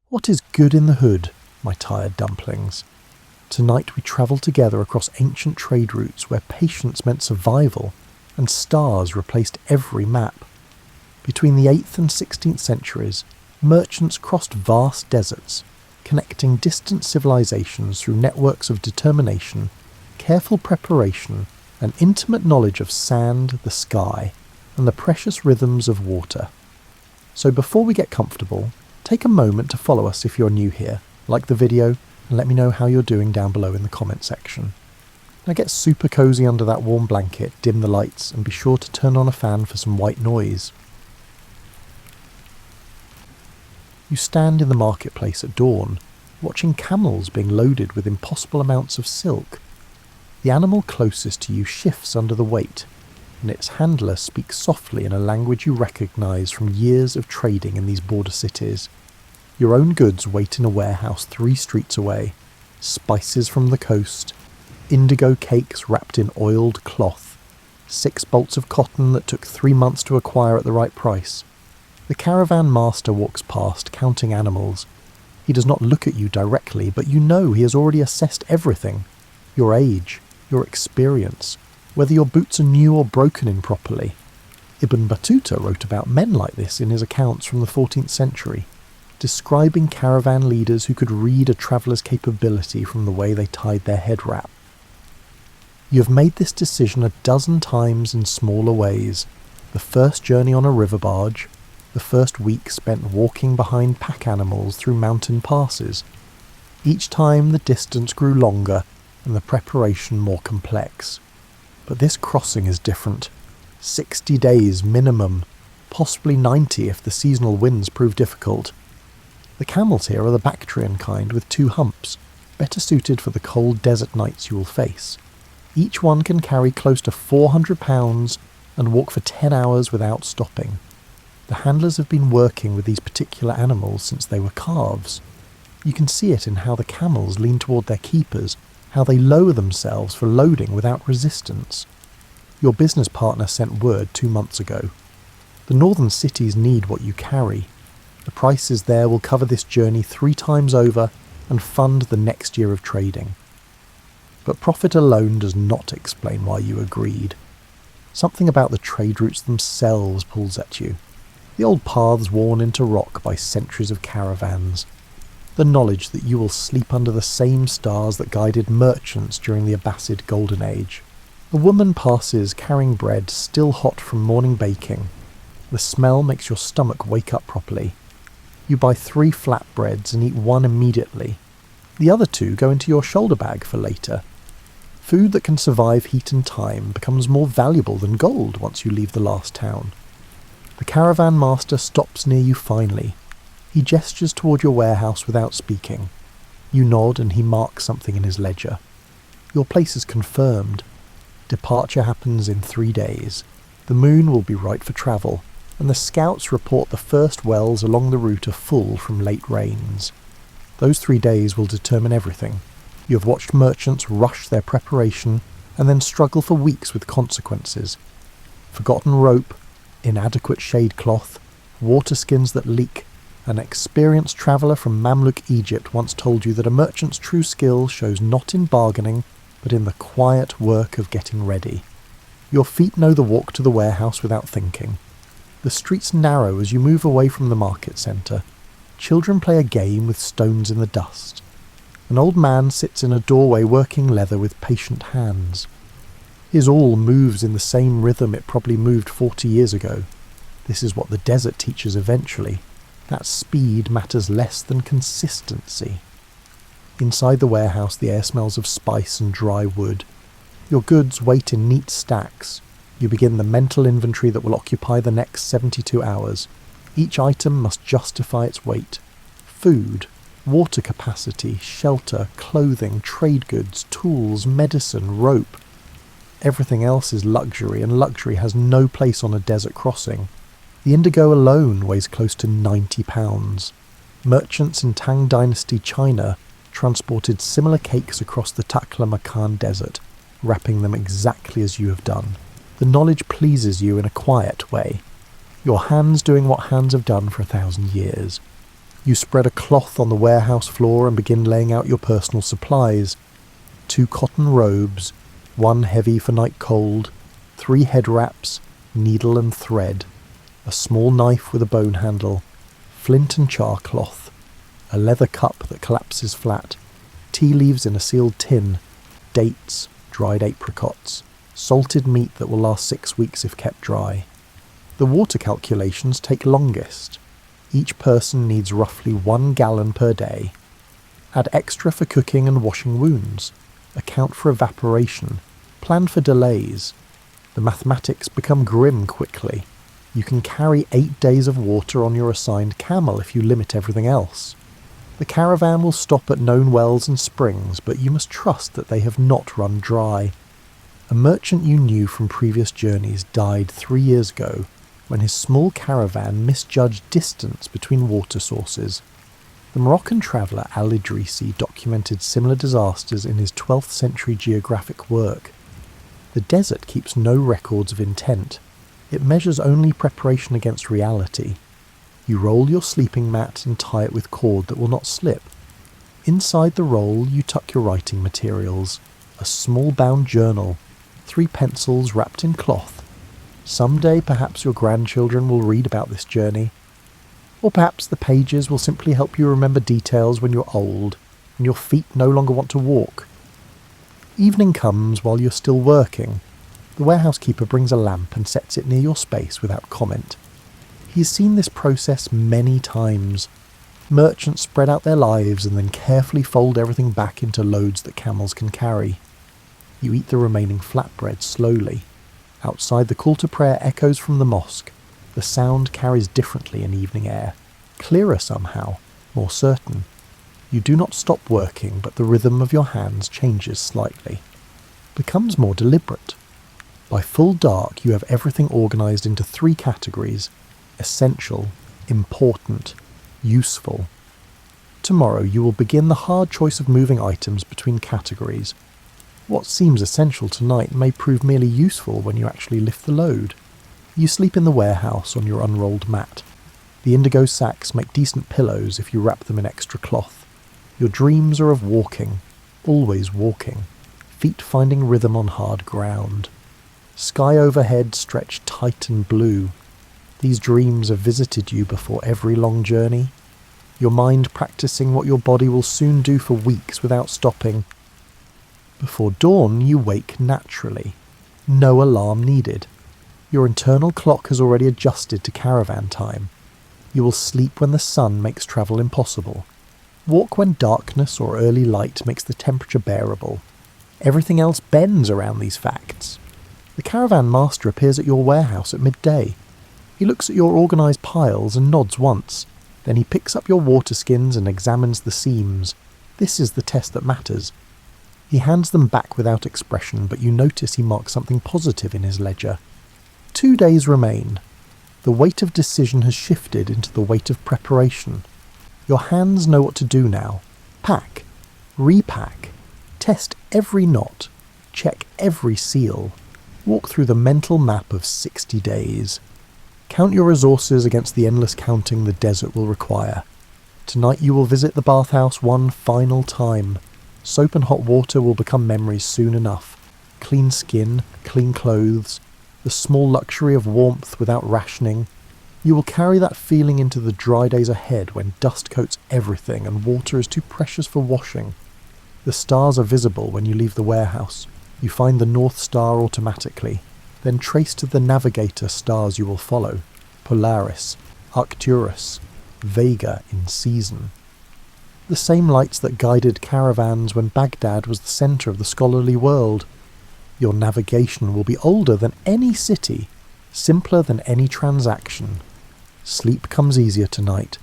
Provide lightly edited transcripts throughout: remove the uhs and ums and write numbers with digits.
What is good in the hood, my tired dumplings? Tonight we travel together across ancient trade routes where patience meant survival and stars replaced every map. Between the 8th and 16th centuries, merchants crossed vast deserts, connecting distant civilizations through networks of determination, careful preparation, and intimate knowledge of sand, the sky, and the precious rhythms of water. So before we get comfortable, take a moment to follow us if you're new here, like the video, and let me know how you're doing down below in the comment section. Now get super cozy under that warm blanket, dim the lights, and be sure to turn on a fan for some white noise. You stand in the marketplace at dawn, watching camels being loaded with impossible amounts of silk. The animal closest to you shifts under the weight, and its handler speaks softly in a language you recognise from years of trading in these border cities. Your own goods wait in a warehouse 3 streets away, spices from the coast, indigo cakes wrapped in oiled cloth, 6 bolts of cotton that took 3 months to acquire at the right price. The caravan master walks past, counting animals. He does not look at you directly, but you know he has already assessed everything. Your age, your experience, whether your boots are new or broken improperly. Ibn Battuta wrote about men like this in his accounts from the 14th century, describing caravan leaders who could read a traveller's capability from the way they tied their head wrap. You have made this decision a dozen times in smaller ways. The first journey on a river barge, the first week spent walking behind pack animals through mountain passes. Each time the distance grew longer and the preparation more complex. But this crossing is different. 60 days minimum, possibly 90 if the seasonal winds prove difficult. The camels here are the Bactrian kind with 2 humps, better suited for the cold desert nights you will face. Each one can carry close to 400 pounds and walk for 10 hours without stopping. The handlers have been working with these particular animals since they were calves. You can see it in how the camels lean toward their keepers, how they lower themselves for loading without resistance. Your business partner sent word 2 months ago. The northern cities need what you carry. The prices there will cover this journey 3 times over and fund the next year of trading. But profit alone does not explain why you agreed. Something about the trade routes themselves pulls at you. The old paths worn into rock by centuries of caravans. The knowledge that you will sleep under the same stars that guided merchants during the Abbasid Golden Age. A woman passes carrying bread still hot from morning baking. The smell makes your stomach wake up properly. You buy 3 flatbreads and eat 1 immediately. The other 2 go into your shoulder bag for later. Food that can survive heat and time becomes more valuable than gold once you leave the last town. The caravan master stops near you finally. He gestures toward your warehouse without speaking. You nod and he marks something in his ledger. Your place is confirmed. Departure happens in 3 days. The moon will be right for travel, and the scouts report the first wells along the route are full from late rains. Those 3 days will determine everything. You have watched merchants rush their preparation and then struggle for weeks with consequences. Forgotten rope, inadequate shade cloth, water skins that leak. An experienced traveller from Mamluk Egypt once told you that a merchant's true skill shows not in bargaining, but in the quiet work of getting ready. Your feet know the walk to the warehouse without thinking. The streets narrow as you move away from the market centre. Children play a game with stones in the dust. An old man sits in a doorway working leather with patient hands. His awl moves in the same rhythm it probably moved 40 years ago. This is what the desert teaches eventually. That speed matters less than consistency. Inside the warehouse the air smells of spice and dry wood. Your goods wait in neat stacks. You begin the mental inventory that will occupy the next 72 hours. Each item must justify its weight. Food, water capacity, shelter, clothing, trade goods, tools, medicine, rope. Everything else is luxury, and luxury has no place on a desert crossing. The indigo alone weighs close to 90 pounds. Merchants in Tang Dynasty China transported similar cakes across the Taklamakan desert, wrapping them exactly as you have done. The knowledge pleases you in a quiet way. Your hands doing what hands have done for 1,000 years. You spread a cloth on the warehouse floor and begin laying out your personal supplies. 2 cotton robes, 1 heavy for night cold, 3 head wraps, needle and thread, a small knife with a bone handle, flint and char cloth, a leather cup that collapses flat, tea leaves in a sealed tin, dates, dried apricots, salted meat that will last 6 weeks if kept dry. The water calculations take longest. Each person needs roughly 1 gallon per day. Add extra for cooking and washing wounds. Account for evaporation. Plan for delays. The mathematics become grim quickly. You can carry 8 days of water on your assigned camel if you limit everything else. The caravan will stop at known wells and springs, but you must trust that they have not run dry. A merchant you knew from previous journeys died 3 years ago when his small caravan misjudged distance between water sources. The Moroccan traveller Al-Idrisi documented similar disasters in his 12th century geographic work. The desert keeps no records of intent. It measures only preparation against reality. You roll your sleeping mat and tie it with cord that will not slip. Inside the roll you tuck your writing materials, a small bound journal, 3 pencils wrapped in cloth. Someday perhaps your grandchildren will read about this journey. Or perhaps the pages will simply help you remember details when you're old and your feet no longer want to walk. Evening comes while you're still working. The warehouse keeper brings a lamp and sets it near your space without comment. He has seen this process many times. Merchants spread out their lives and then carefully fold everything back into loads that camels can carry. You eat the remaining flatbread slowly. Outside, the call to prayer echoes from the mosque. The sound carries differently in evening air, clearer somehow, more certain. You do not stop working, but the rhythm of your hands changes slightly, becomes more deliberate. By full dark, you have everything organised into 3 categories: essential, important, useful. Tomorrow you will begin the hard choice of moving items between categories. What seems essential tonight may prove merely useful when you actually lift the load. You sleep in the warehouse on your unrolled mat. The indigo sacks make decent pillows if you wrap them in extra cloth. Your dreams are of walking, always walking, feet finding rhythm on hard ground. Sky overhead stretched tight and blue. These dreams have visited you before every long journey. Your mind practicing what your body will soon do for weeks without stopping. Before dawn, you wake naturally. No alarm needed. Your internal clock has already adjusted to caravan time. You will sleep when the sun makes travel impossible. Walk when darkness or early light makes the temperature bearable. Everything else bends around these facts. The caravan master appears at your warehouse at midday. He looks at your organised piles and nods once. Then he picks up your water skins and examines the seams. This is the test that matters. He hands them back without expression, but you notice he marks something positive in his ledger. 2 days remain. The weight of decision has shifted into the weight of preparation. Your hands know what to do now. Pack. Repack. Test every knot. Check every seal. Walk through the mental map of 60 days. Count your resources against the endless counting the desert will require. Tonight you will visit the bathhouse one final time. Soap and hot water will become memories soon enough. Clean skin, clean clothes, the small luxury of warmth without rationing. You will carry that feeling into the dry days ahead when dust coats everything and water is too precious for washing. The stars are visible when you leave the warehouse. You find the North Star automatically, then trace to the navigator stars you will follow: Polaris, Arcturus, Vega in season. The same lights that guided caravans when Baghdad was the centre of the scholarly world. Your navigation will be older than any city, simpler than any transaction. Sleep comes easier tonight.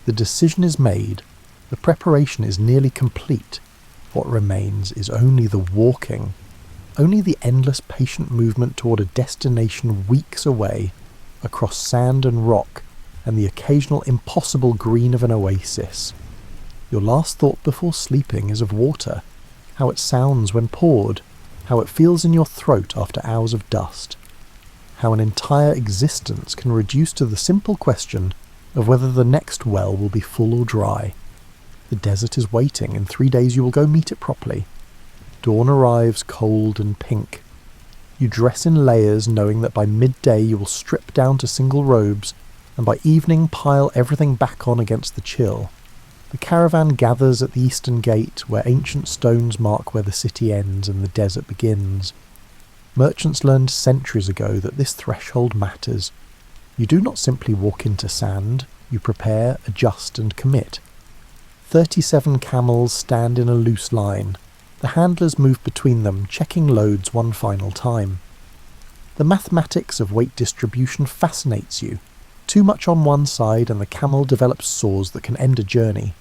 The decision is made. The preparation is nearly complete. What remains is only the walking, only the endless patient movement toward a destination weeks away, across sand and rock, and the occasional impossible green of an oasis. Your last thought before sleeping is of water, how it sounds when poured, how it feels in your throat after hours of dust, how an entire existence can reduce to the simple question, of whether the next well will be full or dry. The desert is waiting. In 3 days you will go meet it properly. Dawn arrives cold and pink. You dress in layers, knowing that by midday you will strip down to single robes, and by evening pile everything back on against the chill. The caravan gathers at the eastern gate, where ancient stones mark where the city ends and the desert begins. Merchants learned centuries ago that this threshold matters. You do not simply walk into sand, you prepare, adjust and commit. 37 camels stand in a loose line. The handlers move between them, checking loads one final time. The mathematics of weight distribution fascinates you. Too much on one side and the camel develops sores that can end a journey.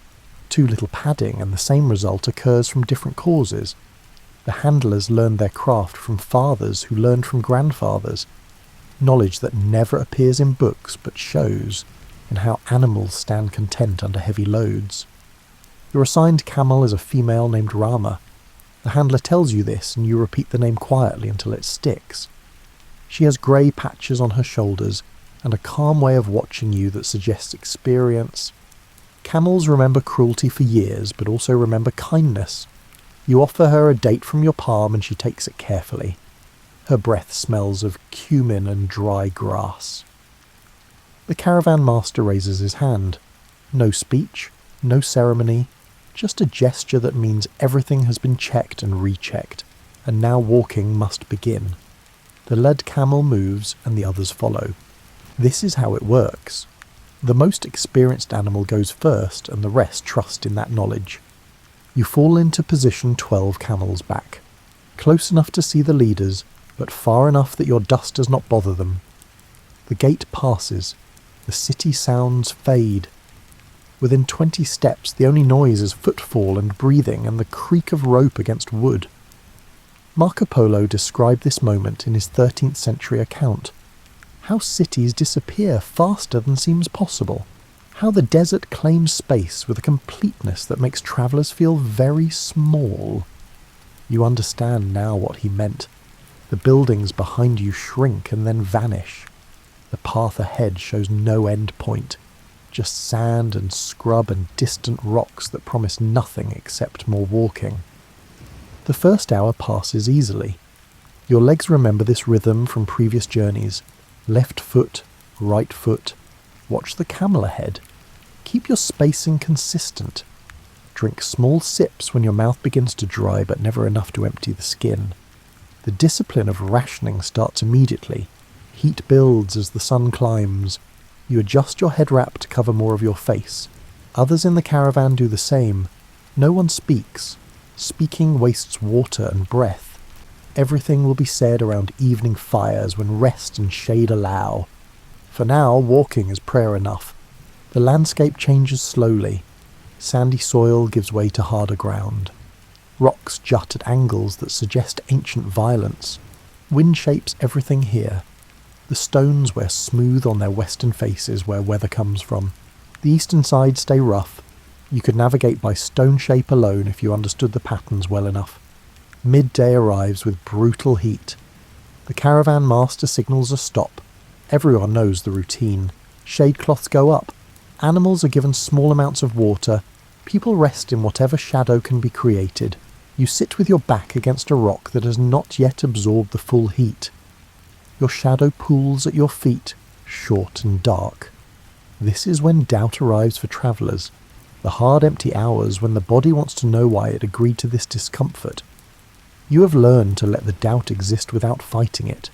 Too little padding and the same result occurs from different causes. The handlers learn their craft from fathers who learned from grandfathers. Knowledge that never appears in books but shows in how animals stand content under heavy loads. Your assigned camel is a female named Rama. The handler tells you this and you repeat the name quietly until it sticks. She has grey patches on her shoulders and a calm way of watching you that suggests experience. Camels remember cruelty for years, but also remember kindness. You offer her a date from your palm and she takes it carefully. Her breath smells of cumin and dry grass. The caravan master raises his hand. No speech, no ceremony, just a gesture that means everything has been checked and rechecked, and now walking must begin. The led camel moves and the others follow. This is how it works. The most experienced animal goes first and the rest trust in that knowledge. You fall into position 12 camels back, close enough to see the leaders, but far enough that your dust does not bother them. The gate passes. The city sounds fade. Within 20 steps, the only noise is footfall and breathing and the creak of rope against wood. Marco Polo described this moment in his 13th century account. How cities disappear faster than seems possible. How the desert claims space with a completeness that makes travellers feel very small. You understand now what he meant. The buildings behind you shrink and then vanish. The path ahead shows no end point. Just sand and scrub and distant rocks that promise nothing except more walking. The first hour passes easily. Your legs remember this rhythm from previous journeys. Left foot, right foot. Watch the camel ahead. Keep your spacing consistent. Drink small sips when your mouth begins to dry, but never enough to empty the skin. The discipline of rationing starts immediately. Heat builds as the sun climbs. You adjust your head wrap to cover more of your face. Others in the caravan do the same. No one speaks. Speaking wastes water and breath. Everything will be said around evening fires when rest and shade allow. For now, walking is prayer enough. The landscape changes slowly. Sandy soil gives way to harder ground. Rocks jut at angles that suggest ancient violence. Wind shapes everything here. The stones wear smooth on their western faces where weather comes from. The eastern sides stay rough. You could navigate by stone shape alone if you understood the patterns well enough. Midday arrives with brutal heat. The caravan master signals a stop. Everyone knows the routine. Shade cloths go up. Animals are given small amounts of water. People rest in whatever shadow can be created. You sit with your back against a rock that has not yet absorbed the full heat. Your shadow pools at your feet, short and dark. This is when doubt arrives for travellers. The hard, empty hours when the body wants to know why it agreed to this discomfort. You have learned to let the doubt exist without fighting it.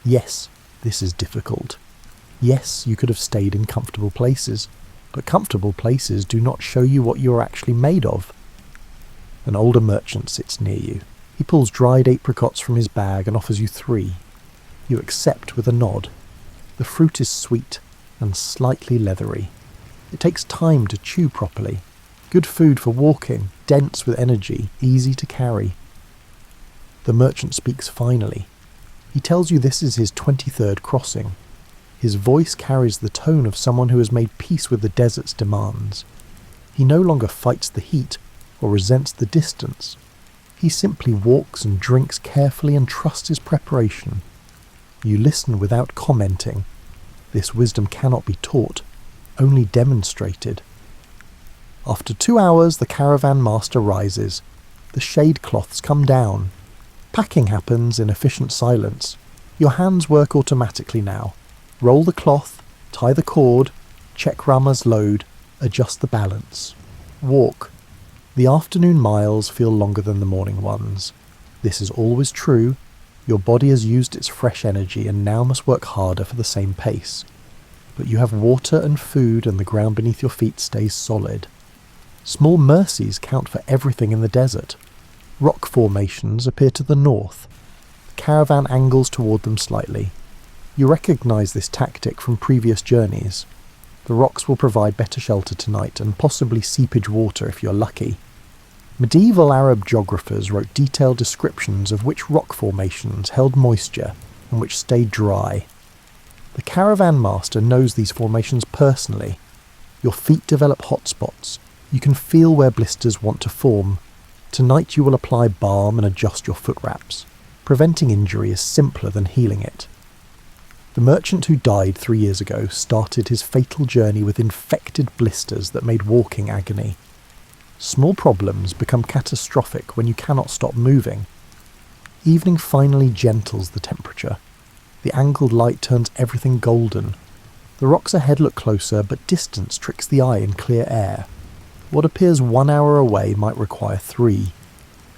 Yes, this is difficult. Yes, you could have stayed in comfortable places, but comfortable places do not show you what you are actually made of. An older merchant sits near you. He pulls dried apricots from his bag and offers you 3. You accept with a nod. The fruit is sweet and slightly leathery. It takes time to chew properly. Good food for walking, dense with energy, easy to carry. The merchant speaks finally. He tells you this is his 23rd crossing. His voice carries the tone of someone who has made peace with the desert's demands. He no longer fights the heat or resents the distance. He simply walks and drinks carefully and trusts his preparation. You listen without commenting. This wisdom cannot be taught. only demonstrated. After 2 hours, the caravan master rises. The shade cloths come down. Packing happens in efficient silence. Your hands work automatically now. Roll the cloth, tie the cord, check Rama's load, adjust the balance. Walk. The afternoon miles feel longer than the morning ones. This is always true. Your body has used its fresh energy and now must work harder for the same pace. But you have water and food, and the ground beneath your feet stays solid. Small mercies count for everything in the desert. Rock formations appear to the north. The caravan angles toward them slightly. You recognise this tactic from previous journeys. The rocks will provide better shelter tonight, and possibly seepage water if you're lucky. Medieval Arab geographers wrote detailed descriptions of which rock formations held moisture and which stayed dry. The caravan master knows these formations personally. Your feet develop hotspots. You can feel where blisters want to form. Tonight you will apply balm and adjust your foot wraps. Preventing injury is simpler than healing it. The merchant who died 3 years ago started his fatal journey with infected blisters that made walking agony. Small problems become catastrophic when you cannot stop moving. Evening finally gentles the temperature. The angled light turns everything golden. The rocks ahead look closer, but distance tricks the eye in clear air. What appears 1 hour away might require 3.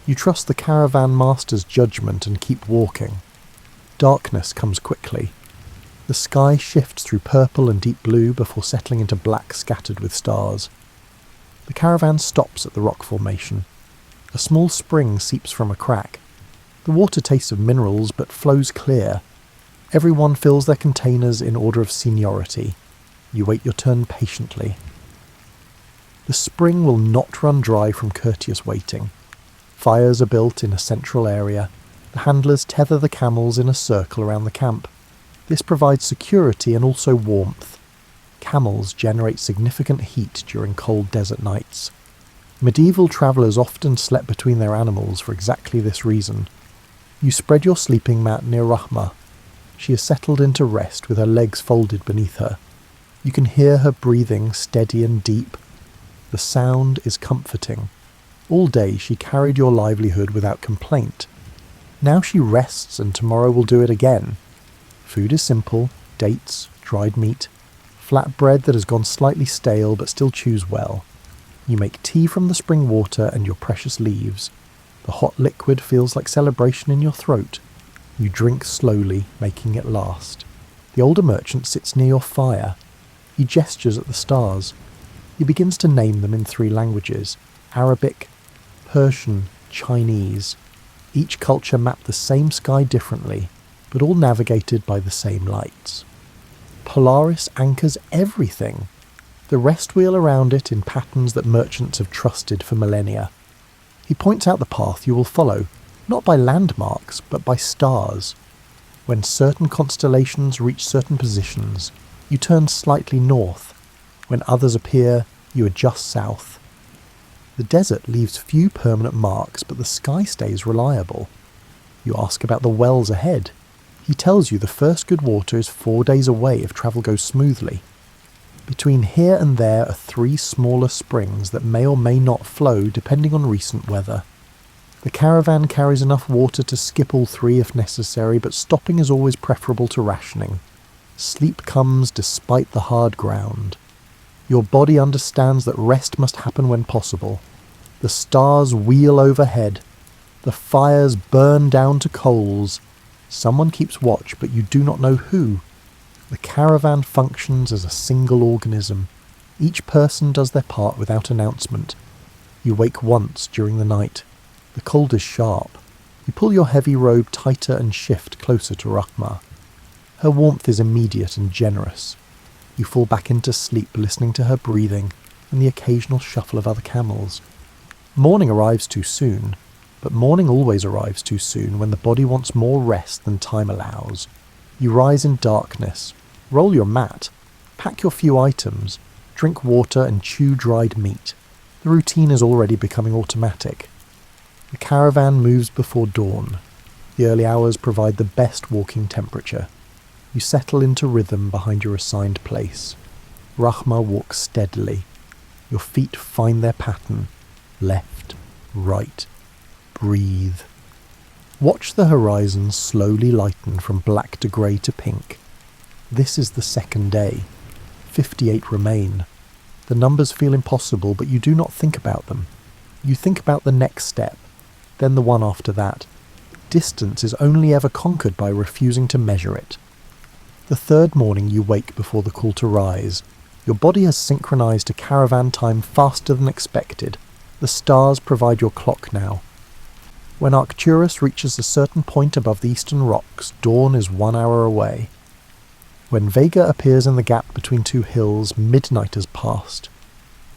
You trust the caravan master's judgment and keep walking. Darkness comes quickly. The sky shifts through purple and deep blue before settling into black scattered with stars. The caravan stops at the rock formation. A small spring seeps from a crack. The water tastes of minerals but flows clear. Everyone fills their containers in order of seniority. You wait your turn patiently. The spring will not run dry from courteous waiting. Fires are built in a central area. The handlers tether the camels in a circle around the camp. This provides security and also warmth. Camels generate significant heat during cold desert nights. Medieval travellers often slept between their animals for exactly this reason. You spread your sleeping mat near Rahma. She is settled into rest with her legs folded beneath her. You can hear her breathing steady and deep. The sound is comforting. All day she carried your livelihood without complaint. Now she rests, and tomorrow will do it again. Food is simple: dates, dried meat, flat bread that has gone slightly stale but still chews well. You make tea from the spring water and your precious leaves. The hot liquid feels like celebration in your throat. You drink slowly, making it last. The older merchant sits near your fire. He gestures at the stars. He begins to name them in 3 languages: Arabic, Persian, Chinese. Each culture mapped the same sky differently, but all navigated by the same lights. Polaris anchors everything. The rest wheel around it in patterns that merchants have trusted for millennia. He points out the path you will follow, not by landmarks, but by stars. When certain constellations reach certain positions, you turn slightly north. When others appear, you adjust south. The desert leaves few permanent marks, but the sky stays reliable. You ask about the wells ahead. He tells you the first good water is 4 days away if travel goes smoothly. Between here and there are 3 smaller springs that may or may not flow depending on recent weather. The caravan carries enough water to skip all 3 if necessary, but stopping is always preferable to rationing. Sleep comes despite the hard ground. Your body understands that rest must happen when possible. The stars wheel overhead. The fires burn down to coals. Someone keeps watch, but you do not know who. The caravan functions as a single organism. Each person does their part without announcement. You wake once during the night. The cold is sharp. You pull your heavy robe tighter and shift closer to Rahma. Her warmth is immediate and generous. You fall back into sleep listening to her breathing and the occasional shuffle of other camels. Morning arrives too soon, but morning always arrives too soon when the body wants more rest than time allows. You rise in darkness, roll your mat, pack your few items, drink water and chew dried meat. The routine is already becoming automatic. The caravan moves before dawn. The early hours provide the best walking temperature. You settle into rhythm behind your assigned place. Rahma walks steadily. Your feet find their pattern. Left, right. Breathe. Watch the horizon slowly lighten from black to grey to pink. This is the second day. 58 remain. The numbers feel impossible, but you do not think about them. You think about the next step, then the one after that. Distance is only ever conquered by refusing to measure it. The third morning you wake before the call to rise. Your body has synchronized to caravan time faster than expected. The stars provide your clock now. When Arcturus reaches a certain point above the eastern rocks, dawn is 1 hour away. When Vega appears in the gap between two hills, midnight has passed.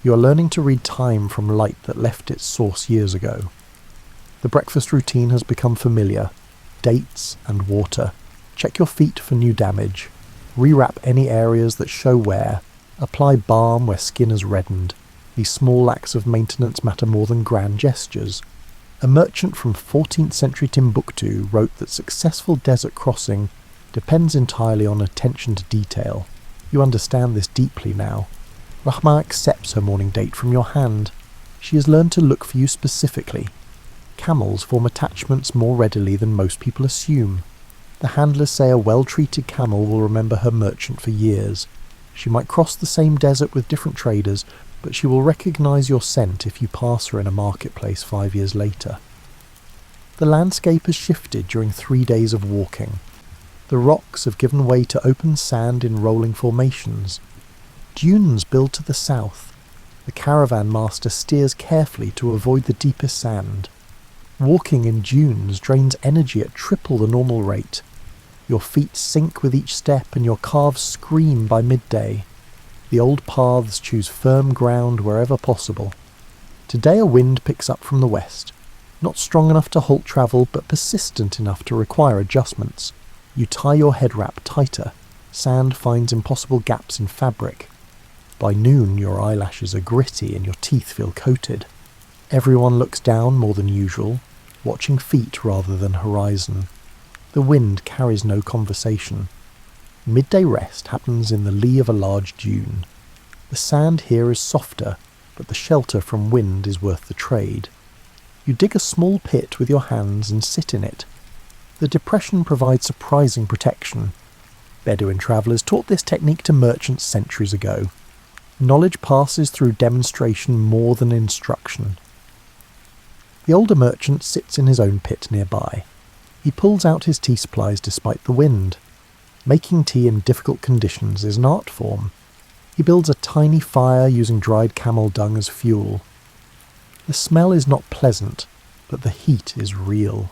You are learning to read time from light that left its source years ago. The breakfast routine has become familiar. Dates and water. Check your feet for new damage. Rewrap any areas that show wear. Apply balm where skin has reddened. These small acts of maintenance matter more than grand gestures. A merchant from 14th century Timbuktu wrote that successful desert crossing depends entirely on attention to detail. You understand this deeply now. Rahma accepts her morning date from your hand. She has learned to look for you specifically. Camels form attachments more readily than most people assume. The handlers say a well-treated camel will remember her merchant for years. She might cross the same desert with different traders, but she will recognize your scent if you pass her in a marketplace 5 years later. The landscape has shifted during 3 days of walking. The rocks have given way to open sand in rolling formations. Dunes build to the south. The caravan master steers carefully to avoid the deepest sand. Walking in dunes drains energy at triple the normal rate. Your feet sink with each step and your calves scream by midday. The old paths choose firm ground wherever possible. Today a wind picks up from the west. Not strong enough to halt travel, but persistent enough to require adjustments. You tie your head wrap tighter. Sand finds impossible gaps in fabric. By noon your eyelashes are gritty and your teeth feel coated. Everyone looks down more than usual, watching feet rather than horizon. The wind carries no conversation. Midday rest happens in the lee of a large dune. The sand here is softer, but the shelter from wind is worth the trade. You dig a small pit with your hands and sit in it. The depression provides surprising protection. Bedouin travellers taught this technique to merchants centuries ago. Knowledge passes through demonstration more than instruction. The older merchant sits in his own pit nearby. He pulls out his tea supplies despite the wind. Making tea in difficult conditions is an art form. He builds a tiny fire using dried camel dung as fuel. The smell is not pleasant, but the heat is real.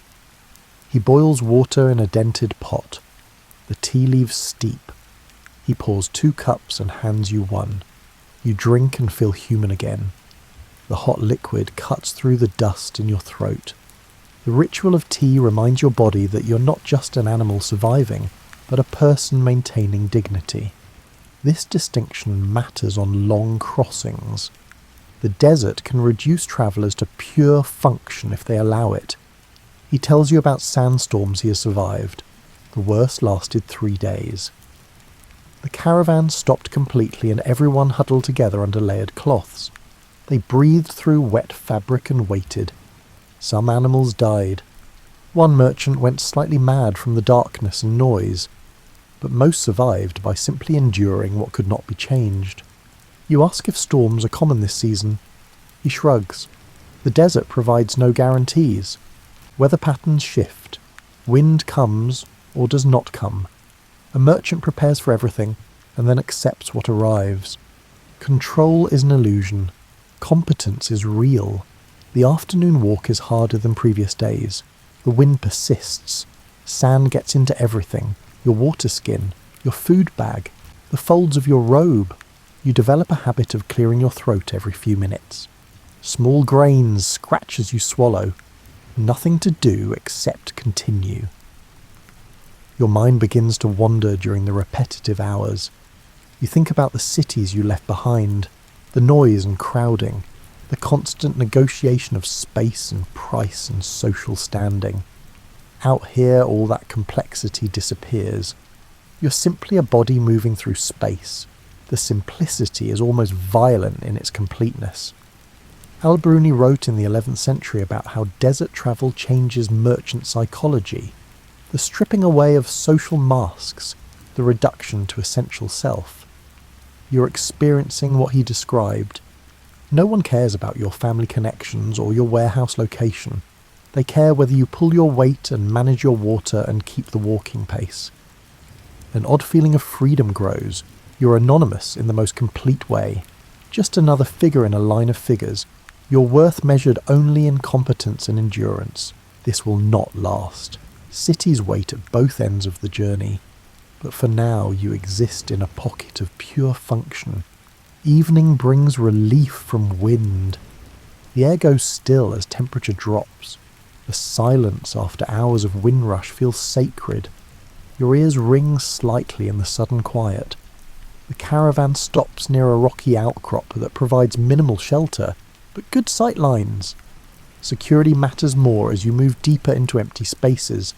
He boils water in a dented pot. The tea leaves steep. He pours 2 cups and hands you one. You drink and feel human again. The hot liquid cuts through the dust in your throat. The ritual of tea reminds your body that you're not just an animal surviving, but a person maintaining dignity. This distinction matters on long crossings. The desert can reduce travellers to pure function if they allow it. He tells you about sandstorms he has survived. The worst lasted 3 days. The caravan stopped completely and everyone huddled together under layered cloths. They breathed through wet fabric and waited. Some animals died. One merchant went slightly mad from the darkness and noise, but most survived by simply enduring what could not be changed. You ask if storms are common this season. He shrugs. The desert provides no guarantees. Weather patterns shift. Wind comes or does not come. A merchant prepares for everything and then accepts what arrives. Control is an illusion. Competence is real. The afternoon walk is harder than previous days. The wind persists. Sand gets into everything. Your water skin, your food bag, the folds of your robe. You develop a habit of clearing your throat every few minutes. Small grains scratch as you swallow. Nothing to do except continue. Your mind begins to wander during the repetitive hours. You think about the cities you left behind, the noise and crowding, the constant negotiation of space and price and social standing. Out here, all that complexity disappears. You're simply a body moving through space. The simplicity is almost violent in its completeness. Al-Biruni wrote in the 11th century about how desert travel changes merchant psychology, the stripping away of social masks, the reduction to essential self. You're experiencing what he described. No one cares about your family connections or your warehouse location. They care whether you pull your weight and manage your water and keep the walking pace. An odd feeling of freedom grows. You're anonymous in the most complete way. Just another figure in a line of figures. Your worth measured only in competence and endurance. This will not last. Cities wait at both ends of the journey. But for now you exist in a pocket of pure function. Evening brings relief from wind. The air goes still as temperature drops. The silence after hours of wind rush feels sacred. Your ears ring slightly in the sudden quiet. The caravan stops near a rocky outcrop that provides minimal shelter, but good sight lines. Security matters more as you move deeper into empty spaces.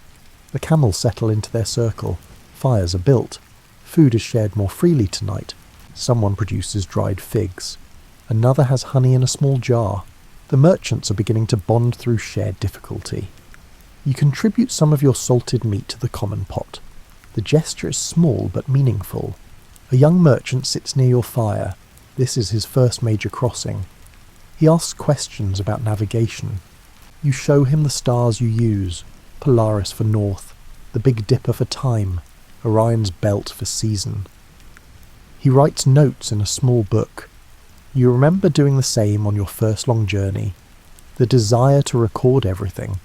The camels settle into their circle. Fires are built. Food is shared more freely tonight. Someone produces dried figs. Another has honey in a small jar. The merchants are beginning to bond through shared difficulty. You contribute some of your salted meat to the common pot. The gesture is small but meaningful. A young merchant sits near your fire. This is his first major crossing. He asks questions about navigation. You show him the stars you use, Polaris for north, the Big Dipper for time, Orion's belt for season. He writes notes in a small book. You remember doing the same on your first long journey. The desire to record everything,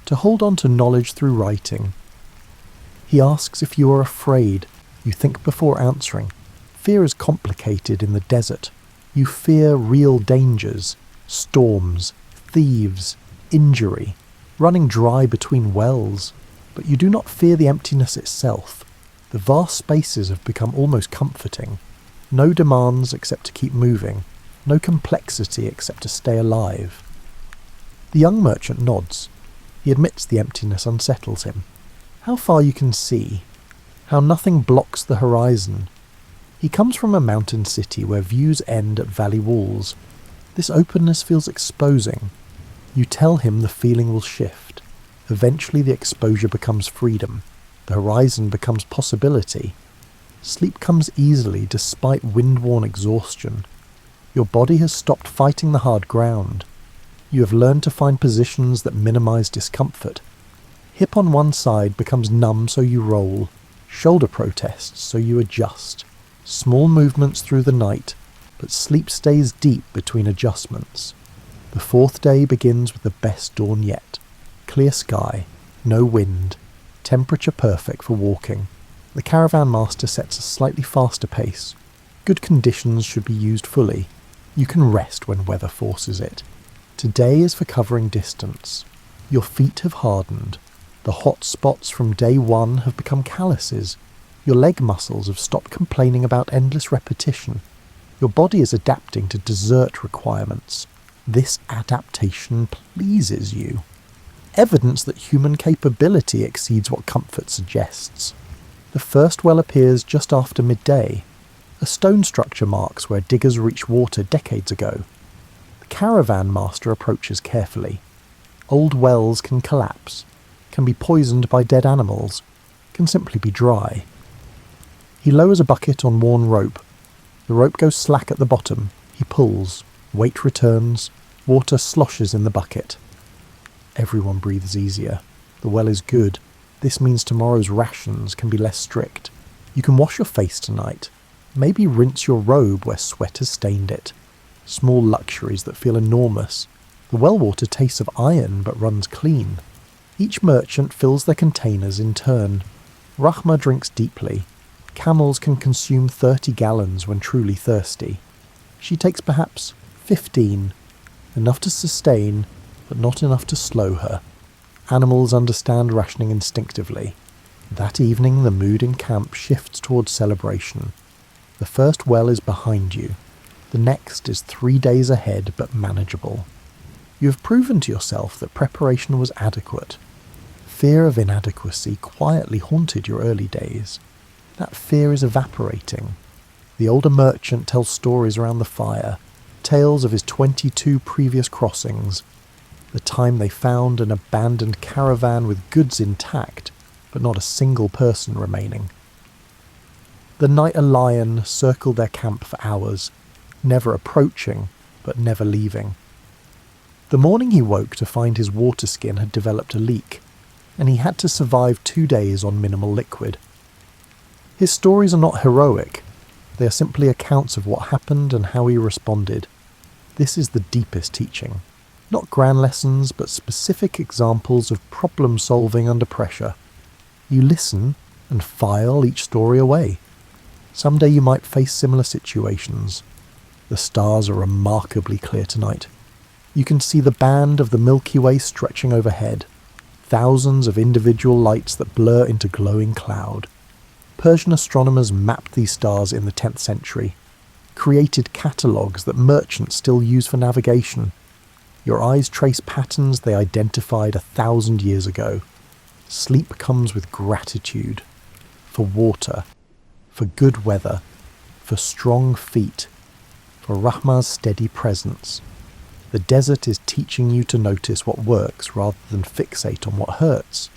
to hold on to knowledge through writing. He asks if you are afraid. You think before answering. Fear is complicated in the desert. You fear real dangers, storms, thieves, injury, running dry between wells. But you do not fear the emptiness itself. The vast spaces have become almost comforting. No demands except to keep moving. No complexity except to stay alive. The young merchant nods. He admits the emptiness unsettles him. How far you can see. How nothing blocks the horizon. He comes from a mountain city where views end at valley walls. This openness feels exposing. You tell him the feeling will shift. Eventually the exposure becomes freedom. The horizon becomes possibility. Sleep comes easily despite wind-worn exhaustion. Your body has stopped fighting the hard ground. You have learned to find positions that minimize discomfort. Hip on one side becomes numb so you roll. Shoulder protests so you adjust. Small movements through the night, but sleep stays deep between adjustments. The fourth day begins with the best dawn yet. Clear sky, no wind, temperature perfect for walking. The caravan master sets a slightly faster pace. Good conditions should be used fully. You can rest when weather forces it. Today is for covering distance. Your feet have hardened. The hot spots from day one have become calluses. Your leg muscles have stopped complaining about endless repetition. Your body is adapting to desert requirements. This adaptation pleases you. Evidence that human capability exceeds what comfort suggests. The first well appears just after midday. A stone structure marks where diggers reached water decades ago. The caravan master approaches carefully. Old wells can collapse, can be poisoned by dead animals, can simply be dry. He lowers a bucket on worn rope. The rope goes slack at the bottom. He pulls. Weight returns. Water sloshes in the bucket. Everyone breathes easier. The well is good. This means tomorrow's rations can be less strict. You can wash your face tonight. Maybe rinse your robe where sweat has stained it. Small luxuries that feel enormous. The well water tastes of iron but runs clean. Each merchant fills their containers in turn. Rahma drinks deeply. Camels can consume 30 gallons when truly thirsty. She takes perhaps 15. Enough to sustain, but not enough to slow her. Animals understand rationing instinctively. That evening the mood in camp shifts towards celebration. The first well is behind you. The next is 3 days ahead but manageable. You have proven to yourself that preparation was adequate. Fear of inadequacy quietly haunted your early days. That fear is evaporating. The older merchant tells stories around the fire, tales of his 22 previous crossings, the time they found an abandoned caravan with goods intact, but not a single person remaining. The night a lion circled their camp for hours, never approaching, but never leaving. The morning he woke to find his water skin had developed a leak, and he had to survive 2 days on minimal liquid. His stories are not heroic, they are simply accounts of what happened and how he responded. This is the deepest teaching. Not grand lessons, but specific examples of problem solving under pressure. You listen and file each story away. Someday you might face similar situations. The stars are remarkably clear tonight. You can see the band of the Milky Way stretching overhead, thousands of individual lights that blur into glowing cloud. Persian astronomers mapped these stars in the 10th century, created catalogues that merchants still use for navigation. Your eyes trace patterns they identified 1,000 years ago. Sleep comes with gratitude, for water, for good weather, for strong feet, for Rahma's steady presence. The desert is teaching you to notice what works rather than fixate on what hurts.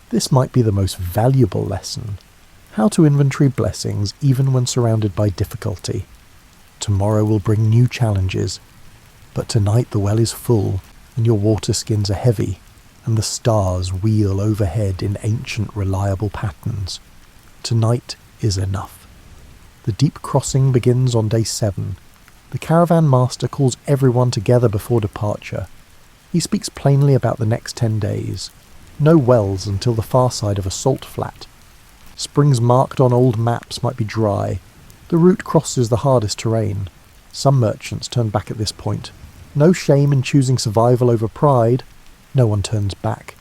This might be the most valuable lesson. How to inventory blessings even when surrounded by difficulty. Tomorrow will bring new challenges, but tonight the well is full and your water skins are heavy and the stars wheel overhead in ancient reliable patterns. Tonight is enough. The deep crossing begins on day 7. The caravan master calls everyone together before departure. He speaks plainly about the next 10 days. No wells until the far side of a salt flat. Springs marked on old maps might be dry. The route crosses the hardest terrain. Some merchants turn back at this point. No shame in choosing survival over pride. No one turns back.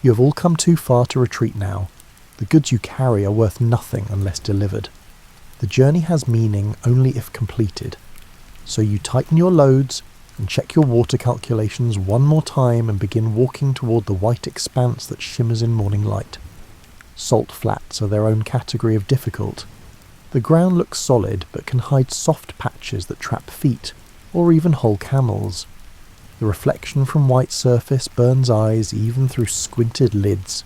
You have all come too far to retreat now. The goods you carry are worth nothing unless delivered. The journey has meaning only if completed. So you tighten your loads and check your water calculations one more time and begin walking toward the white expanse that shimmers in morning light. Salt flats are their own category of difficult. The ground looks solid but can hide soft patches that trap feet, or even whole camels. The reflection from white surface burns eyes even through squinted lids.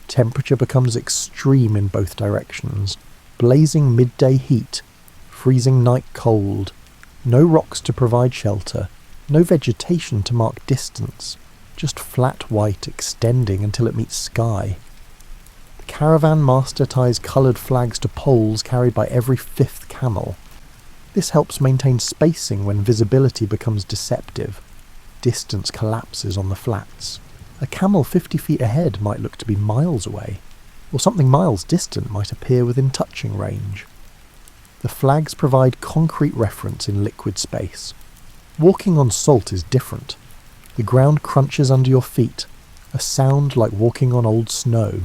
Temperature becomes extreme in both directions. Blazing midday heat, freezing night cold. No rocks to provide shelter, no vegetation to mark distance, just flat white extending until it meets sky. The caravan master ties coloured flags to poles carried by every 5th camel. This helps maintain spacing when visibility becomes deceptive. Distance collapses on the flats. A camel 50 feet ahead might look to be miles away, or something miles distant might appear within touching range. The flags provide concrete reference in liquid space. Walking on salt is different. The ground crunches under your feet, a sound like walking on old snow.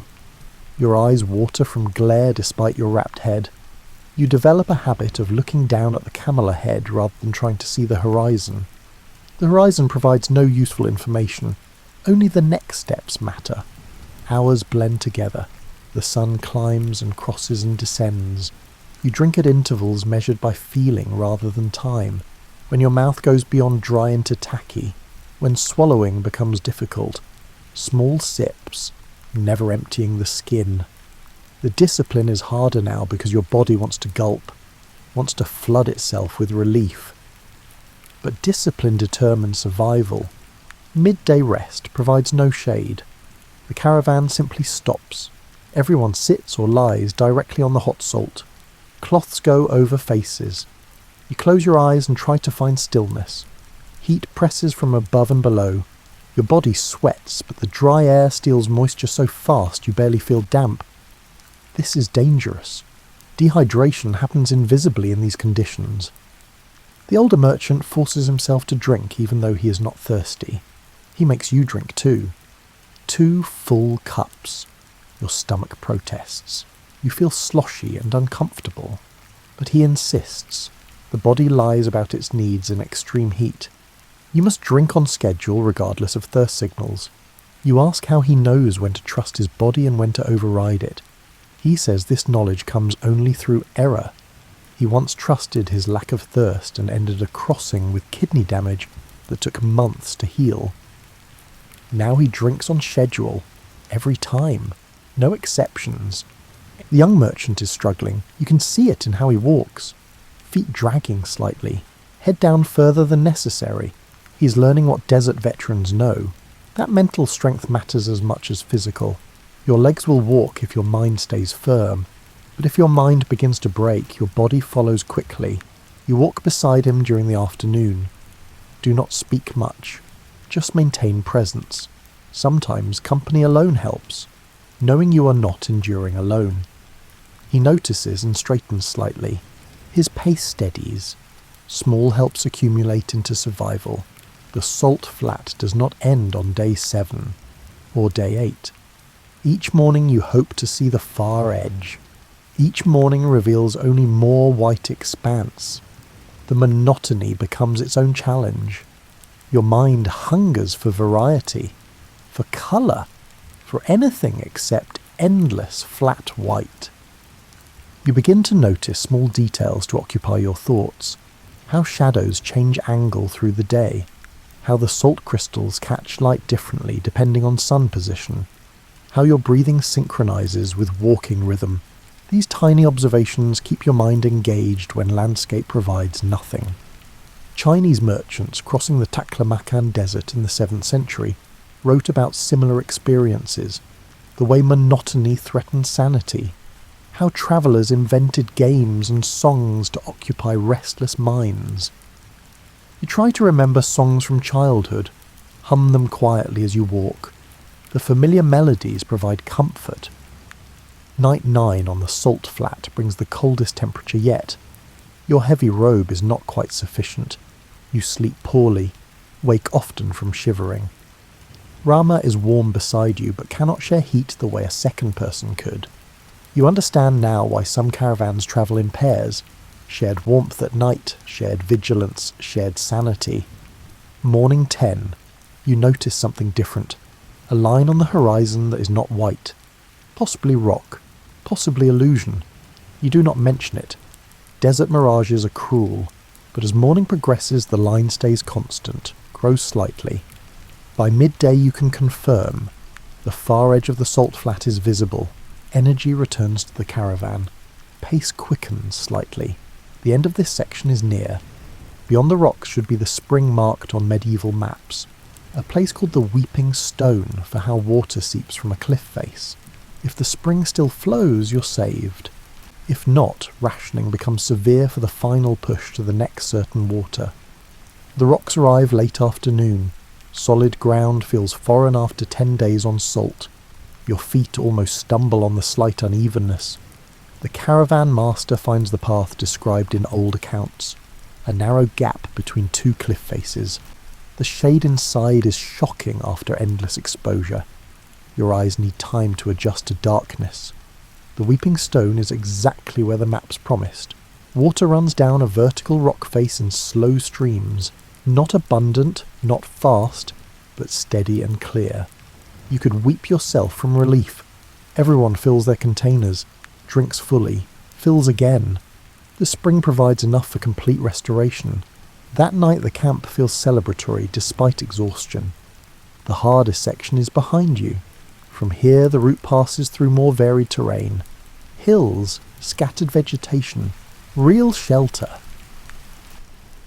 Your eyes water from glare despite your wrapped head. You develop a habit of looking down at the camel ahead rather than trying to see the horizon. The horizon provides no useful information. Only the next steps matter. Hours blend together. The sun climbs and crosses and descends. You drink at intervals measured by feeling rather than time. When your mouth goes beyond dry into tacky. When swallowing becomes difficult. Small sips, never emptying the skin. The discipline is harder now because your body wants to gulp, wants to flood itself with relief. But discipline determines survival. Midday rest provides no shade. The caravan simply stops. Everyone sits or lies directly on the hot salt. Cloths go over faces. You close your eyes and try to find stillness. Heat presses from above and below. Your body sweats, but the dry air steals moisture so fast you barely feel damp. This is dangerous. Dehydration happens invisibly in these conditions. The older merchant forces himself to drink even though he is not thirsty. He makes you drink too. 2 full cups. Your stomach protests. You feel sloshy and uncomfortable. But he insists. The body lies about its needs in extreme heat. You must drink on schedule regardless of thirst signals. You ask how he knows when to trust his body and when to override it. He says this knowledge comes only through error. He once trusted his lack of thirst and ended a crossing with kidney damage that took months to heal. Now he drinks on schedule, every time, no exceptions. The young merchant is struggling. You can see it in how he walks, feet dragging slightly, head down further than necessary. He's learning what desert veterans know. That mental strength matters as much as physical. Your legs will walk if your mind stays firm, but if your mind begins to break, your body follows quickly. You walk beside him during the afternoon. Do not speak much. Just maintain presence. Sometimes company alone helps, knowing you are not enduring alone. He notices and straightens slightly. His pace steadies. Small helps accumulate into survival. The salt flat does not end on day 7 or day 8. Each morning you hope to see the far edge. Each morning reveals only more white expanse. The monotony becomes its own challenge. Your mind hungers for variety, for colour, for anything except endless flat white. You begin to notice small details to occupy your thoughts. How shadows change angle through the day. How the salt crystals catch light differently depending on sun position. How your breathing synchronizes with walking rhythm. These tiny observations keep your mind engaged when landscape provides nothing. Chinese merchants crossing the Taklamakan Desert in the 7th century wrote about similar experiences, the way monotony threatened sanity, how travellers invented games and songs to occupy restless minds. You try to remember songs from childhood, hum them quietly as you walk. The familiar melodies provide comfort. Night 9 on the salt flat brings the coldest temperature yet. Your heavy robe is not quite sufficient. You sleep poorly, wake often from shivering. Rama is warm beside you but cannot share heat the way a second person could. You understand now why some caravans travel in pairs. Shared warmth at night, shared vigilance, shared sanity. Morning 10. You notice something different. A line on the horizon that is not white. Possibly rock. Possibly illusion. You do not mention it. Desert mirages are cruel, but as morning progresses the line stays constant, grows slightly. By midday you can confirm. The far edge of the salt flat is visible. Energy returns to the caravan. Pace quickens slightly. The end of this section is near. Beyond the rocks should be the spring marked on medieval maps. A place called the Weeping Stone for how water seeps from a cliff face. If the spring still flows, you're saved. If not, rationing becomes severe for the final push to the next certain water. The rocks arrive late afternoon. Solid ground feels foreign after 10 days on salt. Your feet almost stumble on the slight unevenness. The caravan master finds the path described in old accounts. A narrow gap between 2 cliff faces. The shade inside is shocking after endless exposure. Your eyes need time to adjust to darkness. The Weeping Stone is exactly where the maps promised. Water runs down a vertical rock face in slow streams. Not abundant, not fast, but steady and clear. You could weep yourself from relief. Everyone fills their containers, drinks fully, fills again. The spring provides enough for complete restoration. That night the camp feels celebratory despite exhaustion. The hardest section is behind you. From here the route passes through more varied terrain. Hills, scattered vegetation, real shelter.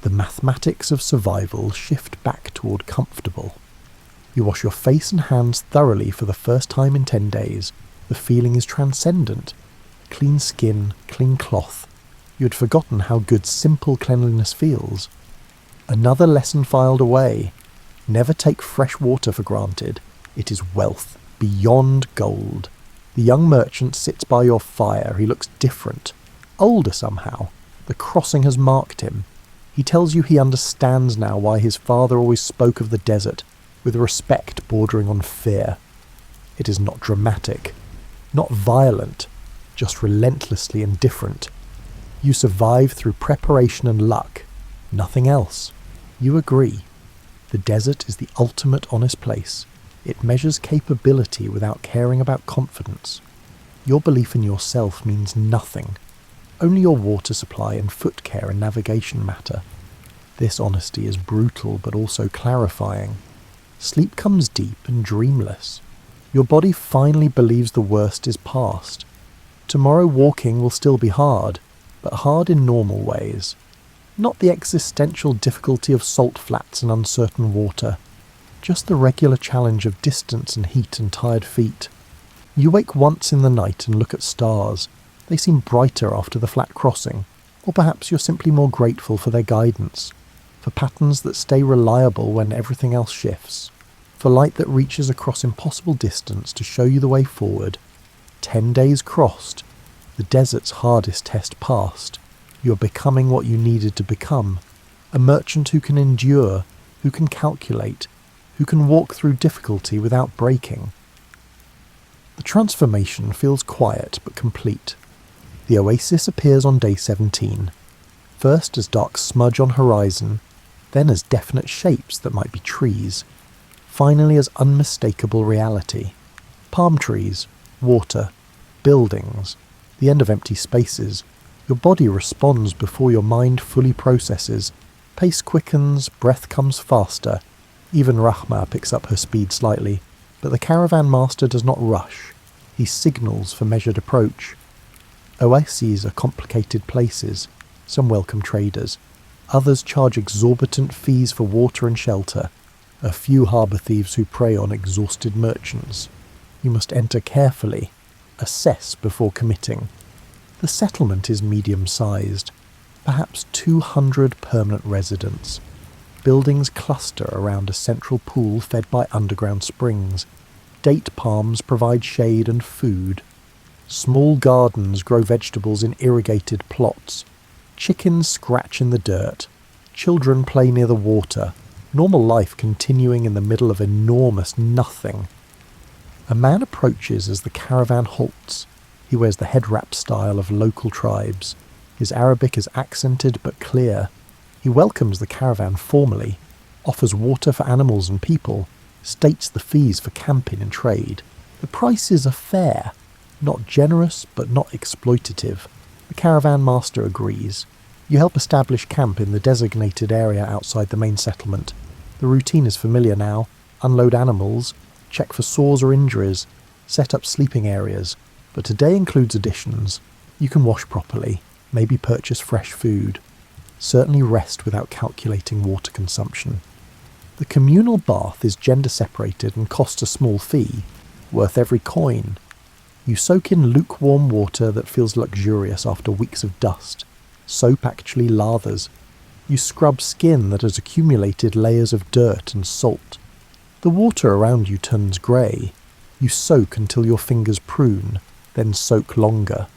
The mathematics of survival shift back toward comfortable. You wash your face and hands thoroughly for the first time in 10 days. The feeling is transcendent. Clean skin, clean cloth. You had forgotten how good simple cleanliness feels. Another lesson filed away. Never take fresh water for granted. It is wealth, beyond gold. The young merchant sits by your fire. He looks different. Older somehow. The crossing has marked him. He tells you he understands now why his father always spoke of the desert, with respect bordering on fear. It is not dramatic, not violent, just relentlessly indifferent. You survive through preparation and luck, nothing else. You agree. The desert is the ultimate honest place. It measures capability without caring about confidence. Your belief in yourself means nothing. Only your water supply and foot care and navigation matter. This honesty is brutal but also clarifying. Sleep comes deep and dreamless. Your body finally believes the worst is past. Tomorrow walking will still be hard, but hard in normal ways. Not the existential difficulty of salt flats and uncertain water, just the regular challenge of distance and heat and tired feet. You wake once in the night and look at stars. They seem brighter after the flat crossing, or perhaps you're simply more grateful for their guidance, for patterns that stay reliable when everything else shifts, for light that reaches across impossible distance to show you the way forward. 10 days crossed, the desert's hardest test passed. You're becoming what you needed to become, a merchant who can endure, who can calculate, who can walk through difficulty without breaking. The transformation feels quiet but complete. The oasis appears on day 17, first as dark smudge on horizon, then as definite shapes that might be trees, finally as unmistakable reality. Palm trees, water, buildings, the end of empty spaces. Your body responds before your mind fully processes. Pace quickens, breath comes faster. Even Rahma picks up her speed slightly, but the caravan master does not rush. He signals for measured approach. Oases are complicated places. Some welcome traders. Others charge exorbitant fees for water and shelter. A few harbour thieves who prey on exhausted merchants. You must enter carefully, assess before committing. The settlement is medium-sized, perhaps 200 permanent residents. Buildings cluster around a central pool fed by underground springs. Date palms provide shade and food. Small gardens grow vegetables in irrigated plots. Chickens scratch in the dirt. Children play near the water. Normal life continuing in the middle of enormous nothing. A man approaches as the caravan halts. He wears the head wrap style of local tribes. His Arabic is accented but clear. He welcomes the caravan formally, offers water for animals and people, states the fees for camping and trade. The prices are fair, not generous but not exploitative. The caravan master agrees. You help establish camp in the designated area outside the main settlement. The routine is familiar now. Unload animals, check for sores or injuries, set up sleeping areas. But today includes additions. You can wash properly, maybe purchase fresh food. Certainly rest without calculating water consumption. The communal bath is gender separated and costs a small fee, worth every coin. You soak in lukewarm water that feels luxurious after weeks of dust. Soap actually lathers. You scrub skin that has accumulated layers of dirt and salt. The water around you turns grey. You soak until your fingers prune, then soak longer.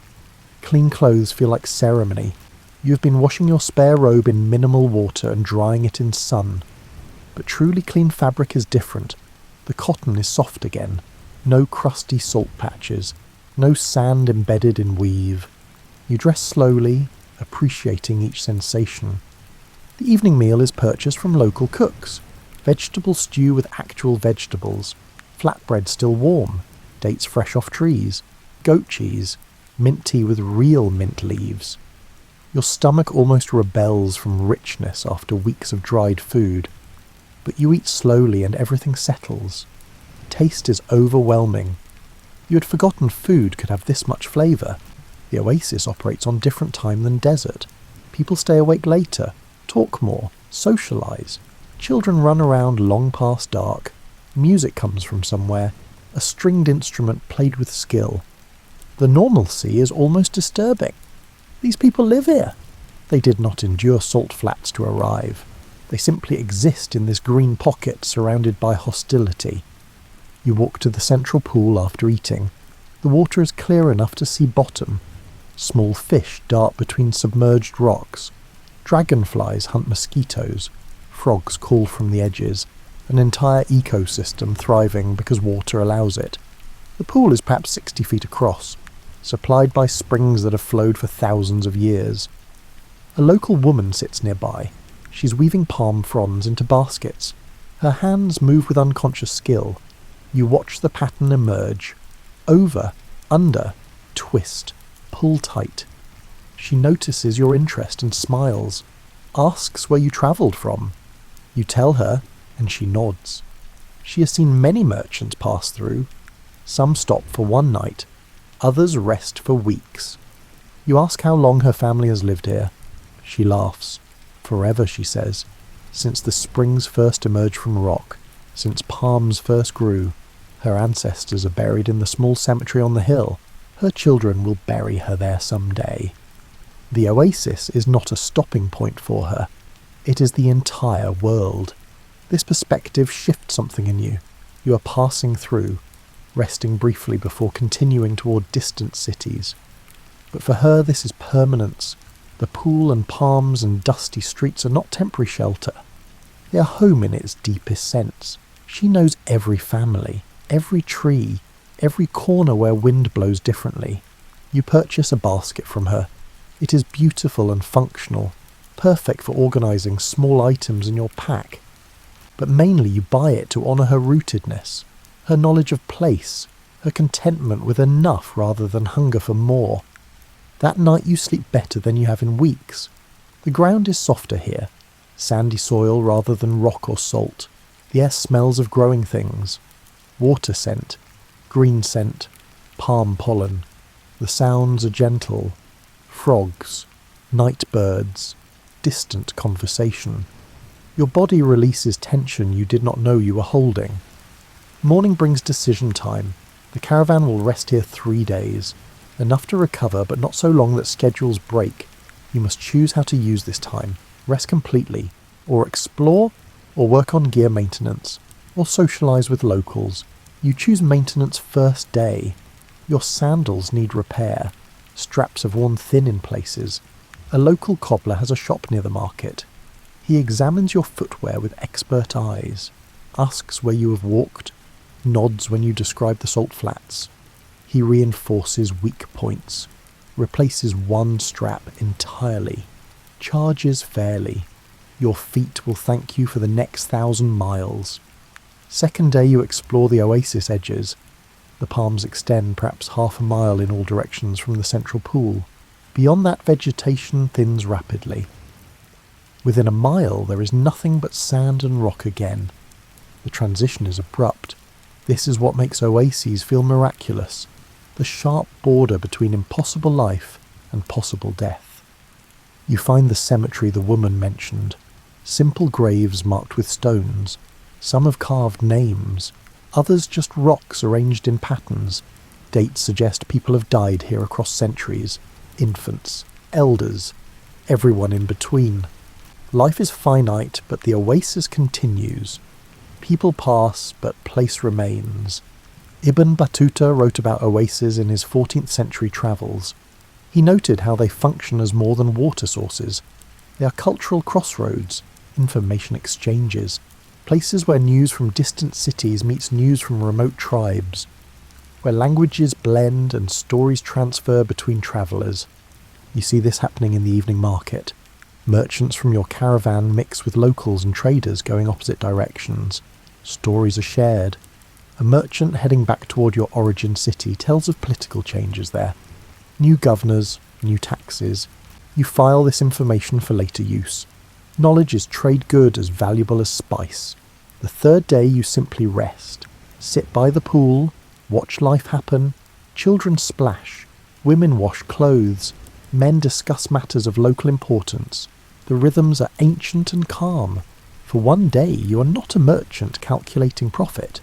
Clean clothes feel like ceremony. You have been washing your spare robe in minimal water and drying it in sun. But truly clean fabric is different. The cotton is soft again. No crusty salt patches. No sand embedded in weave. You dress slowly, appreciating each sensation. The evening meal is purchased from local cooks. Vegetable stew with actual vegetables. Flatbread still warm. Dates fresh off trees. Goat cheese. Mint tea with real mint leaves. Your stomach almost rebels from richness after weeks of dried food. But you eat slowly and everything settles. Taste is overwhelming. You had forgotten food could have this much flavour. The oasis operates on different time than desert. People stay awake later, talk more, socialise. Children run around long past dark. Music comes from somewhere, a stringed instrument played with skill. The normalcy is almost disturbing. These people live here. They did not endure salt flats to arrive. They simply exist in this green pocket surrounded by hostility. You walk to the central pool after eating. The water is clear enough to see bottom. Small fish dart between submerged rocks. Dragonflies hunt mosquitoes. Frogs call from the edges. An entire ecosystem thriving because water allows it. The pool is perhaps 60 feet across, supplied by springs that have flowed for thousands of years. A local woman sits nearby. She's weaving palm fronds into baskets. Her hands move with unconscious skill. You watch the pattern emerge. Over, under, twist, pull tight. She notices your interest and smiles, asks where you travelled from. You tell her, and she nods. She has seen many merchants pass through. Some stop for one night, others rest for weeks. You ask how long her family has lived here. She laughs. Forever, she says. Since the springs first emerged from rock, since palms first grew, her ancestors are buried in the small cemetery on the hill. Her children will bury her there some day. The oasis is not a stopping point for her. It is the entire world. This perspective shifts something in you. You are passing through, resting briefly before continuing toward distant cities. But for her this is permanence. The pool and palms and dusty streets are not temporary shelter. They are home in its deepest sense. She knows every family, every tree, every corner where wind blows differently. You purchase a basket from her. It is beautiful and functional, perfect for organising small items in your pack. But mainly you buy it to honour her rootedness, her knowledge of place, her contentment with enough rather than hunger for more. That night you sleep better than you have in weeks. The ground is softer here, sandy soil rather than rock or salt. The air smells of growing things, water scent, green scent, palm pollen. The sounds are gentle, frogs, night birds, distant conversation. Your body releases tension you did not know you were holding. Morning brings decision time. The caravan will rest here 3 days. Enough to recover, but not so long that schedules break. You must choose how to use this time. Rest completely, or explore, or work on gear maintenance, or socialise with locals. You choose maintenance first day. Your sandals need repair. Straps have worn thin in places. A local cobbler has a shop near the market. He examines your footwear with expert eyes, asks where you have walked, nods when you describe the salt flats. He reinforces weak points, replaces one strap entirely, charges fairly. Your feet will thank you for the next 1,000 miles. Second day you explore the oasis edges. The palms extend perhaps 1/2 mile in all directions from the central pool. Beyond that vegetation thins rapidly. Within a mile there is nothing but sand and rock again. The transition is abrupt. This is what makes oases feel miraculous. The sharp border between impossible life and possible death. You find the cemetery the woman mentioned. Simple graves marked with stones. Some have carved names. Others just rocks arranged in patterns. Dates suggest people have died here across centuries. Infants, elders, everyone in between. Life is finite, but the oasis continues. People pass, but place remains. Ibn Battuta wrote about oases in his 14th century travels. He noted how they function as more than water sources. They are cultural crossroads, information exchanges, places where news from distant cities meets news from remote tribes, where languages blend and stories transfer between travellers. You see this happening in the evening market. Merchants from your caravan mix with locals and traders going opposite directions. Stories are shared. A merchant heading back toward your origin city tells of political changes there. New governors, new taxes. You file this information for later use. Knowledge is trade good as valuable as spice. The third day you simply rest. Sit by the pool, watch life happen. Children splash. Women wash clothes. Men discuss matters of local importance. The rhythms are ancient and calm. For one day you are not a merchant calculating profit.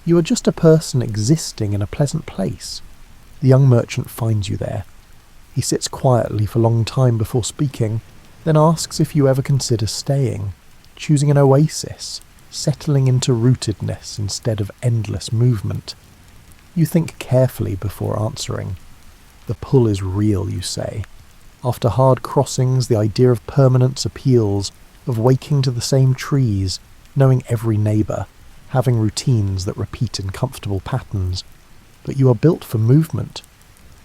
You are just a person existing in a pleasant place. The young merchant finds you there. He sits quietly for a long time before speaking, then asks if you ever consider staying, choosing an oasis, settling into rootedness instead of endless movement. You think carefully before answering. The pull is real, you say. After hard crossings, the idea of permanence appeals, of waking to the same trees, knowing every neighbour, having routines that repeat in comfortable patterns. But you are built for movement,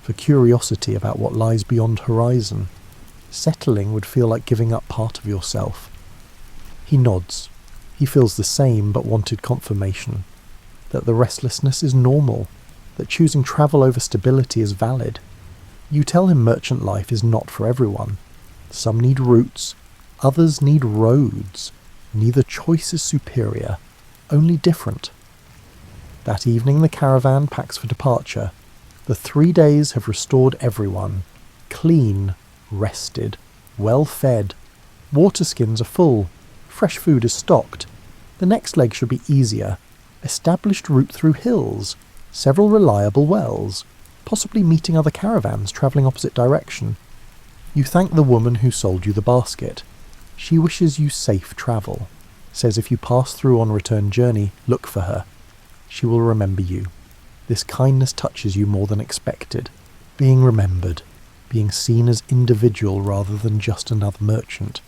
for curiosity about what lies beyond horizon. Settling would feel like giving up part of yourself. He nods. He feels the same but wanted confirmation. That the restlessness is normal, that choosing travel over stability is valid. You tell him merchant life is not for everyone. Some need routes, others need roads. Neither choice is superior, only different. That evening the caravan packs for departure. The 3 days have restored everyone. Clean, rested, well fed. Water skins are full. Fresh food is stocked. The next leg should be easier. Established route through hills. Several reliable wells. Possibly meeting other caravans travelling opposite direction. You thank the woman who sold you the basket. She wishes you safe travel. Says if you pass through on return journey, look for her. She will remember you. This kindness touches you more than expected. Being remembered. Being seen as individual rather than just another merchant.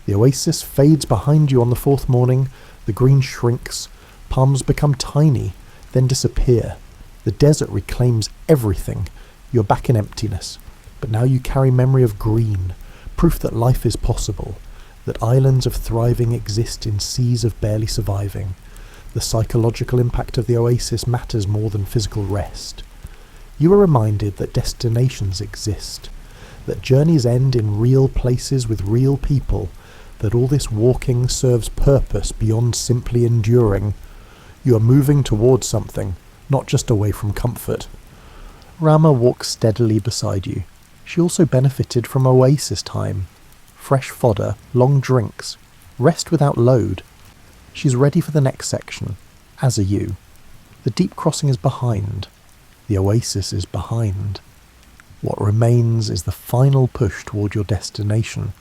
The oasis fades behind you on the 4th morning. The green shrinks. Palms become tiny, then disappear. The desert reclaims everything. You're back in emptiness. But now you carry memory of green. Proof that life is possible. That islands of thriving exist in seas of barely surviving. The psychological impact of the oasis matters more than physical rest. You are reminded that destinations exist, that journeys end in real places with real people, that all this walking serves purpose beyond simply enduring. You are moving towards something, not just away from comfort. Rama walks steadily beside you. She also benefited from oasis time. Fresh fodder, long drinks, rest without load. She's ready for the next section, as are you. The deep crossing is behind. The oasis is behind. What remains is the final push toward your destination.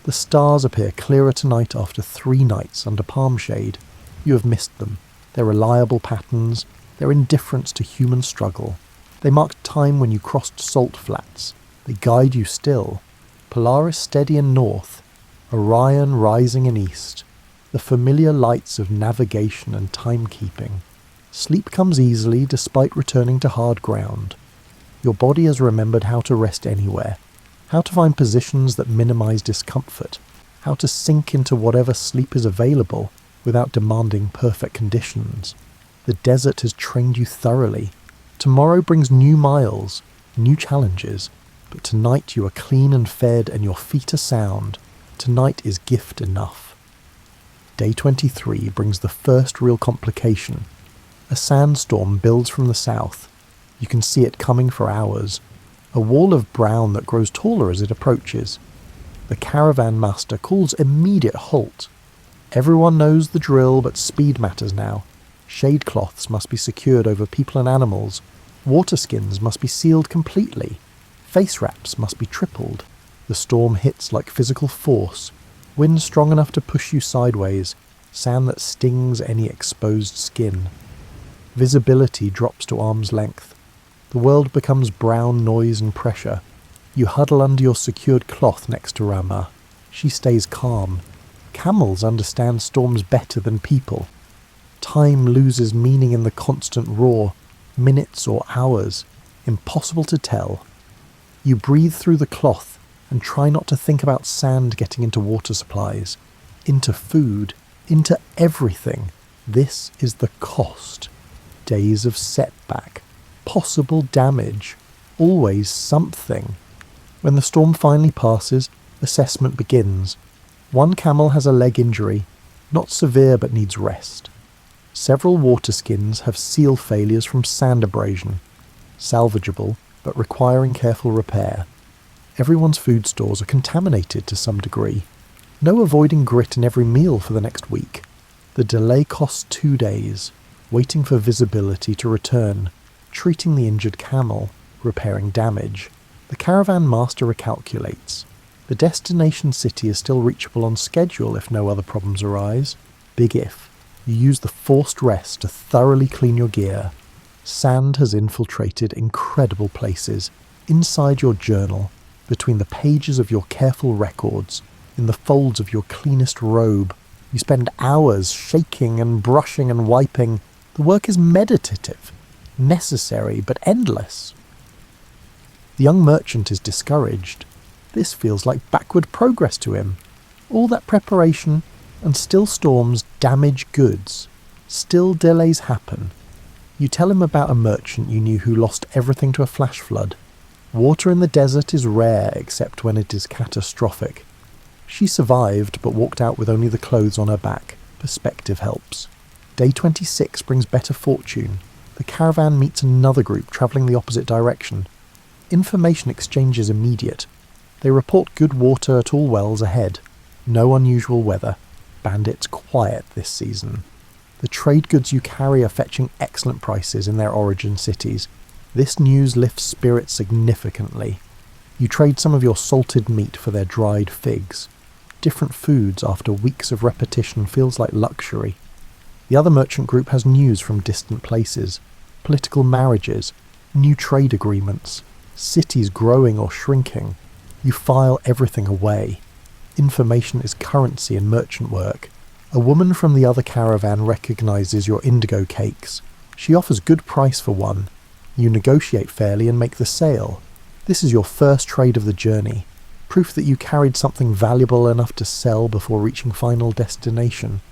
The stars appear clearer tonight after 3 nights under palm shade. You have missed them. Their reliable patterns, their indifference to human struggle. They marked time when you crossed salt flats. They guide you still. Polaris steady in north, Orion rising in east. The familiar lights of navigation and timekeeping. Sleep comes easily despite returning to hard ground. Your body has remembered how to rest anywhere, how to find positions that minimize discomfort, how to sink into whatever sleep is available without demanding perfect conditions. The desert has trained you thoroughly. Tomorrow brings new miles, new challenges, but tonight you are clean and fed and your feet are sound. Tonight is gift enough. Day 23 brings the first real complication. A sandstorm builds from the south. You can see it coming for hours. A wall of brown that grows taller as it approaches. The caravan master calls immediate halt. Everyone knows the drill, but speed matters now. Shade cloths must be secured over people and animals. Water skins must be sealed completely. Face wraps must be tripled. The storm hits like physical force. Wind strong enough to push you sideways. Sand that stings any exposed skin. Visibility drops to arm's length. The world becomes brown noise and pressure. You huddle under your secured cloth next to Rama. She stays calm. Camels understand storms better than people. Time loses meaning in the constant roar. Minutes or hours. Impossible to tell. You breathe through the cloth and try not to think about sand getting into water supplies, into food, into everything. This is the cost. Days of setback, possible damage, always something. When the storm finally passes, assessment begins. One camel has a leg injury, not severe but needs rest. Several water skins have seal failures from sand abrasion, salvageable but requiring careful repair. Everyone's food stores are contaminated to some degree. No avoiding grit in every meal for the next week. The delay costs 2 days, waiting for visibility to return, treating the injured camel, repairing damage. The caravan master recalculates. The destination city is still reachable on schedule if no other problems arise. Big if. You use the forced rest to thoroughly clean your gear. Sand has infiltrated incredible places, inside your journal, between the pages of your careful records, in the folds of your cleanest robe. You spend hours shaking and brushing and wiping. The work is meditative, necessary but endless. The young merchant is discouraged. This feels like backward progress to him. All that preparation, and still storms damage goods. Still delays happen. You tell him about a merchant you knew who lost everything to a flash flood. Water in the desert is rare except when it is catastrophic. She survived but walked out with only the clothes on her back. Perspective helps. Day 26 brings better fortune. The caravan meets another group travelling the opposite direction. Information exchange is immediate. They report good water at all wells ahead. No unusual weather. Bandits quiet this season. The trade goods you carry are fetching excellent prices in their origin cities. This news lifts spirits significantly. You trade some of your salted meat for their dried figs. Different foods after weeks of repetition feels like luxury. The other merchant group has news from distant places. Political marriages, new trade agreements, cities growing or shrinking. You file everything away. Information is currency in merchant work. A woman from the other caravan recognises your indigo cakes. She offers good price for one. You negotiate fairly and make the sale. This is your first trade of the journey. Proof that you carried something valuable enough to sell before reaching final destination.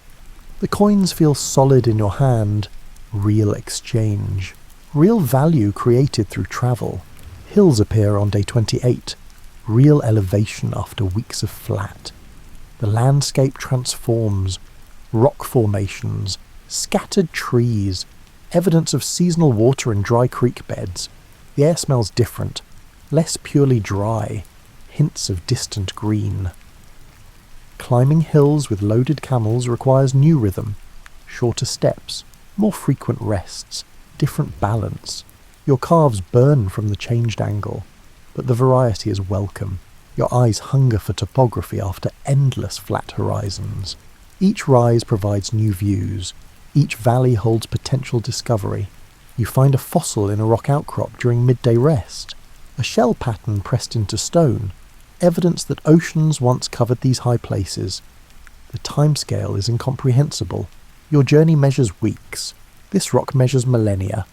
The coins feel solid in your hand. Real exchange. Real value created through travel. Hills appear on day 28. Real elevation after weeks of flat. The landscape transforms. Rock formations. Scattered trees. Evidence of seasonal water in dry creek beds. The air smells different. Less purely dry. Hints of distant green. Climbing hills with loaded camels requires new rhythm. Shorter steps, more frequent rests, different balance. Your calves burn from the changed angle, but the variety is welcome. Your eyes hunger for topography after endless flat horizons. Each rise provides new views. Each valley holds potential discovery. You find a fossil in a rock outcrop during midday rest. A shell pattern pressed into stone. Evidence that oceans once covered these high places. The timescale is incomprehensible. Your journey measures weeks. This rock measures millennia.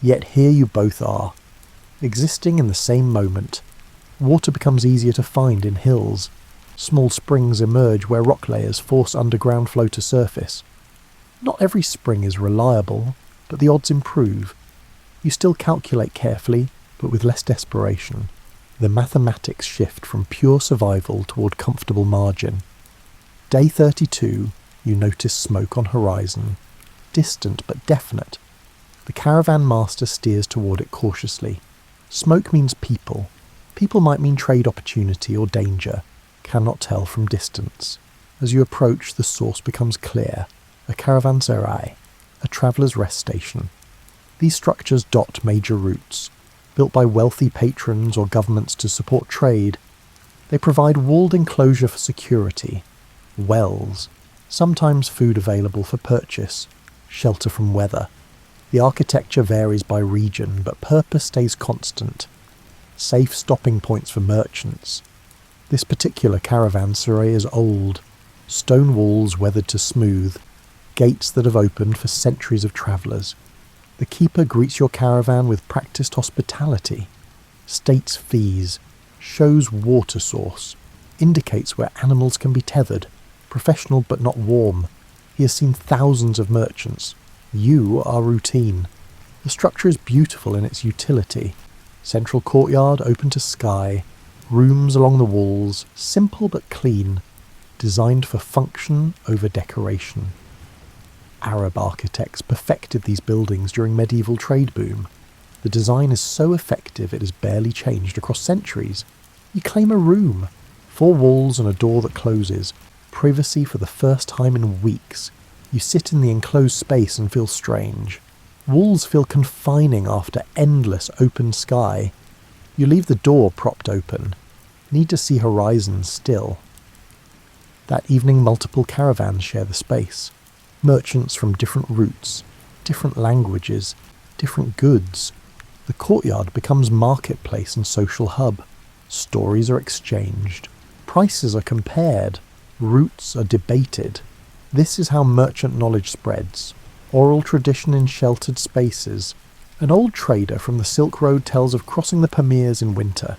Yet here you both are, existing in the same moment. Water becomes easier to find in hills. Small springs emerge where rock layers force underground flow to surface. Not every spring is reliable, but the odds improve. You still calculate carefully, but with less desperation. The mathematics shift from pure survival toward comfortable margin. Day 32, you notice smoke on horizon. Distant but definite. The caravan master steers toward it cautiously. Smoke means people. People might mean trade opportunity or danger. Cannot tell from distance. As you approach, the source becomes clear. A caravanserai, a traveller's rest station. These structures dot major routes. Built by wealthy patrons or governments to support trade, they provide walled enclosure for security, wells, sometimes food available for purchase, shelter from weather. The architecture varies by region, but purpose stays constant. Safe stopping points for merchants. This particular caravanserai is old, stone walls weathered to smooth, gates that have opened for centuries of travellers. The keeper greets your caravan with practiced hospitality, states fees, shows water source, indicates where animals can be tethered, professional but not warm. He has seen thousands of merchants. You are routine. The structure is beautiful in its utility. Central courtyard open to sky, rooms along the walls, simple but clean, designed for function over decoration. Arab architects perfected these buildings during medieval trade boom. The design is so effective it has barely changed across centuries. You claim a room, 4 walls and a door that closes, privacy for the first time in weeks. You sit in the enclosed space and feel strange. Walls feel confining after endless open sky. You leave the door propped open. Need to see horizons still. That evening multiple caravans share the space. Merchants from different routes, different languages, different goods. The courtyard becomes marketplace and social hub. Stories are exchanged. Prices are compared. Routes are debated. This is how merchant knowledge spreads. Oral tradition in sheltered spaces. An old trader from the Silk Road tells of crossing the Pamirs in winter.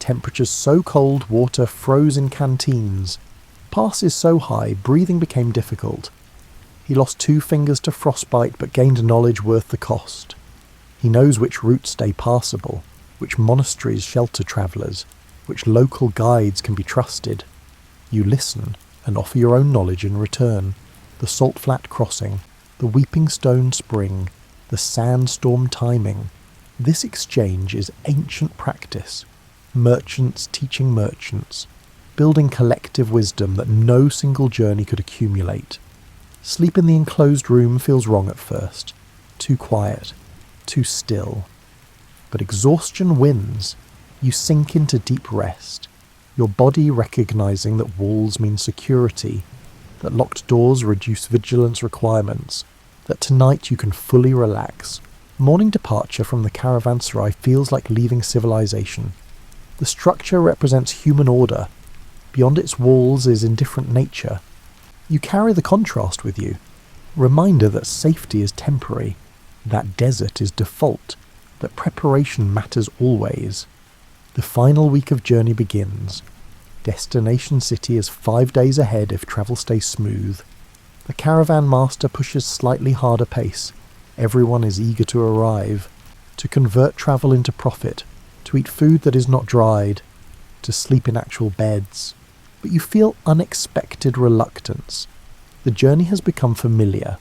Temperatures so cold water froze in canteens. Passes so high breathing became difficult. He lost 2 fingers to frostbite but gained knowledge worth the cost. He knows which routes stay passable. which monasteries shelter travellers, which local guides can be trusted. You listen and offer your own knowledge in return. The Salt Flat Crossing, the Weeping Stone Spring, the Sandstorm timing. This exchange is ancient practice, merchants teaching merchants, building collective wisdom that no single journey could accumulate. Sleep in the enclosed room feels wrong at first, too quiet, too still. But exhaustion wins. You sink into deep rest, your body recognising that walls mean security, that locked doors reduce vigilance requirements, that tonight you can fully relax. Morning departure from the caravanserai feels like leaving civilization. The structure represents human order. Beyond its walls is indifferent nature. You carry the contrast with you, reminder that safety is temporary, that desert is default, that preparation matters always. The final week of journey begins. Destination city is 5 days ahead if travel stays smooth. The caravan master pushes slightly harder pace. Everyone is eager to arrive, to convert travel into profit, to eat food that is not dried, to sleep in actual beds. But you feel unexpected reluctance. The journey has become familiar.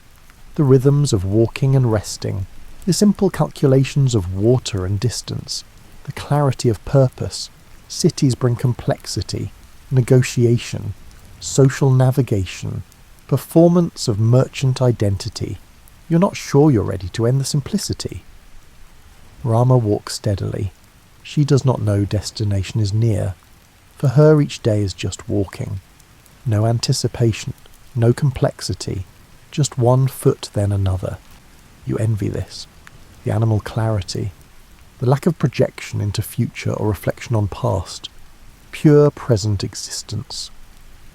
The rhythms of walking and resting, the simple calculations of water and distance, the clarity of purpose. Cities bring complexity, negotiation, social navigation, performance of merchant identity. You're not sure you're ready to end the simplicity. Rama walks steadily. She does not know destination is near. For her each day is just walking. No anticipation, no complexity, just one foot then another. You envy this. The animal clarity, the lack of projection into future or reflection on past, pure present existence.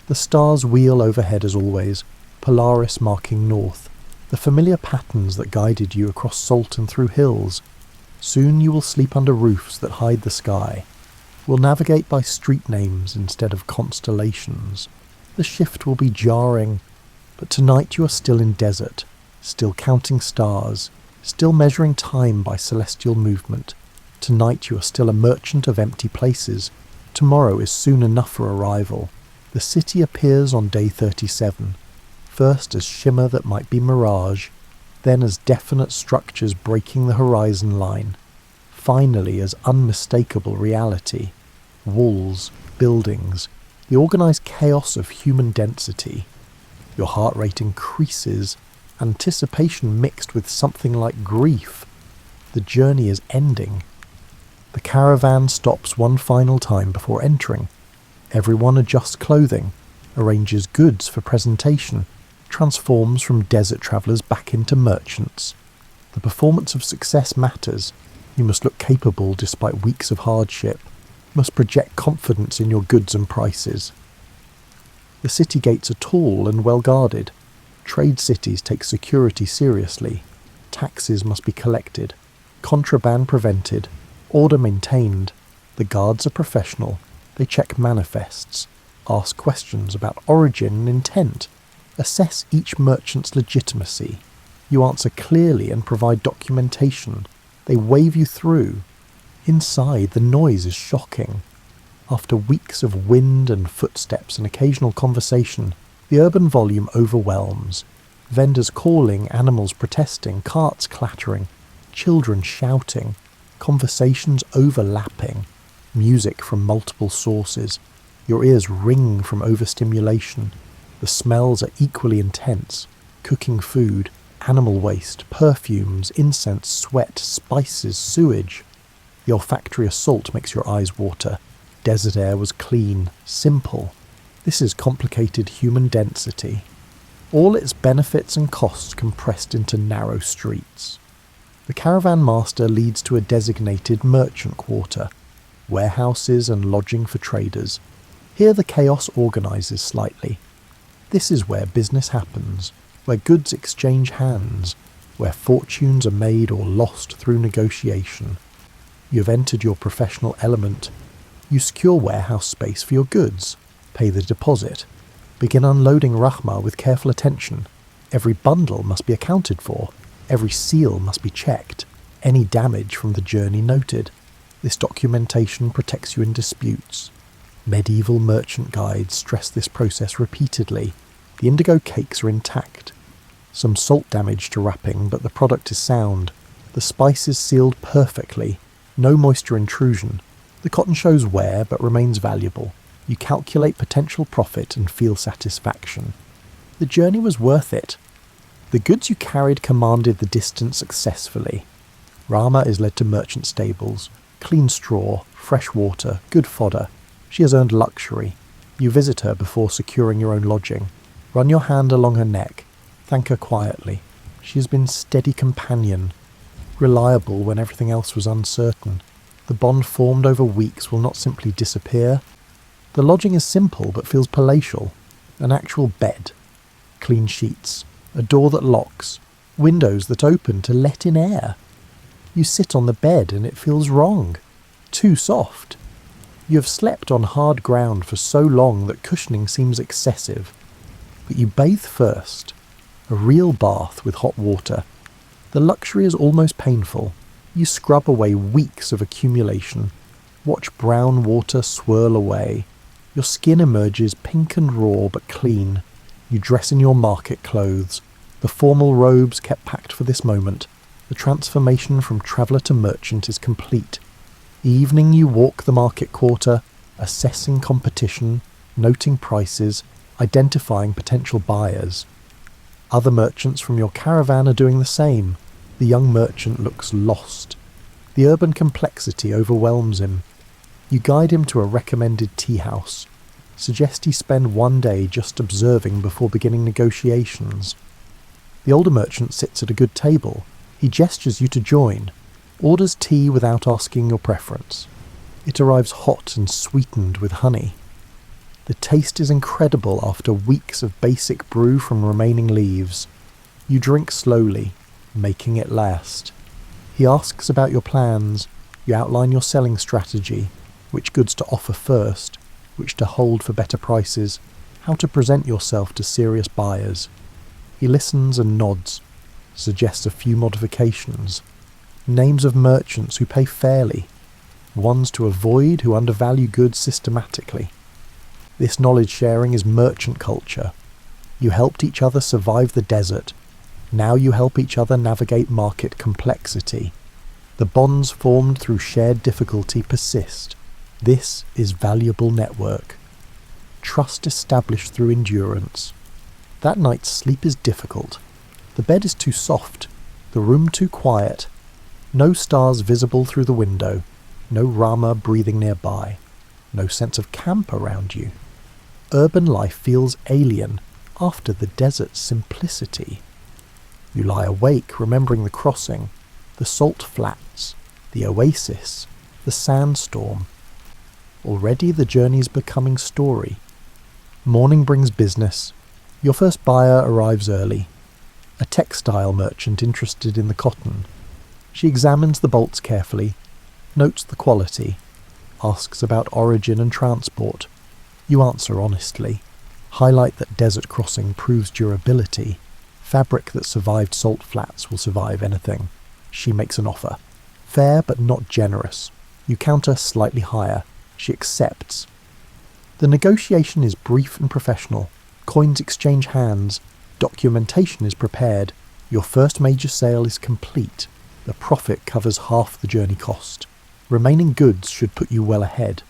The stars wheel overhead as always, Polaris marking north, the familiar patterns that guided you across salt and through hills. Soon you will sleep under roofs that hide the sky, will navigate by street names instead of constellations. The shift will be jarring, but tonight you are still in desert, still counting stars, still measuring time by celestial movement. Tonight you are still a merchant of empty places. Tomorrow is soon enough for arrival. The city appears on day 37, first as shimmer that might be mirage, then as definite structures breaking the horizon line, finally as unmistakable reality. Walls, buildings, the organised chaos of human density. Your heart rate increases, anticipation mixed with something like grief. The journey is ending. The caravan stops one final time before entering. Everyone adjusts clothing, arranges goods for presentation, transforms from desert travellers back into merchants. The performance of success matters. You must look capable despite weeks of hardship, must project confidence in your goods and prices. The city gates are tall and well guarded. Trade cities take security seriously. Taxes must be collected, contraband prevented, order maintained. The guards are professional. They check manifests, ask questions about origin and intent, assess each merchant's legitimacy. You answer clearly and provide documentation. They wave you through. Inside, the noise is shocking. After weeks of wind and footsteps and occasional conversation, the urban volume overwhelms. Vendors calling, animals protesting, carts clattering, children shouting, conversations overlapping, music from multiple sources. Your ears ring from overstimulation. The smells are equally intense. Cooking food, animal waste, perfumes, incense, sweat, spices, sewage. The olfactory assault makes your eyes water. Desert air was clean, simple. This is complicated human density. All its benefits and costs compressed into narrow streets. The caravan master leads to a designated merchant quarter, warehouses and lodging for traders. Here the chaos organises slightly. This is where business happens, where goods exchange hands, where fortunes are made or lost through negotiation. You have entered your professional element. You secure warehouse space for your goods, pay the deposit, begin unloading Rahma with careful attention. Every bundle must be accounted for, every seal must be checked, any damage from the journey noted. This documentation protects you in disputes. Medieval merchant guides stress this process repeatedly. The indigo cakes are intact. Some salt damage to wrapping, but the product is sound. The spice is sealed perfectly. No moisture intrusion. The cotton shows wear, but remains valuable. You calculate potential profit and feel satisfaction. The journey was worth it. The goods you carried commanded the distance successfully. Rama is led to merchant stables. Clean straw, fresh water, good fodder. She has earned luxury. You visit her before securing your own lodging. Run your hand along her neck. Thank her quietly. She has been steady companion. Reliable when everything else was uncertain. The bond formed over weeks will not simply disappear. The lodging is simple but feels palatial. An actual bed. Clean sheets. A door that locks. Windows that open to let in air. You sit on the bed and it feels wrong. Too soft. You have slept on hard ground for so long that cushioning seems excessive. But you bathe first. A real bath with hot water. The luxury is almost painful. You scrub away weeks of accumulation. Watch brown water swirl away. Your skin emerges pink and raw but clean. You dress in your market clothes. The formal robes kept packed for this moment. The transformation from traveller to merchant is complete. Evening you walk the market quarter, assessing competition, noting prices, identifying potential buyers. Other merchants from your caravan are doing the same. The young merchant looks lost. The urban complexity overwhelms him. You guide him to a recommended tea house. Suggest he spend one day just observing before beginning negotiations. The older merchant sits at a good table. He gestures you to join. Orders tea without asking your preference. It arrives hot and sweetened with honey. The taste is incredible after weeks of basic brew from remaining leaves. You drink slowly, making it last. He asks about your plans. You outline your selling strategy, which goods to offer first, which to hold for better prices, how to present yourself to serious buyers. He listens and nods, suggests a few modifications. Names of merchants who pay fairly, ones to avoid who undervalue goods systematically. This knowledge sharing is merchant culture. You helped each other survive the desert. Now you help each other navigate market complexity. The bonds formed through shared difficulty persist. This is valuable network. Trust established through endurance. That night's sleep is difficult. The bed is too soft, the room too quiet. No stars visible through the window, no Rama breathing nearby, no sense of camp around you. Urban life feels alien after the desert's simplicity. You lie awake remembering the crossing, the salt flats, the oasis, the sandstorm. Already the journey's becoming story. Morning brings business. Your first buyer arrives early. A textile merchant interested in the cotton. She examines the bolts carefully, notes the quality, asks about origin and transport. You answer honestly. Highlight that desert crossing proves durability. Fabric that survived salt flats will survive anything. She makes an offer. Fair but not generous. You counter slightly higher. She accepts. The negotiation is brief and professional. Coins exchange hands. Documentation is prepared. Your first major sale is complete. The profit covers half the journey cost. Remaining goods should put you well ahead.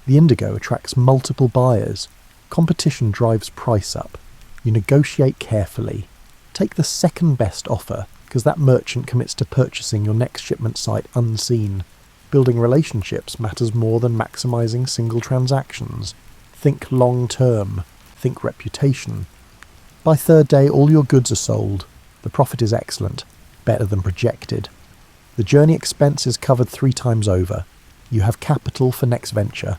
The indigo attracts multiple buyers. Competition drives price up. You negotiate carefully. Take the second best offer, because that merchant commits to purchasing your next shipment site unseen. Building relationships matters more than maximizing single transactions. Think long term. Think reputation. By third day, all your goods are sold. The profit is excellent, better than projected. The journey expense is covered 3 times over. You have capital for next venture,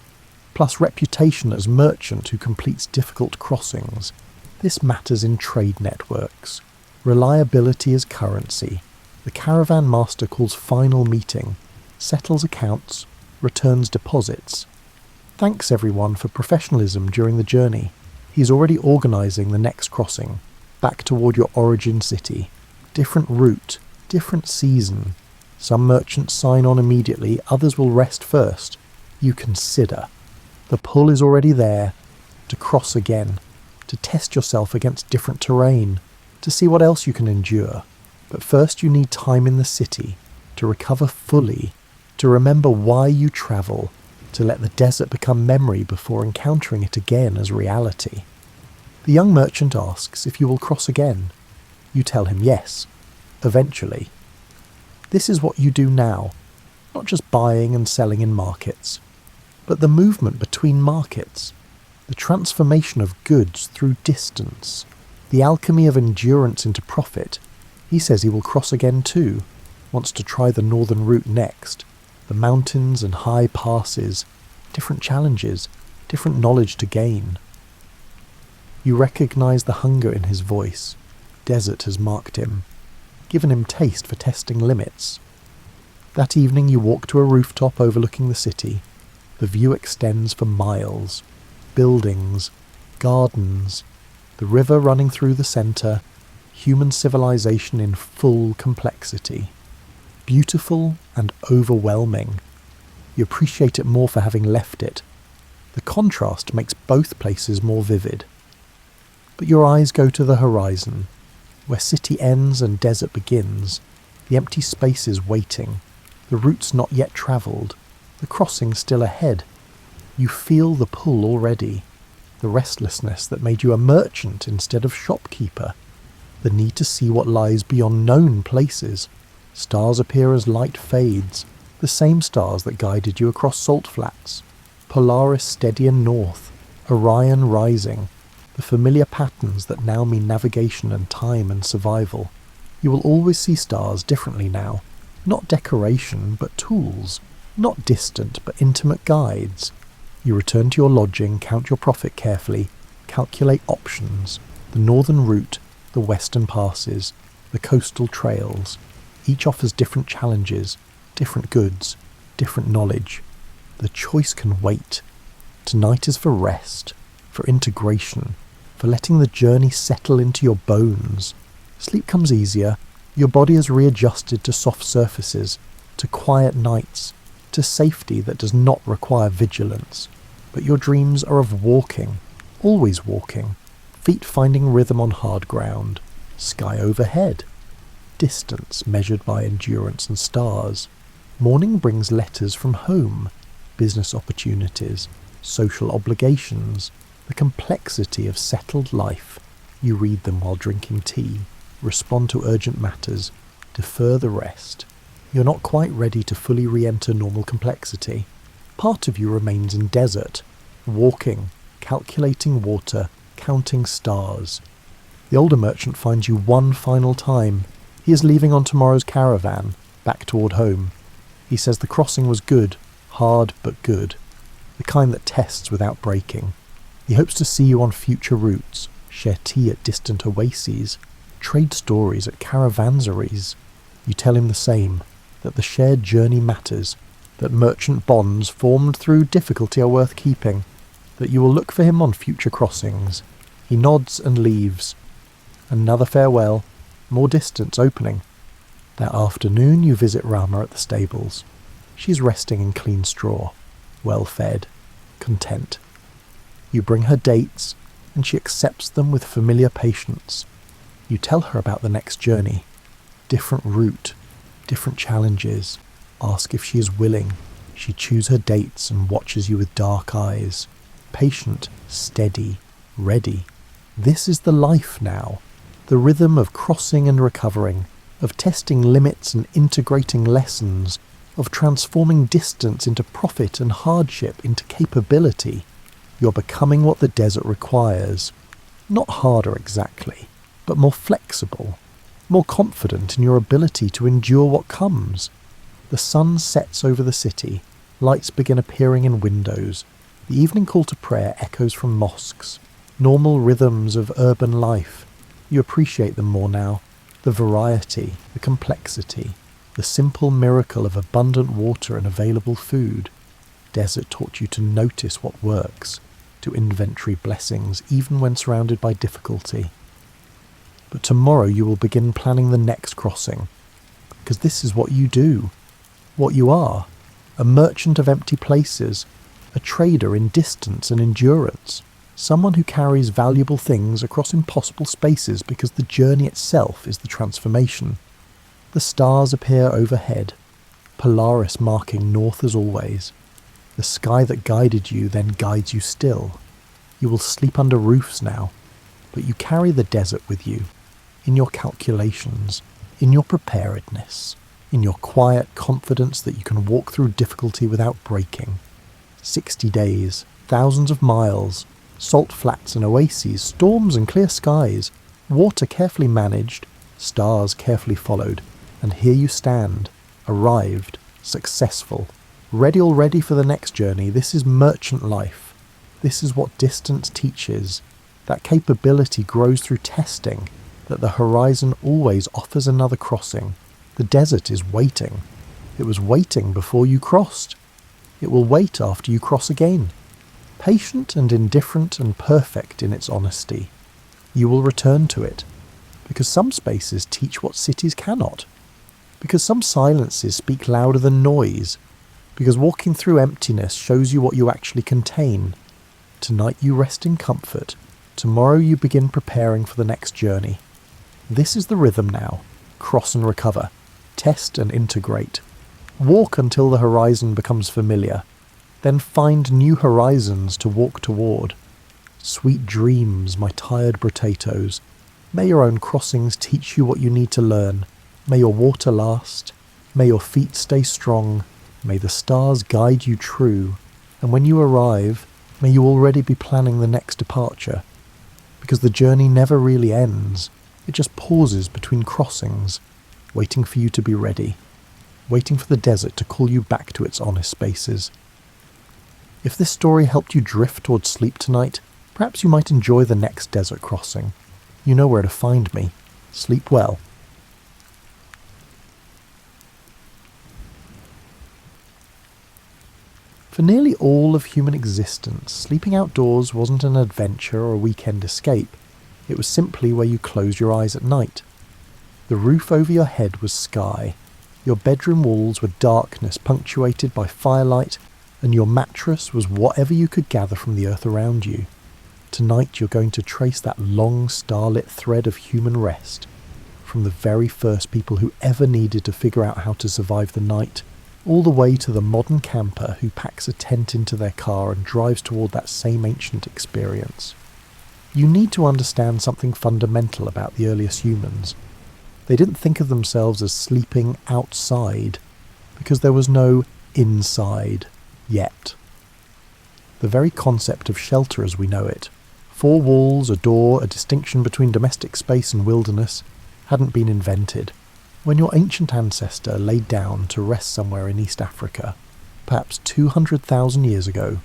plus reputation as merchant who completes difficult crossings. This matters in trade networks. Reliability is currency. The caravan master calls final meeting, settles accounts, returns deposits. Thanks everyone for professionalism during the journey. He's already organising the next crossing, back toward your origin city. Different route, different season. Some merchants sign on immediately, others will rest first. You consider. The pull is already there, to cross again, to test yourself against different terrain, to see what else you can endure. But first you need time in the city, to recover fully, to remember why you travel, to let the desert become memory before encountering it again as reality. The young merchant asks if you will cross again. You tell him yes, eventually. This is what you do now, not just buying and selling in markets, but the movement between markets, the transformation of goods through distance, the alchemy of endurance into profit. He says he will cross again too, wants to try the northern route next, the mountains and high passes, different challenges, different knowledge to gain. You recognise the hunger in his voice. Desert has marked him, given him taste for testing limits. That evening you walk to a rooftop overlooking the city. The view extends for miles. Buildings, gardens, the river running through the centre, human civilization in full complexity. Beautiful and overwhelming. You appreciate it more for having left it. The contrast makes both places more vivid. But your eyes go to the horizon, where city ends and desert begins, the empty spaces waiting, the routes not yet travelled, the crossing still ahead. You feel the pull already, the restlessness that made you a merchant instead of shopkeeper, the need to see what lies beyond known places. Stars appear as light fades, the same stars that guided you across salt flats, Polaris steady and north, Orion rising, the familiar patterns that now mean navigation and time and survival. You will always see stars differently now, not decoration but tools, not distant but intimate guides. You return to your lodging, count your profit carefully, calculate options, the northern route, the western passes, the coastal trails. Each offers different challenges, different goods, different knowledge. The choice can wait. Tonight is for rest, for integration, for letting the journey settle into your bones. Sleep comes easier. Your body is readjusted to soft surfaces, to quiet nights, to safety that does not require vigilance. But your dreams are of walking, always walking, feet finding rhythm on hard ground, sky overhead, distance measured by endurance and stars. Morning brings letters from home, business opportunities, social obligations, the complexity of settled life. You read them while drinking tea, respond to urgent matters, defer the rest. You're not quite ready to fully re-enter normal complexity. Part of you remains in desert, walking, calculating water, counting stars. The older merchant finds you one final time. He is leaving on tomorrow's caravan, back toward home. He says the crossing was good, hard but good, the kind that tests without breaking. He hopes to see you on future routes, share tea at distant oases, trade stories at caravanseries. You tell him the same, that the shared journey matters, that merchant bonds formed through difficulty are worth keeping, that you will look for him on future crossings. He nods and leaves. Another farewell, more distance opening. That afternoon you visit Rama at the stables. She's resting in clean straw, well fed, content. You bring her dates, and she accepts them with familiar patience. You tell her about the next journey, different route, different challenges. Ask if she is willing. She chews her dates and watches you with dark eyes. Patient, steady, ready. This is the life now, the rhythm of crossing and recovering, of testing limits and integrating lessons, of transforming distance into profit and hardship into capability. You're becoming what the desert requires. Not harder exactly, but more flexible, more confident in your ability to endure what comes. The sun sets over the city, lights begin appearing in windows, the evening call to prayer echoes from mosques, normal rhythms of urban life. You appreciate them more now, the variety, the complexity, the simple miracle of abundant water and available food. Desert taught you to notice what works, to inventory blessings even when surrounded by difficulty. But tomorrow you will begin planning the next crossing. because this is what you do, what you are, a merchant of empty places, a trader in distance and endurance, someone who carries valuable things across impossible spaces because the journey itself is the transformation. The stars appear overhead, Polaris marking north as always. The sky that guided you then guides you still. You will sleep under roofs now, but you carry the desert with you, in your calculations, in your preparedness, in your quiet confidence that you can walk through difficulty without breaking. 60 days, thousands of miles, salt flats and oases, storms and clear skies, water carefully managed, stars carefully followed, and here you stand, arrived, successful, ready already for the next journey. This is merchant life. This is what distance teaches. That capability grows through testing, that the horizon always offers another crossing. The desert is waiting. It was waiting before you crossed. It will wait after you cross again. Patient and indifferent and perfect in its honesty. You will return to it, because some spaces teach what cities cannot, because some silences speak louder than noise, because walking through emptiness shows you what you actually contain. Tonight you rest in comfort. Tomorrow you begin preparing for the next journey. This is the rhythm now. Cross and recover. Test and integrate. Walk until the horizon becomes familiar. Then find new horizons to walk toward. Sweet dreams, my tired potatoes. May your own crossings teach you what you need to learn. May your water last. May your feet stay strong. May the stars guide you true. And when you arrive, may you already be planning the next departure. Because the journey never really ends. It just pauses between crossings, waiting for you to be ready. Waiting for the desert to call you back to its honest spaces. If this story helped you drift towards sleep tonight, perhaps you might enjoy the next desert crossing. You know where to find me. Sleep well. For nearly all of human existence, sleeping outdoors wasn't an adventure or a weekend escape. It was simply where you closed your eyes at night. The roof over your head was sky. Your bedroom walls were darkness punctuated by firelight, and your mattress was whatever you could gather from the earth around you. Tonight you're going to trace that long starlit thread of human rest, from the very first people who ever needed to figure out how to survive the night, all the way to the modern camper who packs a tent into their car and drives toward that same ancient experience. You need to understand something fundamental about the earliest humans. They didn't think of themselves as sleeping outside, because there was no inside yet. The very concept of shelter as we know it, 4 walls, a door, a distinction between domestic space and wilderness, hadn't been invented. When your ancient ancestor laid down to rest somewhere in East Africa, perhaps 200,000 years ago,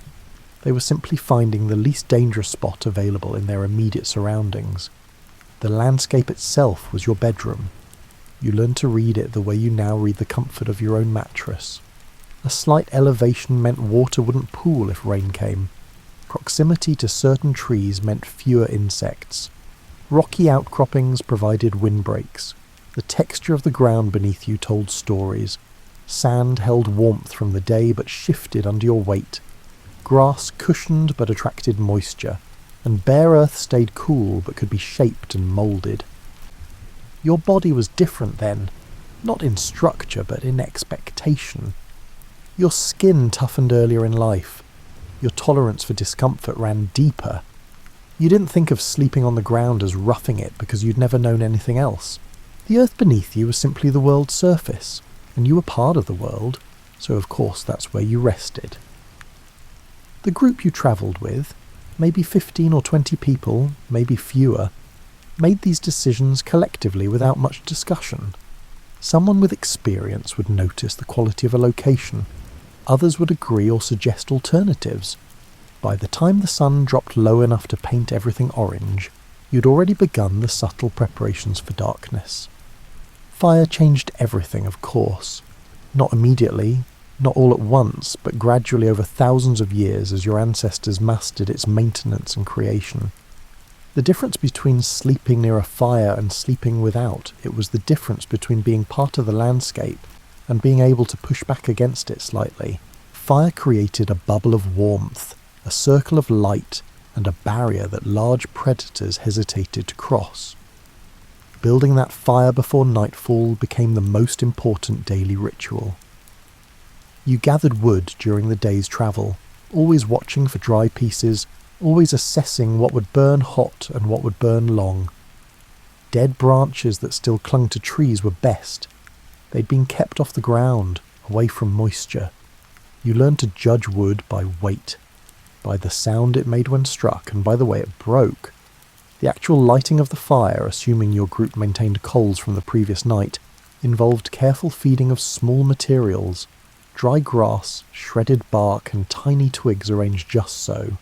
they were simply finding the least dangerous spot available in their immediate surroundings. The landscape itself was your bedroom. You learned to read it the way you now read the comfort of your own mattress. A slight elevation meant water wouldn't pool if rain came. Proximity to certain trees meant fewer insects. Rocky outcroppings provided windbreaks. The texture of the ground beneath you told stories. Sand held warmth from the day but shifted under your weight. Grass cushioned but attracted moisture, and bare earth stayed cool but could be shaped and moulded. Your body was different then, not in structure but in expectation. Your skin toughened earlier in life. Your tolerance for discomfort ran deeper. You didn't think of sleeping on the ground as roughing it because you'd never known anything else. The earth beneath you was simply the world's surface, and you were part of the world, so of course that's where you rested. The group you travelled with, maybe 15 or 20 people, maybe fewer, made these decisions collectively without much discussion. Someone with experience would notice the quality of a location. Others would agree or suggest alternatives. By the time the sun dropped low enough to paint everything orange, you'd already begun the subtle preparations for darkness. Fire changed everything, of course. Not immediately, not all at once, but gradually over thousands of years as your ancestors mastered its maintenance and creation. The difference between sleeping near a fire and sleeping without, it was the difference between being part of the landscape and being able to push back against it slightly. Fire created a bubble of warmth, a circle of light, and a barrier that large predators hesitated to cross. Building that fire before nightfall became the most important daily ritual. You gathered wood during the day's travel, always watching for dry pieces, always assessing what would burn hot and what would burn long. Dead branches that still clung to trees were best. They'd been kept off the ground, away from moisture. You learned to judge wood by weight, by the sound it made when struck, and by the way it broke. The actual lighting of the fire, assuming your group maintained coals from the previous night, involved careful feeding of small materials, dry grass, shredded bark, and tiny twigs arranged just so.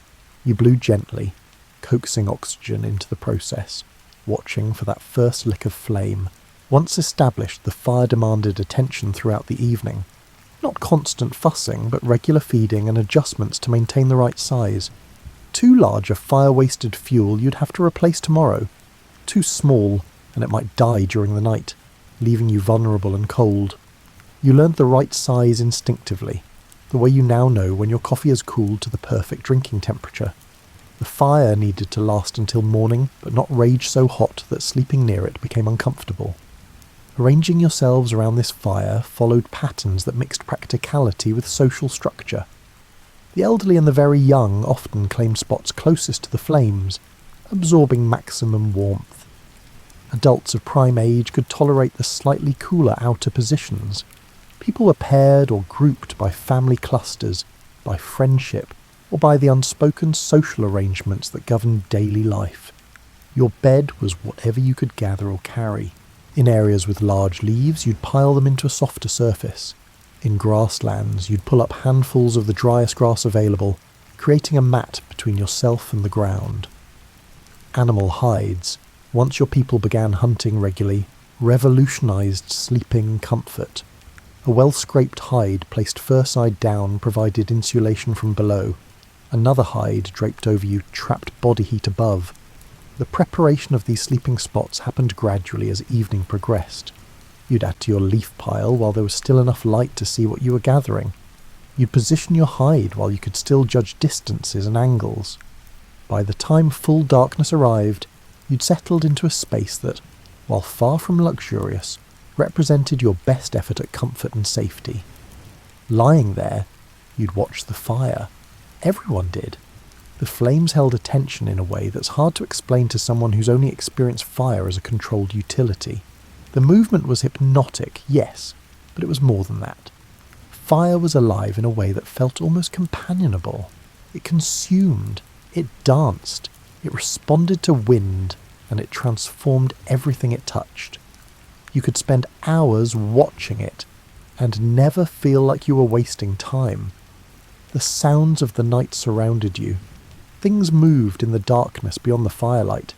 You blew gently, coaxing oxygen into the process, watching for that first lick of flame. Once established, the fire demanded attention throughout the evening. Not constant fussing, but regular feeding and adjustments to maintain the right size. Too large a fire-wasted fuel you'd have to replace tomorrow. Too small, and it might die during the night, leaving you vulnerable and cold. You learned the right size instinctively, the way you now know when your coffee has cooled to the perfect drinking temperature. The fire needed to last until morning, but not rage so hot that sleeping near it became uncomfortable. Arranging yourselves around this fire followed patterns that mixed practicality with social structure. The elderly and the very young often claimed spots closest to the flames, absorbing maximum warmth. Adults of prime age could tolerate the slightly cooler outer positions. People were paired or grouped by family clusters, by friendship, or by the unspoken social arrangements that governed daily life. Your bed was whatever you could gather or carry. In areas with large leaves, you'd pile them into a softer surface. In grasslands, you'd pull up handfuls of the driest grass available, creating a mat between yourself and the ground. Animal hides, once your people began hunting regularly, revolutionized sleeping comfort. A well-scraped hide placed fur side down provided insulation from below. Another hide draped over you trapped body heat above. The preparation of these sleeping spots happened gradually as evening progressed. You'd add to your leaf pile while there was still enough light to see what you were gathering. You'd position your hide while you could still judge distances and angles. By the time full darkness arrived, you'd settled into a space that, while far from luxurious, represented your best effort at comfort and safety. Lying there, you'd watch the fire. Everyone did. The flames held attention in a way that's hard to explain to someone who's only experienced fire as a controlled utility. The movement was hypnotic, yes, but it was more than that. Fire was alive in a way that felt almost companionable. It consumed, it danced, it responded to wind, and it transformed everything it touched. You could spend hours watching it, and never feel like you were wasting time. The sounds of the night surrounded you. Things moved in the darkness beyond the firelight.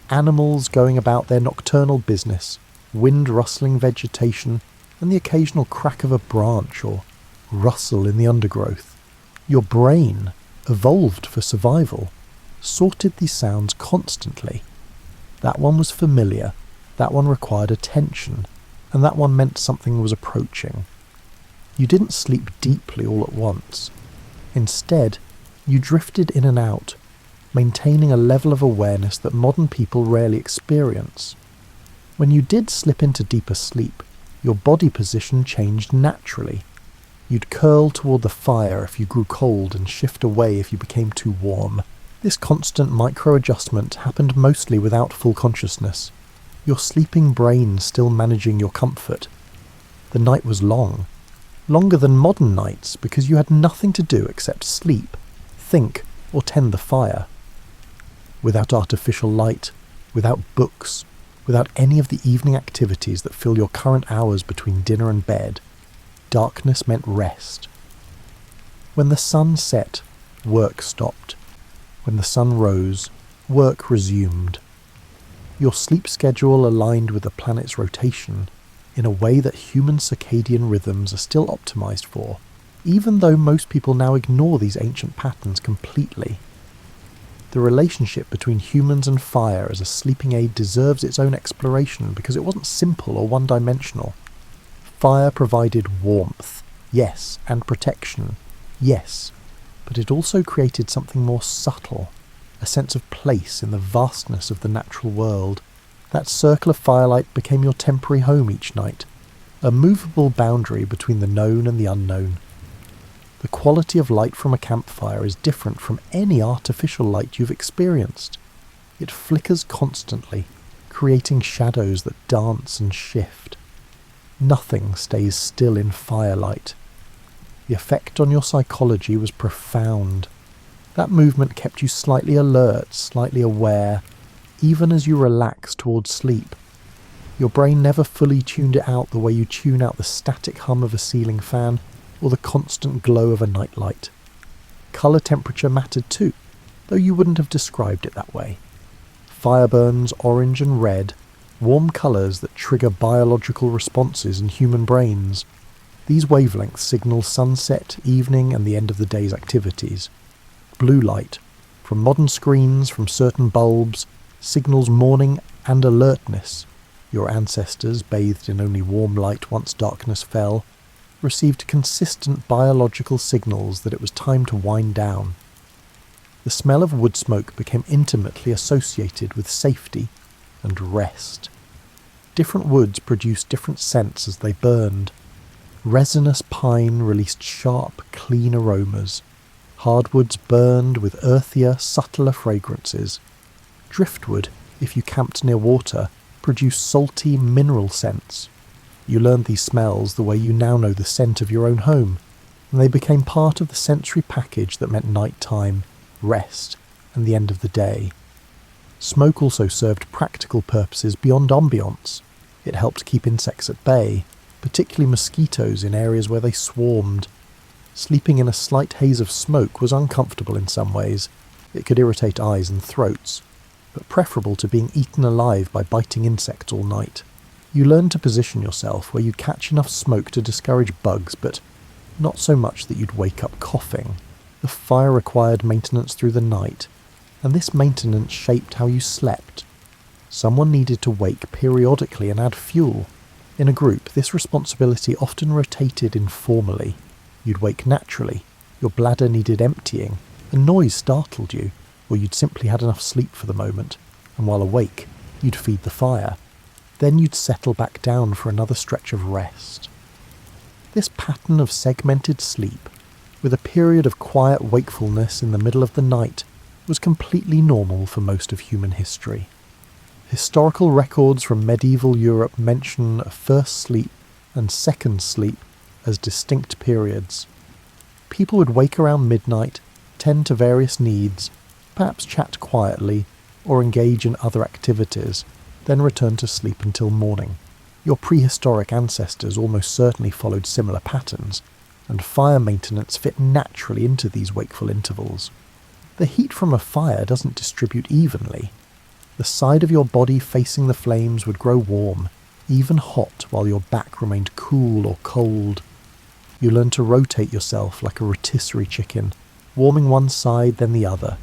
Animals going about their nocturnal business, wind rustling vegetation, and the occasional crack of a branch or rustle in the undergrowth. Your brain, evolved for survival, sorted these sounds constantly. That one was familiar, that one required attention, and that one meant something was approaching. You didn't sleep deeply all at once. Instead, you drifted in and out, maintaining a level of awareness that modern people rarely experience. When you did slip into deeper sleep, your body position changed naturally. You'd curl toward the fire if you grew cold and shift away if you became too warm. This constant micro-adjustment happened mostly without full consciousness, your sleeping brain still managing your comfort. The night was long, longer than modern nights because you had nothing to do except sleep, think, or tend the fire. Without artificial light, without books, without any of the evening activities that fill your current hours between dinner and bed, darkness meant rest. When the sun set, work stopped. When the sun rose, work resumed. Your sleep schedule aligned with the planet's rotation in a way that human circadian rhythms are still optimized for, even though most people now ignore these ancient patterns completely. The relationship between humans and fire as a sleeping aid deserves its own exploration because it wasn't simple or one-dimensional. Fire provided warmth, yes, and protection, yes, but it also created something more subtle, a sense of place in the vastness of the natural world. That circle of firelight became your temporary home each night, a movable boundary between the known and the unknown. The quality of light from a campfire is different from any artificial light you've experienced. It flickers constantly, creating shadows that dance and shift. Nothing stays still in firelight. The effect on your psychology was profound. That movement kept you slightly alert, slightly aware, even as you relaxed towards sleep. Your brain never fully tuned it out the way you tune out the static hum of a ceiling fan or the constant glow of a nightlight. Colour temperature mattered too, though you wouldn't have described it that way. Fire burns orange and red, warm colours that trigger biological responses in human brains. These wavelengths signal sunset, evening and the end of the day's activities. Blue light, from modern screens, from certain bulbs, signals morning and alertness. Your ancestors, bathed in only warm light once darkness fell, received consistent biological signals that it was time to wind down. The smell of wood smoke became intimately associated with safety and rest. Different woods produced different scents as they burned. Resinous pine released sharp, clean aromas. Hardwoods burned with earthier, subtler fragrances. Driftwood, if you camped near water, produced salty, mineral scents. You learned these smells the way you now know the scent of your own home, and they became part of the sensory package that meant night time, rest, and the end of the day. Smoke also served practical purposes beyond ambience. It helped keep insects at bay, particularly mosquitoes in areas where they swarmed. Sleeping in a slight haze of smoke was uncomfortable in some ways. It could irritate eyes and throats, but preferable to being eaten alive by biting insects all night. You learned to position yourself where you'd catch enough smoke to discourage bugs, but not so much that you'd wake up coughing. The fire required maintenance through the night, and this maintenance shaped how you slept. Someone needed to wake periodically and add fuel. In a group, this responsibility often rotated informally. You'd wake naturally, your bladder needed emptying, a noise startled you, or you'd simply had enough sleep for the moment, and while awake, you'd feed the fire. Then you'd settle back down for another stretch of rest. This pattern of segmented sleep, with a period of quiet wakefulness in the middle of the night, was completely normal for most of human history. Historical records from medieval Europe mention a first sleep and second sleep as distinct periods. People would wake around midnight, tend to various needs, perhaps chat quietly, or engage in other activities, then return to sleep until morning. Your prehistoric ancestors almost certainly followed similar patterns, and fire maintenance fit naturally into these wakeful intervals. The heat from a fire doesn't distribute evenly. The side of your body facing the flames would grow warm, even hot, while your back remained cool or cold. You learned to rotate yourself like a rotisserie chicken, warming one side then the other.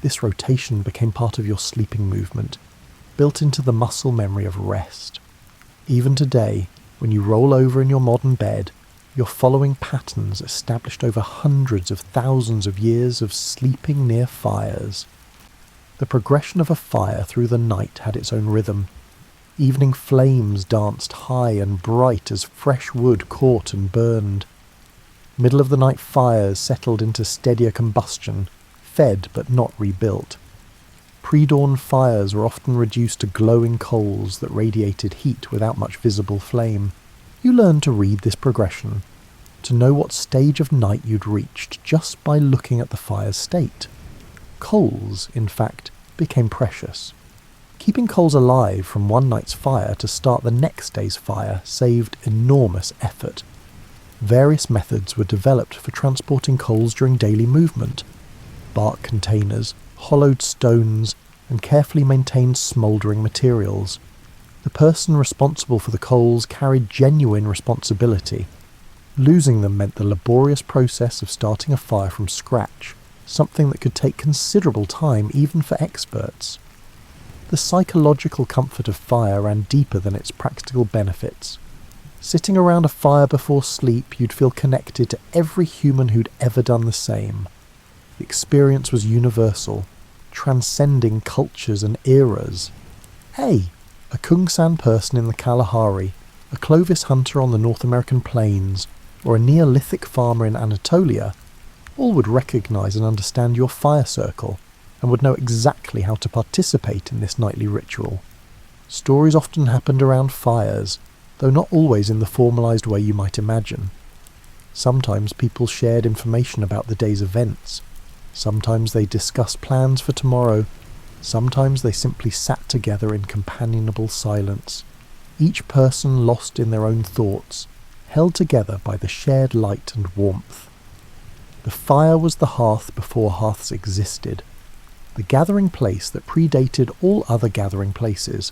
This rotation became part of your sleeping movement, built into the muscle memory of rest. Even today, when you roll over in your modern bed, you're following patterns established over hundreds of thousands of years of sleeping near fires. The progression of a fire through the night had its own rhythm. Evening flames danced high and bright as fresh wood caught and burned. Middle-of-the-night fires settled into steadier combustion, fed but not rebuilt. Pre-dawn fires were often reduced to glowing coals that radiated heat without much visible flame. You learned to read this progression, to know what stage of night you'd reached just by looking at the fire's state. Coals, in fact, became precious. Keeping coals alive from one night's fire to start the next day's fire saved enormous effort. Various methods were developed for transporting coals during daily movement. Bark containers, hollowed stones, and carefully maintained smouldering materials. The person responsible for the coals carried genuine responsibility. Losing them meant the laborious process of starting a fire from scratch, something that could take considerable time even for experts. The psychological comfort of fire ran deeper than its practical benefits. Sitting around a fire before sleep, you'd feel connected to every human who'd ever done the same. The experience was universal, transcending cultures and eras. Hey, a Kungsan person in the Kalahari, a Clovis hunter on the North American plains, or a Neolithic farmer in Anatolia, all would recognise and understand your fire circle, and would know exactly how to participate in this nightly ritual. Stories often happened around fires, though not always in the formalised way you might imagine. Sometimes people shared information about the day's events. Sometimes they discussed plans for tomorrow. Sometimes they simply sat together in companionable silence, each person lost in their own thoughts, held together by the shared light and warmth. The fire was the hearth before hearths existed, the gathering place that predated all other gathering places.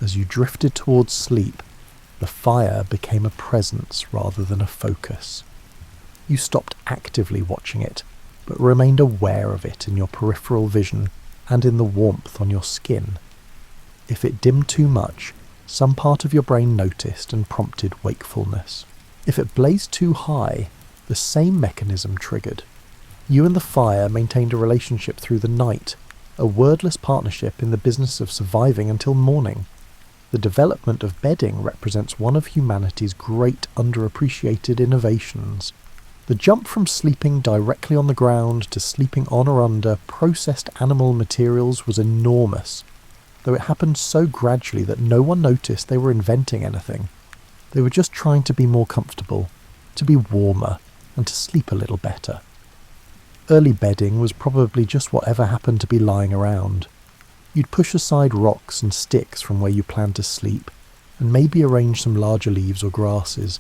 As you drifted towards sleep, the fire became a presence rather than a focus. You stopped actively watching it, but remained aware of it in your peripheral vision and in the warmth on your skin. If it dimmed too much, some part of your brain noticed and prompted wakefulness. If it blazed too high, the same mechanism triggered. You and the fire maintained a relationship through the night, a wordless partnership in the business of surviving until morning. The development of bedding represents one of humanity's great underappreciated innovations. The jump from sleeping directly on the ground to sleeping on or under processed animal materials was enormous, though it happened so gradually that no one noticed they were inventing anything. They were just trying to be more comfortable, to be warmer, and to sleep a little better. Early bedding was probably just whatever happened to be lying around. You'd push aside rocks and sticks from where you planned to sleep, and maybe arrange some larger leaves or grasses.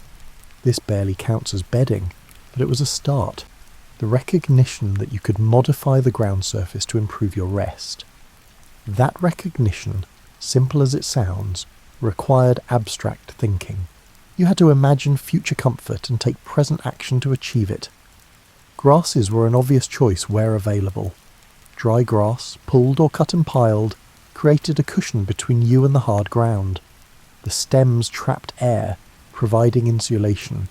This barely counts as bedding, but it was a start. The recognition that you could modify the ground surface to improve your rest. That recognition, simple as it sounds, required abstract thinking. You had to imagine future comfort and take present action to achieve it. Grasses were an obvious choice where available. Dry grass, pulled or cut and piled, created a cushion between you and the hard ground. The stems trapped air, providing insulation.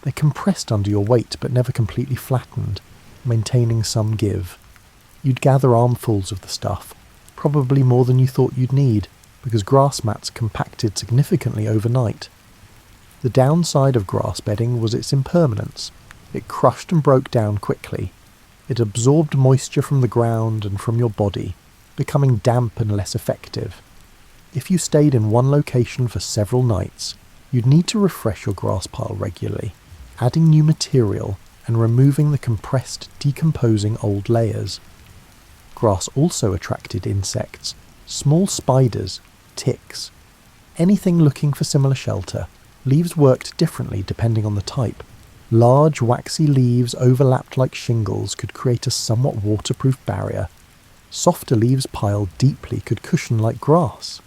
They compressed under your weight but never completely flattened, maintaining some give. You'd gather armfuls of the stuff, probably more than you thought you'd need, because grass mats compacted significantly overnight. The downside of grass bedding was its impermanence. It crushed and broke down quickly. It absorbed moisture from the ground and from your body, becoming damp and less effective. If you stayed in one location for several nights, you'd need to refresh your grass pile regularly, adding new material and removing the compressed, decomposing old layers. Grass also attracted insects, small spiders, ticks. Anything looking for similar shelter. Leaves worked differently depending on the type. Large, waxy leaves overlapped like shingles could create a somewhat waterproof barrier. Softer leaves piled deeply could cushion like grass.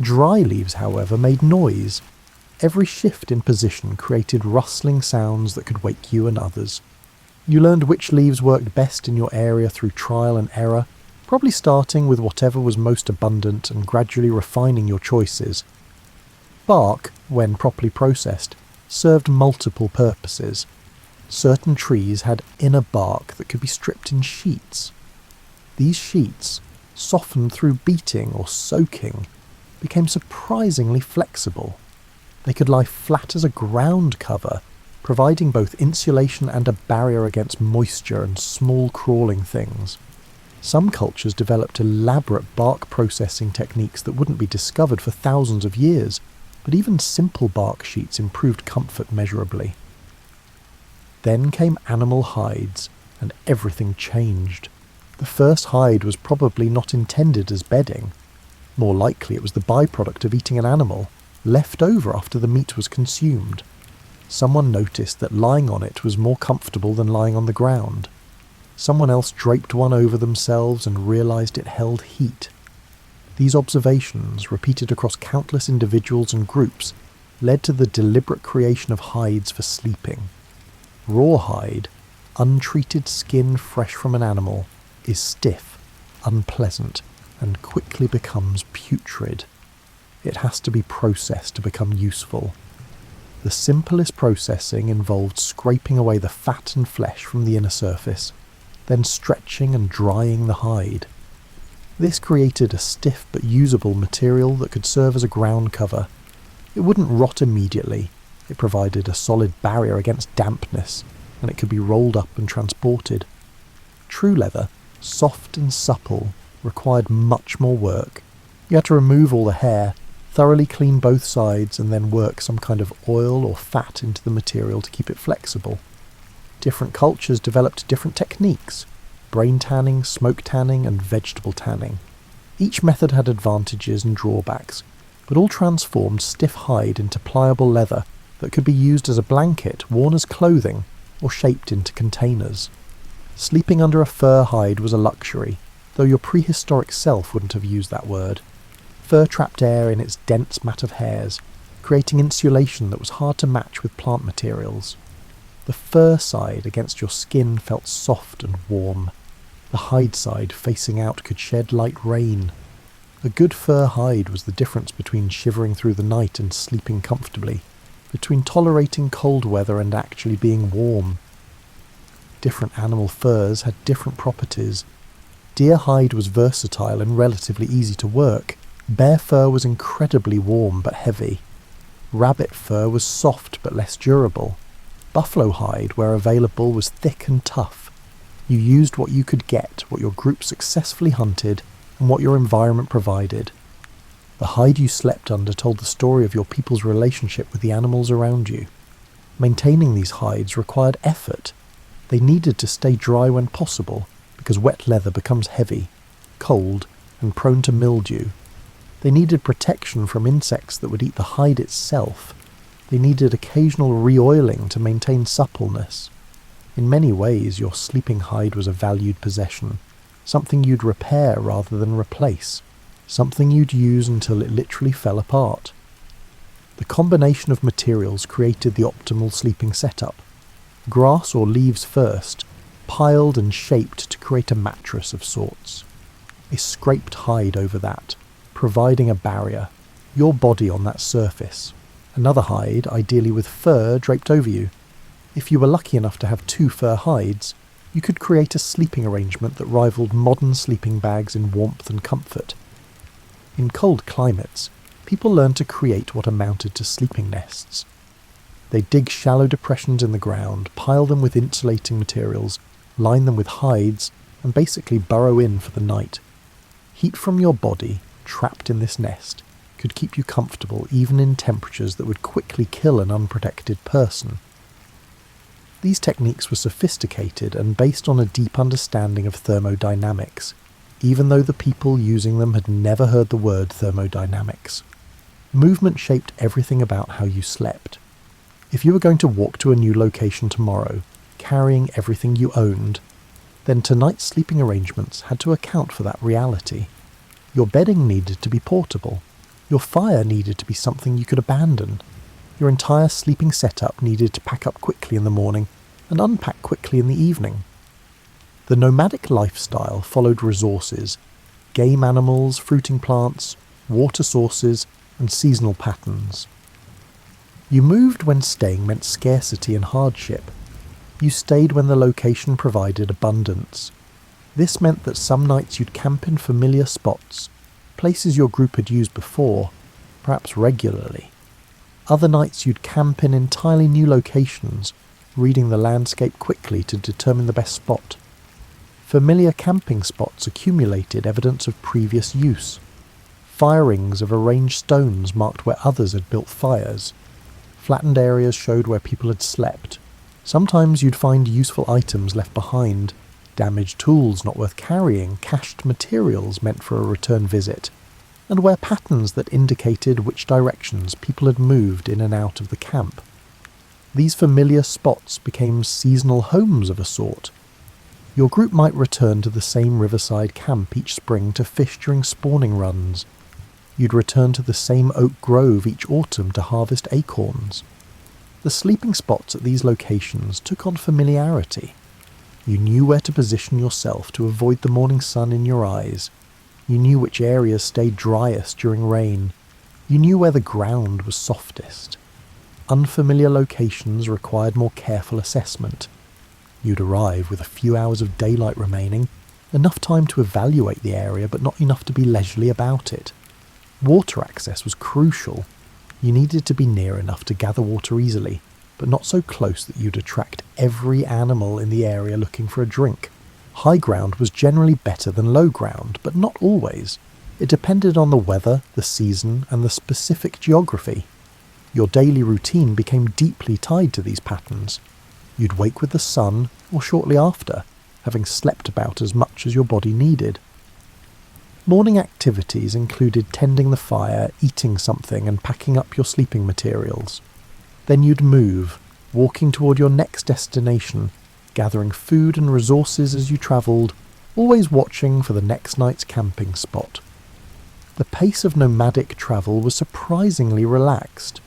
Dry leaves, however, made noise. Every shift in position created rustling sounds that could wake you and others. You learned which leaves worked best in your area through trial and error, probably starting with whatever was most abundant and gradually refining your choices. Bark, when properly processed, served multiple purposes. Certain trees had inner bark that could be stripped in sheets. These sheets, softened through beating or soaking, became surprisingly flexible. They could lie flat as a ground cover, providing both insulation and a barrier against moisture and small crawling things. Some cultures developed elaborate bark processing techniques that wouldn't be discovered for thousands of years, but even simple bark sheets improved comfort measurably. Then came animal hides, and everything changed. The first hide was probably not intended as bedding. More likely it was the byproduct of eating an animal, left over after the meat was consumed. Someone noticed that lying on it was more comfortable than lying on the ground. Someone else draped one over themselves and realized it held heat. These observations, repeated across countless individuals and groups, led to the deliberate creation of hides for sleeping. Rawhide, Untreated skin fresh from an animal is stiff, unpleasant, and quickly becomes putrid. It has to be processed to become useful. The simplest processing involved scraping away the fat and flesh from the inner surface, then stretching and drying the hide. This created a stiff but usable material that could serve as a ground cover. It wouldn't rot immediately. It provided a solid barrier against dampness, and it could be rolled up and transported. True leather, soft and supple, required much more work. You had to remove all the hair, thoroughly clean both sides, and then work some kind of oil or fat into the material to keep it flexible. Different cultures developed different techniques: brain tanning, smoke tanning, and vegetable tanning. Each method had advantages and drawbacks, but all transformed stiff hide into pliable leather that could be used as a blanket, worn as clothing, or shaped into containers. Sleeping under a fur hide was a luxury, though your prehistoric self wouldn't have used that word. Fur trapped air in its dense mat of hairs, creating insulation that was hard to match with plant materials. The fur side against your skin felt soft and warm. The hide side facing out could shed light rain. A good fur hide was the difference between shivering through the night and sleeping comfortably, between tolerating cold weather and actually being warm. Different animal furs had different properties. Deer hide was versatile and relatively easy to work. Bear fur was incredibly warm but heavy. Rabbit fur was soft but less durable. Buffalo hide, where available, was thick and tough. You used what you could get, what your group successfully hunted, and what your environment provided. The hide you slept under told the story of your people's relationship with the animals around you. Maintaining these hides required effort. They needed to stay dry when possible, because wet leather becomes heavy, cold, and prone to mildew. They needed protection from insects that would eat the hide itself. They needed occasional re-oiling to maintain suppleness. In many ways, your sleeping hide was a valued possession, something you'd repair rather than replace, something you'd use until it literally fell apart. The combination of materials created the optimal sleeping setup. Grass or leaves first, piled and shaped to create a mattress of sorts. A scraped hide over that, providing a barrier, your body on that surface. Another hide, ideally with fur, draped over you. If you were lucky enough to have 2 fur hides, you could create a sleeping arrangement that rivaled modern sleeping bags in warmth and comfort. In cold climates, people learned to create what amounted to sleeping nests. They dig shallow depressions in the ground, pile them with insulating materials, line them with hides, and basically burrow in for the night. Heat from your body, trapped in this nest, could keep you comfortable even in temperatures that would quickly kill an unprotected person. These techniques were sophisticated and based on a deep understanding of thermodynamics, even though the people using them had never heard the word thermodynamics. Movement shaped everything about how you slept. If you were going to walk to a new location tomorrow, carrying everything you owned, then tonight's sleeping arrangements had to account for that reality. Your bedding needed to be portable. Your fire needed to be something you could abandon. Your entire sleeping setup needed to pack up quickly in the morning and unpack quickly in the evening. The nomadic lifestyle followed resources, game animals, fruiting plants, water sources, and seasonal patterns. You moved when staying meant scarcity and hardship. You stayed when the location provided abundance. This meant that some nights you'd camp in familiar spots, places your group had used before, perhaps regularly. Other nights you'd camp in entirely new locations, reading the landscape quickly to determine the best spot. Familiar camping spots accumulated evidence of previous use. Fire rings of arranged stones marked where others had built fires. Flattened areas showed where people had slept. Sometimes you'd find useful items left behind, damaged tools not worth carrying, cached materials meant for a return visit, and where patterns that indicated which directions people had moved in and out of the camp. These familiar spots became seasonal homes of a sort. Your group might return to the same riverside camp each spring to fish during spawning runs. You'd return to the same oak grove each autumn to harvest acorns. The sleeping spots at these locations took on familiarity. You knew where to position yourself to avoid the morning sun in your eyes. You knew which areas stayed driest during rain. You knew where the ground was softest. Unfamiliar locations required more careful assessment. You'd arrive with a few hours of daylight remaining, enough time to evaluate the area but not enough to be leisurely about it. Water access was crucial. You needed to be near enough to gather water easily, but not so close that you'd attract every animal in the area looking for a drink. High ground was generally better than low ground, but not always. It depended on the weather, the season, and the specific geography. Your daily routine became deeply tied to these patterns. You'd wake with the sun, or shortly after, having slept about as much as your body needed. Morning activities included tending the fire, eating something, and packing up your sleeping materials. Then you'd move, walking toward your next destination, gathering food and resources as you travelled, always watching for the next night's camping spot. The pace of nomadic travel was surprisingly relaxed.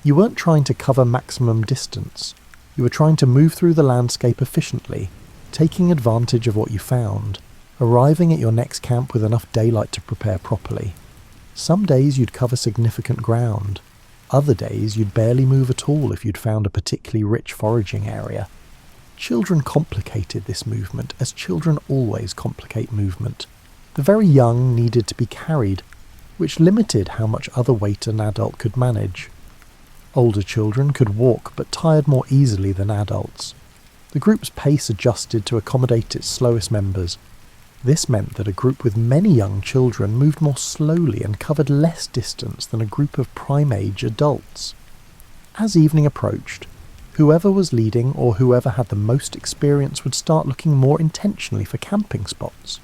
You weren't trying to cover maximum distance. You were trying to move through the landscape efficiently, taking advantage of what you found, arriving at your next camp with enough daylight to prepare properly. Some days you'd cover significant ground. Other days you'd barely move at all if you'd found a particularly rich foraging area. Children complicated this movement, as children always complicate movement. The very young needed to be carried, which limited how much other weight an adult could manage. Older children could walk but tired more easily than adults. The group's pace adjusted to accommodate its slowest members. This meant that a group with many young children moved more slowly and covered less distance than a group of prime-age adults. As evening approached, whoever was leading or whoever had the most experience would start looking more intentionally for camping spots.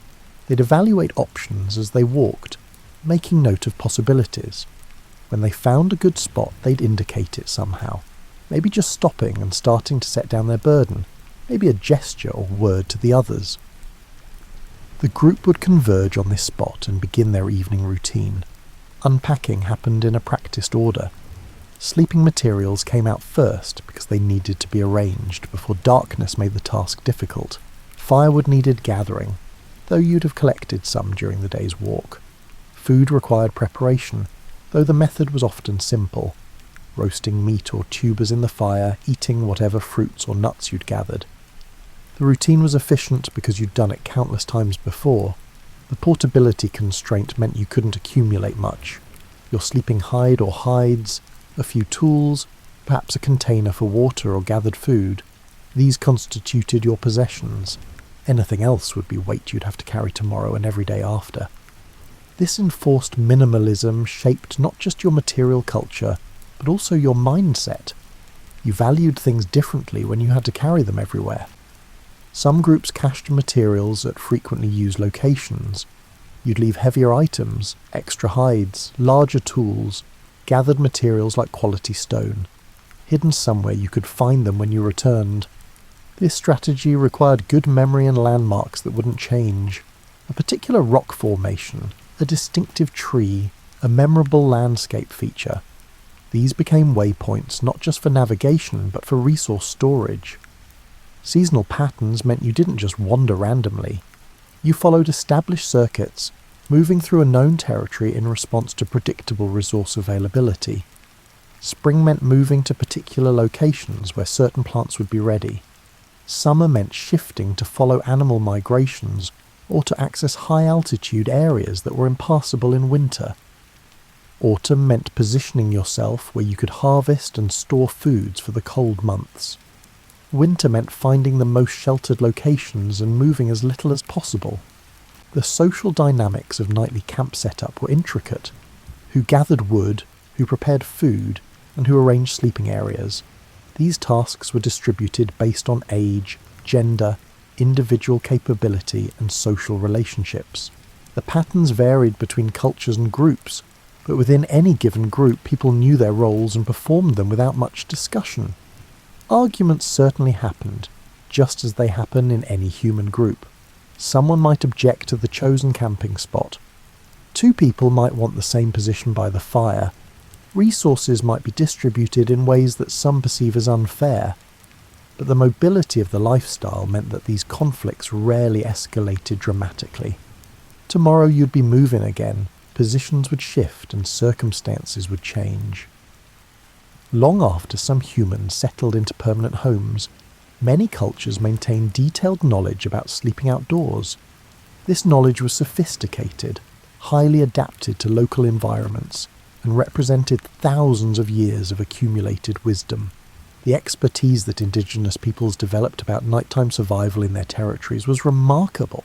They'd evaluate options as they walked, making note of possibilities. When they found a good spot, they'd indicate it somehow. Maybe just stopping and starting to set down their burden. Maybe a gesture or word to the others. The group would converge on this spot and begin their evening routine. Unpacking happened in a practiced order. Sleeping materials came out first because they needed to be arranged before darkness made the task difficult. Firewood needed gathering, though you'd have collected some during the day's walk. Food required preparation, though the method was often simple. Roasting meat or tubers in the fire, eating whatever fruits or nuts you'd gathered. The routine was efficient because you'd done it countless times before. The portability constraint meant you couldn't accumulate much. Your sleeping hide or hides, a few tools, perhaps a container for water or gathered food. These constituted your possessions. Anything else would be weight you'd have to carry tomorrow and every day after. This enforced minimalism shaped not just your material culture, but also your mindset. You valued things differently when you had to carry them everywhere. Some groups cached materials at frequently used locations. You'd leave heavier items, extra hides, larger tools, gathered materials like quality stone, hidden somewhere you could find them when you returned. This strategy required good memory and landmarks that wouldn't change. A particular rock formation, a distinctive tree, a memorable landscape feature. These became waypoints not just for navigation but for resource storage. Seasonal patterns meant you didn't just wander randomly. You followed established circuits, moving through a known territory in response to predictable resource availability. Spring meant moving to particular locations where certain plants would be ready. Summer meant shifting to follow animal migrations or to access high-altitude areas that were impassable in winter. Autumn meant positioning yourself where you could harvest and store foods for the cold months. Winter meant finding the most sheltered locations and moving as little as possible. The social dynamics of nightly camp setup were intricate. Who gathered wood, who prepared food, and who arranged sleeping areas. These tasks were distributed based on age, gender, individual capability, and social relationships. The patterns varied between cultures and groups, but within any given group people knew their roles and performed them without much discussion. Arguments certainly happened, just as they happen in any human group. Someone might object to the chosen camping spot. Two people might want the same position by the fire. Resources might be distributed in ways that some perceive as unfair. but the mobility of the lifestyle meant that these conflicts rarely escalated dramatically. Tomorrow you'd be moving again, positions would shift and circumstances would change. Long after some humans settled into permanent homes, many cultures maintained detailed knowledge about sleeping outdoors. This knowledge was sophisticated, highly adapted to local environments, and represented thousands of years of accumulated wisdom. The expertise that indigenous peoples developed about nighttime survival in their territories was remarkable,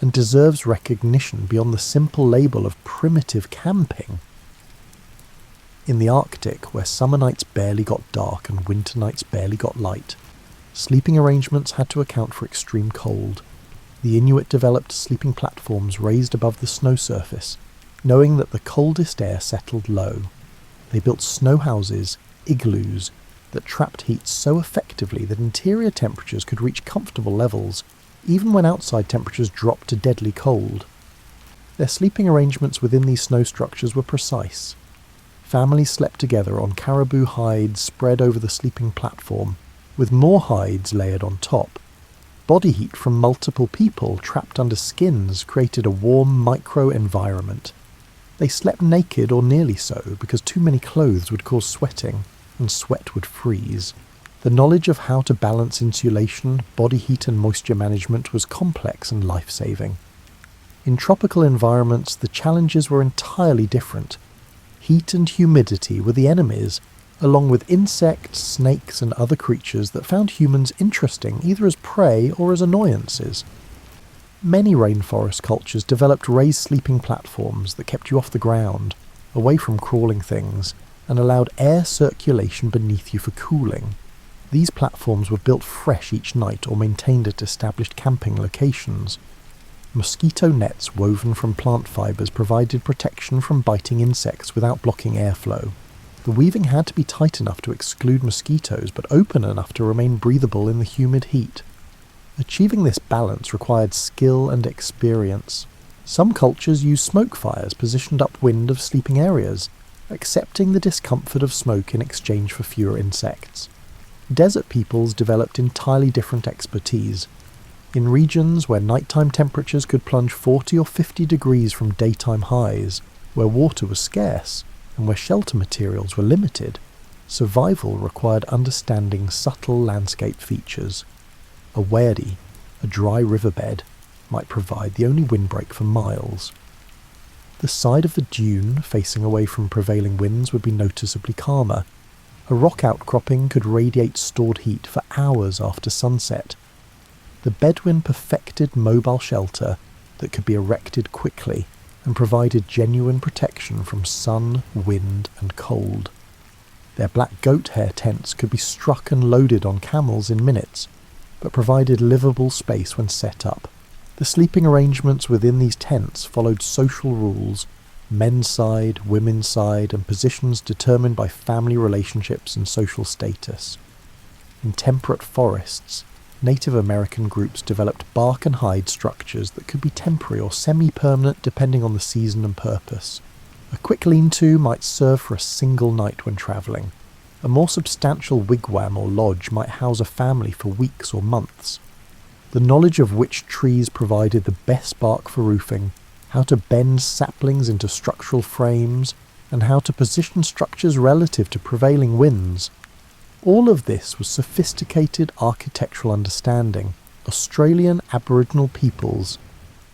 and deserves recognition beyond the simple label of primitive camping. In the Arctic, where summer nights barely got dark and winter nights barely got light, sleeping arrangements had to account for extreme cold. The Inuit developed sleeping platforms raised above the snow surface, knowing that the coldest air settled low. They built snow houses, igloos, that trapped heat so effectively that interior temperatures could reach comfortable levels, even when outside temperatures dropped to deadly cold. Their sleeping arrangements within these snow structures were precise. Families slept together on caribou hides spread over the sleeping platform, with more hides layered on top. Body heat from multiple people trapped under skins created a warm micro-environment. They slept naked or nearly so because too many clothes would cause sweating, and sweat would freeze. The knowledge of how to balance insulation, body heat and moisture management was complex and life-saving. In tropical environments, the challenges were entirely different. Heat and humidity were the enemies, along with insects, snakes and other creatures that found humans interesting either as prey or as annoyances. Many rainforest cultures developed raised sleeping platforms that kept you off the ground, away from crawling things, and allowed air circulation beneath you for cooling. These platforms were built fresh each night or maintained at established camping locations. Mosquito nets woven from plant fibres provided protection from biting insects without blocking airflow. The weaving had to be tight enough to exclude mosquitoes but open enough to remain breathable in the humid heat. Achieving this balance required skill and experience. Some cultures used smoke fires positioned upwind of sleeping areas, accepting the discomfort of smoke in exchange for fewer insects. Desert peoples developed entirely different expertise. In regions where nighttime temperatures could plunge 40 or 50 degrees from daytime highs, where water was scarce, and where shelter materials were limited, survival required understanding subtle landscape features. A wadi, a dry riverbed, might provide the only windbreak for miles. The side of the dune facing away from prevailing winds would be noticeably calmer. A rock outcropping could radiate stored heat for hours after sunset. The Bedouin perfected mobile shelter that could be erected quickly and provided genuine protection from sun, wind and cold. Their black goat hair tents could be struck and loaded on camels in minutes, but provided livable space when set up. The sleeping arrangements within these tents followed social rules, men's side, women's side, and positions determined by family relationships and social status. In temperate forests, Native American groups developed bark and hide structures that could be temporary or semi-permanent depending on the season and purpose. A quick lean-to might serve for a single night when travelling. A more substantial wigwam or lodge might house a family for weeks or months. The knowledge of which trees provided the best bark for roofing, how to bend saplings into structural frames, and how to position structures relative to prevailing winds. All of this was sophisticated architectural understanding. Australian Aboriginal peoples,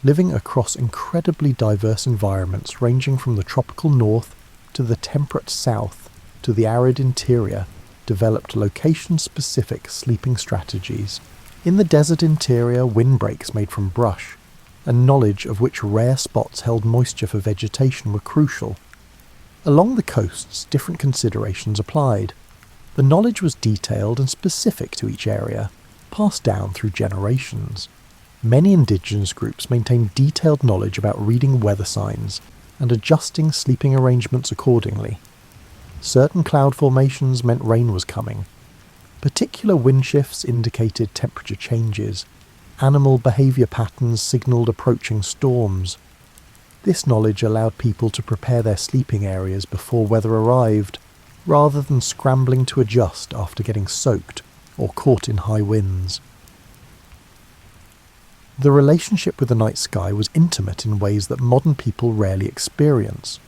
living across incredibly diverse environments ranging from the tropical north to the temperate south to the arid interior, developed location-specific sleeping strategies. In the desert interior, windbreaks made from brush, and knowledge of which rare spots held moisture for vegetation were crucial. Along the coasts, different considerations applied. The knowledge was detailed and specific to each area, passed down through generations. Many indigenous groups maintained detailed knowledge about reading weather signs and adjusting sleeping arrangements accordingly. Certain cloud formations meant rain was coming. Particular wind shifts indicated temperature changes. Animal behaviour patterns signalled approaching storms. This knowledge allowed people to prepare their sleeping areas before weather arrived, rather than scrambling to adjust after getting soaked or caught in high winds. The relationship with the night sky was intimate in ways that modern people rarely experience.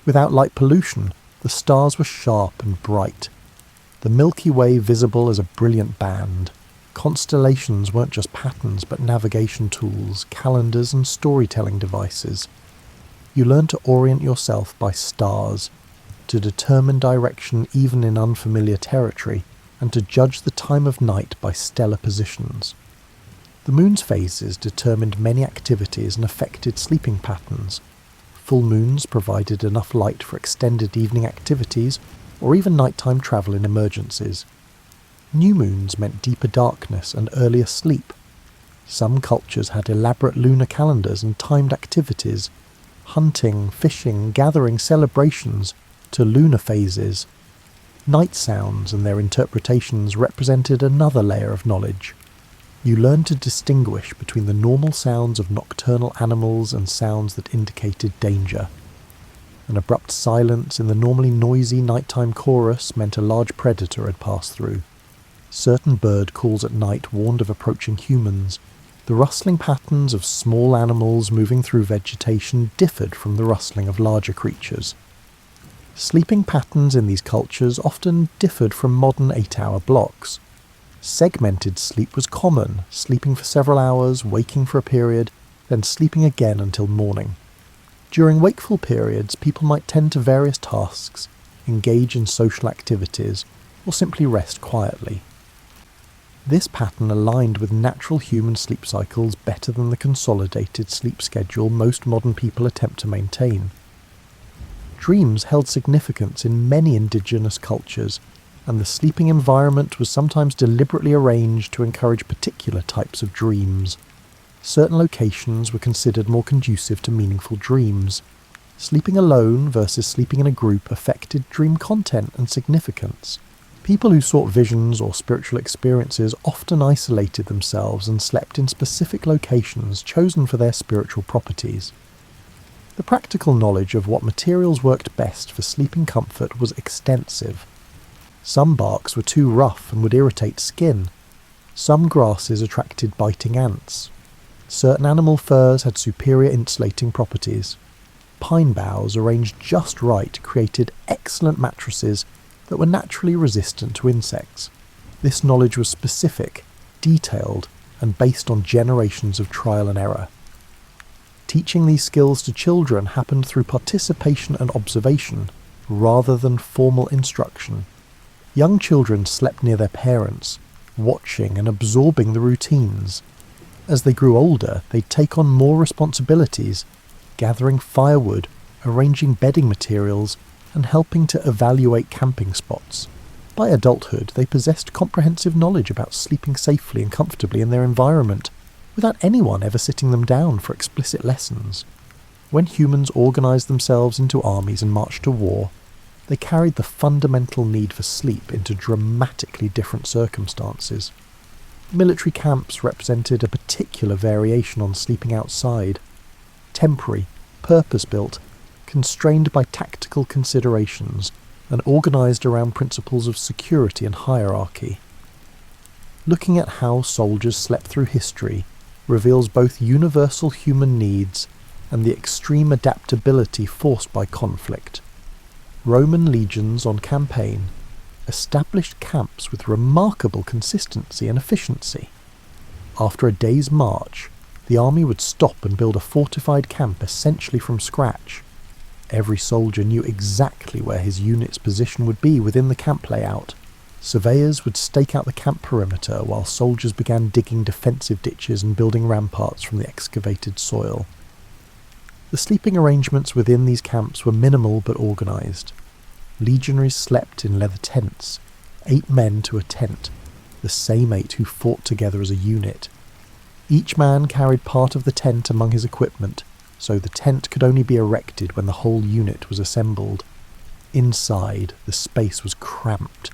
Without light pollution, the stars were sharp and bright. The Milky Way visible as a brilliant band. Constellations weren't just patterns but navigation tools, calendars and storytelling devices. You learned to orient yourself by stars, to determine direction even in unfamiliar territory, and to judge the time of night by stellar positions. The moon's phases determined many activities and affected sleeping patterns. Full moons provided enough light for extended evening activities or even nighttime travel in emergencies. New moons meant deeper darkness and earlier sleep. Some cultures had elaborate lunar calendars and timed activities, hunting, fishing, gathering celebrations to lunar phases. Night sounds and their interpretations represented another layer of knowledge. You learned to distinguish between the normal sounds of nocturnal animals and sounds that indicated danger. An abrupt silence in the normally noisy nighttime chorus meant a large predator had passed through. Certain bird calls at night warned of approaching humans. The rustling patterns of small animals moving through vegetation differed from the rustling of larger creatures. Sleeping patterns in these cultures often differed from modern 8-hour blocks. Segmented sleep was common, sleeping for several hours, waking for a period, then sleeping again until morning. During wakeful periods, people might tend to various tasks, engage in social activities, or simply rest quietly. This pattern aligned with natural human sleep cycles better than the consolidated sleep schedule most modern people attempt to maintain. Dreams held significance in many indigenous cultures, and the sleeping environment was sometimes deliberately arranged to encourage particular types of dreams. Certain locations were considered more conducive to meaningful dreams. Sleeping alone versus sleeping in a group affected dream content and significance. People who sought visions or spiritual experiences often isolated themselves and slept in specific locations chosen for their spiritual properties. The practical knowledge of what materials worked best for sleeping comfort was extensive. Some barks were too rough and would irritate skin. Some grasses attracted biting ants. Certain animal furs had superior insulating properties. Pine boughs arranged just right created excellent mattresses that were naturally resistant to insects. This knowledge was specific, detailed, and based on generations of trial and error. Teaching these skills to children happened through participation and observation, rather than formal instruction. Young children slept near their parents, watching and absorbing the routines. As they grew older, they'd take on more responsibilities, gathering firewood, arranging bedding materials, and helping to evaluate camping spots. By adulthood, they possessed comprehensive knowledge about sleeping safely and comfortably in their environment, without anyone ever sitting them down for explicit lessons. When humans organized themselves into armies and marched to war, they carried the fundamental need for sleep into dramatically different circumstances. Military camps represented a particular variation on sleeping outside. Temporary, purpose-built, constrained by tactical considerations, and organised around principles of security and hierarchy. Looking at how soldiers slept through history reveals both universal human needs and the extreme adaptability forced by conflict. Roman legions on campaign established camps with remarkable consistency and efficiency. After a day's march, the army would stop and build a fortified camp essentially from scratch. Every soldier knew exactly where his unit's position would be within the camp layout. Surveyors would stake out the camp perimeter while soldiers began digging defensive ditches and building ramparts from the excavated soil. The sleeping arrangements within these camps were minimal but organised. Legionaries slept in leather tents, 8 men to a tent, the same 8 who fought together as a unit. Each man carried part of the tent among his equipment, so the tent could only be erected when the whole unit was assembled. Inside, the space was cramped.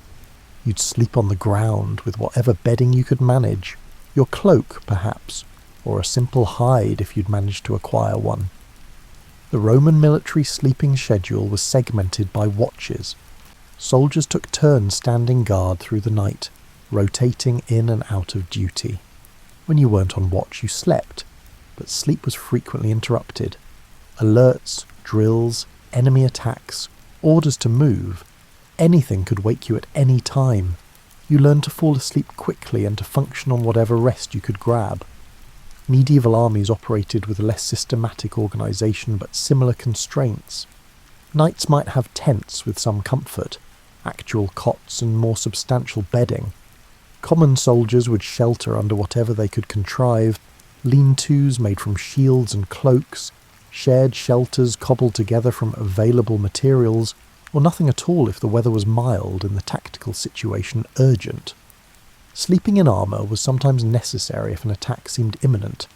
You'd sleep on the ground with whatever bedding you could manage, your cloak, perhaps, or a simple hide if you'd managed to acquire one. The Roman military sleeping schedule was segmented by watches. Soldiers took turns standing guard through the night, rotating in and out of duty. When you weren't on watch, you slept, but sleep was frequently interrupted. Alerts, drills, enemy attacks, orders to move, anything could wake you at any time. You learned to fall asleep quickly and to function on whatever rest you could grab. Medieval armies operated with a less systematic organisation but similar constraints. Knights might have tents with some comfort, actual cots and more substantial bedding. Common soldiers would shelter under whatever they could contrive, lean-tos made from shields and cloaks, shared shelters cobbled together from available materials, or nothing at all if the weather was mild and the tactical situation urgent. Sleeping in armour was sometimes necessary if an attack seemed imminent.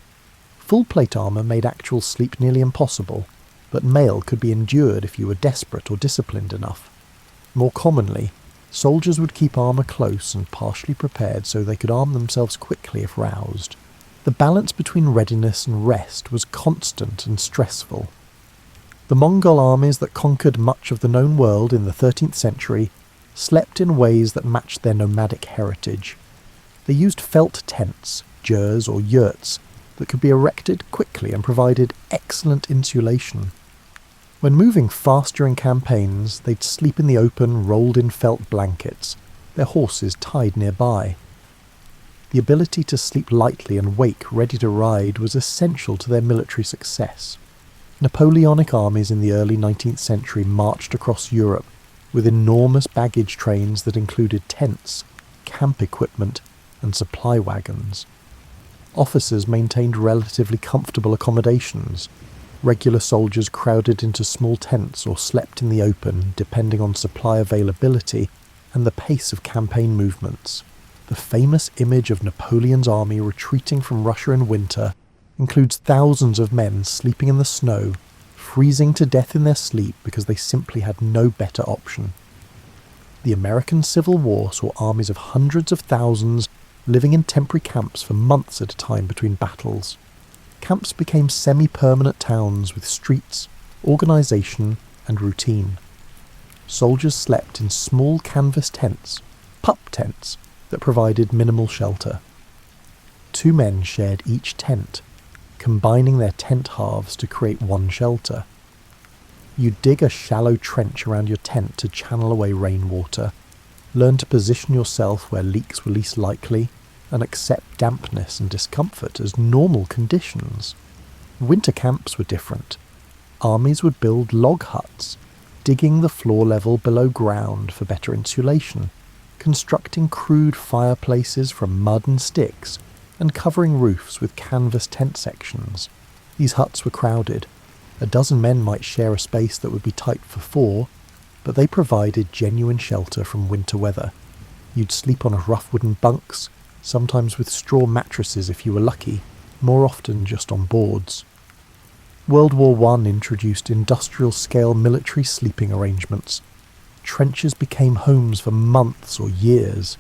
Full-plate armour made actual sleep nearly impossible, but mail could be endured if you were desperate or disciplined enough. More commonly, soldiers would keep armour close and partially prepared so they could arm themselves quickly if roused. The balance between readiness and rest was constant and stressful. The Mongol armies that conquered much of the known world in the 13th century slept in ways that matched their nomadic heritage. They used felt tents, jurs or yurts, that could be erected quickly and provided excellent insulation. When moving fast during campaigns, they'd sleep in the open, rolled in felt blankets, their horses tied nearby. The ability to sleep lightly and wake ready to ride was essential to their military success. Napoleonic armies in the early 19th century marched across Europe with enormous baggage trains that included tents, camp equipment, and supply wagons. Officers maintained relatively comfortable accommodations. Regular soldiers crowded into small tents or slept in the open, depending on supply availability and the pace of campaign movements. The famous image of Napoleon's army retreating from Russia in winter includes thousands of men sleeping in the snow, freezing to death in their sleep because they simply had no better option. The American Civil War saw armies of hundreds of thousands living in temporary camps for months at a time between battles. Camps became semi-permanent towns with streets, organisation and routine. Soldiers slept in small canvas tents, pup tents, that provided minimal shelter. Two men shared each tent, combining their tent halves to create one shelter. You dig a shallow trench around your tent to channel away rainwater, learn to position yourself where leaks were least likely, and accept dampness and discomfort as normal conditions. Winter camps were different. Armies would build log huts, digging the floor level below ground for better insulation, constructing crude fireplaces from mud and sticks, and covering roofs with canvas tent sections. These huts were crowded. A dozen men might share a space that would be tight for four, but they provided genuine shelter from winter weather. You'd sleep on rough wooden bunks, sometimes with straw mattresses if you were lucky, more often just on boards. World War I introduced industrial-scale military sleeping arrangements. Trenches became homes for months or years.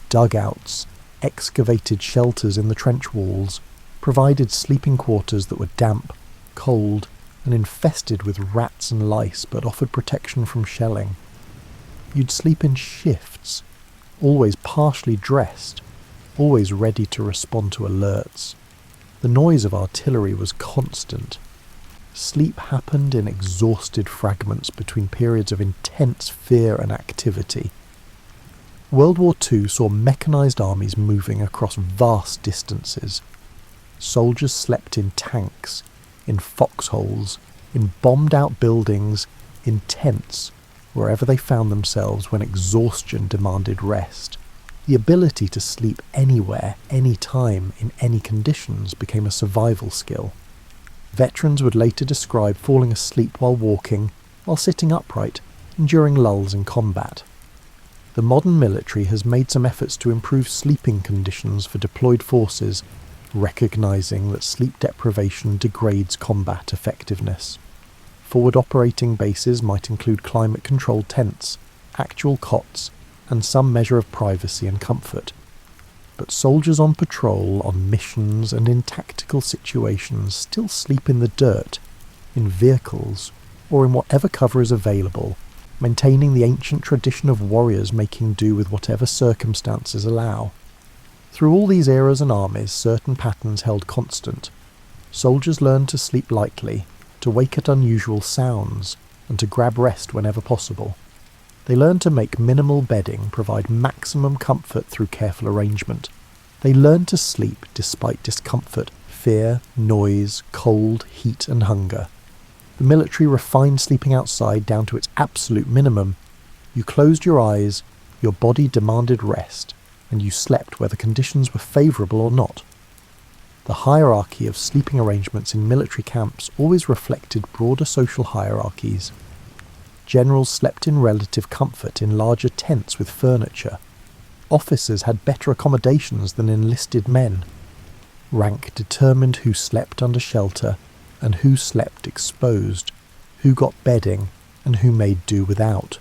Dugouts, excavated shelters in the trench walls, provided sleeping quarters that were damp, cold, and infested with rats and lice but offered protection from shelling. You'd sleep in shifts, always partially dressed, always ready to respond to alerts. The noise of artillery was constant. Sleep happened in exhausted fragments between periods of intense fear and activity. World War II saw mechanised armies moving across vast distances. Soldiers slept in tanks, in foxholes, in bombed-out buildings, in tents, wherever they found themselves when exhaustion demanded rest. The ability to sleep anywhere, anytime, in any conditions became a survival skill. Veterans would later describe falling asleep while walking, while sitting upright, and during lulls in combat. The modern military has made some efforts to improve sleeping conditions for deployed forces, recognising that sleep deprivation degrades combat effectiveness. Forward operating bases might include climate-controlled tents, actual cots, and some measure of privacy and comfort. But soldiers on patrol, on missions, and in tactical situations still sleep in the dirt, in vehicles, or in whatever cover is available, maintaining the ancient tradition of warriors making do with whatever circumstances allow. Through all these eras and armies, certain patterns held constant. Soldiers learned to sleep lightly, to wake at unusual sounds, and to grab rest whenever possible. They learned to make minimal bedding provide maximum comfort through careful arrangement. They learned to sleep despite discomfort, fear, noise, cold, heat and hunger. The military refined sleeping outside down to its absolute minimum. You closed your eyes, your body demanded rest, and you slept whether conditions were favourable or not. The hierarchy of sleeping arrangements in military camps always reflected broader social hierarchies. Generals slept in relative comfort in larger tents with furniture. Officers had better accommodations than enlisted men. Rank determined who slept under shelter and who slept exposed, who got bedding and who made do without.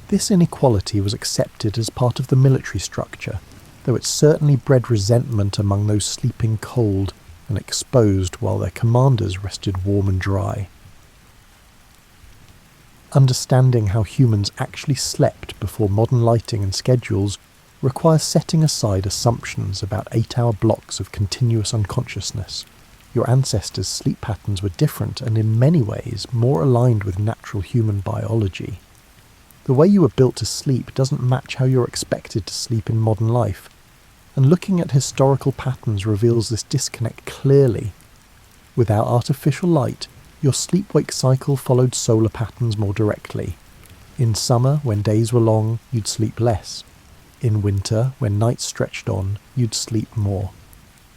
This inequality was accepted as part of the military structure, though it certainly bred resentment among those sleeping cold and exposed while their commanders rested warm and dry. Understanding how humans actually slept before modern lighting and schedules requires setting aside assumptions about 8-hour blocks of continuous unconsciousness. Your ancestors' sleep patterns were different and in many ways more aligned with natural human biology. The way you were built to sleep doesn't match how you're expected to sleep in modern life, and looking at historical patterns reveals this disconnect clearly. Without artificial light, your sleep-wake cycle followed solar patterns more directly. In summer, when days were long, you'd sleep less. In winter, when nights stretched on, you'd sleep more.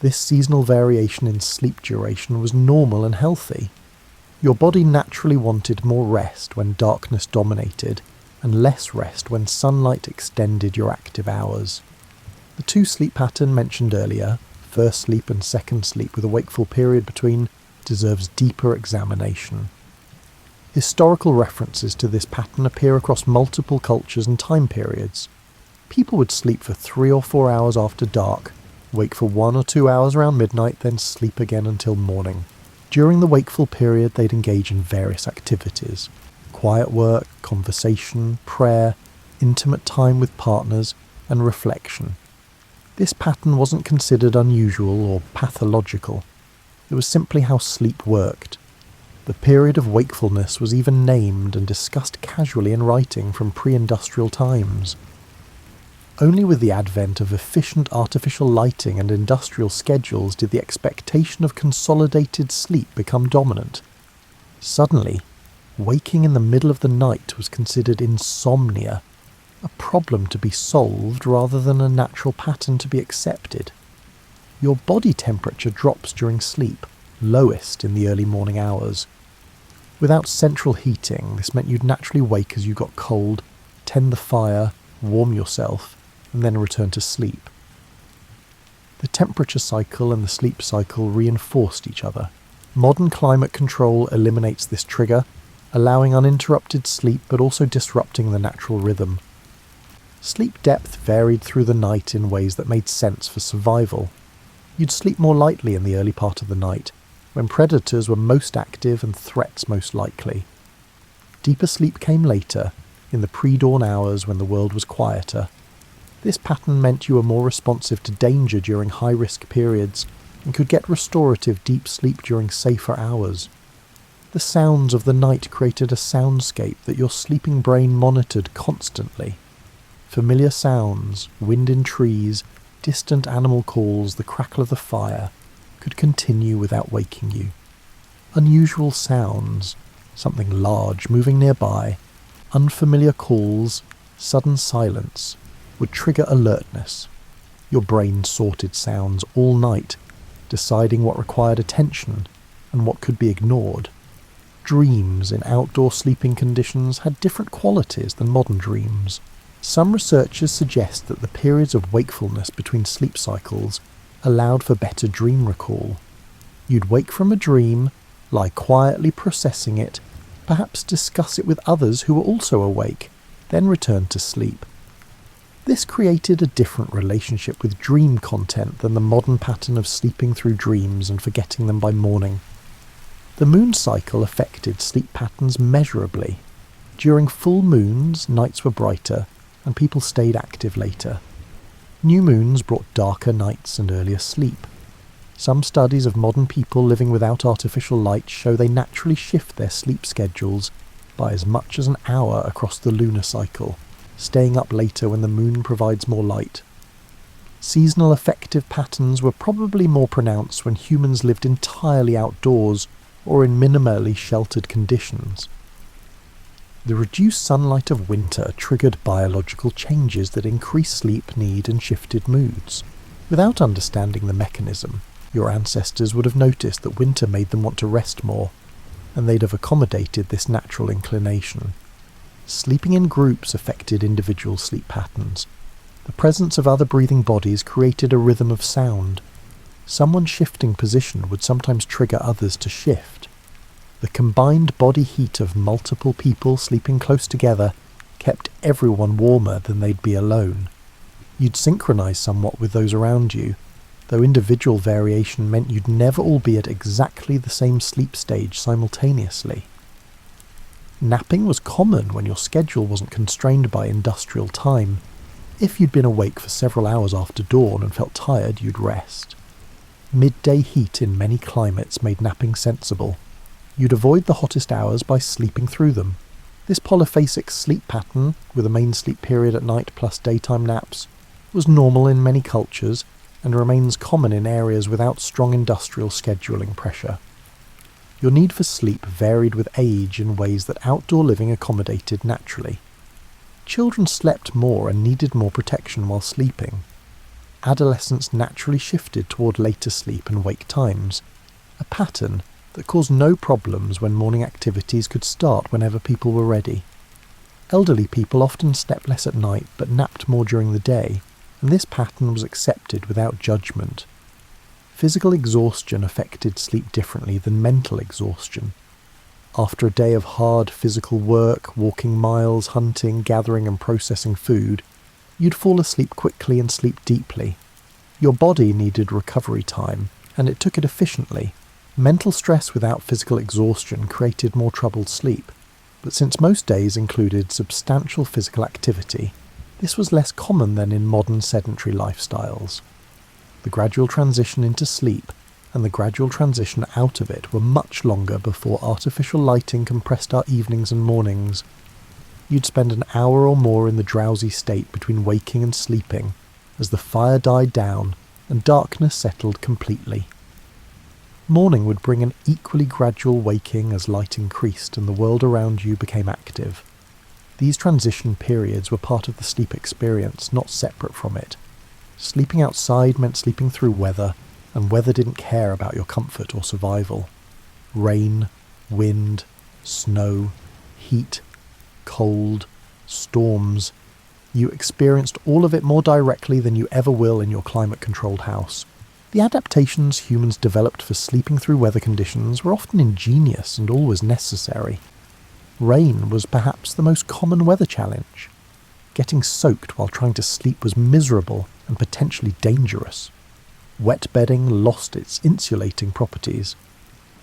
This seasonal variation in sleep duration was normal and healthy. Your body naturally wanted more rest when darkness dominated, and less rest when sunlight extended your active hours. The two sleep pattern mentioned earlier, first sleep and second sleep with a wakeful period between, deserves deeper examination. Historical references to this pattern appear across multiple cultures and time periods. People would sleep for 3 or 4 hours after dark, wake for 1 or 2 hours around midnight, then sleep again until morning. During the wakeful period, they'd engage in various activities: quiet work, conversation, prayer, intimate time with partners, and reflection. This pattern wasn't considered unusual or pathological. It was simply how sleep worked. The period of wakefulness was even named and discussed casually in writing from pre-industrial times. Only with the advent of efficient artificial lighting and industrial schedules did the expectation of consolidated sleep become dominant. Suddenly, waking in the middle of the night was considered insomnia, a problem to be solved rather than a natural pattern to be accepted. Your body temperature drops during sleep, lowest in the early morning hours. Without central heating, this meant you'd naturally wake as you got cold, tend the fire, warm yourself, and then return to sleep. The temperature cycle and the sleep cycle reinforced each other. Modern climate control eliminates this trigger, allowing uninterrupted sleep but also disrupting the natural rhythm. Sleep depth varied through the night in ways that made sense for survival. You'd sleep more lightly in the early part of the night, when predators were most active and threats most likely. Deeper sleep came later, in the pre-dawn hours when the world was quieter. This pattern meant you were more responsive to danger during high-risk periods and could get restorative deep sleep during safer hours. The sounds of the night created a soundscape that your sleeping brain monitored constantly. Familiar sounds, wind in trees, distant animal calls, the crackle of the fire, could continue without waking you. Unusual sounds, something large moving nearby, unfamiliar calls, sudden silence, would trigger alertness. Your brain sorted sounds all night, deciding what required attention and what could be ignored. Dreams in outdoor sleeping conditions had different qualities than modern dreams. Some researchers suggest that the periods of wakefulness between sleep cycles allowed for better dream recall. You'd wake from a dream, lie quietly processing it, perhaps discuss it with others who were also awake, then return to sleep. This created a different relationship with dream content than the modern pattern of sleeping through dreams and forgetting them by morning. The moon cycle affected sleep patterns measurably. During full moons, nights were brighter, and people stayed active later. New moons brought darker nights and earlier sleep. Some studies of modern people living without artificial light show they naturally shift their sleep schedules by as much as an hour across the lunar cycle, staying up later when the moon provides more light. Seasonal affective patterns were probably more pronounced when humans lived entirely outdoors or in minimally sheltered conditions. The reduced sunlight of winter triggered biological changes that increased sleep need and shifted moods. Without understanding the mechanism, your ancestors would have noticed that winter made them want to rest more, and they'd have accommodated this natural inclination. Sleeping in groups affected individual sleep patterns. The presence of other breathing bodies created a rhythm of sound. Someone shifting position would sometimes trigger others to shift. The combined body heat of multiple people sleeping close together kept everyone warmer than they'd be alone. You'd synchronize somewhat with those around you, though individual variation meant you'd never all be at exactly the same sleep stage simultaneously. Napping was common when your schedule wasn't constrained by industrial time. If you'd been awake for several hours after dawn and felt tired, you'd rest. Midday heat in many climates made napping sensible. You'd avoid the hottest hours by sleeping through them. This polyphasic sleep pattern, with a main sleep period at night plus daytime naps, was normal in many cultures and remains common in areas without strong industrial scheduling pressure. Your need for sleep varied with age in ways that outdoor living accommodated naturally. Children slept more and needed more protection while sleeping. Adolescence naturally shifted toward later sleep and wake times, a pattern that caused no problems when morning activities could start whenever people were ready. Elderly people often slept less at night but napped more during the day, and this pattern was accepted without judgment. Physical exhaustion affected sleep differently than mental exhaustion. After a day of hard physical work, walking miles, hunting, gathering and processing food, you'd fall asleep quickly and sleep deeply. Your body needed recovery time, and it took it efficiently. Mental stress without physical exhaustion created more troubled sleep, but since most days included substantial physical activity, this was less common than in modern sedentary lifestyles. The gradual transition into sleep and the gradual transition out of it were much longer before artificial lighting compressed our evenings and mornings. You'd spend an hour or more in the drowsy state between waking and sleeping as the fire died down and darkness settled completely. Morning would bring an equally gradual waking as light increased and the world around you became active. These transition periods were part of the sleep experience, not separate from it. Sleeping outside meant sleeping through weather, and weather didn't care about your comfort or survival. Rain, wind, snow, heat, cold, storms. You experienced all of it more directly than you ever will in your climate-controlled house. The adaptations humans developed for sleeping through weather conditions were often ingenious and always necessary. Rain was perhaps the most common weather challenge. Getting soaked while trying to sleep was miserable and potentially dangerous. Wet bedding lost its insulating properties.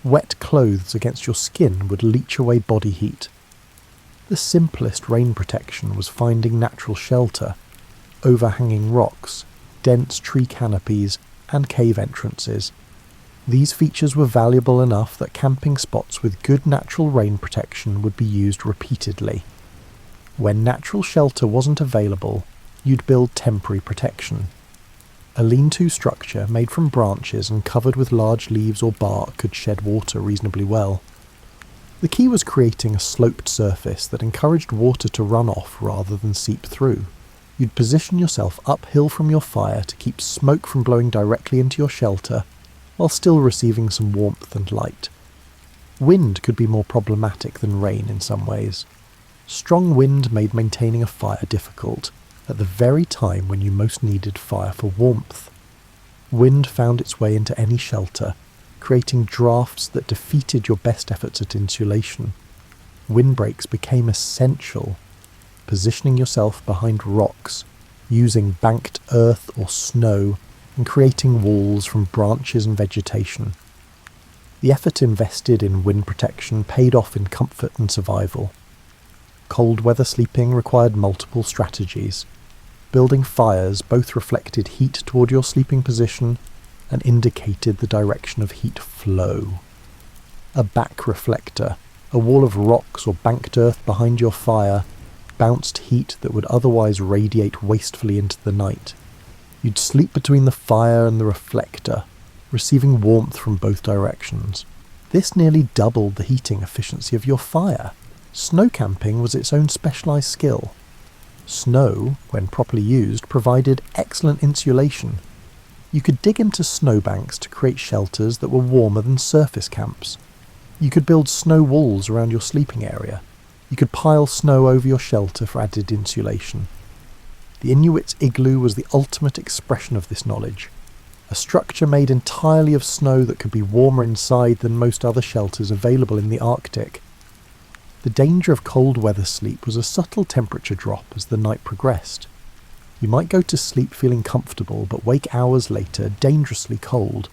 Wet clothes against your skin would leach away body heat. The simplest rain protection was finding natural shelter, overhanging rocks, dense tree canopies, and cave entrances. These features were valuable enough that camping spots with good natural rain protection would be used repeatedly. When natural shelter wasn't available, you'd build temporary protection. A lean-to structure made from branches and covered with large leaves or bark could shed water reasonably well. The key was creating a sloped surface that encouraged water to run off rather than seep through. You'd position yourself uphill from your fire to keep smoke from blowing directly into your shelter, while still receiving some warmth and light. Wind could be more problematic than rain in some ways. Strong wind made maintaining a fire difficult, at the very time when you most needed fire for warmth. Wind found its way into any shelter, creating drafts that defeated your best efforts at insulation. Windbreaks became essential. Positioning yourself behind rocks, using banked earth or snow, and creating walls from branches and vegetation. The effort invested in wind protection paid off in comfort and survival. Cold weather sleeping required multiple strategies. Building fires both reflected heat toward your sleeping position and indicated the direction of heat flow. A back reflector, a wall of rocks or banked earth behind your fire, bounced heat that would otherwise radiate wastefully into the night. You'd sleep between the fire and the reflector, receiving warmth from both directions. This nearly doubled the heating efficiency of your fire. Snow camping was its own specialised skill. Snow, when properly used, provided excellent insulation. You could dig into snowbanks to create shelters that were warmer than surface camps. You could build snow walls around your sleeping area. You could pile snow over your shelter for added insulation. The Inuit's igloo was the ultimate expression of this knowledge. A structure made entirely of snow that could be warmer inside than most other shelters available in the Arctic. The danger of cold weather sleep was a subtle temperature drop as the night progressed. You might go to sleep feeling comfortable but wake hours later dangerously cold.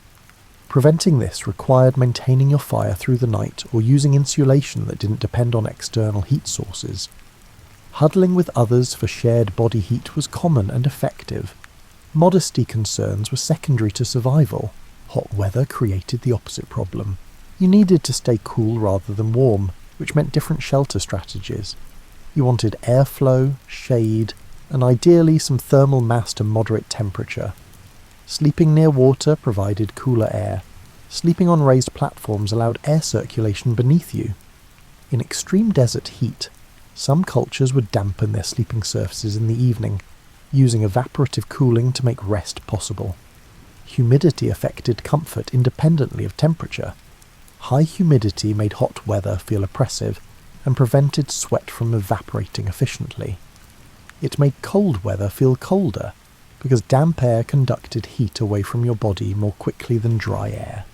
Preventing this required maintaining your fire through the night or using insulation that didn't depend on external heat sources. Huddling with others for shared body heat was common and effective. Modesty concerns were secondary to survival. Hot weather created the opposite problem. You needed to stay cool rather than warm, which meant different shelter strategies. You wanted airflow, shade, and ideally some thermal mass to moderate temperature. Sleeping near water provided cooler air. Sleeping on raised platforms allowed air circulation beneath you. In extreme desert heat, some cultures would dampen their sleeping surfaces in the evening, using evaporative cooling to make rest possible. Humidity affected comfort independently of temperature. High humidity made hot weather feel oppressive and prevented sweat from evaporating efficiently. It made cold weather feel colder, because damp air conducted heat away from your body more quickly than dry air.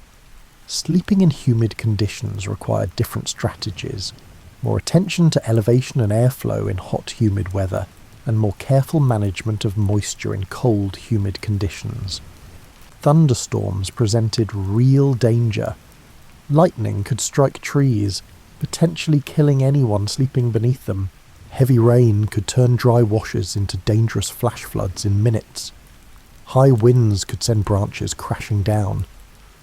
Sleeping in humid conditions required different strategies, more attention to elevation and airflow in hot, humid weather, and more careful management of moisture in cold, humid conditions. Thunderstorms presented real danger. Lightning could strike trees, potentially killing anyone sleeping beneath them. Heavy rain could turn dry washes into dangerous flash floods in minutes. High winds could send branches crashing down.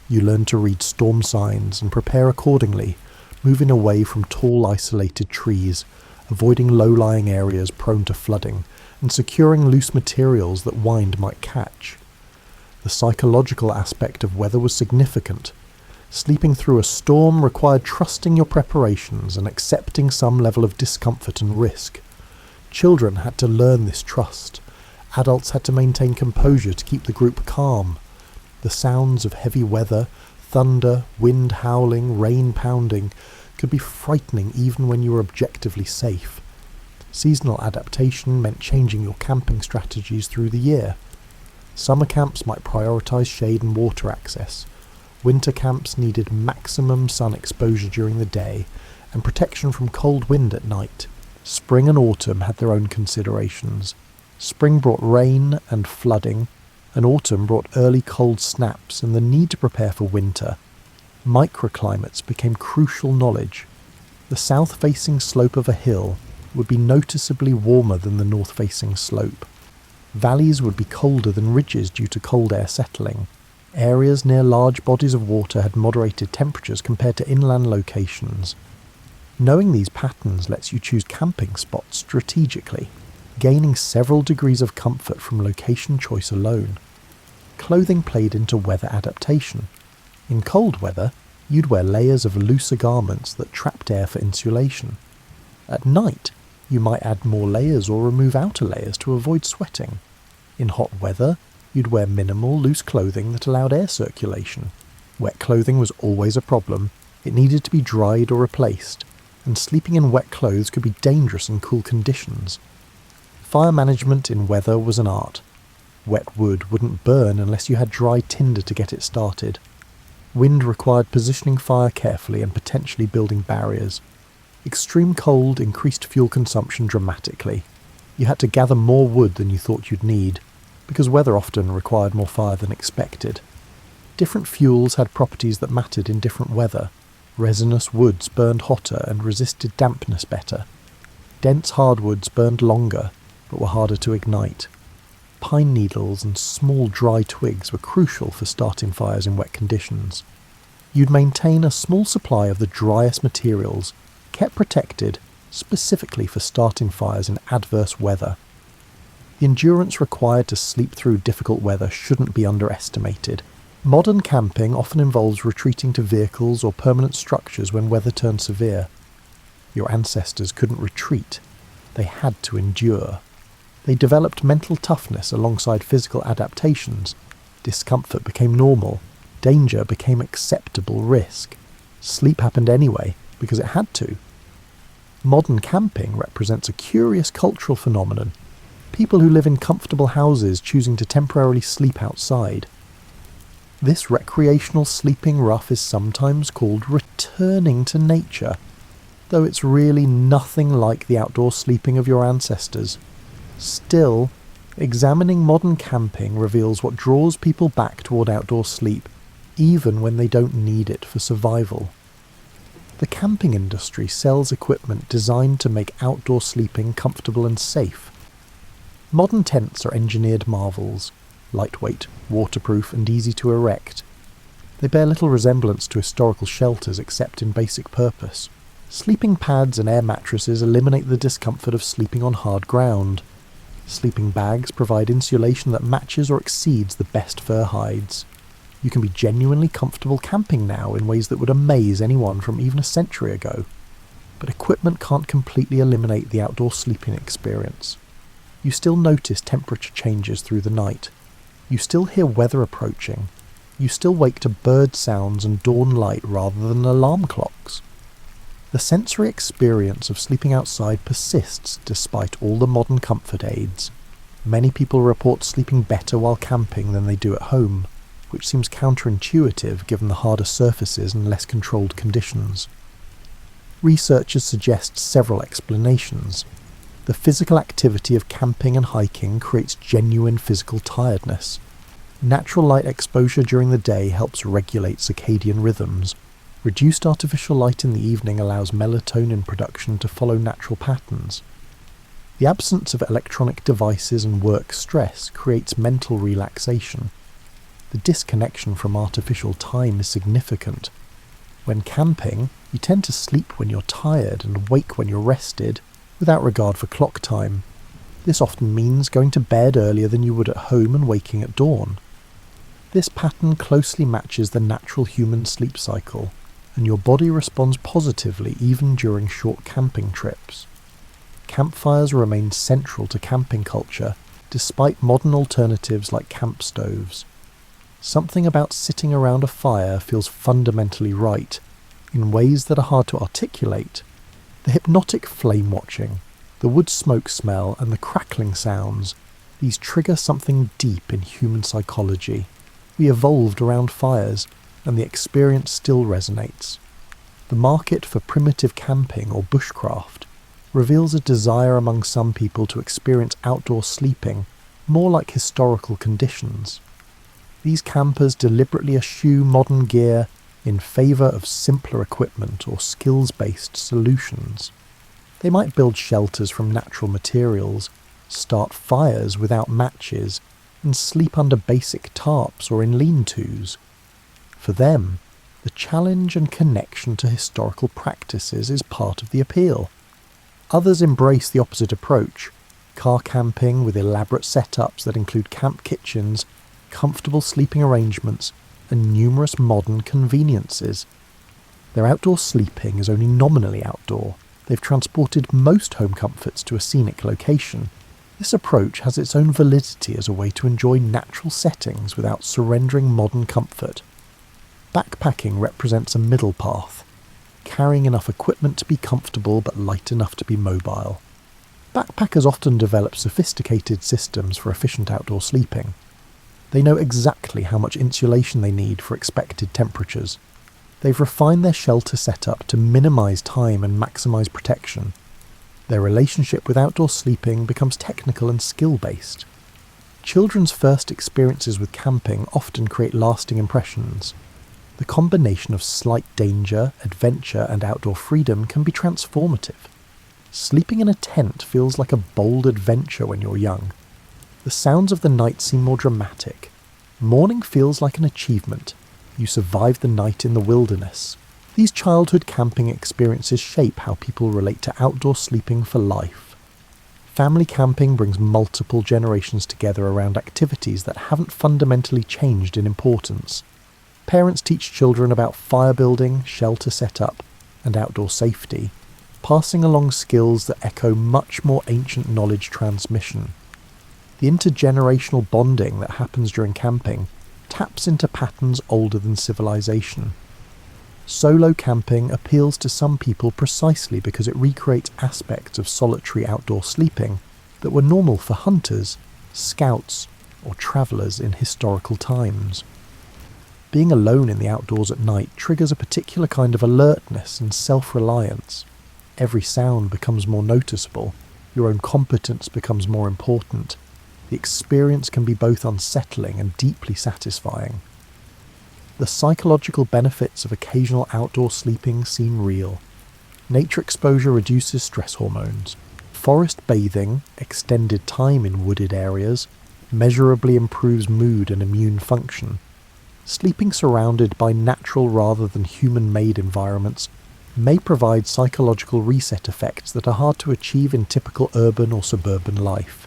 You learned to read storm signs and prepare accordingly, moving away from tall isolated trees, avoiding low-lying areas prone to flooding, and securing loose materials that wind might catch. The psychological aspect of weather was significant. Sleeping through a storm required trusting your preparations and accepting some level of discomfort and risk. Children had to learn this trust. Adults had to maintain composure to keep the group calm. The sounds of heavy weather, thunder, wind howling, rain pounding, could be frightening even when you were objectively safe. Seasonal adaptation meant changing your camping strategies through the year. Summer camps might prioritise shade and water access. Winter camps needed maximum sun exposure during the day and protection from cold wind at night. Spring and autumn had their own considerations. Spring brought rain and flooding, and autumn brought early cold snaps and the need to prepare for winter. Microclimates became crucial knowledge. The south-facing slope of a hill would be noticeably warmer than the north-facing slope. Valleys would be colder than ridges due to cold air settling. Areas near large bodies of water had moderated temperatures compared to inland locations. Knowing these patterns lets you choose camping spots strategically, gaining several degrees of comfort from location choice alone. Clothing played into weather adaptation. In cold weather, you'd wear layers of looser garments that trapped air for insulation. At night, you might add more layers or remove outer layers to avoid sweating. In hot weather, you'd wear minimal, loose clothing that allowed air circulation. Wet clothing was always a problem. It needed to be dried or replaced, and sleeping in wet clothes could be dangerous in cool conditions. Fire management in weather was an art. Wet wood wouldn't burn unless you had dry tinder to get it started. Wind required positioning fire carefully and potentially building barriers. Extreme cold increased fuel consumption dramatically. You had to gather more wood than you thought you'd need, because weather often required more fire than expected. Different fuels had properties that mattered in different weather. Resinous woods burned hotter and resisted dampness better. Dense hardwoods burned longer, but were harder to ignite. Pine needles and small dry twigs were crucial for starting fires in wet conditions. You'd maintain a small supply of the driest materials, kept protected specifically for starting fires in adverse weather. The endurance required to sleep through difficult weather shouldn't be underestimated. Modern camping often involves retreating to vehicles or permanent structures when weather turned severe. Your ancestors couldn't retreat. They had to endure. They developed mental toughness alongside physical adaptations. Discomfort became normal. Danger became acceptable risk. Sleep happened anyway, because it had to. Modern camping represents a curious cultural phenomenon. People who live in comfortable houses choosing to temporarily sleep outside. This recreational sleeping rough is sometimes called returning to nature, though it's really nothing like the outdoor sleeping of your ancestors. Still, examining modern camping reveals what draws people back toward outdoor sleep, even when they don't need it for survival. The camping industry sells equipment designed to make outdoor sleeping comfortable and safe. Modern tents are engineered marvels, lightweight, waterproof and easy to erect. They bear little resemblance to historical shelters except in basic purpose. Sleeping pads and air mattresses eliminate the discomfort of sleeping on hard ground. Sleeping bags provide insulation that matches or exceeds the best fur hides. You can be genuinely comfortable camping now in ways that would amaze anyone from even a century ago. But equipment can't completely eliminate the outdoor sleeping experience. You still notice temperature changes through the night. You still hear weather approaching. You still wake to bird sounds and dawn light rather than alarm clocks. The sensory experience of sleeping outside persists despite all the modern comfort aids. Many people report sleeping better while camping than they do at home, which seems counterintuitive given the harder surfaces and less controlled conditions. Researchers suggest several explanations. The physical activity of camping and hiking creates genuine physical tiredness. Natural light exposure during the day helps regulate circadian rhythms. Reduced artificial light in the evening allows melatonin production to follow natural patterns. The absence of electronic devices and work stress creates mental relaxation. The disconnection from artificial time is significant. When camping, you tend to sleep when you're tired and wake when you're rested, without regard for clock time. This often means going to bed earlier than you would at home and waking at dawn. This pattern closely matches the natural human sleep cycle, and your body responds positively even during short camping trips. Campfires remain central to camping culture, despite modern alternatives like camp stoves. Something about sitting around a fire feels fundamentally right, in ways that are hard to articulate. The hypnotic flame watching, the wood smoke smell and the crackling sounds, these trigger something deep in human psychology. We evolved around fires, and the experience still resonates. The market for primitive camping or bushcraft reveals a desire among some people to experience outdoor sleeping more like historical conditions. These campers deliberately eschew modern gear in favour of simpler equipment or skills-based solutions. They might build shelters from natural materials, start fires without matches, and sleep under basic tarps or in lean-tos. For them, the challenge and connection to historical practices is part of the appeal. Others embrace the opposite approach, car camping with elaborate setups that include camp kitchens, comfortable sleeping arrangements, and numerous modern conveniences. Their outdoor sleeping is only nominally outdoor. They've transported most home comforts to a scenic location. This approach has its own validity as a way to enjoy natural settings without surrendering modern comfort. Backpacking represents a middle path, carrying enough equipment to be comfortable but light enough to be mobile. Backpackers often develop sophisticated systems for efficient outdoor sleeping. They know exactly how much insulation they need for expected temperatures. They've refined their shelter setup to minimise time and maximise protection. Their relationship with outdoor sleeping becomes technical and skill-based. Children's first experiences with camping often create lasting impressions. The combination of slight danger, adventure and outdoor freedom can be transformative. Sleeping in a tent feels like a bold adventure when you're young. The sounds of the night seem more dramatic. Morning feels like an achievement. You survived the night in the wilderness. These childhood camping experiences shape how people relate to outdoor sleeping for life. Family camping brings multiple generations together around activities that haven't fundamentally changed in importance. Parents teach children about fire building, shelter setup, and outdoor safety, passing along skills that echo much more ancient knowledge transmission. The intergenerational bonding that happens during camping taps into patterns older than civilization. Solo camping appeals to some people precisely because it recreates aspects of solitary outdoor sleeping that were normal for hunters, scouts, or travellers in historical times. Being alone in the outdoors at night triggers a particular kind of alertness and self-reliance. Every sound becomes more noticeable, your own competence becomes more important. The experience can be both unsettling and deeply satisfying. The psychological benefits of occasional outdoor sleeping seem real. Nature exposure reduces stress hormones. Forest bathing, extended time in wooded areas, measurably improves mood and immune function. Sleeping surrounded by natural rather than human-made environments may provide psychological reset effects that are hard to achieve in typical urban or suburban life.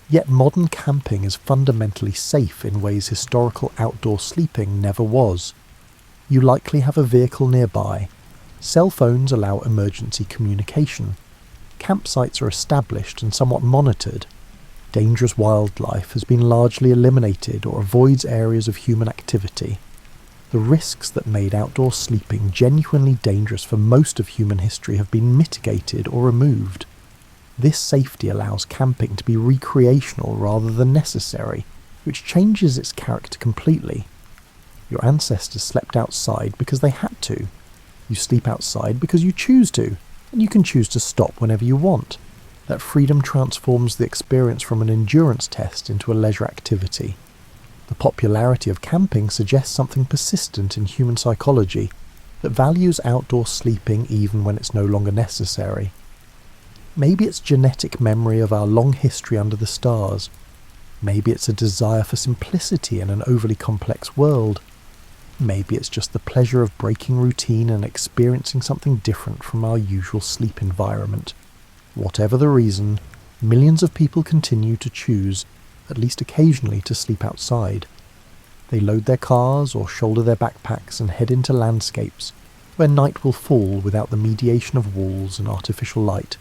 Yet modern camping is fundamentally safe in ways historical outdoor sleeping never was. You likely have a vehicle nearby. Cell phones allow emergency communication. Campsites are established and somewhat monitored. Dangerous wildlife has been largely eliminated or avoids areas of human activity. The risks that made outdoor sleeping genuinely dangerous for most of human history have been mitigated or removed. This safety allows camping to be recreational rather than necessary, which changes its character completely. Your ancestors slept outside because they had to. You sleep outside because you choose to, and you can choose to stop whenever you want. That freedom transforms the experience from an endurance test into a leisure activity. The popularity of camping suggests something persistent in human psychology that values outdoor sleeping even when it's no longer necessary. Maybe it's genetic memory of our long history under the stars. Maybe it's a desire for simplicity in an overly complex world. Maybe it's just the pleasure of breaking routine and experiencing something different from our usual sleep environment. Whatever the reason, millions of people continue to choose, at least occasionally, to sleep outside. They load their cars or shoulder their backpacks and head into landscapes where night will fall without the mediation of walls and artificial light.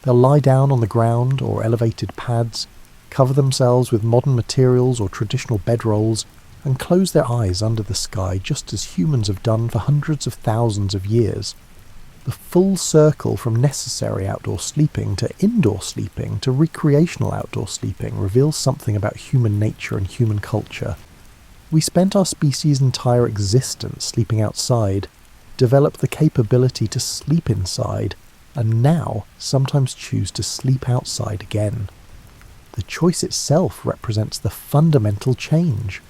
They'll lie down on the ground or elevated pads, cover themselves with modern materials or traditional bedrolls, and close their eyes under the sky just as humans have done for hundreds of thousands of years. The full circle from necessary outdoor sleeping to indoor sleeping to recreational outdoor sleeping reveals something about human nature and human culture. We spent our species' entire existence sleeping outside, developed the capability to sleep inside, and now sometimes choose to sleep outside again. The choice itself represents the fundamental change.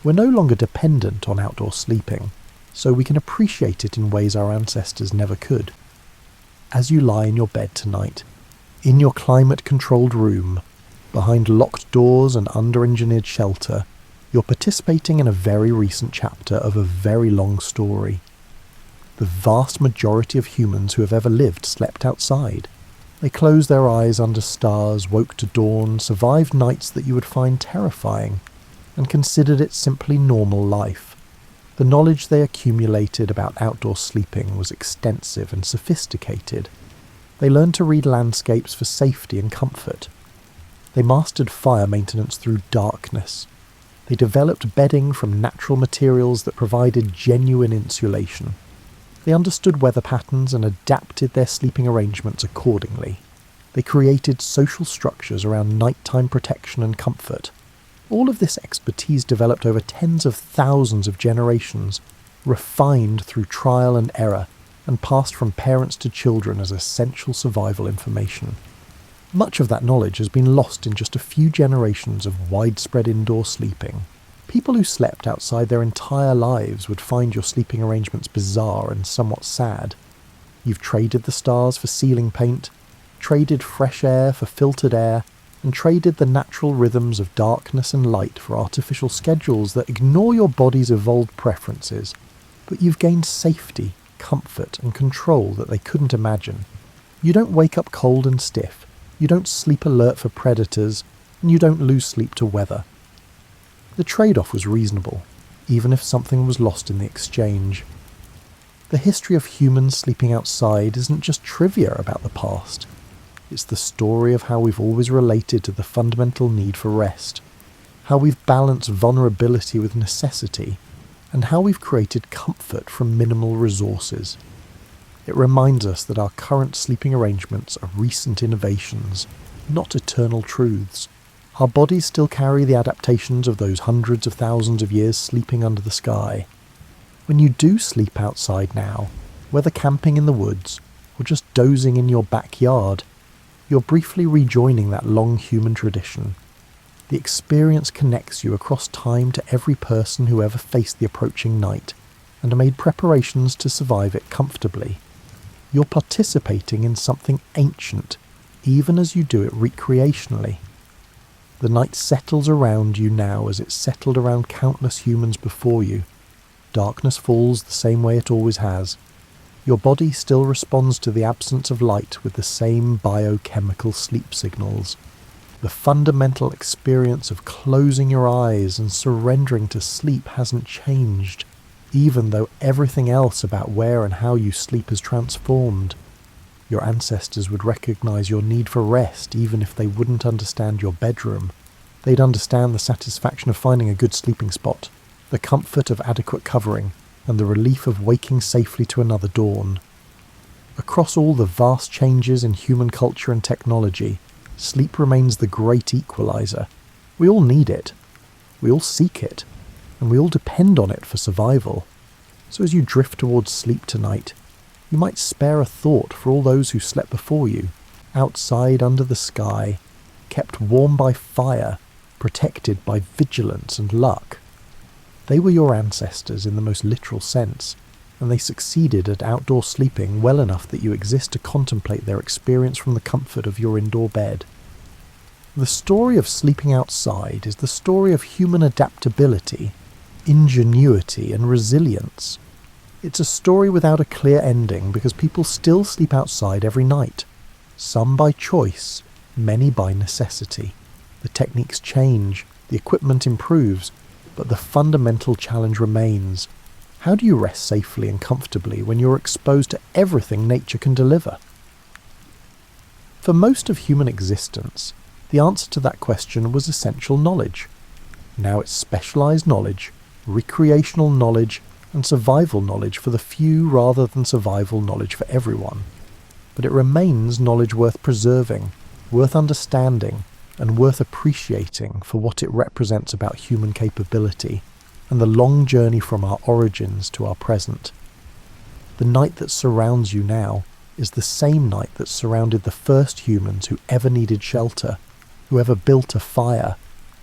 We're no longer dependent on outdoor sleeping, so we can appreciate it in ways our ancestors never could. As you lie in your bed tonight, in your climate-controlled room, behind locked doors and under-engineered shelter, you're participating in a very recent chapter of a very long story. The vast majority of humans who have ever lived slept outside. They closed their eyes under stars, woke to dawn, survived nights that you would find terrifying, and considered it simply normal life. The knowledge they accumulated about outdoor sleeping was extensive and sophisticated. They learned to read landscapes for safety and comfort. They mastered fire maintenance through darkness. They developed bedding from natural materials that provided genuine insulation. They understood weather patterns and adapted their sleeping arrangements accordingly. They created social structures around nighttime protection and comfort. All of this expertise developed over tens of thousands of generations, refined through trial and error, and passed from parents to children as essential survival information. Much of that knowledge has been lost in just a few generations of widespread indoor sleeping. People who slept outside their entire lives would find your sleeping arrangements bizarre and somewhat sad. You've traded the stars for ceiling paint, traded fresh air for filtered air, and traded the natural rhythms of darkness and light for artificial schedules that ignore your body's evolved preferences, but you've gained safety, comfort, and control that they couldn't imagine. You don't wake up cold and stiff, you don't sleep alert for predators, and you don't lose sleep to weather. The trade-off was reasonable, even if something was lost in the exchange. The history of humans sleeping outside isn't just trivia about the past. It's the story of how we've always related to the fundamental need for rest, how we've balanced vulnerability with necessity, and how we've created comfort from minimal resources. It reminds us that our current sleeping arrangements are recent innovations, not eternal truths. Our bodies still carry the adaptations of those hundreds of thousands of years sleeping under the sky. When you do sleep outside now, whether camping in the woods or just dozing in your backyard, you're briefly rejoining that long human tradition. The experience connects you across time to every person who ever faced the approaching night and made preparations to survive it comfortably. You're participating in something ancient, even as you do it recreationally. The night settles around you now as it settled around countless humans before you. Darkness falls the same way it always has. Your body still responds to the absence of light with the same biochemical sleep signals. The fundamental experience of closing your eyes and surrendering to sleep hasn't changed, even though everything else about where and how you sleep has transformed. Your ancestors would recognize your need for rest even if they wouldn't understand your bedroom. They'd understand the satisfaction of finding a good sleeping spot, the comfort of adequate covering, and the relief of waking safely to another dawn. Across all the vast changes in human culture and technology, sleep remains the great equalizer. We all need it. We all seek it. And we all depend on it for survival. So as you drift towards sleep tonight, you might spare a thought for all those who slept before you, outside under the sky, kept warm by fire, protected by vigilance and luck. They were your ancestors in the most literal sense, and they succeeded at outdoor sleeping well enough that you exist to contemplate their experience from the comfort of your indoor bed. The story of sleeping outside is the story of human adaptability, ingenuity, and resilience. It's a story without a clear ending because people still sleep outside every night. Some by choice, many by necessity. The techniques change, the equipment improves, but the fundamental challenge remains. How do you rest safely and comfortably when you're exposed to everything nature can deliver? For most of human existence, the answer to that question was essential knowledge. Now it's specialized knowledge, recreational knowledge, and survival knowledge for the few rather than survival knowledge for everyone. But it remains knowledge worth preserving, worth understanding, and worth appreciating for what it represents about human capability and the long journey from our origins to our present. The night that surrounds you now is the same night that surrounded the first humans who ever needed shelter, who ever built a fire,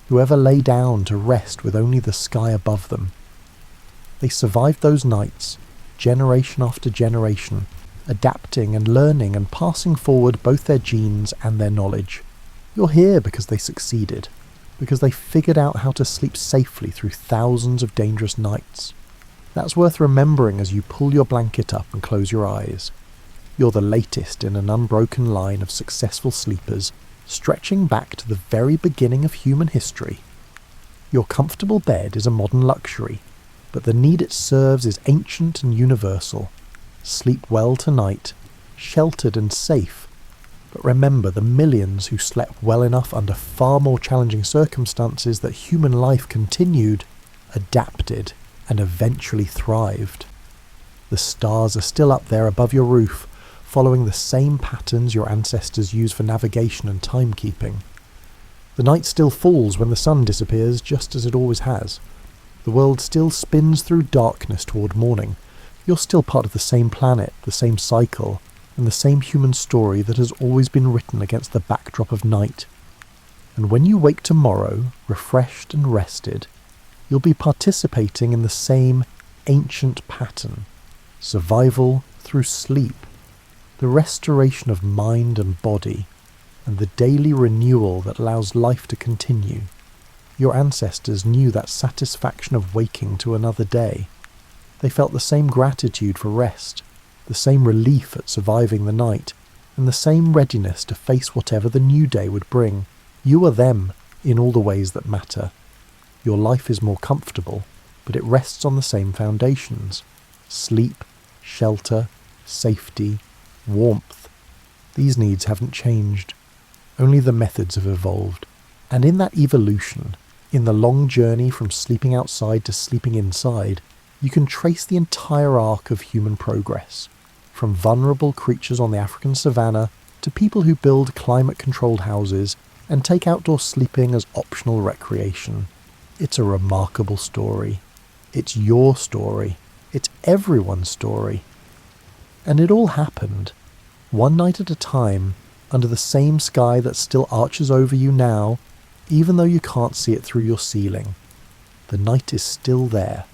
who ever lay down to rest with only the sky above them. They survived those nights, generation after generation, adapting and learning and passing forward both their genes and their knowledge. You're here because they succeeded, because they figured out how to sleep safely through thousands of dangerous nights. That's worth remembering as you pull your blanket up and close your eyes. You're the latest in an unbroken line of successful sleepers, stretching back to the very beginning of human history. Your comfortable bed is a modern luxury, but the need it serves is ancient and universal. Sleep well tonight, sheltered and safe, but remember the millions who slept well enough under far more challenging circumstances that human life continued, adapted, and eventually thrived. The stars are still up there above your roof, following the same patterns your ancestors used for navigation and timekeeping. The night still falls when the sun disappears, just as it always has. The world still spins through darkness toward morning. You're still part of the same planet, the same cycle, and the same human story that has always been written against the backdrop of night. And when you wake tomorrow, refreshed and rested, you'll be participating in the same ancient pattern, survival through sleep. the restoration of mind and body, and the daily renewal that allows life to continue. Your ancestors knew that satisfaction of waking to another day. They felt the same gratitude for rest, the same relief at surviving the night, and the same readiness to face whatever the new day would bring. You are them in all the ways that matter. Your life is more comfortable, but it rests on the same foundations: sleep, shelter, safety, warmth. These needs haven't changed. Only the methods have evolved. And in that evolution, in the long journey from sleeping outside to sleeping inside, you can trace the entire arc of human progress, from vulnerable creatures on the African savannah to people who build climate-controlled houses and take outdoor sleeping as optional recreation. It's a remarkable story. It's your story. It's everyone's story. And it all happened, one night at a time, under the same sky that still arches over you now, even though you can't see it through your ceiling. The night is still there.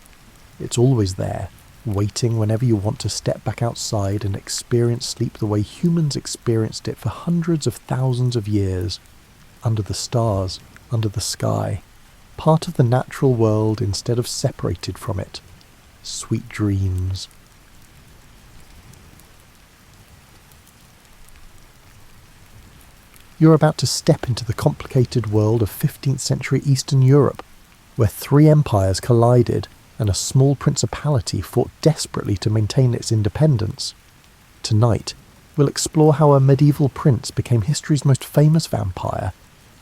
It's always there, waiting whenever you want to step back outside and experience sleep the way humans experienced it for hundreds of thousands of years, under the stars, under the sky, part of the natural world instead of separated from it. Sweet dreams. You're about to step into the complicated world of 15th century Eastern Europe, where 3 empires collided and a small principality fought desperately to maintain its independence. Tonight, we'll explore how a medieval prince became history's most famous vampire,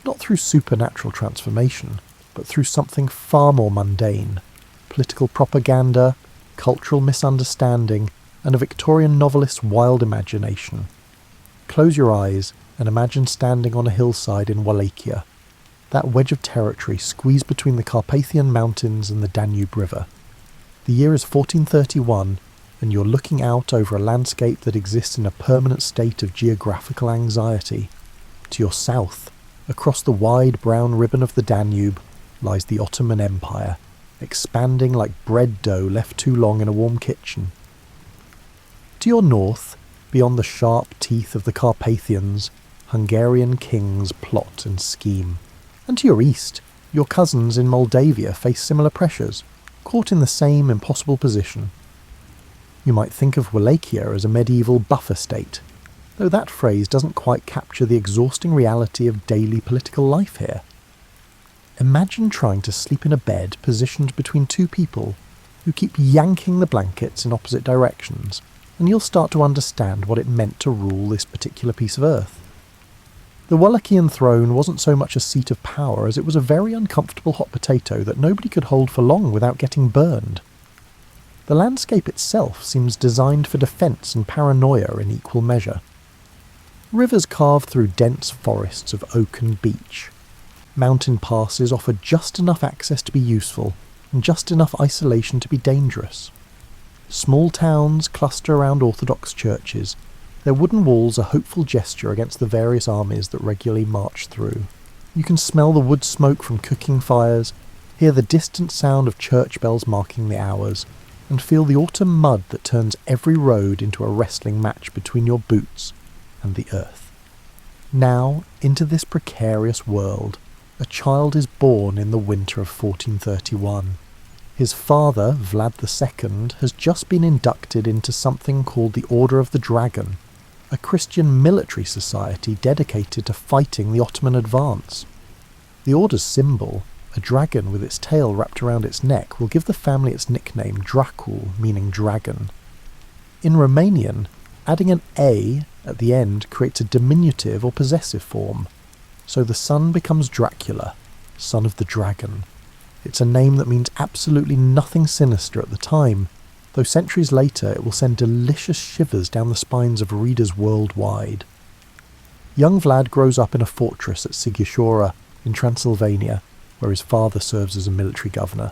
not through supernatural transformation, but through something far more mundane: political propaganda, cultural misunderstanding, and a Victorian novelist's wild imagination. Close your eyes and imagine standing on a hillside in Wallachia, that wedge of territory squeezed between the Carpathian Mountains and the Danube River. The year is 1431, and you're looking out over a landscape that exists in a permanent state of geographical anxiety. To your south, across the wide brown ribbon of the Danube, lies the Ottoman Empire, expanding like bread dough left too long in a warm kitchen. To your north, beyond the sharp teeth of the Carpathians, Hungarian kings plot and scheme. And to your east, your cousins in Moldavia face similar pressures, caught in the same impossible position. You might think of Wallachia as a medieval buffer state, though that phrase doesn't quite capture the exhausting reality of daily political life here. Imagine trying to sleep in a bed positioned between 2 people who keep yanking the blankets in opposite directions, and you'll start to understand what it meant to rule this particular piece of earth. The Wallachian throne wasn't so much a seat of power as it was a very uncomfortable hot potato that nobody could hold for long without getting burned. The landscape itself seems designed for defence and paranoia in equal measure. Rivers carve through dense forests of oak and beech. Mountain passes offer just enough access to be useful, and just enough isolation to be dangerous. Small towns cluster around Orthodox churches, their wooden walls a hopeful gesture against the various armies that regularly march through. You can smell the wood smoke from cooking fires, hear the distant sound of church bells marking the hours, and feel the autumn mud that turns every road into a wrestling match between your boots and the earth. Now, into this precarious world, a child is born in the winter of 1431. His father, Vlad II, has just been inducted into something called the Order of the Dragon, a Christian military society dedicated to fighting the Ottoman advance. The Order's symbol, a dragon with its tail wrapped around its neck, will give the family its nickname Dracul, meaning dragon. In Romanian, adding an A at the end creates a diminutive or possessive form, so the son becomes Dracula, son of the dragon. It's a name that means absolutely nothing sinister at the time, though centuries later it will send delicious shivers down the spines of readers worldwide. Young Vlad grows up in a fortress at Sighișoara in Transylvania, where his father serves as a military governor.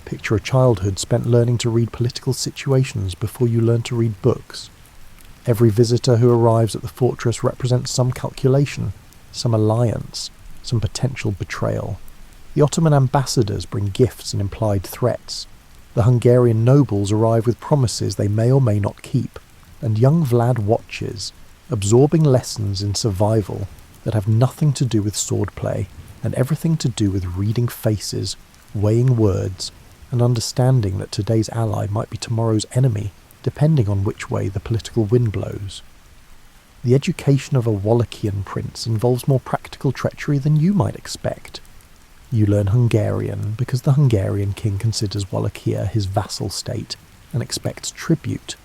Picture a childhood spent learning to read political situations before you learn to read books. Every visitor who arrives at the fortress represents some calculation, some alliance, some potential betrayal. The Ottoman ambassadors bring gifts and implied threats. The Hungarian nobles arrive with promises they may or may not keep, and young Vlad watches, absorbing lessons in survival that have nothing to do with swordplay and everything to do with reading faces, weighing words, and understanding that today's ally might be tomorrow's enemy, depending on which way the political wind blows. The education of a Wallachian prince involves more practical treachery than you might expect. You learn Hungarian because the Hungarian king considers Wallachia his vassal state and expects tribute.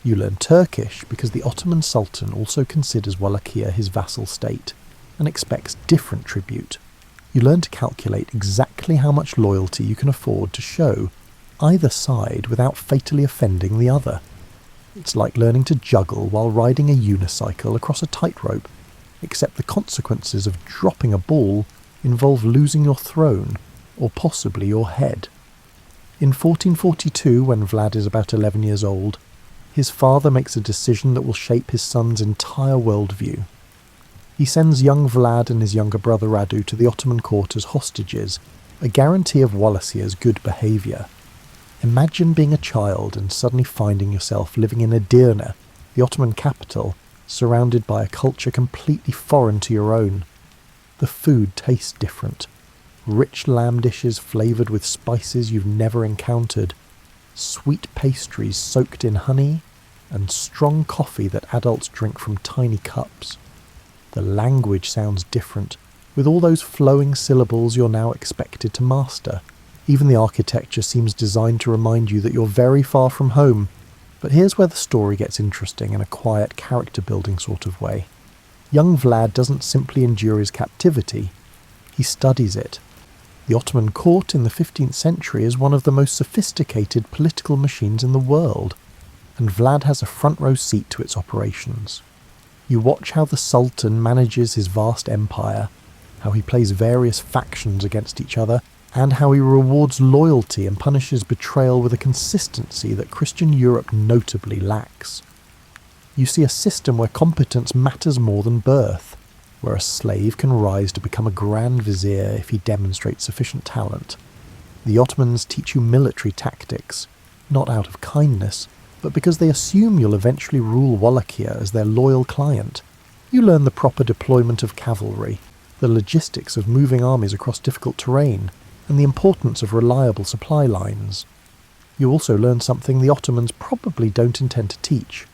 You learn Turkish because the Ottoman Sultan also considers Wallachia his vassal state and expects different tribute. You learn to calculate exactly how much loyalty you can afford to show either side without fatally offending the other. It's like learning to juggle while riding a unicycle across a tightrope, except the consequences of dropping a ball involve losing your throne, or possibly your head. In 1442, when Vlad is about 11 years old, his father makes a decision that will shape his son's entire worldview. He sends young Vlad and his younger brother Radu to the Ottoman court as hostages, a guarantee of Wallachia's good behaviour. Imagine being a child and suddenly finding yourself living in Edirne, the Ottoman capital, surrounded by a culture completely foreign to your own. The food tastes different. Rich lamb dishes flavoured with spices you've never encountered, sweet pastries soaked in honey, and strong coffee that adults drink from tiny cups. The language sounds different, with all those flowing syllables you're now expected to master. Even the architecture seems designed to remind you that you're very far from home. But here's where the story gets interesting in a quiet character-building sort of way. Young Vlad doesn't simply endure his captivity, he studies it. The Ottoman court in the 15th century is one of the most sophisticated political machines in the world, and Vlad has a front-row seat to its operations. You watch how the Sultan manages his vast empire, how he plays various factions against each other, and how he rewards loyalty and punishes betrayal with a consistency that Christian Europe notably lacks. You see a system where competence matters more than birth, where a slave can rise to become a grand vizier if he demonstrates sufficient talent. The Ottomans teach you military tactics, not out of kindness, but because they assume you'll eventually rule Wallachia as their loyal client. You learn the proper deployment of cavalry, the logistics of moving armies across difficult terrain, and the importance of reliable supply lines. You also learn something the Ottomans probably don't intend to teach.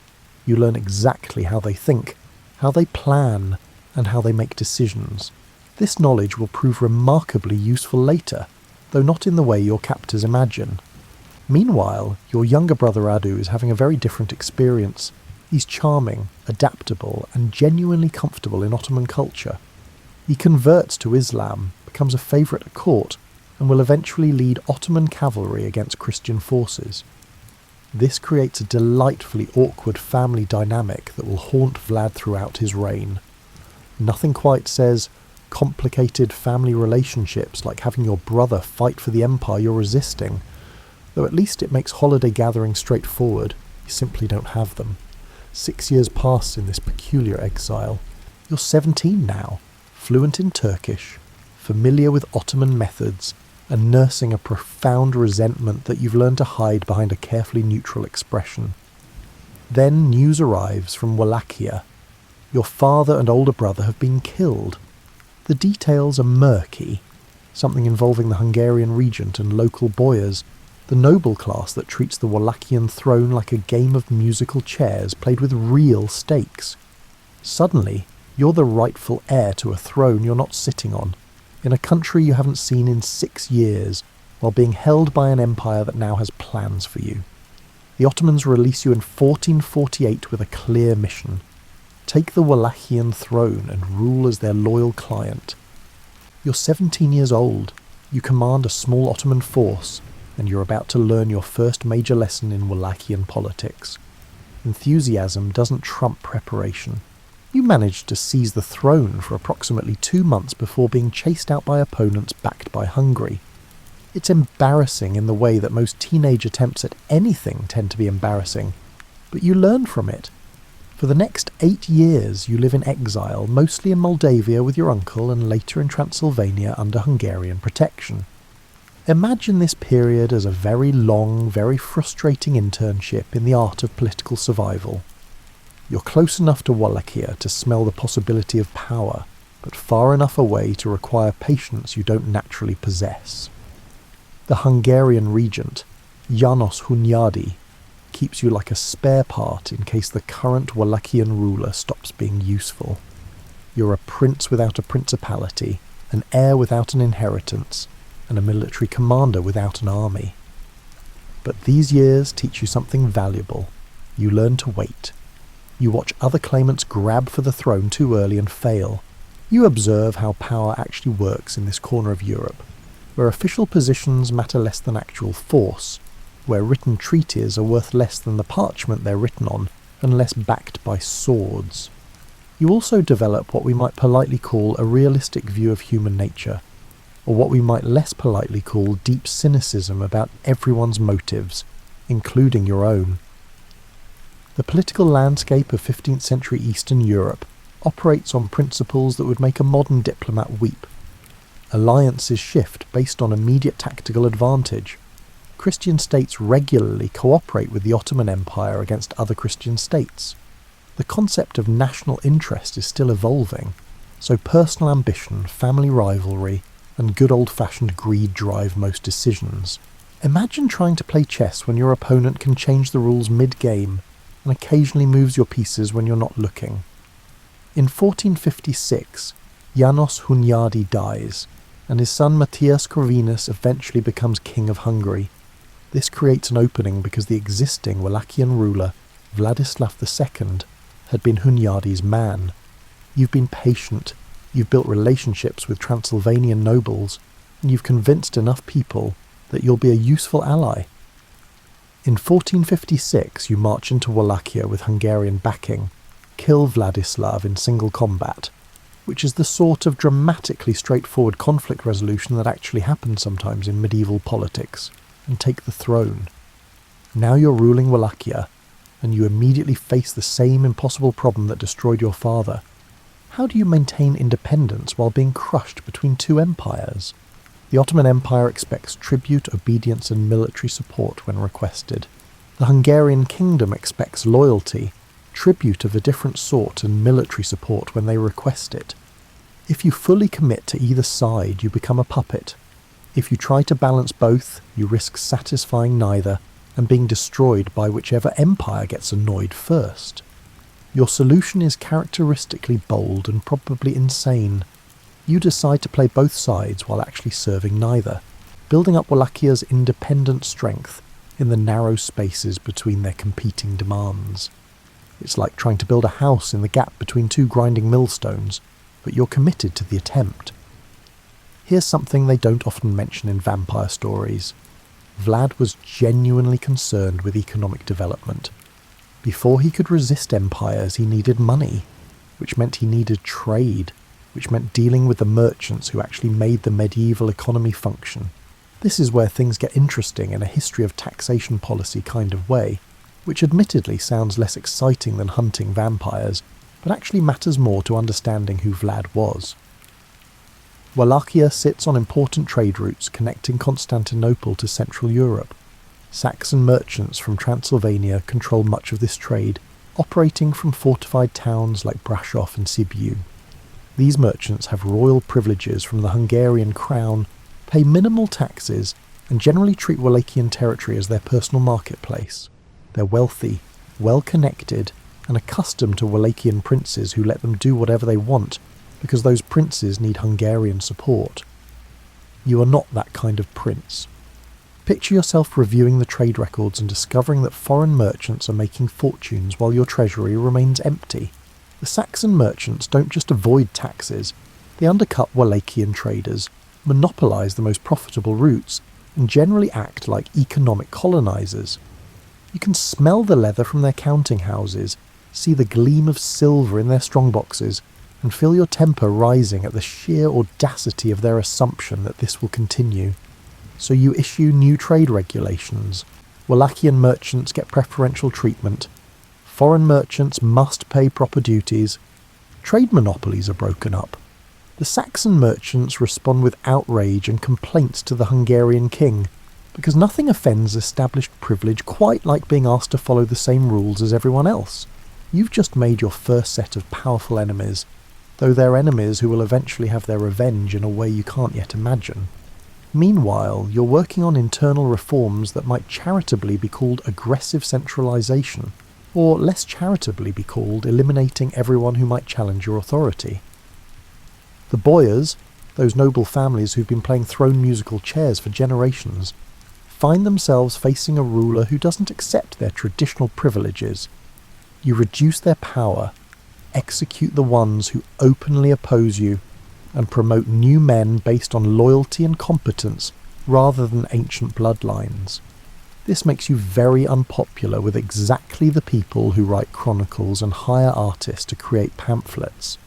You learn exactly how they think, how they plan, and how they make decisions. This knowledge will prove remarkably useful later, though not in the way your captors imagine. Meanwhile, your younger brother Radu is having a very different experience. He's charming, adaptable, and genuinely comfortable in Ottoman culture. He converts to Islam, becomes a favourite at court, and will eventually lead Ottoman cavalry against Christian forces. This creates a delightfully awkward family dynamic that will haunt Vlad throughout his reign. Nothing quite says complicated family relationships like having your brother fight for the empire you're resisting, though at least it makes holiday gatherings straightforward. You simply don't have them. 6 years pass in this peculiar exile. You're 17 now, fluent in Turkish, familiar with Ottoman methods, and nursing a profound resentment that you've learned to hide behind a carefully neutral expression. Then news arrives from Wallachia. Your father and older brother have been killed. The details are murky, something involving the Hungarian regent and local boyars, the noble class that treats the Wallachian throne like a game of musical chairs played with real stakes. Suddenly, you're the rightful heir to a throne you're not sitting on, in a country you haven't seen in 6 years, while being held by an empire that now has plans for you. The Ottomans release you in 1448 with a clear mission. Take the Wallachian throne and rule as their loyal client. You're 17 years old, you command a small Ottoman force, and you're about to learn your first major lesson in Wallachian politics. Enthusiasm doesn't trump preparation. You managed to seize the throne for approximately 2 months before being chased out by opponents backed by Hungary. It's embarrassing in the way that most teenage attempts at anything tend to be embarrassing, but you learn from it. For the next 8 years you live in exile, mostly in Moldavia with your uncle and later in Transylvania under Hungarian protection. Imagine this period as a very long, very frustrating internship in the art of political survival. You're close enough to Wallachia to smell the possibility of power, but far enough away to require patience you don't naturally possess. The Hungarian regent, János Hunyadi, keeps you like a spare part in case the current Wallachian ruler stops being useful. You're a prince without a principality, an heir without an inheritance, and a military commander without an army. But these years teach you something valuable. You learn to wait. You watch other claimants grab for the throne too early and fail. You observe how power actually works in this corner of Europe, where official positions matter less than actual force, where written treaties are worth less than the parchment they're written on, unless backed by swords. You also develop what we might politely call a realistic view of human nature, or what we might less politely call deep cynicism about everyone's motives, including your own. The political landscape of 15th century Eastern Europe operates on principles that would make a modern diplomat weep. Alliances shift based on immediate tactical advantage. Christian states regularly cooperate with the Ottoman Empire against other Christian states. The concept of national interest is still evolving, so personal ambition, family rivalry, and good old-fashioned greed drive most decisions. Imagine trying to play chess when your opponent can change the rules mid-game and occasionally moves your pieces when you're not looking. In 1456, János Hunyadi dies, and his son Matthias Corvinus eventually becomes king of Hungary. This creates an opening because the existing Wallachian ruler, Vladislav II, had been Hunyadi's man. You've been patient, you've built relationships with Transylvanian nobles, and you've convinced enough people that you'll be a useful ally. In 1456 you march into Wallachia with Hungarian backing, kill Vladislav in single combat, which is the sort of dramatically straightforward conflict resolution that actually happens sometimes in medieval politics, and take the throne. Now you're ruling Wallachia, and you immediately face the same impossible problem that destroyed your father. How do you maintain independence while being crushed between two empires? The Ottoman Empire expects tribute, obedience and military support when requested. The Hungarian kingdom expects loyalty, tribute of a different sort and military support when they request it. If you fully commit to either side, you become a puppet. If you try to balance both, you risk satisfying neither and being destroyed by whichever empire gets annoyed first. Your solution is characteristically bold and probably insane. You decide to play both sides while actually serving neither, building up Wallachia's independent strength in the narrow spaces between their competing demands. It's like trying to build a house in the gap between two grinding millstones, but you're committed to the attempt. Here's something they don't often mention in vampire stories. Vlad was genuinely concerned with economic development. Before he could resist empires, he needed money, which meant he needed trade, which meant dealing with the merchants who actually made the medieval economy function. This is where things get interesting in a history of taxation policy kind of way, which admittedly sounds less exciting than hunting vampires, but actually matters more to understanding who Vlad was. Wallachia sits on important trade routes connecting Constantinople to Central Europe. Saxon merchants from Transylvania control much of this trade, operating from fortified towns like Brasov and Sibiu. These merchants have royal privileges from the Hungarian crown, pay minimal taxes, and generally treat Wallachian territory as their personal marketplace. They're wealthy, well-connected, and accustomed to Wallachian princes who let them do whatever they want, because those princes need Hungarian support. You are not that kind of prince. Picture yourself reviewing the trade records and discovering that foreign merchants are making fortunes while your treasury remains empty. The Saxon merchants don't just avoid taxes, they undercut Wallachian traders, monopolise the most profitable routes, and generally act like economic colonisers. You can smell the leather from their counting houses, see the gleam of silver in their strongboxes, and feel your temper rising at the sheer audacity of their assumption that this will continue. So you issue new trade regulations. Wallachian merchants get preferential treatment. Foreign merchants must pay proper duties. Trade monopolies are broken up. The Saxon merchants respond with outrage and complaints to the Hungarian king, because nothing offends established privilege quite like being asked to follow the same rules as everyone else. You've just made your first set of powerful enemies, though they're enemies who will eventually have their revenge in a way you can't yet imagine. Meanwhile, you're working on internal reforms that might charitably be called aggressive centralisation, or less charitably be called eliminating everyone who might challenge your authority. The Boyars, those noble families who've been playing throne musical chairs for generations, find themselves facing a ruler who doesn't accept their traditional privileges. You reduce their power, execute the ones who openly oppose you, and promote new men based on loyalty and competence rather than ancient bloodlines. This makes you very unpopular with exactly the people who write chronicles and hire artists to create pamphlets.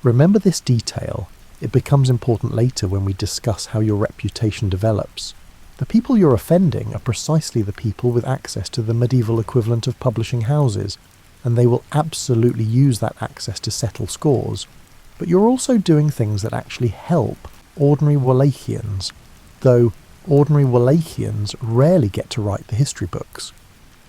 Remember this detail. It becomes important later when we discuss how your reputation develops. The people you're offending are precisely the people with access to the medieval equivalent of publishing houses, and they will absolutely use that access to settle scores. But you're also doing things that actually help ordinary Wallachians, though ordinary Wallachians rarely get to write the history books.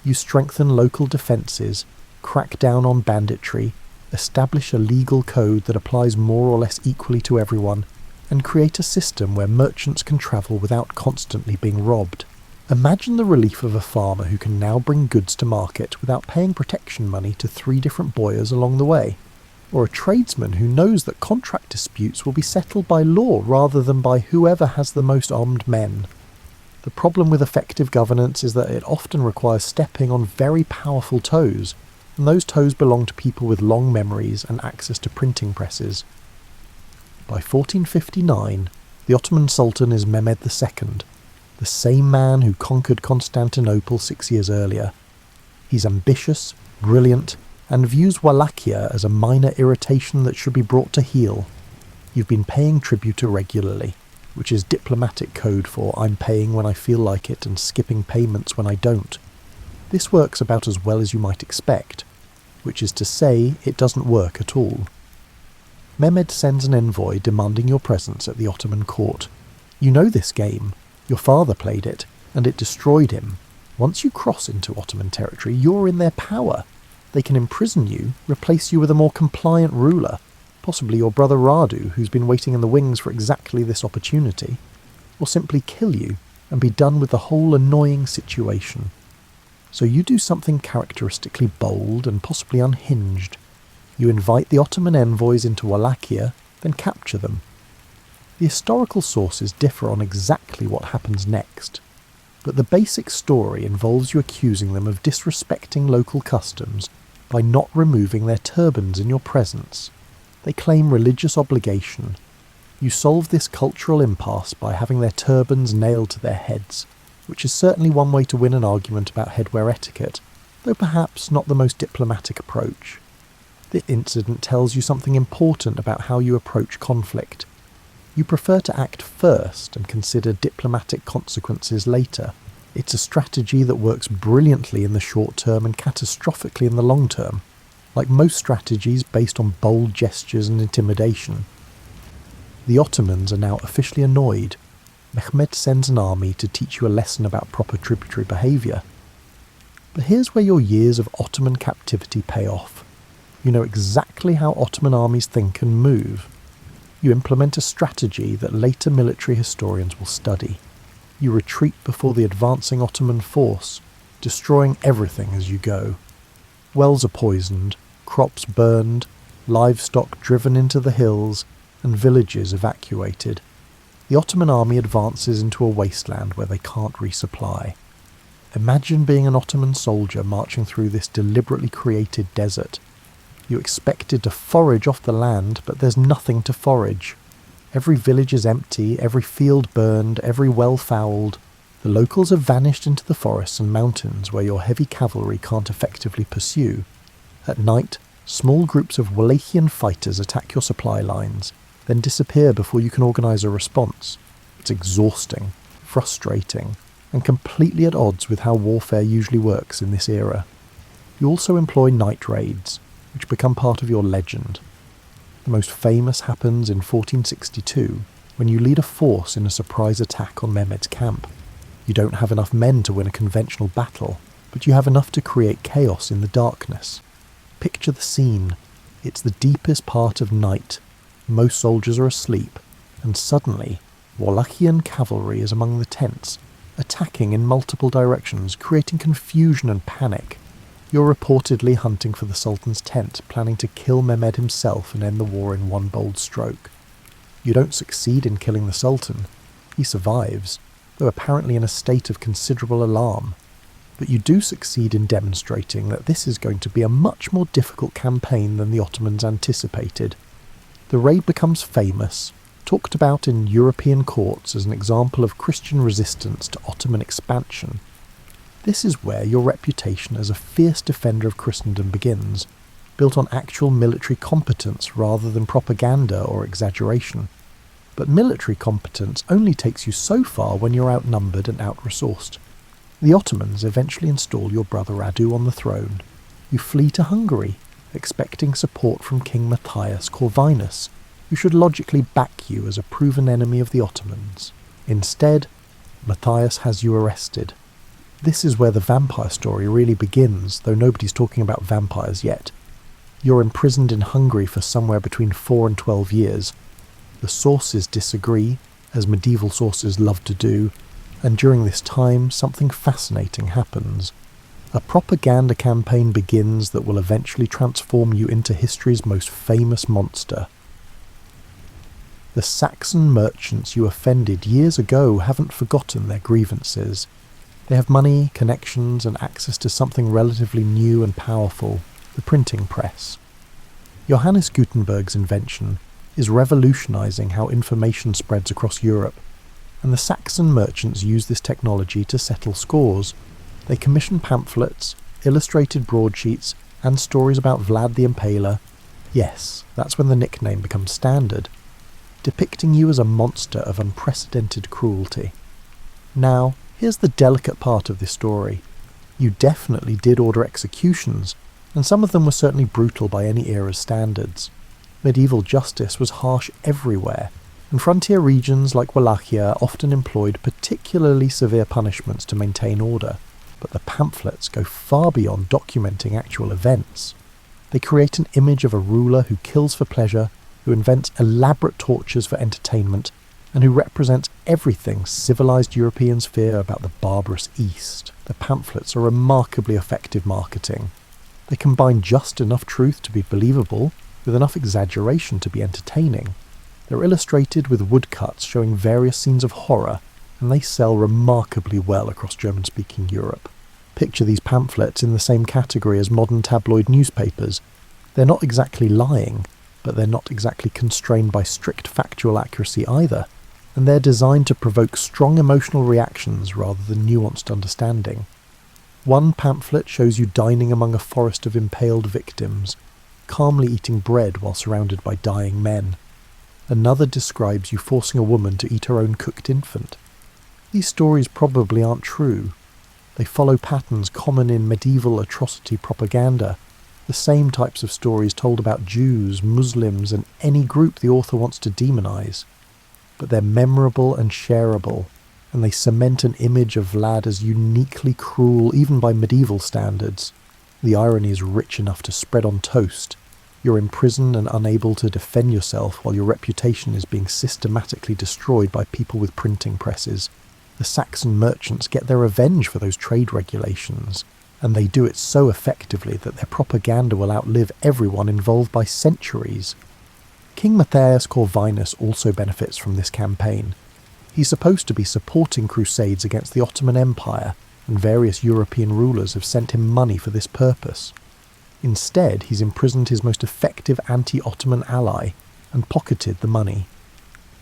You strengthen local defences, crack down on banditry, establish a legal code that applies more or less equally to everyone, and create a system where merchants can travel without constantly being robbed. Imagine the relief of a farmer who can now bring goods to market without paying protection money to 3 different boyars along the way. Or a tradesman who knows that contract disputes will be settled by law rather than by whoever has the most armed men. The problem with effective governance is that it often requires stepping on very powerful toes, and those toes belong to people with long memories and access to printing presses. By 1459, the Ottoman Sultan is Mehmed II, the same man who conquered Constantinople 6 years earlier. He's ambitious, brilliant, and views Wallachia as a minor irritation that should be brought to heel. You've been paying tribute irregularly, which is diplomatic code for I'm paying when I feel like it and skipping payments when I don't. This works about as well as you might expect, which is to say it doesn't work at all. Mehmed sends an envoy demanding your presence at the Ottoman court. You know this game. Your father played it, and it destroyed him. Once you cross into Ottoman territory, you're in their power. They can imprison you, replace you with a more compliant ruler, possibly your brother Radu, who's been waiting in the wings for exactly this opportunity, or simply kill you and be done with the whole annoying situation. So you do something characteristically bold and possibly unhinged. You invite the Ottoman envoys into Wallachia, then capture them. The historical sources differ on exactly what happens next, but the basic story involves you accusing them of disrespecting local customs by not removing their turbans in your presence. They claim religious obligation. You solve this cultural impasse by having their turbans nailed to their heads, which is certainly one way to win an argument about headwear etiquette, though perhaps not the most diplomatic approach. The incident tells you something important about how you approach conflict. You prefer to act first and consider diplomatic consequences later. It's a strategy that works brilliantly in the short term and catastrophically in the long term, like most strategies based on bold gestures and intimidation. The Ottomans are now officially annoyed. Mehmed sends an army to teach you a lesson about proper tributary behaviour. But here's where your years of Ottoman captivity pay off. You know exactly how Ottoman armies think and move. You implement a strategy that later military historians will study. You retreat before the advancing Ottoman force, destroying everything as you go. Wells are poisoned, crops burned, livestock driven into the hills, and villages evacuated. The Ottoman army advances into a wasteland where they can't resupply. Imagine being an Ottoman soldier marching through this deliberately created desert. You expected to forage off the land, but there's nothing to forage. Every village is empty, every field burned, every well fouled. The locals have vanished into the forests and mountains where your heavy cavalry can't effectively pursue. At night, small groups of Wallachian fighters attack your supply lines, then disappear before you can organise a response. It's exhausting, frustrating, and completely at odds with how warfare usually works in this era. You also employ night raids, which become part of your legend. The most famous happens in 1462, when you lead a force in a surprise attack on Mehmed's camp. You don't have enough men to win a conventional battle, but you have enough to create chaos in the darkness. Picture the scene. It's the deepest part of night. Most soldiers are asleep, and suddenly, Wallachian cavalry is among the tents, attacking in multiple directions, creating confusion and panic. You're reportedly hunting for the Sultan's tent, planning to kill Mehmed himself and end the war in one bold stroke. You don't succeed in killing the Sultan. He survives, though apparently in a state of considerable alarm. But you do succeed in demonstrating that this is going to be a much more difficult campaign than the Ottomans anticipated. The raid becomes famous, talked about in European courts as an example of Christian resistance to Ottoman expansion. This is where your reputation as a fierce defender of Christendom begins, built on actual military competence rather than propaganda or exaggeration. But military competence only takes you so far when you're outnumbered and out-resourced. The Ottomans eventually install your brother Radu on the throne. You flee to Hungary, expecting support from King Matthias Corvinus, who should logically back you as a proven enemy of the Ottomans. Instead, Matthias has you arrested. This is where the vampire story really begins, though nobody's talking about vampires yet. You're imprisoned in Hungary for somewhere between 4 and 12 years. The sources disagree, as medieval sources love to do, and during this time something fascinating happens. A propaganda campaign begins that will eventually transform you into history's most famous monster. The Saxon merchants you offended years ago haven't forgotten their grievances. They have money, connections, and access to something relatively new and powerful, the printing press. Johannes Gutenberg's invention is revolutionizing how information spreads across Europe, and the Saxon merchants use this technology to settle scores. They commission pamphlets, illustrated broadsheets, and stories about Vlad the Impaler. Yes, that's when the nickname becomes standard, depicting you as a monster of unprecedented cruelty. Now, here's the delicate part of this story. You definitely did order executions, and some of them were certainly brutal by any era's standards. Medieval justice was harsh everywhere, and frontier regions like Wallachia often employed particularly severe punishments to maintain order. But the pamphlets go far beyond documenting actual events. They create an image of a ruler who kills for pleasure, who invents elaborate tortures for entertainment, and who represents everything civilized Europeans fear about the barbarous East. The pamphlets are remarkably effective marketing. They combine just enough truth to be believable, with enough exaggeration to be entertaining. They're illustrated with woodcuts showing various scenes of horror, and they sell remarkably well across German-speaking Europe. Picture these pamphlets in the same category as modern tabloid newspapers. They're not exactly lying, but they're not exactly constrained by strict factual accuracy either, and they're designed to provoke strong emotional reactions rather than nuanced understanding. One pamphlet shows you dining among a forest of impaled victims, calmly eating bread while surrounded by dying men. Another describes you forcing a woman to eat her own cooked infant. These stories probably aren't true. They follow patterns common in medieval atrocity propaganda, the same types of stories told about Jews, Muslims, and any group the author wants to demonize. But they're memorable and shareable, and they cement an image of Vlad as uniquely cruel even by medieval standards. The irony is rich enough to spread on toast. You're imprisoned and unable to defend yourself while your reputation is being systematically destroyed by people with printing presses. The Saxon merchants get their revenge for those trade regulations, and they do it so effectively that their propaganda will outlive everyone involved by centuries. King Matthias Corvinus also benefits from this campaign. He's supposed to be supporting crusades against the Ottoman Empire, and various European rulers have sent him money for this purpose. Instead, he's imprisoned his most effective anti-Ottoman ally and pocketed the money.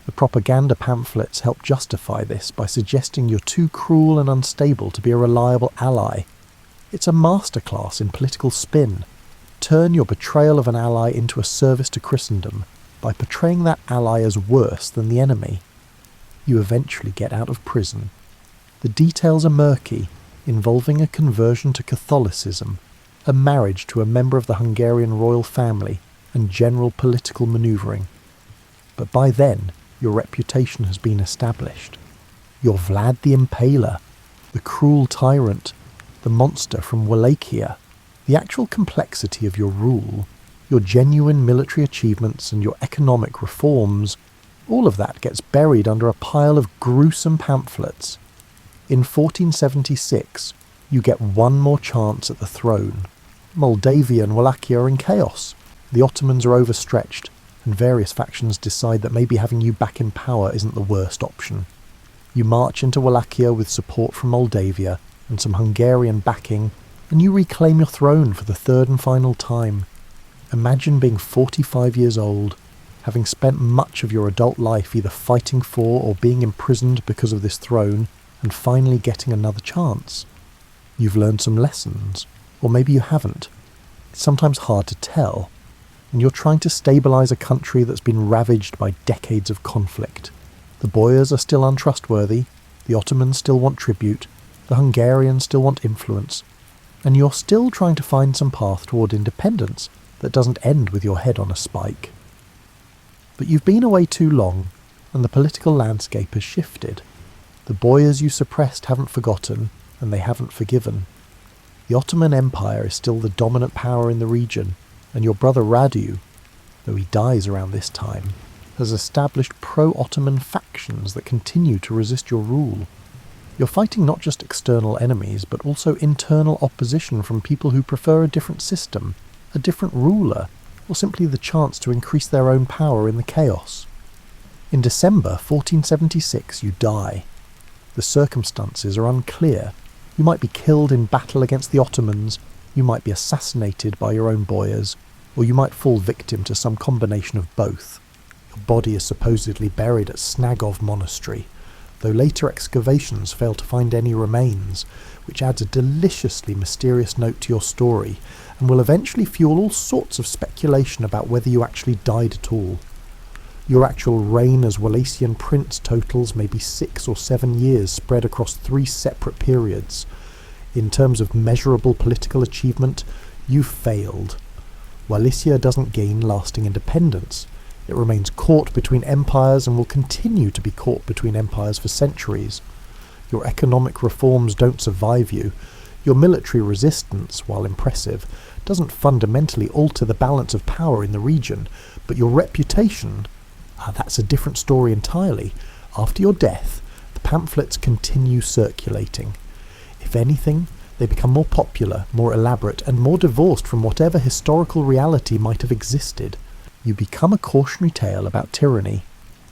The propaganda pamphlets help justify this by suggesting you're too cruel and unstable to be a reliable ally. It's a masterclass in political spin. Turn your betrayal of an ally into a service to Christendom by portraying that ally as worse than the enemy. You eventually get out of prison. The details are murky, involving a conversion to Catholicism, a marriage to a member of the Hungarian royal family, and general political manoeuvring. But by then, your reputation has been established. You're Vlad the Impaler, the cruel tyrant, the monster from Wallachia. The actual complexity of your rule, your genuine military achievements and your economic reforms, all of that gets buried under a pile of gruesome pamphlets. In 1476, you get one more chance at the throne. Moldavia and Wallachia are in chaos. The Ottomans are overstretched, and various factions decide that maybe having you back in power isn't the worst option. You march into Wallachia with support from Moldavia and some Hungarian backing, and you reclaim your throne for the third and final time. Imagine being 45 years old, having spent much of your adult life either fighting for or being imprisoned because of this throne, and finally getting another chance. You've learned some lessons, or maybe you haven't. It's sometimes hard to tell, and you're trying to stabilise a country that's been ravaged by decades of conflict. The Boyars are still untrustworthy, the Ottomans still want tribute, the Hungarians still want influence, and you're still trying to find some path toward independence that doesn't end with your head on a spike. But you've been away too long, and the political landscape has shifted. The Boyars you suppressed haven't forgotten, and they haven't forgiven. The Ottoman Empire is still the dominant power in the region, and your brother Radu, though he dies around this time, has established pro-Ottoman factions that continue to resist your rule. You're fighting not just external enemies, but also internal opposition from people who prefer a different system, a different ruler, or simply the chance to increase their own power in the chaos. In December 1476 you die. The circumstances are unclear. You might be killed in battle against the Ottomans, you might be assassinated by your own Boyars, or you might fall victim to some combination of both. Your body is supposedly buried at Snagov Monastery, though later excavations fail to find any remains, which adds a deliciously mysterious note to your story, and will eventually fuel all sorts of speculation about whether you actually died at all. Your actual reign as Wallachian prince totals maybe 6 or 7 years spread across 3 separate periods. In terms of measurable political achievement, you failed. Wallachia doesn't gain lasting independence. It remains caught between empires and will continue to be caught between empires for centuries. Your economic reforms don't survive you. Your military resistance, while impressive, doesn't fundamentally alter the balance of power in the region, but your reputation, that's a different story entirely. After your death, the pamphlets continue circulating. If anything, they become more popular, more elaborate, and more divorced from whatever historical reality might have existed. You become a cautionary tale about tyranny,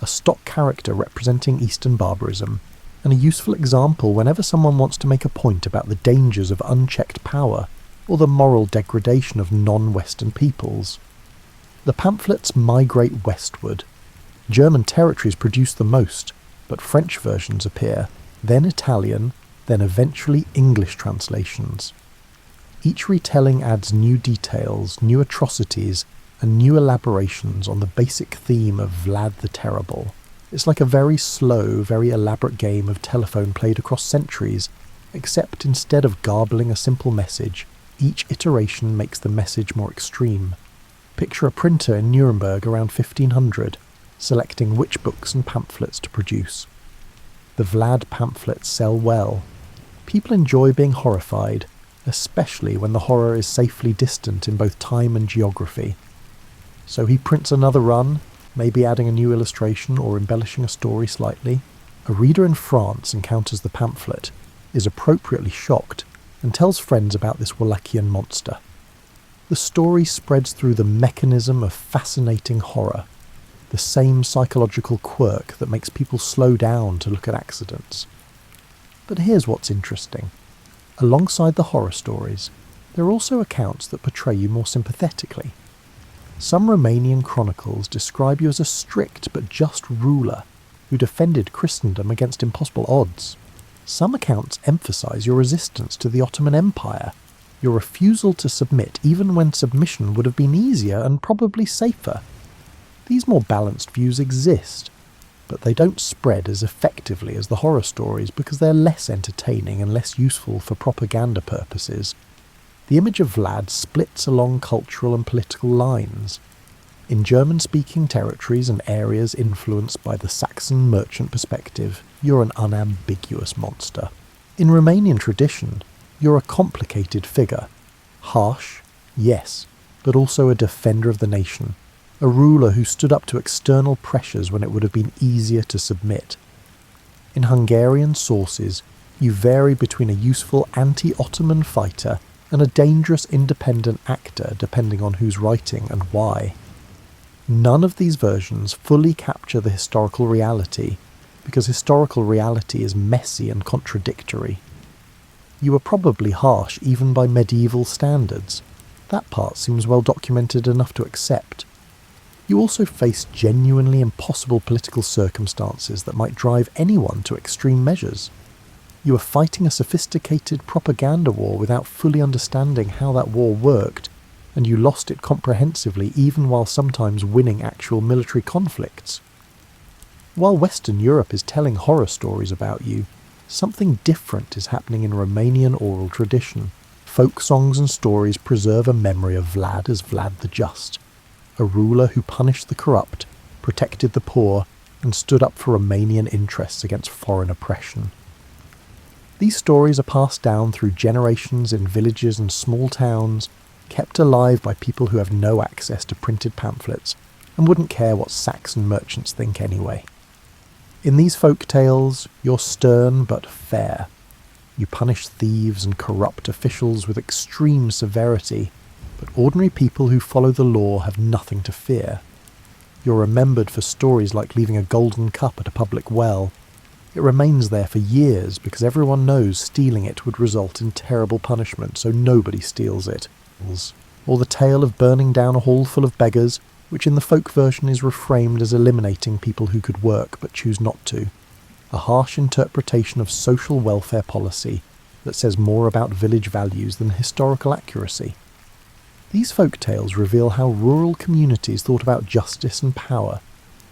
a stock character representing Eastern barbarism, and a useful example whenever someone wants to make a point about the dangers of unchecked power, or the moral degradation of non-Western peoples. The pamphlets migrate westward. German territories produce the most, but French versions appear, then Italian, then eventually English translations. Each retelling adds new details, new atrocities, and new elaborations on the basic theme of Vlad the Terrible. It's like a very slow, very elaborate game of telephone played across centuries, except instead of garbling a simple message, each iteration makes the message more extreme. Picture a printer in Nuremberg around 1500, selecting which books and pamphlets to produce. The Vlad pamphlets sell well. People enjoy being horrified, especially when the horror is safely distant in both time and geography. So he prints another run, maybe adding a new illustration or embellishing a story slightly. A reader in France encounters the pamphlet, is appropriately shocked, and tells friends about this Wallachian monster. The story spreads through the mechanism of fascinating horror, the same psychological quirk that makes people slow down to look at accidents. But here's what's interesting. Alongside the horror stories, there are also accounts that portray you more sympathetically. Some Romanian chronicles describe you as a strict but just ruler who defended Christendom against impossible odds. Some accounts emphasize your resistance to the Ottoman Empire, your refusal to submit even when submission would have been easier and probably safer. These more balanced views exist, but they don't spread as effectively as the horror stories because they're less entertaining and less useful for propaganda purposes. The image of Vlad splits along cultural and political lines. In German-speaking territories and areas influenced by the Saxon merchant perspective, you're an unambiguous monster. In Romanian tradition, you're a complicated figure. Harsh, yes, but also a defender of the nation, a ruler who stood up to external pressures when it would have been easier to submit. In Hungarian sources, you vary between a useful anti-Ottoman fighter and a dangerous independent actor depending on who's writing and why. None of these versions fully capture the historical reality, because historical reality is messy and contradictory. You were probably harsh even by medieval standards. That part seems well documented enough to accept. You also faced genuinely impossible political circumstances that might drive anyone to extreme measures. You were fighting a sophisticated propaganda war without fully understanding how that war worked, and you lost it comprehensively even while sometimes winning actual military conflicts. While Western Europe is telling horror stories about you, something different is happening in Romanian oral tradition. Folk songs and stories preserve a memory of Vlad as Vlad the Just, a ruler who punished the corrupt, protected the poor, and stood up for Romanian interests against foreign oppression. These stories are passed down through generations in villages and small towns, kept alive by people who have no access to printed pamphlets and wouldn't care what Saxon merchants think anyway. In these folk tales, you're stern but fair. You punish thieves and corrupt officials with extreme severity, but ordinary people who follow the law have nothing to fear. You're remembered for stories like leaving a golden cup at a public well. It remains there for years because everyone knows stealing it would result in terrible punishment, so nobody steals it. Or the tale of burning down a hall full of beggars, which in the folk version is reframed as eliminating people who could work but choose not to. A harsh interpretation of social welfare policy that says more about village values than historical accuracy. These folk tales reveal how rural communities thought about justice and power.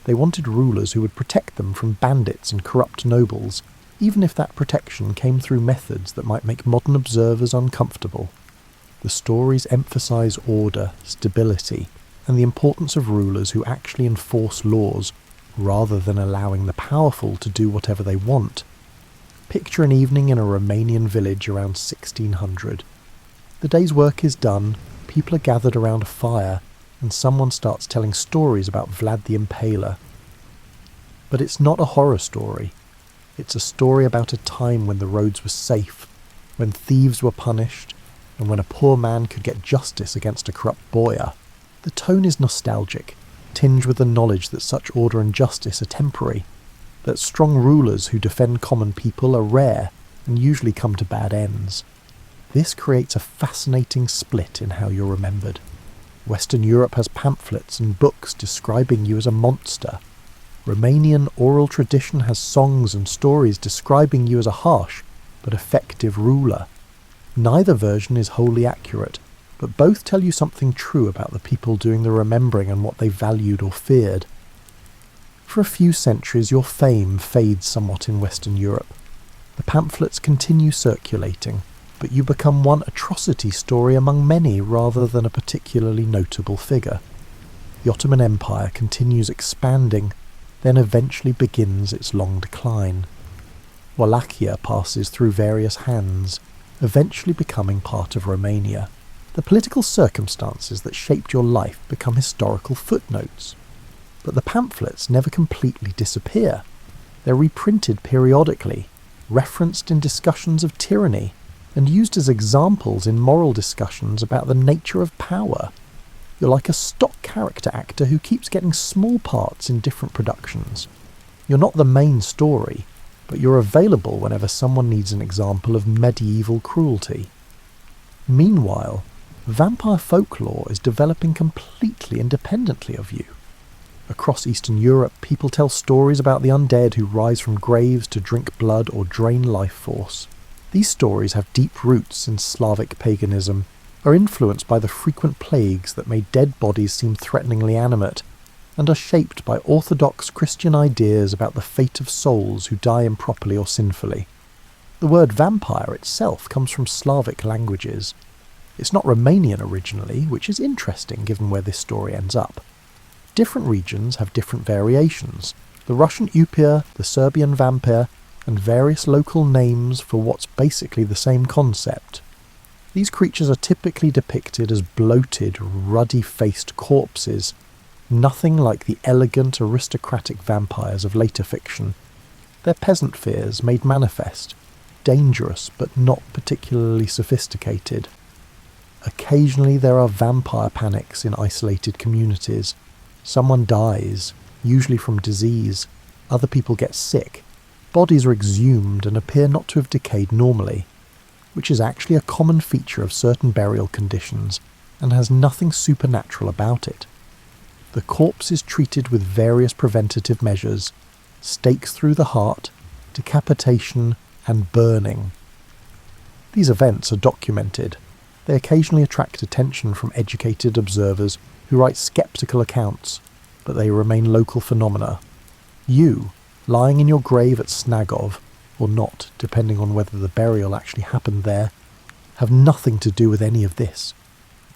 They wanted rulers who would protect them from bandits and corrupt nobles, even if that protection came through methods that might make modern observers uncomfortable. The stories emphasize order, stability, and the importance of rulers who actually enforce laws, rather than allowing the powerful to do whatever they want. Picture an evening in a Romanian village around 1600. The day's work is done, people are gathered around a fire, and someone starts telling stories about Vlad the Impaler. But it's not a horror story. It's a story about a time when the roads were safe, when thieves were punished, and when a poor man could get justice against a corrupt boyar. The tone is nostalgic, tinged with the knowledge that such order and justice are temporary, that strong rulers who defend common people are rare and usually come to bad ends. This creates a fascinating split in how you're remembered. Western Europe has pamphlets and books describing you as a monster. Romanian oral tradition has songs and stories describing you as a harsh but effective ruler. Neither version is wholly accurate, but both tell you something true about the people doing the remembering and what they valued or feared. For a few centuries your fame fades somewhat in Western Europe. The pamphlets continue circulating, but you become one atrocity story among many rather than a particularly notable figure. The Ottoman Empire continues expanding, then eventually begins its long decline. Wallachia passes through various hands, eventually becoming part of Romania. The political circumstances that shaped your life become historical footnotes. But the pamphlets never completely disappear. They're reprinted periodically, referenced in discussions of tyranny, and used as examples in moral discussions about the nature of power. You're like a stock character actor who keeps getting small parts in different productions. You're not the main story, but you're available whenever someone needs an example of medieval cruelty. Meanwhile, vampire folklore is developing completely independently of you. Across Eastern Europe, people tell stories about the undead who rise from graves to drink blood or drain life force. These stories have deep roots in Slavic paganism, are influenced by the frequent plagues that made dead bodies seem threateningly animate, and are shaped by orthodox Christian ideas about the fate of souls who die improperly or sinfully. The word vampire itself comes from Slavic languages. It's not Romanian originally, which is interesting given where this story ends up. Different regions have different variations. The Russian upir, the Serbian vampir, and various local names for what's basically the same concept. These creatures are typically depicted as bloated, ruddy-faced corpses, nothing like the elegant, aristocratic vampires of later fiction. They're peasant fears made manifest, dangerous but not particularly sophisticated. Occasionally there are vampire panics in isolated communities. Someone dies, usually from disease. Other people get sick. Bodies are exhumed and appear not to have decayed normally, which is actually a common feature of certain burial conditions and has nothing supernatural about it. The corpse is treated with various preventative measures: stakes through the heart, decapitation, and burning. These events are documented. They occasionally attract attention from educated observers who write skeptical accounts, but they remain local phenomena. You, lying in your grave at Snagov, or not, depending on whether the burial actually happened there, have nothing to do with any of this.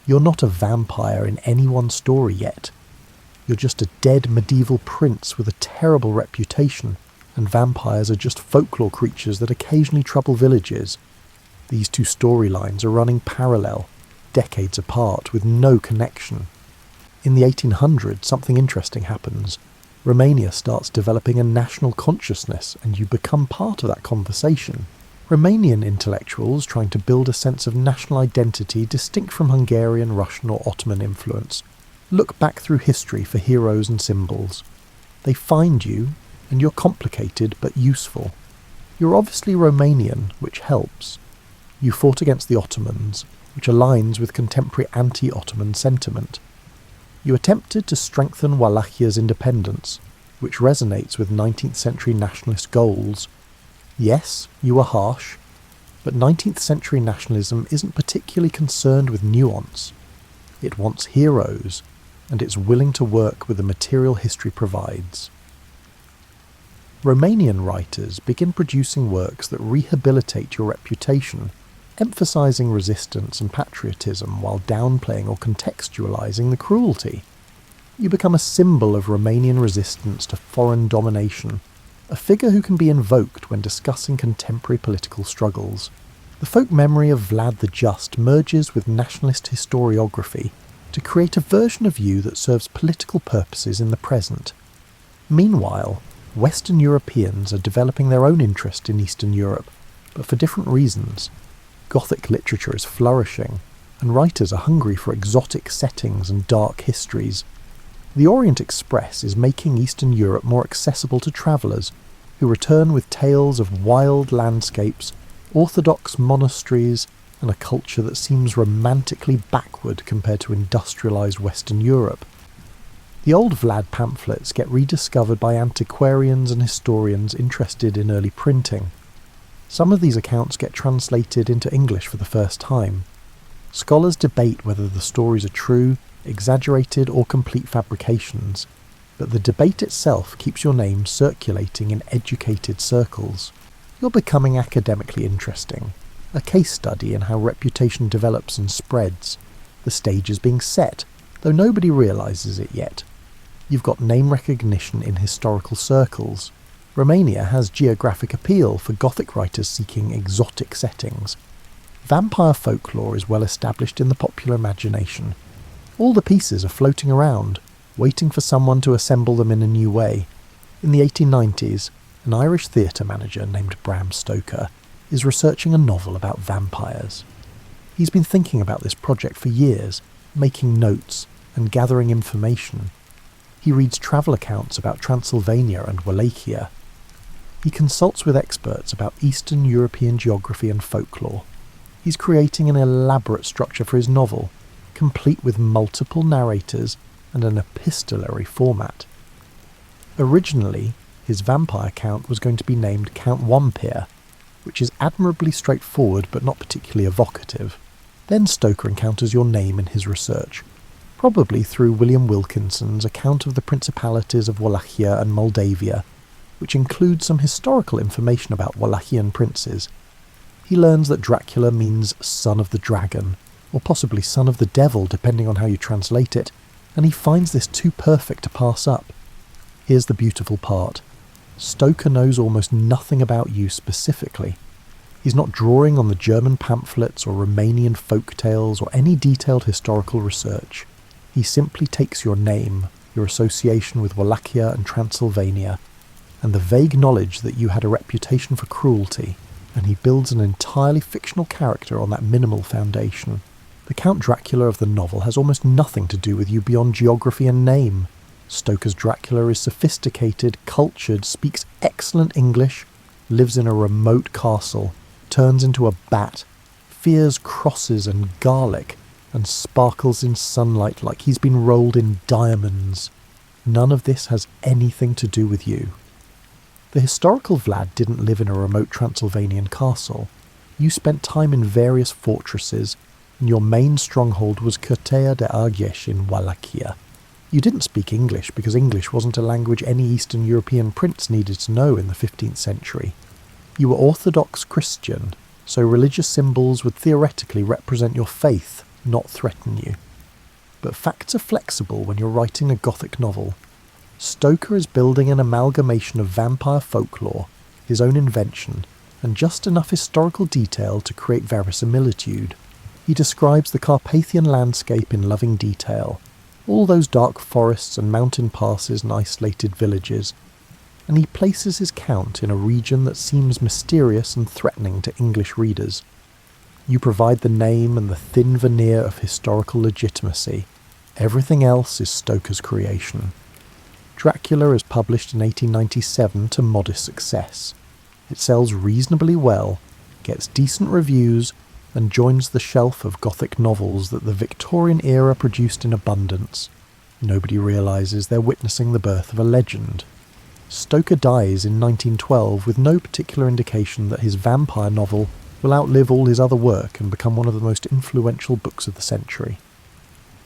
You're not a vampire in anyone's story yet. You're just a dead medieval prince with a terrible reputation, and vampires are just folklore creatures that occasionally trouble villages. These two storylines are running parallel, decades apart, with no connection. In the 1800s, something interesting happens. Romania starts developing a national consciousness, and you become part of that conversation. Romanian intellectuals trying to build a sense of national identity distinct from Hungarian, Russian or Ottoman influence look back through history for heroes and symbols. They find you, and you're complicated but useful. You're obviously Romanian, which helps. You fought against the Ottomans, which aligns with contemporary anti-Ottoman sentiment. You attempted to strengthen Wallachia's independence, which resonates with 19th century nationalist goals. Yes, you were harsh, but 19th century nationalism isn't particularly concerned with nuance. It wants heroes, and it's willing to work with the material history provides. Romanian writers begin producing works that rehabilitate your reputation, emphasizing resistance and patriotism while downplaying or contextualizing the cruelty. You become a symbol of Romanian resistance to foreign domination, a figure who can be invoked when discussing contemporary political struggles. The folk memory of Vlad the Just merges with nationalist historiography to create a version of you that serves political purposes in the present. Meanwhile, Western Europeans are developing their own interest in Eastern Europe, but for different reasons. Gothic literature is flourishing, and writers are hungry for exotic settings and dark histories. The Orient Express is making Eastern Europe more accessible to travellers, who return with tales of wild landscapes, orthodox monasteries, and a culture that seems romantically backward compared to industrialised Western Europe. The old Vlad pamphlets get rediscovered by antiquarians and historians interested in early printing. Some of these accounts get translated into English for the first time. Scholars debate whether the stories are true, exaggerated or complete fabrications, but the debate itself keeps your name circulating in educated circles. You're becoming academically interesting, a case study in how reputation develops and spreads. The stage is being set, though nobody realises it yet. You've got name recognition in historical circles. Romania has geographic appeal for Gothic writers seeking exotic settings. Vampire folklore is well established in the popular imagination. All the pieces are floating around, waiting for someone to assemble them in a new way. In the 1890s, an Irish theatre manager named Bram Stoker is researching a novel about vampires. He's been thinking about this project for years, making notes and gathering information. He reads travel accounts about Transylvania and Wallachia. He consults with experts about Eastern European geography and folklore. He's creating an elaborate structure for his novel, complete with multiple narrators and an epistolary format. Originally, his vampire count was going to be named Count Wampir, which is admirably straightforward but not particularly evocative. Then Stoker encounters your name in his research, probably through William Wilkinson's account of the principalities of Wallachia and Moldavia, which includes some historical information about Wallachian princes. He learns that Dracula means son of the dragon, or possibly son of the devil depending on how you translate it, and he finds this too perfect to pass up. Here's the beautiful part. Stoker knows almost nothing about you specifically. He's not drawing on the German pamphlets or Romanian folk tales or any detailed historical research. He simply takes your name, your association with Wallachia and Transylvania, and the vague knowledge that you had a reputation for cruelty, and he builds an entirely fictional character on that minimal foundation. The Count Dracula of the novel has almost nothing to do with you beyond geography and name. Stoker's Dracula is sophisticated, cultured, speaks excellent English, lives in a remote castle, turns into a bat, fears crosses and garlic, and sparkles in sunlight like he's been rolled in diamonds. None of this has anything to do with you. The historical Vlad didn't live in a remote Transylvanian castle. You spent time in various fortresses, and your main stronghold was Curtea de Argeș in Wallachia. You didn't speak English because English wasn't a language any Eastern European prince needed to know in the 15th century. You were Orthodox Christian, so religious symbols would theoretically represent your faith, not threaten you. But facts are flexible when you're writing a Gothic novel. Stoker is building an amalgamation of vampire folklore, his own invention, and just enough historical detail to create verisimilitude. He describes the Carpathian landscape in loving detail, all those dark forests and mountain passes and isolated villages, and he places his count in a region that seems mysterious and threatening to English readers. You provide the name and the thin veneer of historical legitimacy. Everything else is Stoker's creation. Dracula is published in 1897 to modest success. It sells reasonably well, gets decent reviews, and joins the shelf of Gothic novels that the Victorian era produced in abundance. Nobody realises they're witnessing the birth of a legend. Stoker dies in 1912 with no particular indication that his vampire novel will outlive all his other work and become one of the most influential books of the century.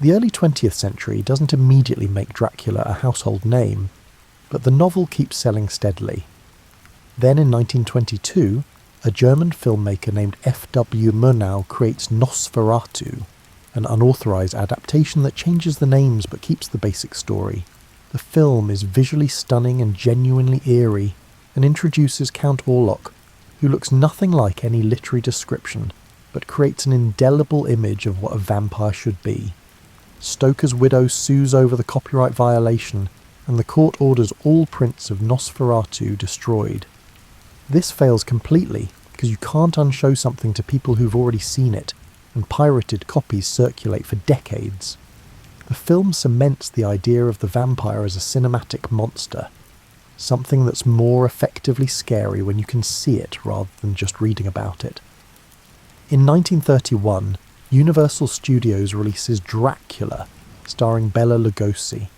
The early 20th century doesn't immediately make Dracula a household name, but the novel keeps selling steadily. Then in 1922, a German filmmaker named F.W. Murnau creates Nosferatu, an unauthorized adaptation that changes the names but keeps the basic story. The film is visually stunning and genuinely eerie, and introduces Count Orlok, who looks nothing like any literary description, but creates an indelible image of what a vampire should be. Stoker's widow sues over the copyright violation, and the court orders all prints of Nosferatu destroyed. This fails completely, because you can't unshow something to people who've already seen it, and pirated copies circulate for decades. The film cements the idea of the vampire as a cinematic monster, something that's more effectively scary when you can see it rather than just reading about it. In 1931, Universal Studios releases Dracula, starring Bela Lugosi,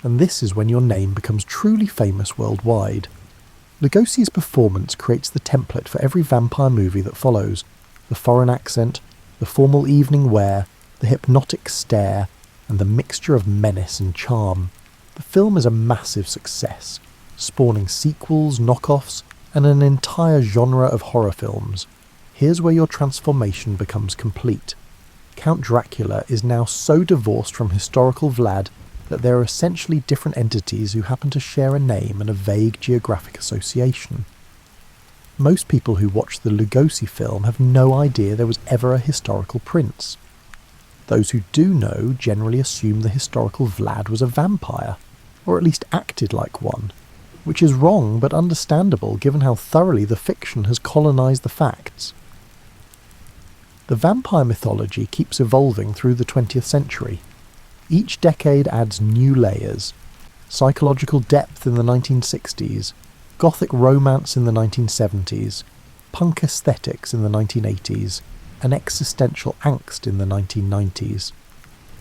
and this is when your name becomes truly famous worldwide. Lugosi's performance creates the template for every vampire movie that follows: the foreign accent, the formal evening wear, the hypnotic stare, and the mixture of menace and charm. The film is a massive success, spawning sequels, knockoffs, and an entire genre of horror films. Here's where your transformation becomes complete. Count Dracula is now so divorced from historical Vlad that there are essentially different entities who happen to share a name and a vague geographic association. Most people who watch the Lugosi film have no idea there was ever a historical prince. Those who do know generally assume the historical Vlad was a vampire, or at least acted like one, which is wrong but understandable given how thoroughly the fiction has colonised the facts. The vampire mythology keeps evolving through the 20th century. Each decade adds new layers: psychological depth in the 1960s, gothic romance in the 1970s, punk aesthetics in the 1980s, and existential angst in the 1990s.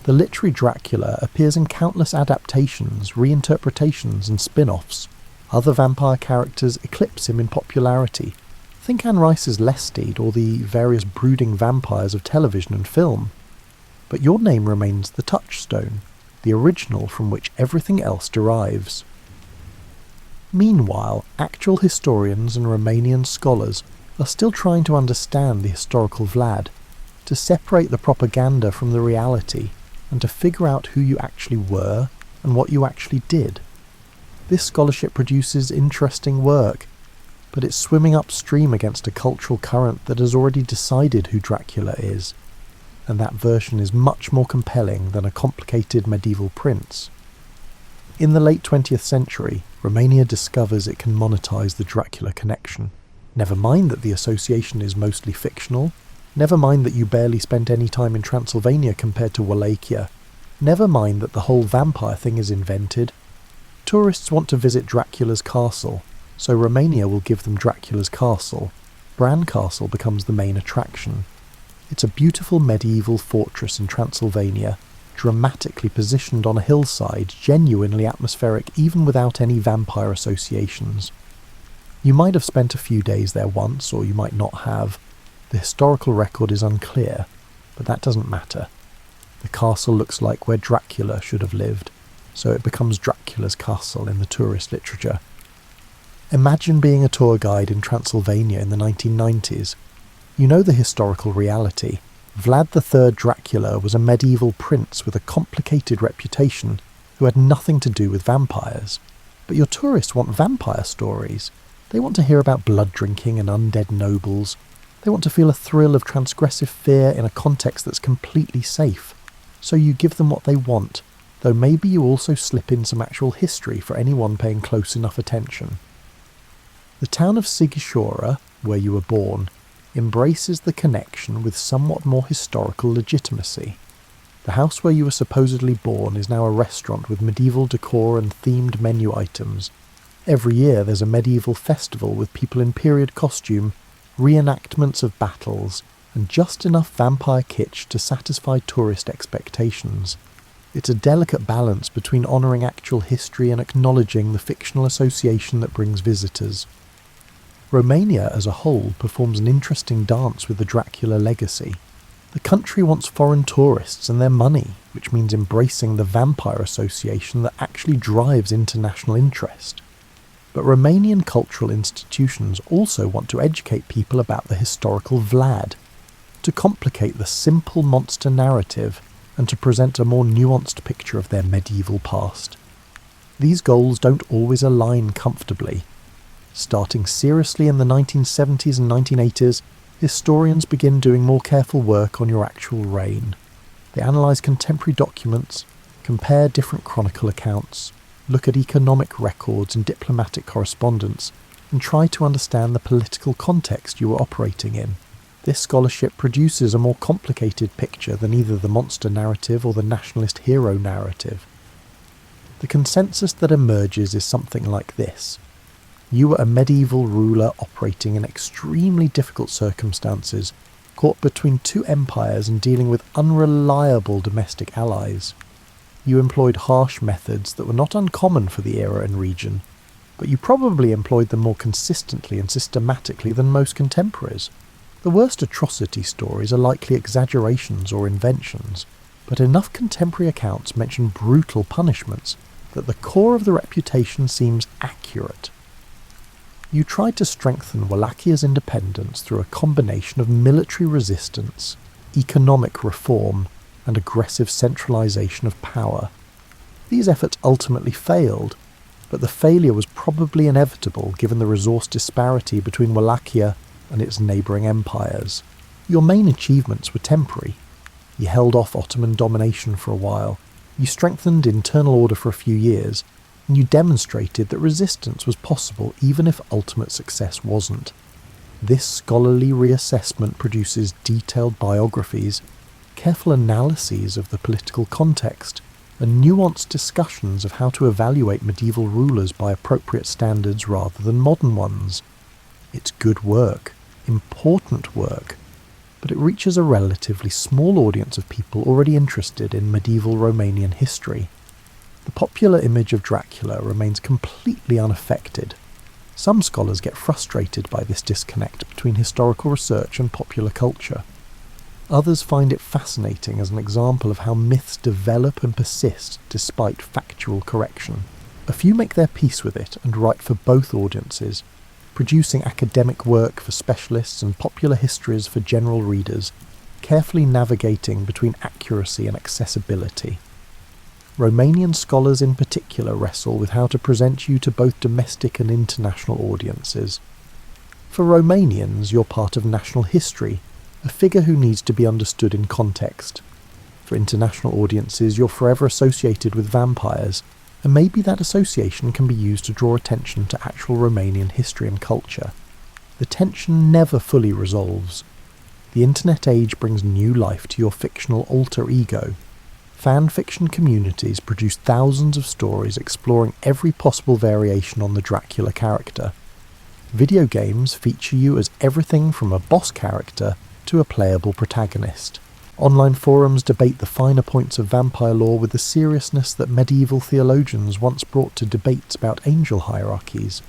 The literary Dracula appears in countless adaptations, reinterpretations, and spin-offs. Other vampire characters eclipse him in popularity. Think Anne Rice's Lestat or the various brooding vampires of television and film. But your name remains the touchstone, the original from which everything else derives. Meanwhile, actual historians and Romanian scholars are still trying to understand the historical Vlad, to separate the propaganda from the reality, and to figure out who you actually were and what you actually did. This scholarship produces interesting work, but it's swimming upstream against a cultural current that has already decided who Dracula is, and that version is much more compelling than a complicated medieval prince. In the late 20th century, Romania discovers it can monetize the Dracula connection. Never mind that the association is mostly fictional, never mind that you barely spent any time in Transylvania compared to Wallachia, never mind that the whole vampire thing is invented. Tourists want to visit Dracula's castle, so Romania will give them Dracula's castle. Bran Castle becomes the main attraction. It's a beautiful medieval fortress in Transylvania, dramatically positioned on a hillside, genuinely atmospheric even without any vampire associations. You might have spent a few days there once, or you might not have. The historical record is unclear, but that doesn't matter. The castle looks like where Dracula should have lived, so it becomes Dracula's castle in the tourist literature. Imagine being a tour guide in Transylvania in the 1990s. You know the historical reality. Vlad III Dracula was a medieval prince with a complicated reputation who had nothing to do with vampires. But your tourists want vampire stories. They want to hear about blood drinking and undead nobles. They want to feel a thrill of transgressive fear in a context that's completely safe. So you give them what they want, though maybe you also slip in some actual history for anyone paying close enough attention. The town of Sighișoara, where you were born, embraces the connection with somewhat more historical legitimacy. The house where you were supposedly born is now a restaurant with medieval decor and themed menu items. Every year there's a medieval festival with people in period costume, reenactments of battles, and just enough vampire kitsch to satisfy tourist expectations. It's a delicate balance between honouring actual history and acknowledging the fictional association that brings visitors. Romania as a whole performs an interesting dance with the Dracula legacy. The country wants foreign tourists and their money, which means embracing the vampire association that actually drives international interest. But Romanian cultural institutions also want to educate people about the historical Vlad, to complicate the simple monster narrative and to present a more nuanced picture of their medieval past. These goals don't always align comfortably. Starting seriously in the 1970s and 1980s, historians begin doing more careful work on your actual reign. They analyse contemporary documents, compare different chronicle accounts, look at economic records and diplomatic correspondence, and try to understand the political context you were operating in. This scholarship produces a more complicated picture than either the monster narrative or the nationalist hero narrative. The consensus that emerges is something like this. You were a medieval ruler operating in extremely difficult circumstances, caught between two empires and dealing with unreliable domestic allies. You employed harsh methods that were not uncommon for the era and region, but you probably employed them more consistently and systematically than most contemporaries. The worst atrocity stories are likely exaggerations or inventions, but enough contemporary accounts mention brutal punishments that the core of the reputation seems accurate. You tried to strengthen Wallachia's independence through a combination of military resistance, economic reform, and aggressive centralization of power. These efforts ultimately failed, but the failure was probably inevitable given the resource disparity between Wallachia and its neighbouring empires. Your main achievements were temporary. You held off Ottoman domination for a while, you strengthened internal order for a few years, and you demonstrated that resistance was possible even if ultimate success wasn't. This scholarly reassessment produces detailed biographies, careful analyses of the political context, and nuanced discussions of how to evaluate medieval rulers by appropriate standards rather than modern ones. It's good work, important work, but it reaches a relatively small audience of people already interested in medieval Romanian history. The popular image of Dracula remains completely unaffected. Some scholars get frustrated by this disconnect between historical research and popular culture. Others find it fascinating as an example of how myths develop and persist despite factual correction. A few make their peace with it and write for both audiences, producing academic work for specialists and popular histories for general readers, carefully navigating between accuracy and accessibility. Romanian scholars in particular wrestle with how to present you to both domestic and international audiences. For Romanians, you're part of national history, a figure who needs to be understood in context. For international audiences, you're forever associated with vampires, and maybe that association can be used to draw attention to actual Romanian history and culture. The tension never fully resolves. The internet age brings new life to your fictional alter ego. Fan fiction communities produce thousands of stories exploring every possible variation on the Dracula character. Video games feature you as everything from a boss character to a playable protagonist. Online forums debate the finer points of vampire lore with the seriousness that medieval theologians once brought to debates about angel hierarchies.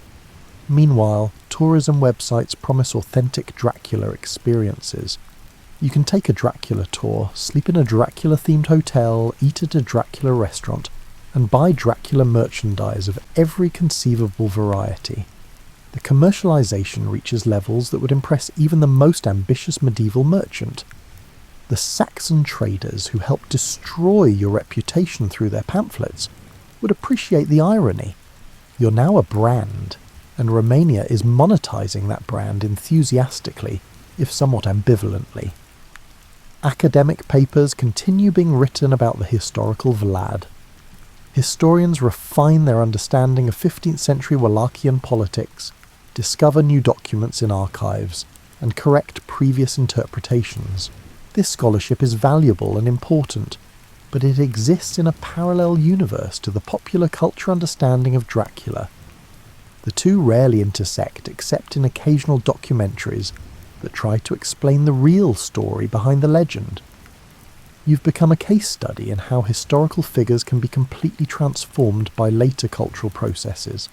Meanwhile, tourism websites promise authentic Dracula experiences. You can take a Dracula tour, sleep in a Dracula-themed hotel, eat at a Dracula restaurant, and buy Dracula merchandise of every conceivable variety. The commercialization reaches levels that would impress even the most ambitious medieval merchant. The Saxon traders who helped destroy your reputation through their pamphlets would appreciate the irony. You're now a brand, and Romania is monetizing that brand enthusiastically, if somewhat ambivalently. Academic papers continue being written about the historical Vlad. Historians refine their understanding of 15th century Wallachian politics, discover new documents in archives, and correct previous interpretations. This scholarship is valuable and important, but it exists in a parallel universe to the popular culture understanding of Dracula. The two rarely intersect except in occasional documentaries that try to explain the real story behind the legend. You've become a case study in how historical figures can be completely transformed by later cultural processes.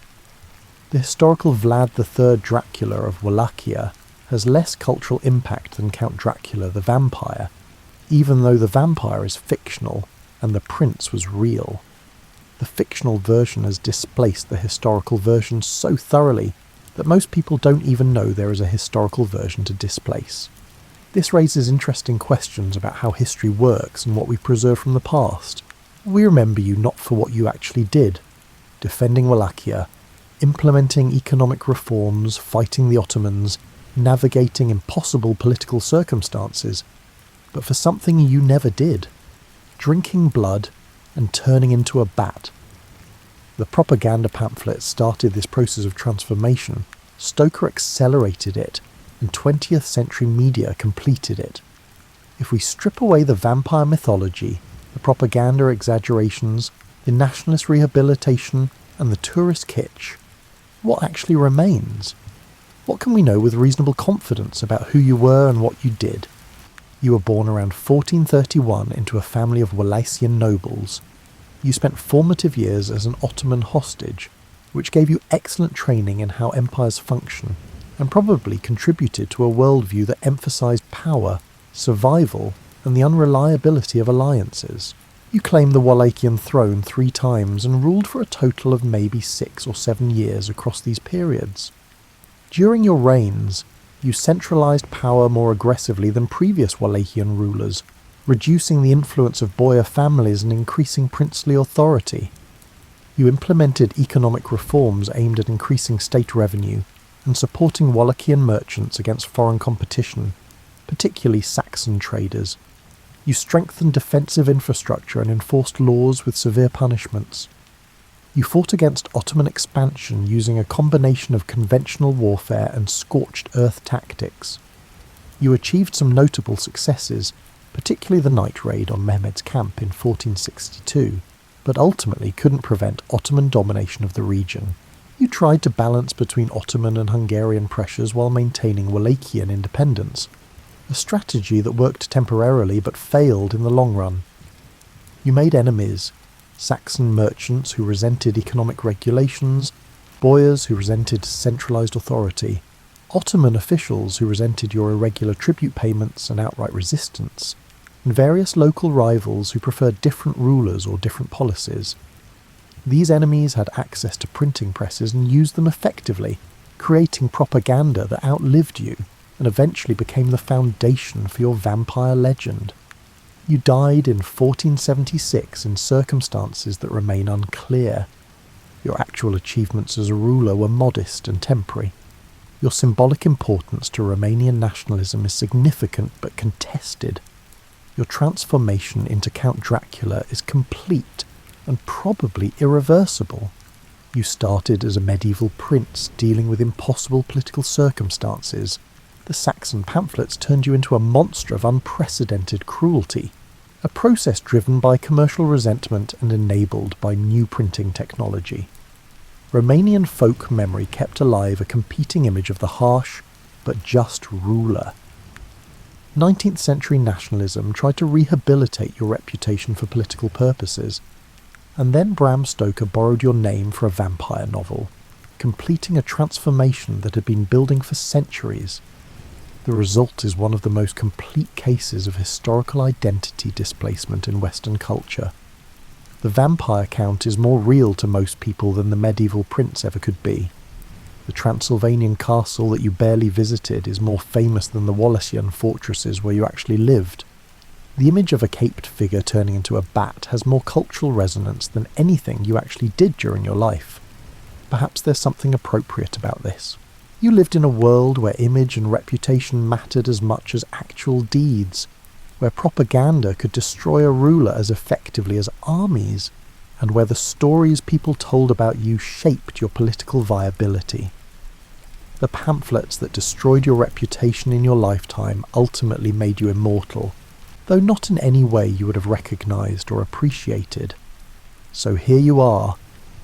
The historical Vlad III Dracula of Wallachia has less cultural impact than Count Dracula the vampire, even though the vampire is fictional and the prince was real. The fictional version has displaced the historical version so thoroughly that most people don't even know there is a historical version to displace. This raises interesting questions about how history works and what we preserve from the past. We remember you not for what you actually did, defending Wallachia, implementing economic reforms, fighting the Ottomans, navigating impossible political circumstances, but for something you never did, drinking blood and turning into a bat. The propaganda pamphlet started this process of transformation, Stoker accelerated it, and 20th century media completed it. If we strip away the vampire mythology, the propaganda exaggerations, the nationalist rehabilitation, and the tourist kitsch, what actually remains? What can we know with reasonable confidence about who you were and what you did? You were born around 1431 into a family of Wallachian nobles. You spent formative years as an Ottoman hostage, which gave you excellent training in how empires function, and probably contributed to a worldview that emphasized power, survival, and the unreliability of alliances. You claimed the Wallachian throne 3 times and ruled for a total of maybe 6 or 7 years across these periods. During your reigns, you centralized power more aggressively than previous Wallachian rulers, reducing the influence of boyar families and increasing princely authority. You implemented economic reforms aimed at increasing state revenue and supporting Wallachian merchants against foreign competition, particularly Saxon traders. You strengthened defensive infrastructure and enforced laws with severe punishments. You fought against Ottoman expansion using a combination of conventional warfare and scorched earth tactics. You achieved some notable successes, particularly the night raid on Mehmed's camp in 1462, but ultimately couldn't prevent Ottoman domination of the region. You tried to balance between Ottoman and Hungarian pressures while maintaining Wallachian independence, a strategy that worked temporarily but failed in the long run. You made enemies: Saxon merchants who resented economic regulations, boyars who resented centralized authority, Ottoman officials who resented your irregular tribute payments and outright resistance, and various local rivals who preferred different rulers or different policies. These enemies had access to printing presses and used them effectively, creating propaganda that outlived you. and eventually became the foundation for your vampire legend. You died in 1476 in circumstances that remain unclear. Your actual achievements as a ruler were modest and temporary. Your symbolic importance to Romanian nationalism is significant but contested. Your transformation into Count Dracula is complete and probably irreversible. You started as a medieval prince dealing with impossible political circumstances. The Saxon pamphlets turned you into a monster of unprecedented cruelty, a process driven by commercial resentment and enabled by new printing technology. Romanian folk memory kept alive a competing image of the harsh but just ruler. 19th century nationalism tried to rehabilitate your reputation for political purposes, and then Bram Stoker borrowed your name for a vampire novel, completing a transformation that had been building for centuries. The result is one of the most complete cases of historical identity displacement in Western culture. The vampire count is more real to most people than the medieval prince ever could be. The Transylvanian castle that you barely visited is more famous than the Wallachian fortresses where you actually lived. The image of a caped figure turning into a bat has more cultural resonance than anything you actually did during your life. Perhaps there's something appropriate about this. You lived in a world where image and reputation mattered as much as actual deeds, where propaganda could destroy a ruler as effectively as armies, and where the stories people told about you shaped your political viability. The pamphlets that destroyed your reputation in your lifetime ultimately made you immortal, though not in any way you would have recognised or appreciated. So here you are,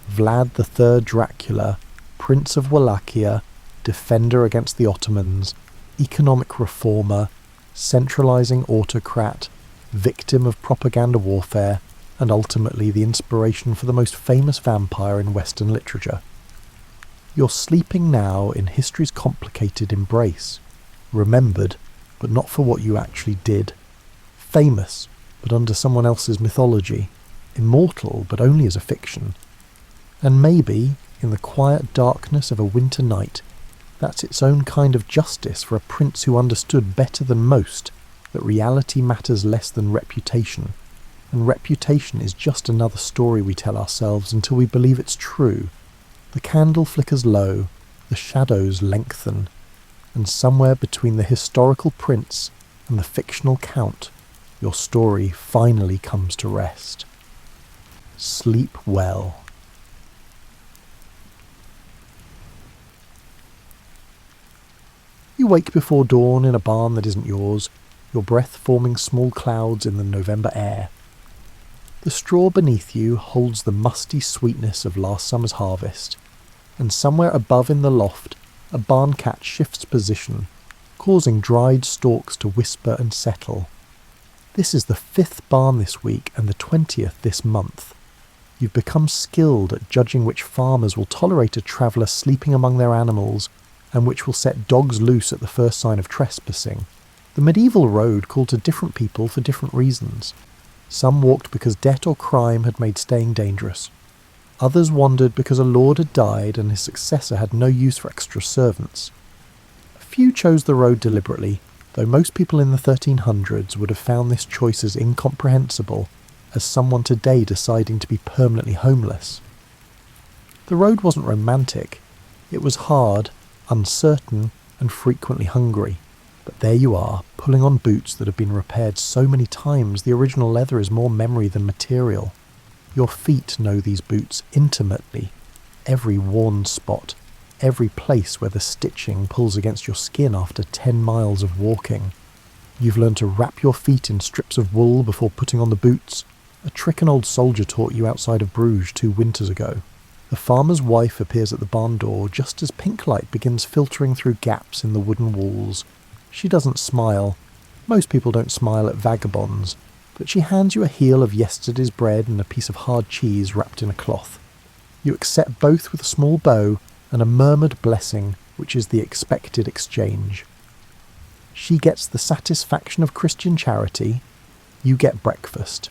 Vlad III Dracula, Prince of Wallachia, defender against the Ottomans, economic reformer, centralising autocrat, victim of propaganda warfare, and ultimately the inspiration for the most famous vampire in Western literature. You're sleeping now in history's complicated embrace, remembered, but not for what you actually did, famous, but under someone else's mythology, immortal, but only as a fiction. And maybe, in the quiet darkness of a winter night, that's its own kind of justice for a prince who understood better than most that reality matters less than reputation, and reputation is just another story we tell ourselves until we believe it's true. The candle flickers low, the shadows lengthen, and somewhere between the historical prince and the fictional count, your story finally comes to rest. Sleep well. You wake before dawn in a barn that isn't yours, your breath forming small clouds in the November air. The straw beneath you holds the musty sweetness of last summer's harvest, and somewhere above in the loft, a barn cat shifts position, causing dried stalks to whisper and settle. This is the 5th barn this week and the 20th this month. You've become skilled at judging which farmers will tolerate a traveller sleeping among their animals, and which will set dogs loose at the first sign of trespassing. The medieval road called to different people for different reasons. Some walked because debt or crime had made staying dangerous. Others wandered because a lord had died and his successor had no use for extra servants. A few chose the road deliberately, though most people in the 1300s would have found this choice as incomprehensible as someone today deciding to be permanently homeless. The road wasn't romantic. It was hard, uncertain, and frequently hungry. But there you are, pulling on boots that have been repaired so many times the original leather is more memory than material. Your feet know these boots intimately, every worn spot, every place where the stitching pulls against your skin after 10 miles of walking. You've learned to wrap your feet in strips of wool before putting on the boots, a trick an old soldier taught you outside of Bruges 2 winters ago. The farmer's wife appears at the barn door just as pink light begins filtering through gaps in the wooden walls. She doesn't smile. Most people don't smile at vagabonds, but she hands you a heel of yesterday's bread and a piece of hard cheese wrapped in a cloth. You accept both with a small bow and a murmured blessing, which is the expected exchange. She gets the satisfaction of Christian charity, you get breakfast.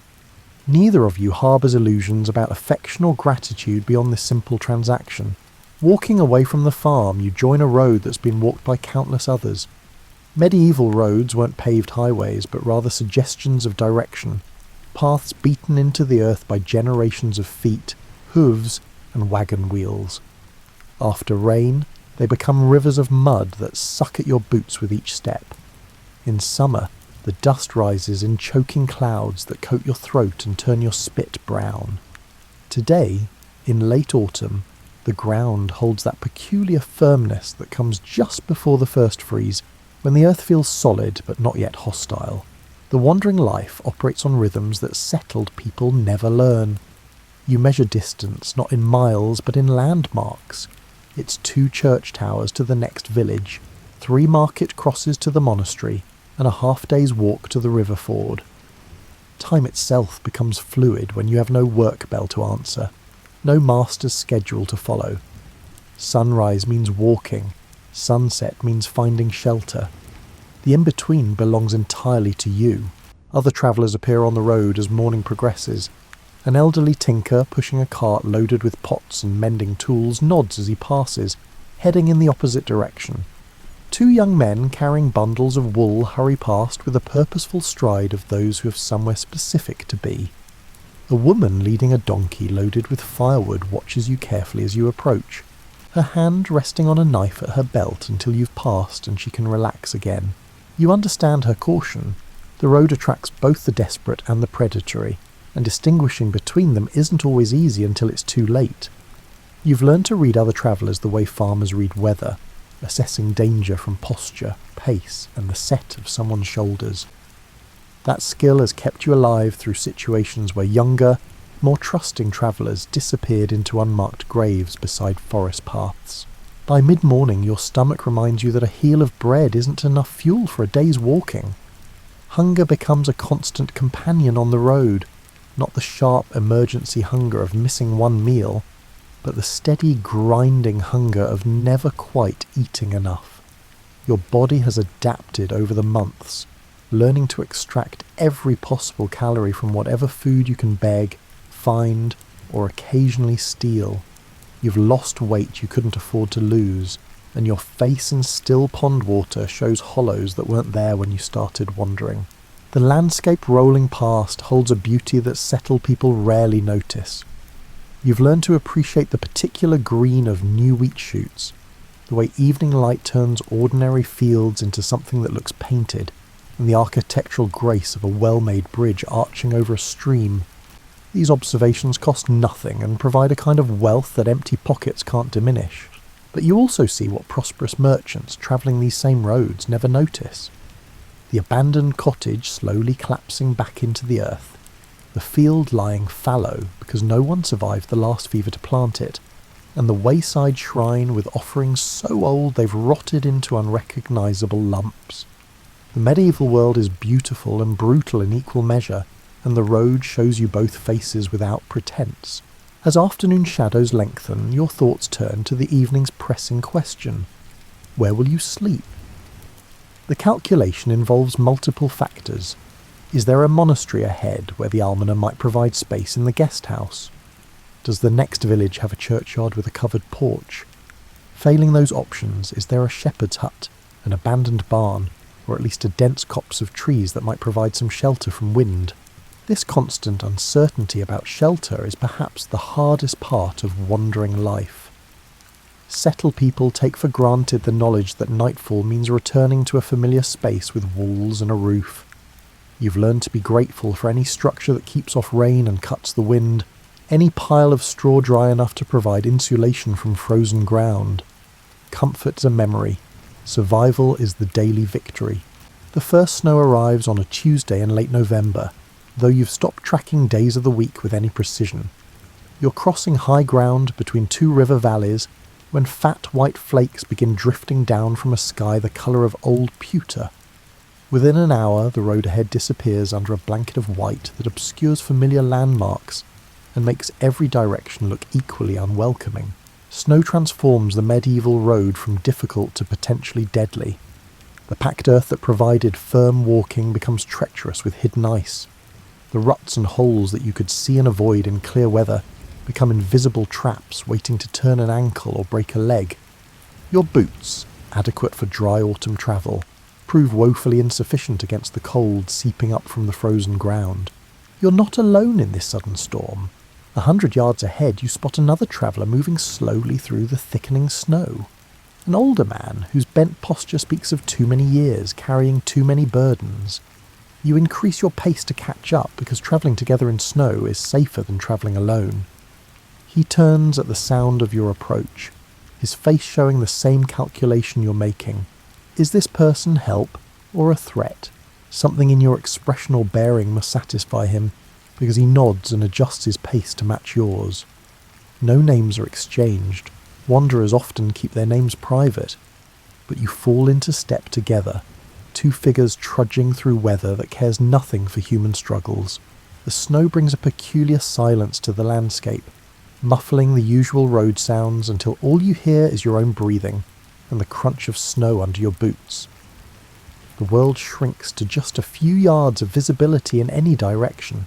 Neither of you harbours illusions about affection or gratitude beyond this simple transaction. Walking away from the farm, you join a road that's been walked by countless others. Medieval roads weren't paved highways, but rather suggestions of direction, paths beaten into the earth by generations of feet, hooves, and wagon wheels. After rain, they become rivers of mud that suck at your boots with each step. In summer, the dust rises in choking clouds that coat your throat and turn your spit brown. Today, in late autumn, the ground holds that peculiar firmness that comes just before the first freeze, when the earth feels solid but not yet hostile. The wandering life operates on rhythms that settled people never learn. You measure distance not in miles but in landmarks. It's 2 church towers to the next village, 3 market crosses to the monastery, and a half-day's walk to the river ford. Time itself becomes fluid when you have no work bell to answer, no master's schedule to follow. Sunrise means walking, sunset means finding shelter. The in-between belongs entirely to you. Other travellers appear on the road as morning progresses. An elderly tinker pushing a cart loaded with pots and mending tools nods as he passes, heading in the opposite direction. 2 young men carrying bundles of wool hurry past with the purposeful stride of those who have somewhere specific to be. A woman leading a donkey loaded with firewood watches you carefully as you approach, her hand resting on a knife at her belt until you've passed and she can relax again. You understand her caution. The road attracts both the desperate and the predatory, and distinguishing between them isn't always easy until it's too late. You've learned to read other travellers the way farmers read weather, assessing danger from posture, pace, and the set of someone's shoulders. That skill has kept you alive through situations where younger, more trusting travellers disappeared into unmarked graves beside forest paths. By mid-morning, your stomach reminds you that a heel of bread isn't enough fuel for a day's walking. Hunger becomes a constant companion on the road, not the sharp emergency hunger of missing one meal, but the steady grinding hunger of never quite eating enough. Your body has adapted over the months, learning to extract every possible calorie from whatever food you can beg, find, or occasionally steal. You've lost weight you couldn't afford to lose, and your face in still pond water shows hollows that weren't there when you started wandering. The landscape rolling past holds a beauty that settled people rarely notice. You've learned to appreciate the particular green of new wheat shoots, the way evening light turns ordinary fields into something that looks painted, and the architectural grace of a well-made bridge arching over a stream. These observations cost nothing and provide a kind of wealth that empty pockets can't diminish. But you also see what prosperous merchants travelling these same roads never notice. The abandoned cottage slowly collapsing back into the earth, the field lying fallow because no one survived the last fever to plant it, and the wayside shrine with offerings so old they've rotted into unrecognisable lumps. The medieval world is beautiful and brutal in equal measure, and the road shows you both faces without pretense. As afternoon shadows lengthen, your thoughts turn to the evening's pressing question. Where will you sleep? The calculation involves multiple factors. Is there a monastery ahead where the almoner might provide space in the guest house? Does the next village have a churchyard with a covered porch? Failing those options, is there a shepherd's hut, an abandoned barn, or at least a dense copse of trees that might provide some shelter from wind? This constant uncertainty about shelter is perhaps the hardest part of wandering life. Settled people take for granted the knowledge that nightfall means returning to a familiar space with walls and a roof. You've learned to be grateful for any structure that keeps off rain and cuts the wind, any pile of straw dry enough to provide insulation from frozen ground. Comfort's a memory. Survival is the daily victory. The first snow arrives on a Tuesday in late November, though you've stopped tracking days of the week with any precision. You're crossing high ground between 2 river valleys when fat white flakes begin drifting down from a sky the colour of old pewter. Within an hour, the road ahead disappears under a blanket of white that obscures familiar landmarks and makes every direction look equally unwelcoming. Snow transforms the medieval road from difficult to potentially deadly. The packed earth that provided firm walking becomes treacherous with hidden ice. The ruts and holes that you could see and avoid in clear weather become invisible traps waiting to turn an ankle or break a leg. Your boots, adequate for dry autumn travel, prove woefully insufficient against the cold seeping up from the frozen ground. You're not alone in this sudden storm. 100 yards ahead you spot another traveller moving slowly through the thickening snow. An older man whose bent posture speaks of too many years, carrying too many burdens. You increase your pace to catch up because travelling together in snow is safer than travelling alone. He turns at the sound of your approach, his face showing the same calculation you're making. Is this person help or a threat? Something in your expression or bearing must satisfy him, because he nods and adjusts his pace to match yours. No names are exchanged. Wanderers often keep their names private, but you fall into step together, two figures trudging through weather that cares nothing for human struggles. The snow brings a peculiar silence to the landscape, muffling the usual road sounds until all you hear is your own breathing and the crunch of snow under your boots. The world shrinks to just a few yards of visibility in any direction,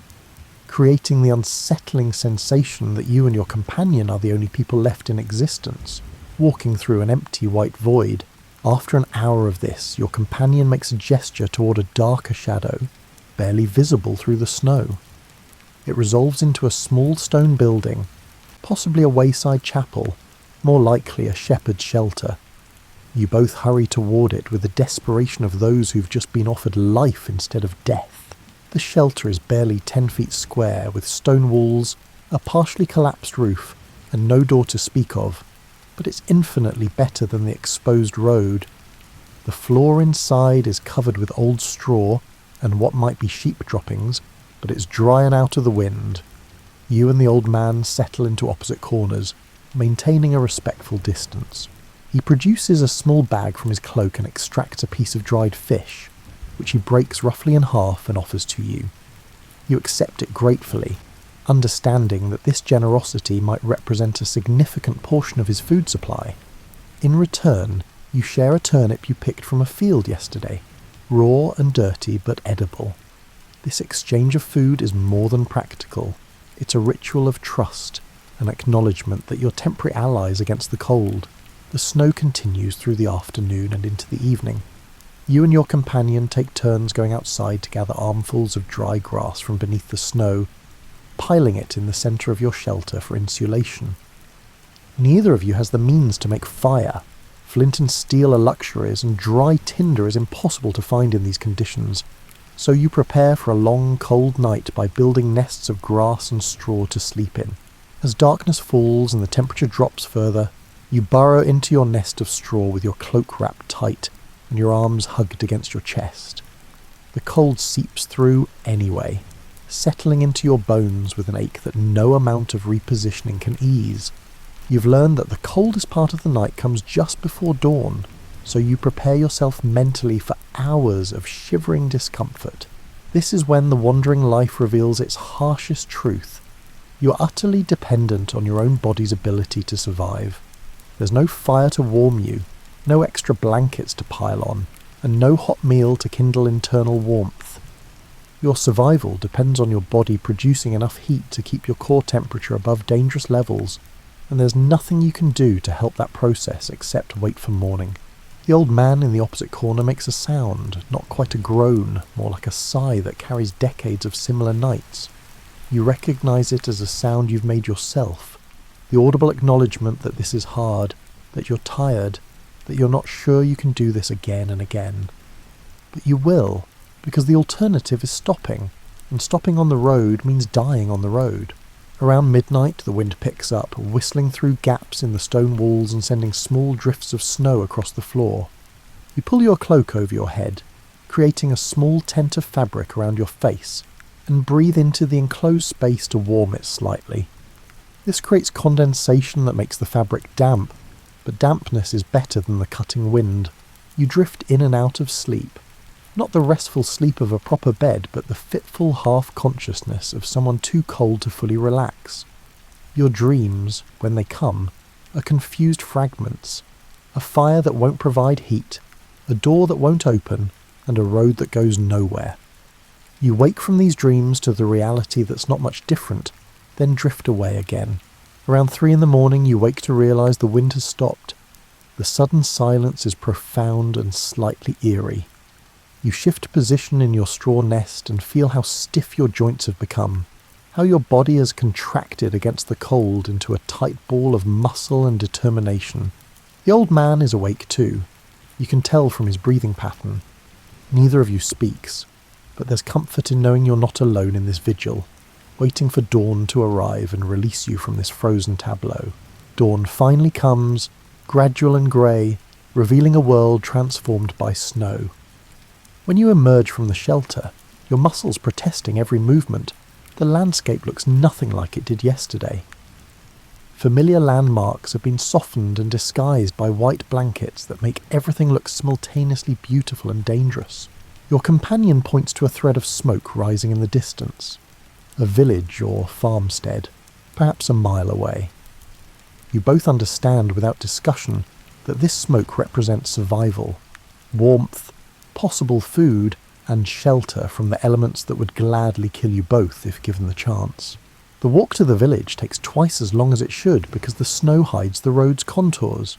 creating the unsettling sensation that you and your companion are the only people left in existence, walking through an empty white void. After an hour of this, your companion makes a gesture toward a darker shadow, barely visible through the snow. It resolves into a small stone building, possibly a wayside chapel, more likely a shepherd's shelter. You both hurry toward it with the desperation of those who've just been offered life instead of death. The shelter is barely 10 feet square, with stone walls, a partially collapsed roof, and no door to speak of, but it's infinitely better than the exposed road. The floor inside is covered with old straw and what might be sheep droppings, but it's dry and out of the wind. You and the old man settle into opposite corners, maintaining a respectful distance. He produces a small bag from his cloak and extracts a piece of dried fish, which he breaks roughly in half and offers to you. You accept it gratefully, understanding that this generosity might represent a significant portion of his food supply. In return, you share a turnip you picked from a field yesterday, raw and dirty but edible. This exchange of food is more than practical. It's a ritual of trust, an acknowledgement that you're temporary allies against the cold. The snow continues through the afternoon and into the evening. You and your companion take turns going outside to gather armfuls of dry grass from beneath the snow, piling it in the centre of your shelter for insulation. Neither of you has the means to make fire. Flint and steel are luxuries, and dry tinder is impossible to find in these conditions, so you prepare for a long, cold night by building nests of grass and straw to sleep in. As darkness falls and the temperature drops further, you burrow into your nest of straw with your cloak wrapped tight and your arms hugged against your chest. The cold seeps through anyway, settling into your bones with an ache that no amount of repositioning can ease. You've learned that the coldest part of the night comes just before dawn, so you prepare yourself mentally for hours of shivering discomfort. This is when the wandering life reveals its harshest truth. You're utterly dependent on your own body's ability to survive. There's no fire to warm you, no extra blankets to pile on, and no hot meal to kindle internal warmth. Your survival depends on your body producing enough heat to keep your core temperature above dangerous levels, and there's nothing you can do to help that process except wait for morning. The old man in the opposite corner makes a sound, not quite a groan, more like a sigh that carries decades of similar nights. You recognise it as a sound you've made yourself, the audible acknowledgement that this is hard, that you're tired, that you're not sure you can do this again and again. But you will, because the alternative is stopping, and stopping on the road means dying on the road. Around midnight the wind picks up, whistling through gaps in the stone walls and sending small drifts of snow across the floor. You pull your cloak over your head, creating a small tent of fabric around your face, and breathe into the enclosed space to warm it slightly. This creates condensation that makes the fabric damp, but dampness is better than the cutting wind. You drift in and out of sleep, not the restful sleep of a proper bed, but the fitful half-consciousness of someone too cold to fully relax. Your dreams, when they come, are confused fragments, a fire that won't provide heat, a door that won't open, and a road that goes nowhere. You wake from these dreams to the reality that's not much different, then drift away again. Around 3 a.m, you wake to realise the wind has stopped. The sudden silence is profound and slightly eerie. You shift position in your straw nest and feel how stiff your joints have become, how your body has contracted against the cold into a tight ball of muscle and determination. The old man is awake too. You can tell from his breathing pattern. Neither of you speaks, but there's comfort in knowing you're not alone in this vigil, waiting for dawn to arrive and release you from this frozen tableau. Dawn finally comes, gradual and grey, revealing a world transformed by snow. When you emerge from the shelter, your muscles protesting every movement, the landscape looks nothing like it did yesterday. Familiar landmarks have been softened and disguised by white blankets that make everything look simultaneously beautiful and dangerous. Your companion points to a thread of smoke rising in the distance. A village or farmstead, perhaps a mile away. You both understand without discussion that this smoke represents survival, warmth, possible food, and shelter from the elements that would gladly kill you both if given the chance. The walk to the village takes twice as long as it should because the snow hides the road's contours.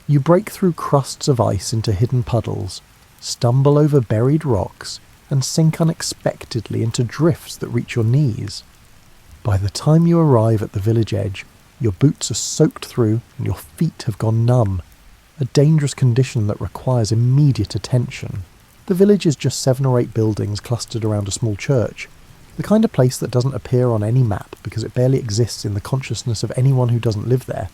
You break through crusts of ice into hidden puddles, stumble over buried rocks, and sink unexpectedly into drifts that reach your knees. By the time you arrive at the village edge, your boots are soaked through and your feet have gone numb, a dangerous condition that requires immediate attention. The village is just 7 or 8 buildings clustered around a small church, the kind of place that doesn't appear on any map because it barely exists in the consciousness of anyone who doesn't live there.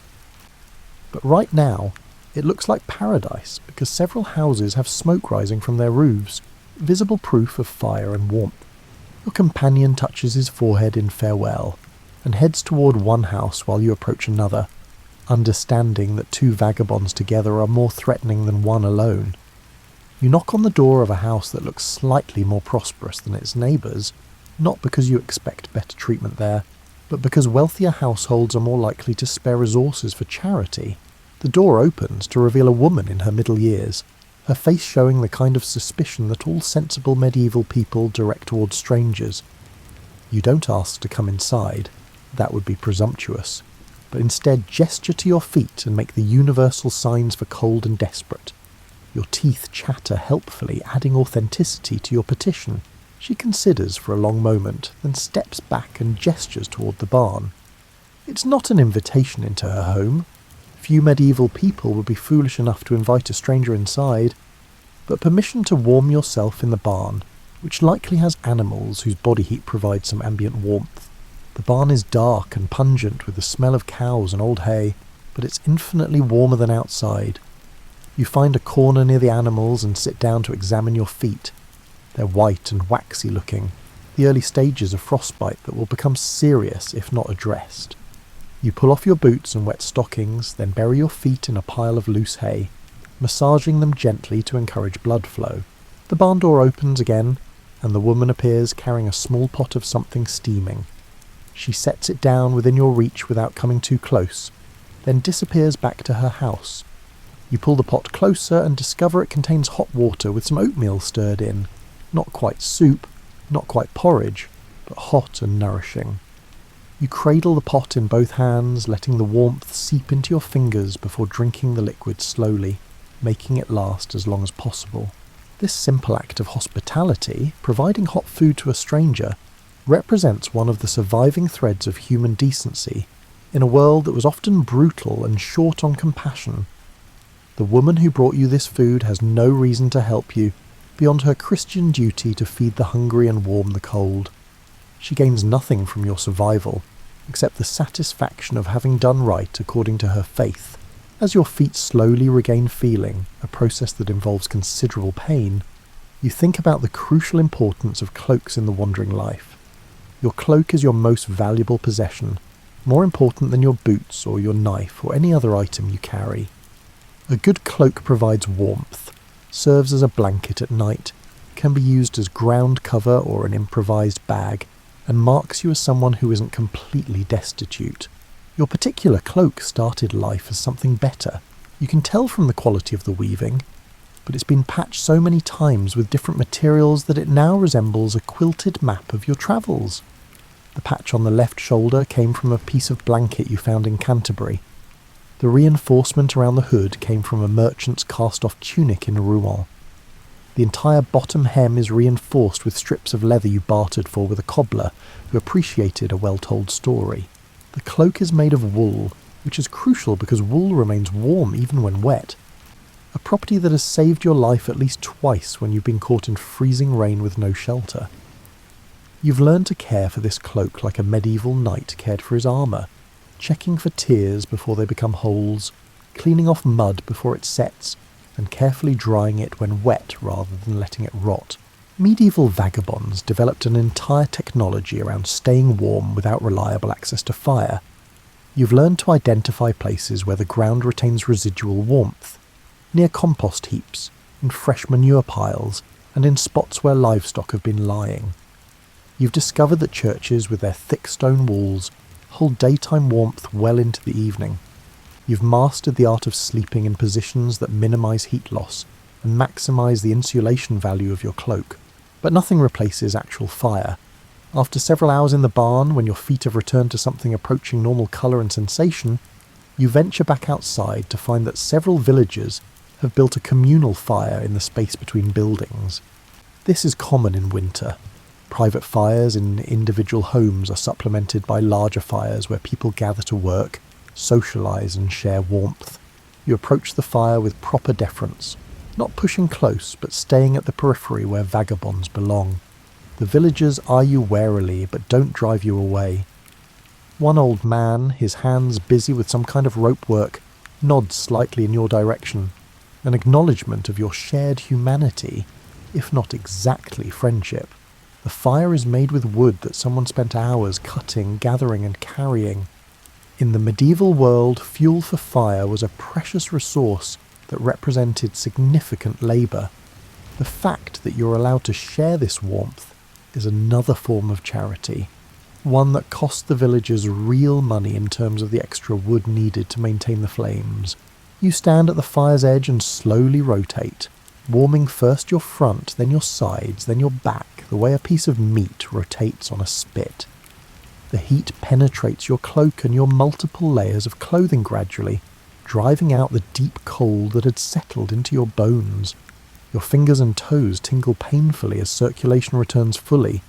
But right now, it looks like paradise because several houses have smoke rising from their roofs, visible proof of fire and warmth. Your companion touches his forehead in farewell and heads toward one house while you approach another, understanding that 2 vagabonds together are more threatening than one alone. You knock on the door of a house that looks slightly more prosperous than its neighbours, not because you expect better treatment there, but because wealthier households are more likely to spare resources for charity. The door opens to reveal a woman in her middle years, her face showing the kind of suspicion that all sensible medieval people direct towards strangers. You don't ask to come inside, that would be presumptuous, but instead gesture to your feet and make the universal signs for cold and desperate. Your teeth chatter helpfully, adding authenticity to your petition. She considers for a long moment, then steps back and gestures toward the barn. It's not an invitation into her home. Few medieval people would be foolish enough to invite a stranger inside, but permission to warm yourself in the barn, which likely has animals whose body heat provides some ambient warmth. The barn is dark and pungent with the smell of cows and old hay, but it's infinitely warmer than outside. You find a corner near the animals and sit down to examine your feet. They're white and waxy looking, the early stages of frostbite that will become serious if not addressed. You pull off your boots and wet stockings, then bury your feet in a pile of loose hay, massaging them gently to encourage blood flow. The barn door opens again, and the woman appears carrying a small pot of something steaming. She sets it down within your reach without coming too close, then disappears back to her house. You pull the pot closer and discover it contains hot water with some oatmeal stirred in. Not quite soup, not quite porridge, but hot and nourishing. You cradle the pot in both hands, letting the warmth seep into your fingers before drinking the liquid slowly, making it last as long as possible. This simple act of hospitality, providing hot food to a stranger, represents one of the surviving threads of human decency in a world that was often brutal and short on compassion. The woman who brought you this food has no reason to help you beyond her Christian duty to feed the hungry and warm the cold. She gains nothing from your survival, except the satisfaction of having done right according to her faith. As your feet slowly regain feeling, a process that involves considerable pain, you think about the crucial importance of cloaks in the wandering life. Your cloak is your most valuable possession, more important than your boots or your knife or any other item you carry. A good cloak provides warmth, serves as a blanket at night, can be used as ground cover or an improvised bag, and marks you as someone who isn't completely destitute. Your particular cloak started life as something better. You can tell from the quality of the weaving, but it's been patched so many times with different materials that it now resembles a quilted map of your travels. The patch on the left shoulder came from a piece of blanket you found in Canterbury. The reinforcement around the hood came from a merchant's cast-off tunic in Rouen. The entire bottom hem is reinforced with strips of leather you bartered for with a cobbler who appreciated a well-told story. The cloak is made of wool, which is crucial because wool remains warm even when wet. A property that has saved your life at least twice when you've been caught in freezing rain with no shelter. You've learned to care for this cloak like a medieval knight cared for his armour, checking for tears before they become holes, cleaning off mud before it sets, and carefully drying it when wet rather than letting it rot. Medieval vagabonds developed an entire technology around staying warm without reliable access to fire. You've learned to identify places where the ground retains residual warmth, near compost heaps, in fresh manure piles, and in spots where livestock have been lying. You've discovered that churches with their thick stone walls hold daytime warmth well into the evening. You've mastered the art of sleeping in positions that minimise heat loss and maximise the insulation value of your cloak. But nothing replaces actual fire. After several hours in the barn, when your feet have returned to something approaching normal colour and sensation, you venture back outside to find that several villagers have built a communal fire in the space between buildings. This is common in winter. Private fires in individual homes are supplemented by larger fires where people gather to work, socialise and share warmth. You approach the fire with proper deference, not pushing close but staying at the periphery where vagabonds belong. The villagers eye you warily but don't drive you away. One old man, his hands busy with some kind of rope work, nods slightly in your direction, an acknowledgement of your shared humanity, if not exactly friendship. The fire is made with wood that someone spent hours cutting, gathering and carrying. In the medieval world, fuel for fire was a precious resource that represented significant labour. The fact that you're allowed to share this warmth is another form of charity, one that cost the villagers real money in terms of the extra wood needed to maintain the flames. You stand at the fire's edge and slowly rotate, warming first your front, then your sides, then your back, the way a piece of meat rotates on a spit. The heat penetrates your cloak and your multiple layers of clothing gradually, driving out the deep cold that had settled into your bones. Your fingers and toes tingle painfully as circulation returns fully,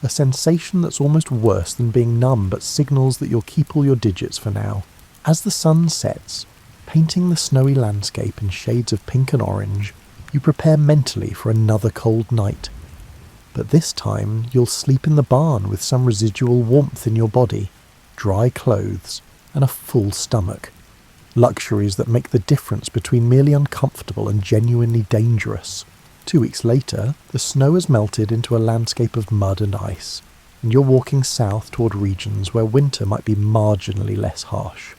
a sensation that's almost worse than being numb but signals that you'll keep all your digits for now. As the sun sets, painting the snowy landscape in shades of pink and orange, you prepare mentally for another cold night. But this time you'll sleep in the barn with some residual warmth in your body, dry clothes, and a full stomach. Luxuries that make the difference between merely uncomfortable and genuinely dangerous. 2 weeks later, the snow has melted into a landscape of mud and ice, and you're walking south toward regions where winter might be marginally less harsh.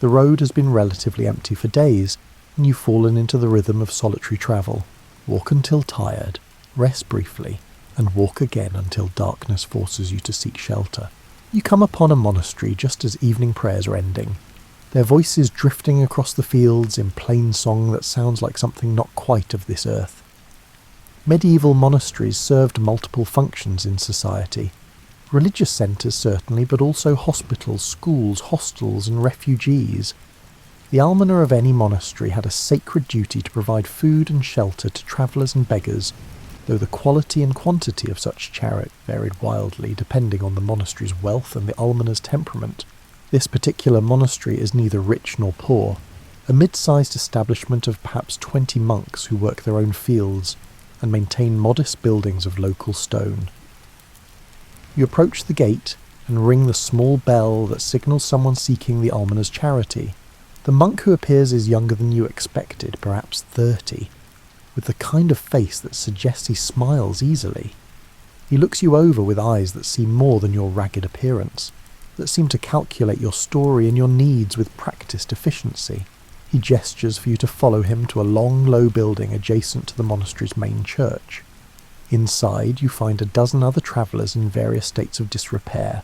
The road has been relatively empty for days, and you've fallen into the rhythm of solitary travel. Walk until tired, rest briefly, and walk again until darkness forces you to seek shelter. You come upon a monastery just as evening prayers are ending, their voices drifting across the fields in plain song that sounds like something not quite of this earth. Medieval monasteries served multiple functions in society. Religious centres certainly, but also hospitals, schools, hostels and refugees. The almoner of any monastery had a sacred duty to provide food and shelter to travellers and beggars, though the quality and quantity of such charity varied wildly depending on the monastery's wealth and the almoner's temperament. This particular monastery is neither rich nor poor, a mid-sized establishment of perhaps 20 monks who work their own fields and maintain modest buildings of local stone. You approach the gate and ring the small bell that signals someone seeking the almoner's charity. The monk who appears is younger than you expected, perhaps 30, with the kind of face that suggests he smiles easily. He looks you over with eyes that see more than your ragged appearance, that seem to calculate your story and your needs with practiced efficiency. He gestures for you to follow him to a long, low building adjacent to the monastery's main church. Inside, you find a dozen other travellers in various states of disrepair,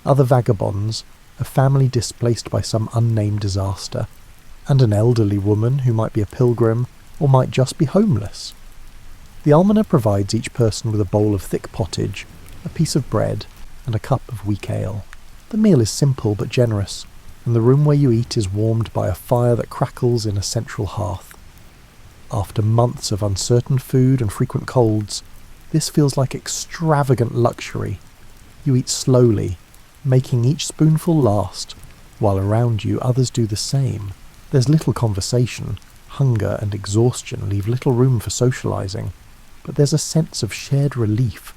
other vagabonds, a family displaced by some unnamed disaster, and an elderly woman who might be a pilgrim or might just be homeless. The almoner provides each person with a bowl of thick pottage, a piece of bread, and a cup of weak ale. The meal is simple but generous, and the room where you eat is warmed by a fire that crackles in a central hearth. After months of uncertain food and frequent colds, this feels like extravagant luxury. You eat slowly, making each spoonful last, while around you others do the same. There's little conversation. Hunger and exhaustion leave little room for socializing, but there's a sense of shared relief,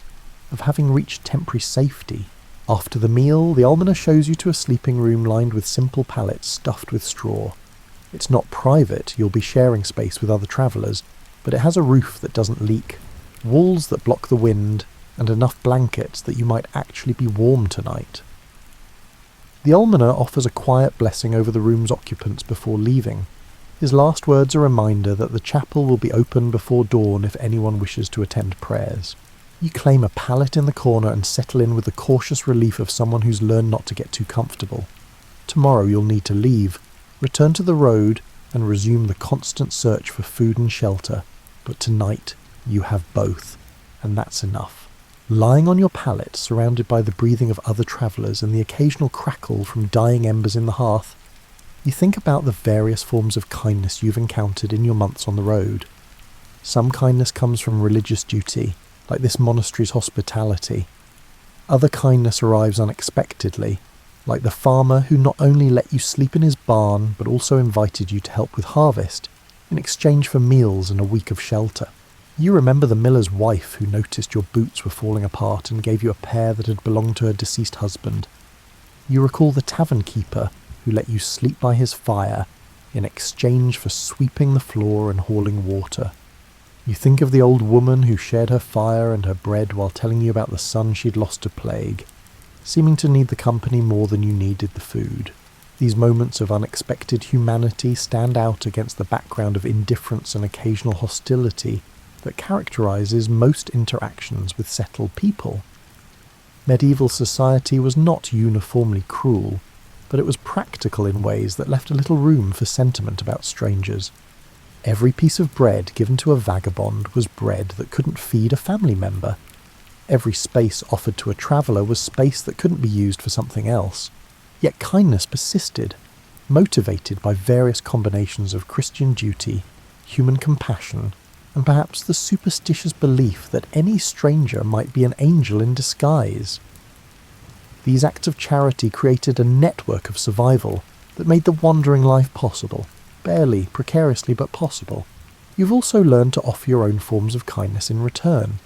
of having reached temporary safety. After the meal, the almoner shows you to a sleeping room lined with simple pallets stuffed with straw. It's not private, you'll be sharing space with other travellers, but it has a roof that doesn't leak, walls that block the wind, and enough blankets that you might actually be warm tonight. The almoner offers a quiet blessing over the room's occupants before leaving. His last words are a reminder that the chapel will be open before dawn if anyone wishes to attend prayers. You claim a pallet in the corner and settle in with the cautious relief of someone who's learned not to get too comfortable. Tomorrow you'll need to leave, return to the road, and resume the constant search for food and shelter. But tonight you have both, and that's enough. Lying on your pallet, surrounded by the breathing of other travellers and the occasional crackle from dying embers in the hearth, you think about the various forms of kindness you've encountered in your months on the road. Some kindness comes from religious duty, like this monastery's hospitality. Other kindness arrives unexpectedly, like the farmer who not only let you sleep in his barn, but also invited you to help with harvest, in exchange for meals and a week of shelter. You remember the miller's wife who noticed your boots were falling apart and gave you a pair that had belonged to her deceased husband. You recall the tavern keeper who let you sleep by his fire in exchange for sweeping the floor and hauling water. You think of the old woman who shared her fire and her bread while telling you about the son she'd lost to plague, seeming to need the company more than you needed the food. These moments of unexpected humanity stand out against the background of indifference and occasional hostility that characterizes most interactions with settled people. Medieval society was not uniformly cruel, but it was practical in ways that left a little room for sentiment about strangers. Every piece of bread given to a vagabond was bread that couldn't feed a family member. Every space offered to a traveller was space that couldn't be used for something else. Yet kindness persisted, motivated by various combinations of Christian duty, human compassion, and perhaps the superstitious belief that any stranger might be an angel in disguise. These acts of charity created a network of survival that made the wandering life possible, barely, precariously, but possible. You've also learned to offer your own forms of kindness in return.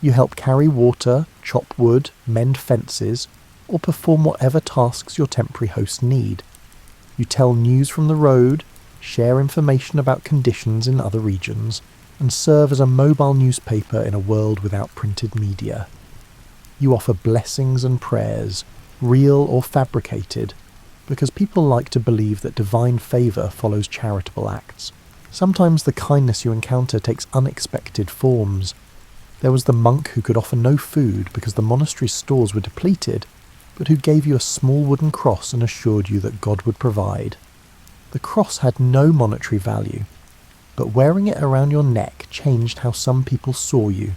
You help carry water, chop wood, mend fences, or perform whatever tasks your temporary hosts need. You tell news from the road, share information about conditions in other regions, and serve as a mobile newspaper in a world without printed media. You offer blessings and prayers, real or fabricated, because people like to believe that divine favour follows charitable acts. Sometimes the kindness you encounter takes unexpected forms. There was the monk who could offer no food because the monastery's stores were depleted, but who gave you a small wooden cross and assured you that God would provide. The cross had no monetary value, but wearing it around your neck changed how some people saw you,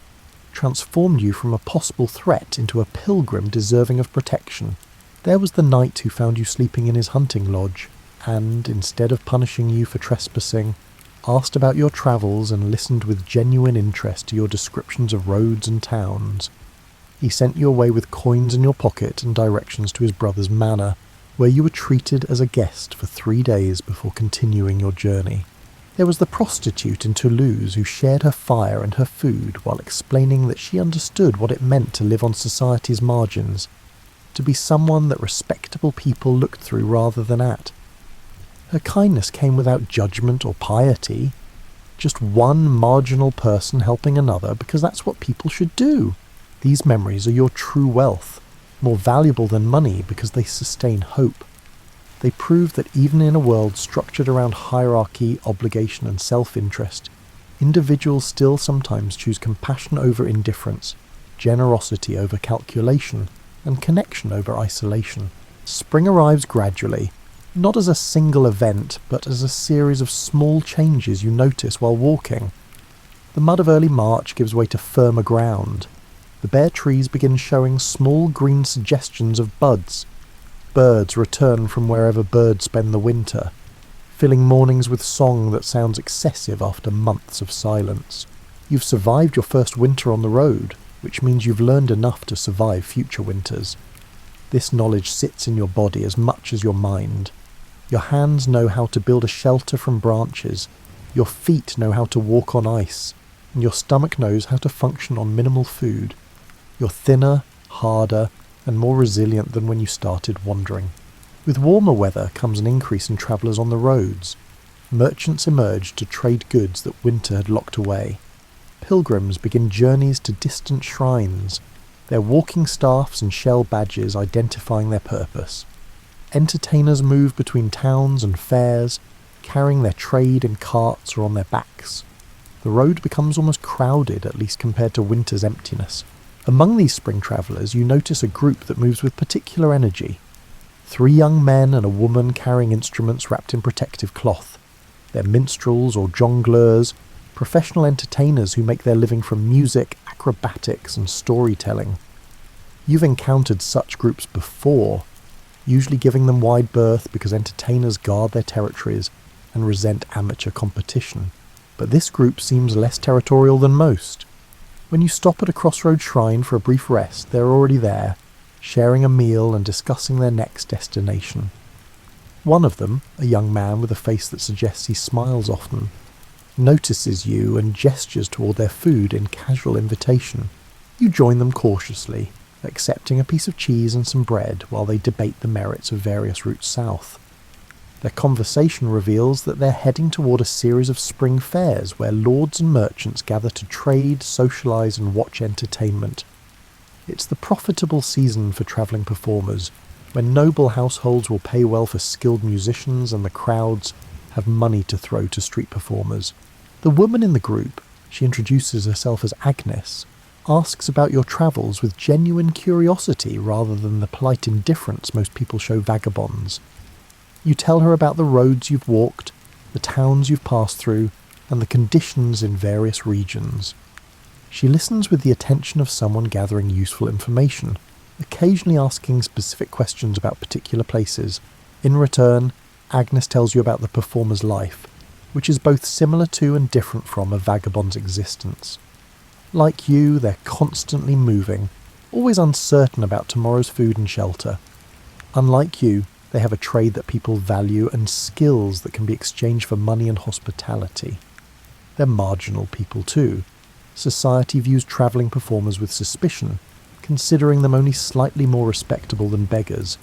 transformed you from a possible threat into a pilgrim deserving of protection. There was the knight who found you sleeping in his hunting lodge, and, instead of punishing you for trespassing, asked about your travels and listened with genuine interest to your descriptions of roads and towns. He sent you away with coins in your pocket and directions to his brother's manor, where you were treated as a guest for 3 days before continuing your journey. There was the prostitute in Toulouse who shared her fire and her food while explaining that she understood what it meant to live on society's margins, to be someone that respectable people looked through rather than at. Her kindness came without judgment or piety, just one marginal person helping another because that's what people should do. These memories are your true wealth, more valuable than money because they sustain hope. They prove that even in a world structured around hierarchy, obligation and self-interest, individuals still sometimes choose compassion over indifference, generosity over calculation, and connection over isolation. Spring arrives gradually, not as a single event, but as a series of small changes you notice while walking. The mud of early March gives way to firmer ground. The bare trees begin showing small green suggestions of buds. Birds return from wherever birds spend the winter. filling mornings with song that sounds excessive after months of silence. You've survived your first winter on the road, which means you've learned enough to survive future winters. This knowledge sits in your body as much as your mind. Your hands know how to build a shelter from branches, your feet know how to walk on ice, and your stomach knows how to function on minimal food. You're thinner, harder, and more resilient than when you started wandering. With warmer weather comes an increase in travellers on the roads. Merchants emerge to trade goods that winter had locked away. Pilgrims begin journeys to distant shrines, their walking staffs and shell badges identifying their purpose. Entertainers move between towns and fairs, carrying their trade in carts or on their backs. The road becomes almost crowded, at least compared to winter's emptiness. Among these spring travellers you notice a group that moves with particular energy. 3 young men and a woman carrying instruments wrapped in protective cloth. They're minstrels or jongleurs, professional entertainers who make their living from music, acrobatics and storytelling. You've encountered such groups before, usually giving them wide berth because entertainers guard their territories and resent amateur competition. But this group seems less territorial than most. When you stop at a crossroad shrine for a brief rest, they're already there, sharing a meal and discussing their next destination. One of them, a young man with a face that suggests he smiles often, notices you and gestures toward their food in casual invitation. You join them cautiously, accepting a piece of cheese and some bread while they debate the merits of various routes south. Their conversation reveals that they're heading toward a series of spring fairs where lords and merchants gather to trade, socialise and watch entertainment. It's the profitable season for travelling performers, when noble households will pay well for skilled musicians and the crowds have money to throw to street performers. The woman in the group, she introduces herself as Agnes, asks about your travels with genuine curiosity rather than the polite indifference most people show vagabonds. You tell her about the roads you've walked, the towns you've passed through, and the conditions in various regions. She listens with the attention of someone gathering useful information, occasionally asking specific questions about particular places. In return, Agnes tells you about the performer's life, which is both similar to and different from a vagabond's existence. Like you, they're constantly moving, always uncertain about tomorrow's food and shelter. Unlike you, they have a trade that people value and skills that can be exchanged for money and hospitality. They're marginal people too. Society views travelling performers with suspicion, considering them only slightly more respectable than beggars.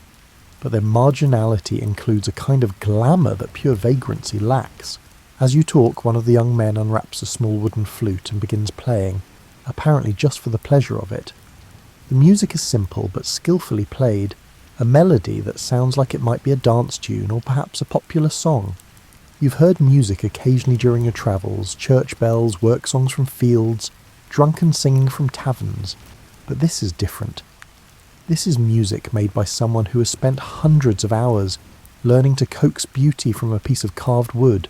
But their marginality includes a kind of glamour that pure vagrancy lacks. As you talk, one of the young men unwraps a small wooden flute and begins playing, apparently just for the pleasure of it. The music is simple but skillfully played, a melody that sounds like it might be a dance tune or perhaps a popular song. You've heard music occasionally during your travels, church bells, work songs from fields, drunken singing from taverns, but this is different. This is music made by someone who has spent hundreds of hours learning to coax beauty from a piece of carved wood.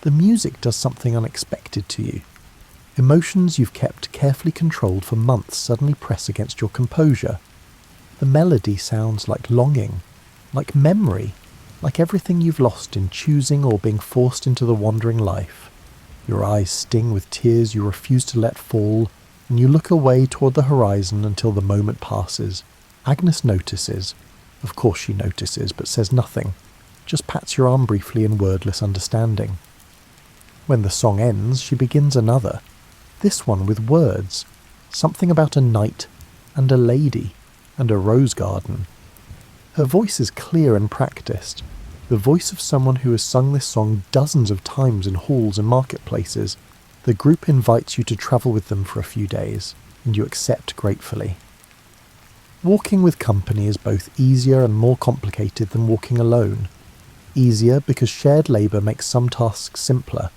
The music does something unexpected to you. Emotions you've kept carefully controlled for months suddenly press against your composure. The melody sounds like longing, like memory, like everything you've lost in choosing or being forced into the wandering life. Your eyes sting with tears you refuse to let fall, and you look away toward the horizon until the moment passes. Agnes notices. Of course she notices, but says nothing, just pats your arm briefly in wordless understanding. When the song ends, she begins another, this one with words, something about a knight and a lady and a rose garden. Her voice is clear and practiced, the voice of someone who has sung this song dozens of times in halls and marketplaces. The group invites you to travel with them for a few days, and you accept gratefully. Walking with company is both easier and more complicated than walking alone. Easier because shared labour makes some tasks simpler,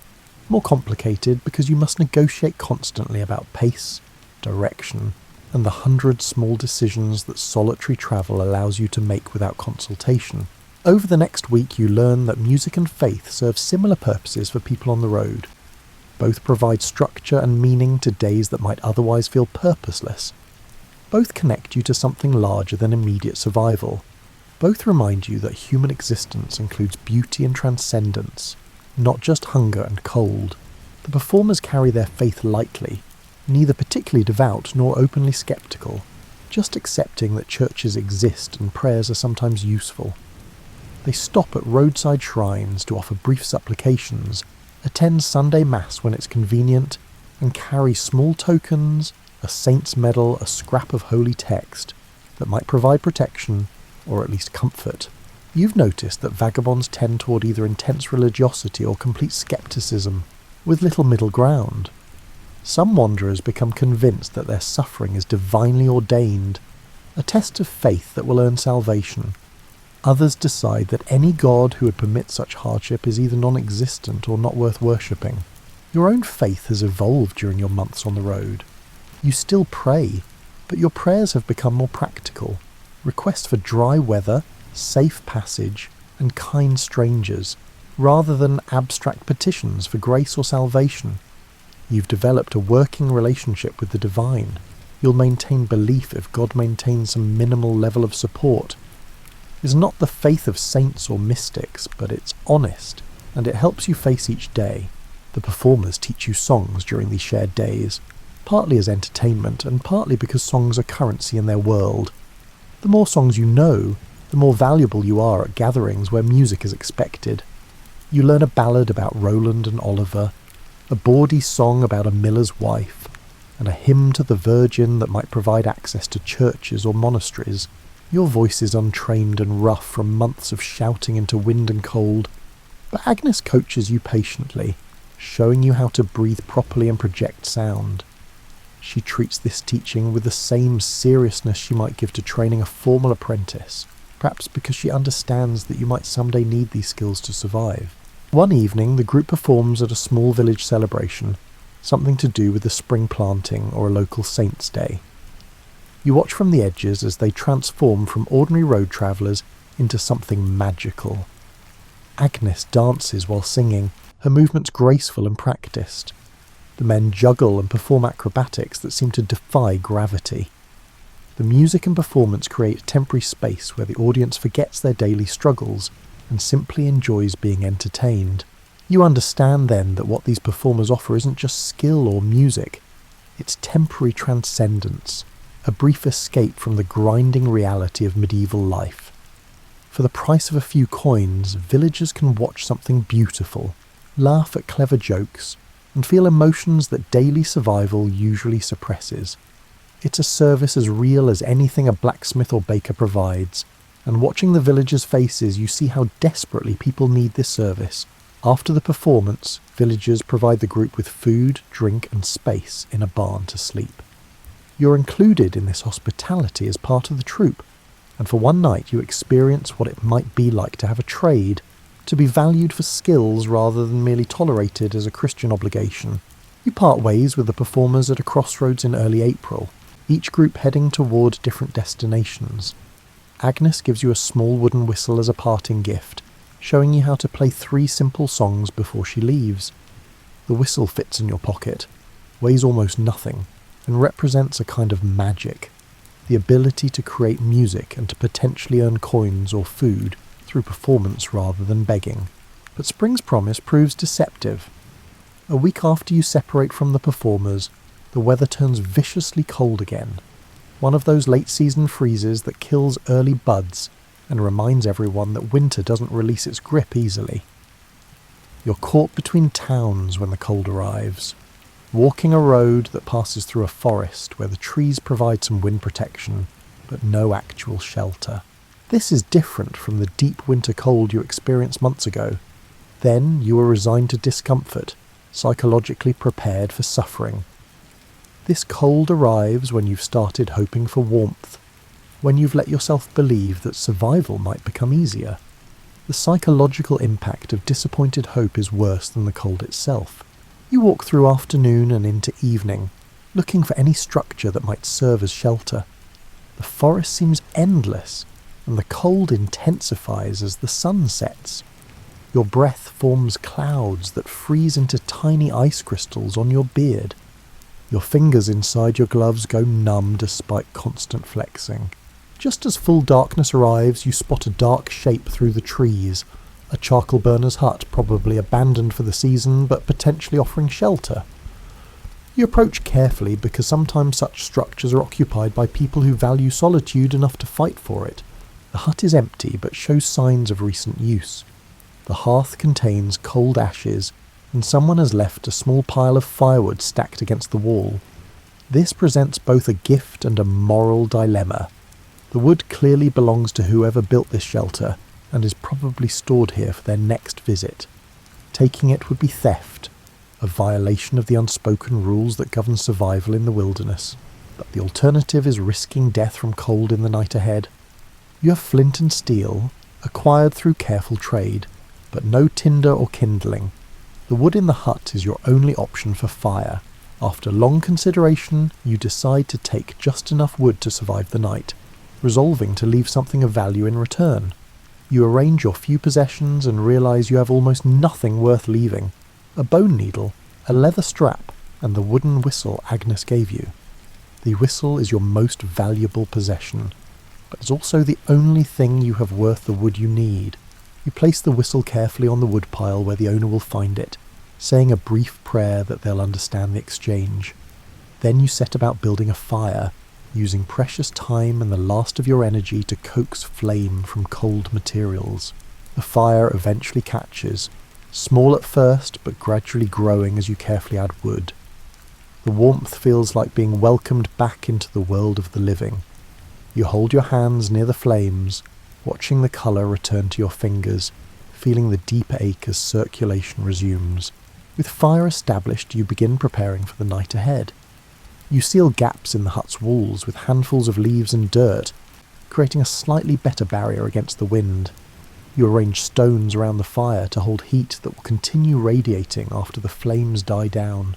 more complicated because you must negotiate constantly about pace, direction, and the 100 small decisions that solitary travel allows you to make without consultation. Over the next week you learn that music and faith serve similar purposes for people on the road. Both provide structure and meaning to days that might otherwise feel purposeless. Both connect you to something larger than immediate survival. Both remind you that human existence includes beauty and transcendence, not just hunger and cold. The performers carry their faith lightly, neither particularly devout nor openly sceptical, just accepting that churches exist and prayers are sometimes useful. They stop at roadside shrines to offer brief supplications, attend Sunday Mass when it's convenient, and carry small tokens, a saint's medal, a scrap of holy text, that might provide protection, or at least comfort. You've noticed that vagabonds tend toward either intense religiosity or complete skepticism, with little middle ground. Some wanderers become convinced that their suffering is divinely ordained, a test of faith that will earn salvation. Others decide that any god who would permit such hardship is either non-existent or not worth worshipping. Your own faith has evolved during your months on the road. You still pray, but your prayers have become more practical. Requests for dry weather, safe passage, and kind strangers, rather than abstract petitions for grace or salvation. You've developed a working relationship with the divine. You'll maintain belief if God maintains some minimal level of support. It's not the faith of saints or mystics, but it's honest, and it helps you face each day. The performers teach you songs during these shared days, partly as entertainment and partly because songs are currency in their world. The more songs you know, the more valuable you are at gatherings where music is expected. You learn a ballad about Roland and Oliver, a bawdy song about a miller's wife, and a hymn to the Virgin that might provide access to churches or monasteries. Your voice is untrained and rough from months of shouting into wind and cold, but Agnes coaches you patiently, showing you how to breathe properly and project sound. She treats this teaching with the same seriousness she might give to training a formal apprentice, perhaps because she understands that you might someday need these skills to survive. One evening, the group performs at a small village celebration, something to do with the spring planting or a local saint's day. You watch from the edges as they transform from ordinary road travellers into something magical. Agnes dances while singing, her movements graceful and practiced. The men juggle and perform acrobatics that seem to defy gravity. The music and performance create a temporary space where the audience forgets their daily struggles and simply enjoys being entertained. You understand then that what these performers offer isn't just skill or music, it's temporary transcendence, a brief escape from the grinding reality of medieval life. For the price of a few coins, villagers can watch something beautiful, laugh at clever jokes, and feel emotions that daily survival usually suppresses. It's a service as real as anything a blacksmith or baker provides, and watching the villagers' faces you see how desperately people need this service. After the performance, villagers provide the group with food, drink and space in a barn to sleep. You're included in this hospitality as part of the troupe, and for one night you experience what it might be like to have a trade, to be valued for skills rather than merely tolerated as a Christian obligation. You part ways with the performers at a crossroads in early April, each group heading toward different destinations. Agnes gives you a small wooden whistle as a parting gift, showing you how to play 3 simple songs before she leaves. The whistle fits in your pocket, weighs almost nothing, and represents a kind of magic, the ability to create music and to potentially earn coins or food through performance rather than begging. But Spring's promise proves deceptive. A week after you separate from the performers, the weather turns viciously cold again, one of those late-season freezes that kills early buds and reminds everyone that winter doesn't release its grip easily. You're caught between towns when the cold arrives, walking a road that passes through a forest where the trees provide some wind protection, but no actual shelter. This is different from the deep winter cold you experienced months ago. Then you were resigned to discomfort, psychologically prepared for suffering. This cold arrives when you've started hoping for warmth, when you've let yourself believe that survival might become easier. The psychological impact of disappointed hope is worse than the cold itself. You walk through afternoon and into evening, looking for any structure that might serve as shelter. The forest seems endless, and the cold intensifies as the sun sets. Your breath forms clouds that freeze into tiny ice crystals on your beard. Your fingers inside your gloves go numb despite constant flexing. Just as full darkness arrives, you spot a dark shape through the trees, a charcoal burner's hut, probably abandoned for the season, but potentially offering shelter. You approach carefully because sometimes such structures are occupied by people who value solitude enough to fight for it. The hut is empty, but shows signs of recent use. The hearth contains cold ashes, and someone has left a small pile of firewood stacked against the wall. This presents both a gift and a moral dilemma. The wood clearly belongs to whoever built this shelter, and is probably stored here for their next visit. Taking it would be theft, a violation of the unspoken rules that govern survival in the wilderness. But the alternative is risking death from cold in the night ahead. You have flint and steel, acquired through careful trade, but no tinder or kindling. The wood in the hut is your only option for fire. After long consideration, you decide to take just enough wood to survive the night, resolving to leave something of value in return. You arrange your few possessions and realise you have almost nothing worth leaving. A bone needle, a leather strap, and the wooden whistle Agnes gave you. The whistle is your most valuable possession, but it's also the only thing you have worth the wood you need. You place the whistle carefully on the woodpile where the owner will find it, saying a brief prayer that they'll understand the exchange. Then you set about building a fire, using precious time and the last of your energy to coax flame from cold materials. The fire eventually catches, small at first but gradually growing as you carefully add wood. The warmth feels like being welcomed back into the world of the living. You hold your hands near the flames, watching the colour return to your fingers, feeling the deep ache as circulation resumes. With fire established, you begin preparing for the night ahead. You seal gaps in the hut's walls with handfuls of leaves and dirt, creating a slightly better barrier against the wind. You arrange stones around the fire to hold heat that will continue radiating after the flames die down.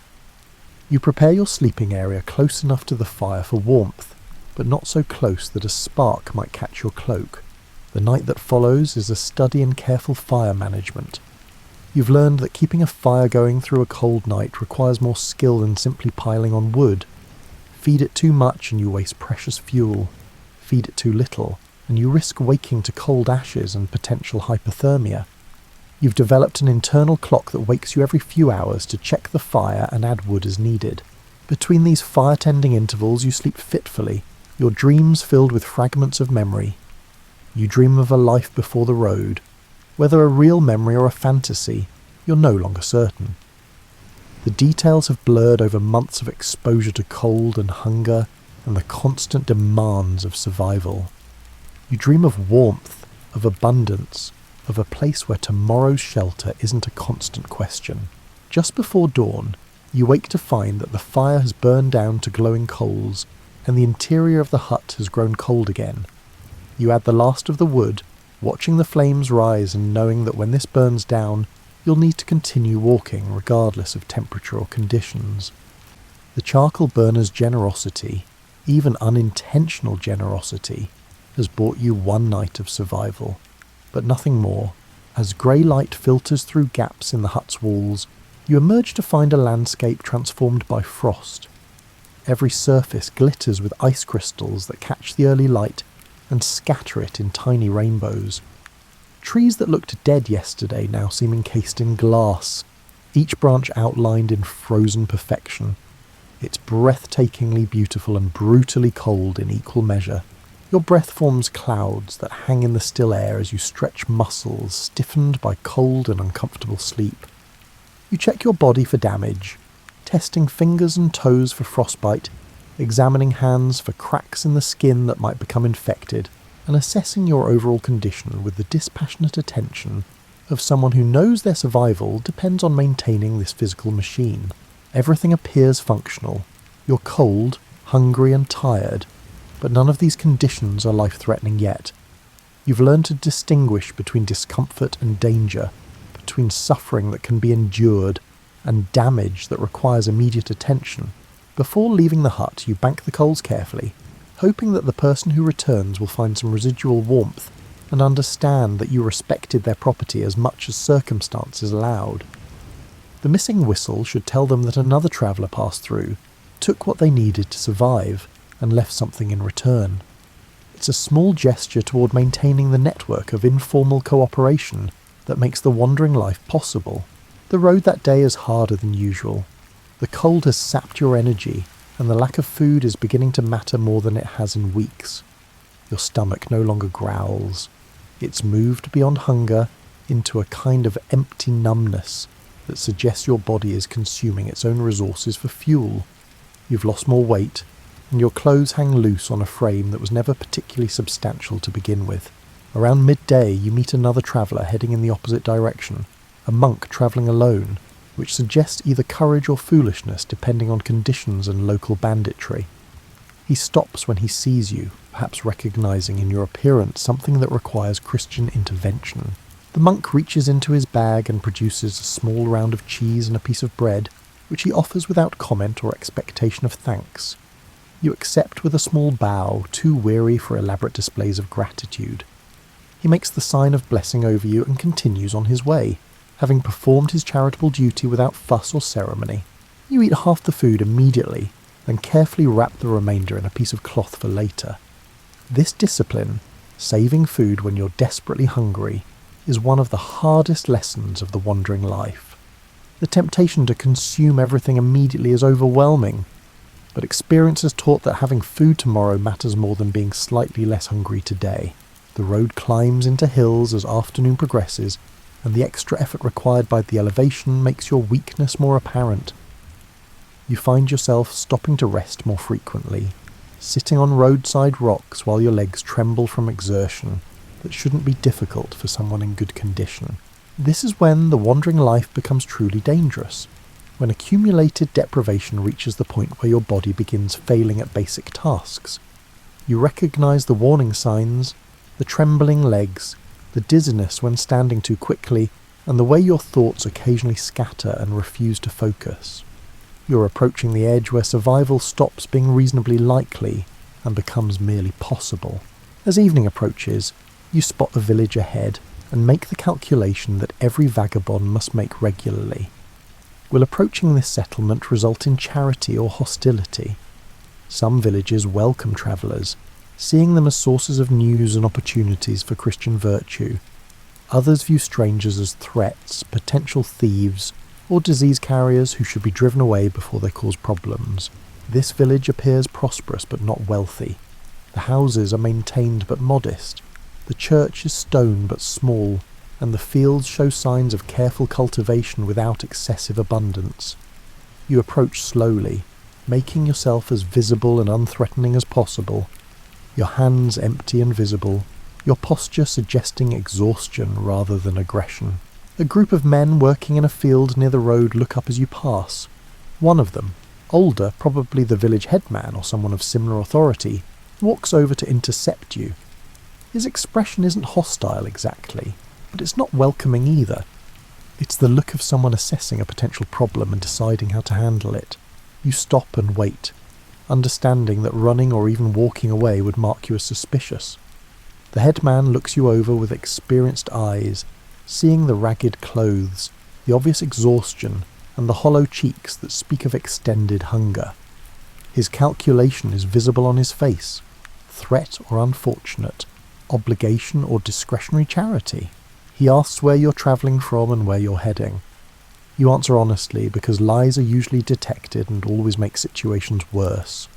You prepare your sleeping area close enough to the fire for warmth, but not so close that a spark might catch your cloak. The night that follows is a study in careful fire management. You've learned that keeping a fire going through a cold night requires more skill than simply piling on wood. Feed it too much and you waste precious fuel. Feed it too little, and you risk waking to cold ashes and potential hypothermia. You've developed an internal clock that wakes you every few hours to check the fire and add wood as needed. Between these fire-tending intervals you sleep fitfully, your dreams filled with fragments of memory. You dream of a life before the road. Whether a real memory or a fantasy, you're no longer certain. The details have blurred over months of exposure to cold and hunger and the constant demands of survival. You dream of warmth, of abundance, of a place where tomorrow's shelter isn't a constant question. Just before dawn, you wake to find that the fire has burned down to glowing coals and the interior of the hut has grown cold again. You add the last of the wood, watching the flames rise and knowing that when this burns down, you'll need to continue walking regardless of temperature or conditions. The charcoal burner's generosity, even unintentional generosity, has bought you one night of survival, but nothing more. As grey light filters through gaps in the hut's walls, you emerge to find a landscape transformed by frost. Every surface glitters with ice crystals that catch the early light and scatter it in tiny rainbows. Trees that looked dead yesterday now seem encased in glass, each branch outlined in frozen perfection. It's breathtakingly beautiful and brutally cold in equal measure. Your breath forms clouds that hang in the still air as you stretch muscles stiffened by cold and uncomfortable sleep. You check your body for damage, testing fingers and toes for frostbite, examining hands for cracks in the skin that might become infected, and assessing your overall condition with the dispassionate attention of someone who knows their survival depends on maintaining this physical machine. Everything appears functional. You're cold, hungry and tired, but none of these conditions are life-threatening yet. You've learned to distinguish between discomfort and danger, between suffering that can be endured and damage that requires immediate attention. Before leaving the hut, you bank the coals carefully, hoping that the person who returns will find some residual warmth and understand that you respected their property as much as circumstances allowed. The missing whistle should tell them that another traveller passed through, took what they needed to survive, and left something in return. It's a small gesture toward maintaining the network of informal cooperation that makes the wandering life possible. The road that day is harder than usual. The cold has sapped your energy, and the lack of food is beginning to matter more than it has in weeks. Your stomach no longer growls. It's moved beyond hunger into a kind of empty numbness that suggests your body is consuming its own resources for fuel. You've lost more weight, and your clothes hang loose on a frame that was never particularly substantial to begin with. Around midday you meet another traveller heading in the opposite direction, a monk travelling alone, which suggests either courage or foolishness depending on conditions and local banditry. He stops when he sees you, perhaps recognising in your appearance something that requires Christian intervention. The monk reaches into his bag and produces a small round of cheese and a piece of bread, which he offers without comment or expectation of thanks. You accept with a small bow, too weary for elaborate displays of gratitude. He makes the sign of blessing over you and continues on his way, having performed his charitable duty without fuss or ceremony. You eat half the food immediately, then carefully wrap the remainder in a piece of cloth for later. This discipline, saving food when you're desperately hungry, is one of the hardest lessons of the wandering life. The temptation to consume everything immediately is overwhelming, but experience has taught that having food tomorrow matters more than being slightly less hungry today. The road climbs into hills as afternoon progresses, and the extra effort required by the elevation makes your weakness more apparent. You find yourself stopping to rest more frequently, sitting on roadside rocks while your legs tremble from exertion that shouldn't be difficult for someone in good condition. This is when the wandering life becomes truly dangerous, when accumulated deprivation reaches the point where your body begins failing at basic tasks. You recognise the warning signs, the trembling legs, the dizziness when standing too quickly, and the way your thoughts occasionally scatter and refuse to focus. You're approaching the edge where survival stops being reasonably likely and becomes merely possible. As evening approaches, you spot the village ahead and make the calculation that every vagabond must make regularly. Will approaching this settlement result in charity or hostility? Some villages welcome travellers, seeing them as sources of news and opportunities for Christian virtue. Others view strangers as threats, potential thieves, or disease carriers who should be driven away before they cause problems. This village appears prosperous but not wealthy. The houses are maintained but modest. The church is stone but small, and the fields show signs of careful cultivation without excessive abundance. You approach slowly, making yourself as visible and unthreatening as possible, your hands empty and visible, your posture suggesting exhaustion rather than aggression. A group of men working in a field near the road look up as you pass. One of them, older, probably the village headman or someone of similar authority, walks over to intercept you. His expression isn't hostile exactly, but it's not welcoming either. It's the look of someone assessing a potential problem and deciding how to handle it. You stop and wait, understanding that running or even walking away would mark you as suspicious. The headman looks you over with experienced eyes, seeing the ragged clothes, the obvious exhaustion, and the hollow cheeks that speak of extended hunger. His calculation is visible on his face. Threat or unfortunate, obligation or discretionary charity. He asks where you're travelling from and where you're heading. You answer honestly because lies are usually detected and always make situations worse.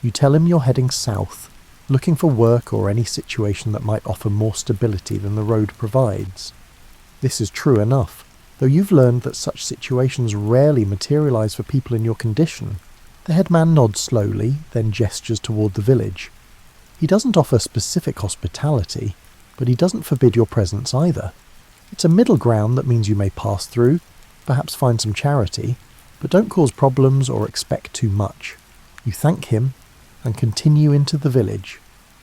You tell him you're heading south, looking for work or any situation that might offer more stability than the road provides. This is true enough, though you've learned that such situations rarely materialise for people in your condition. The headman nods slowly, then gestures toward the village. He doesn't offer specific hospitality, but he doesn't forbid your presence either. It's a middle ground that means you may pass through, perhaps find some charity, but don't cause problems or expect too much. You thank him and continue into the village,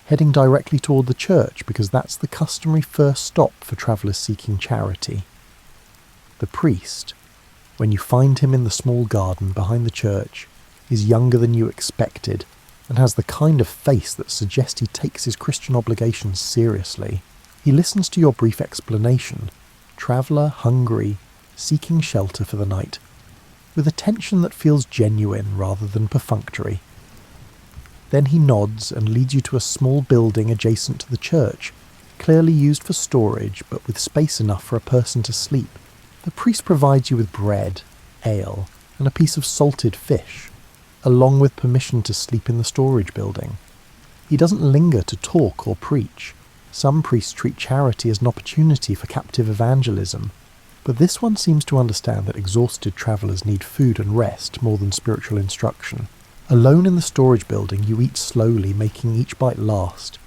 heading directly toward the church because that's the customary first stop for travellers seeking charity. The priest, when you find him in the small garden behind the church, is younger than you expected and has the kind of face that suggests he takes his Christian obligations seriously. He listens to your brief explanation, traveller, hungry, seeking shelter for the night, with attention that feels genuine rather than perfunctory. Then he nods and leads you to a small building adjacent to the church, clearly used for storage but with space enough for a person to sleep. The priest provides you with bread, ale, and a piece of salted fish, along with permission to sleep in the storage building. He doesn't linger to talk or preach. Some priests treat charity as an opportunity for captive evangelism, but this one seems to understand that exhausted travellers need food and rest more than spiritual instruction. Alone in the storage building, you eat slowly, making each bite last,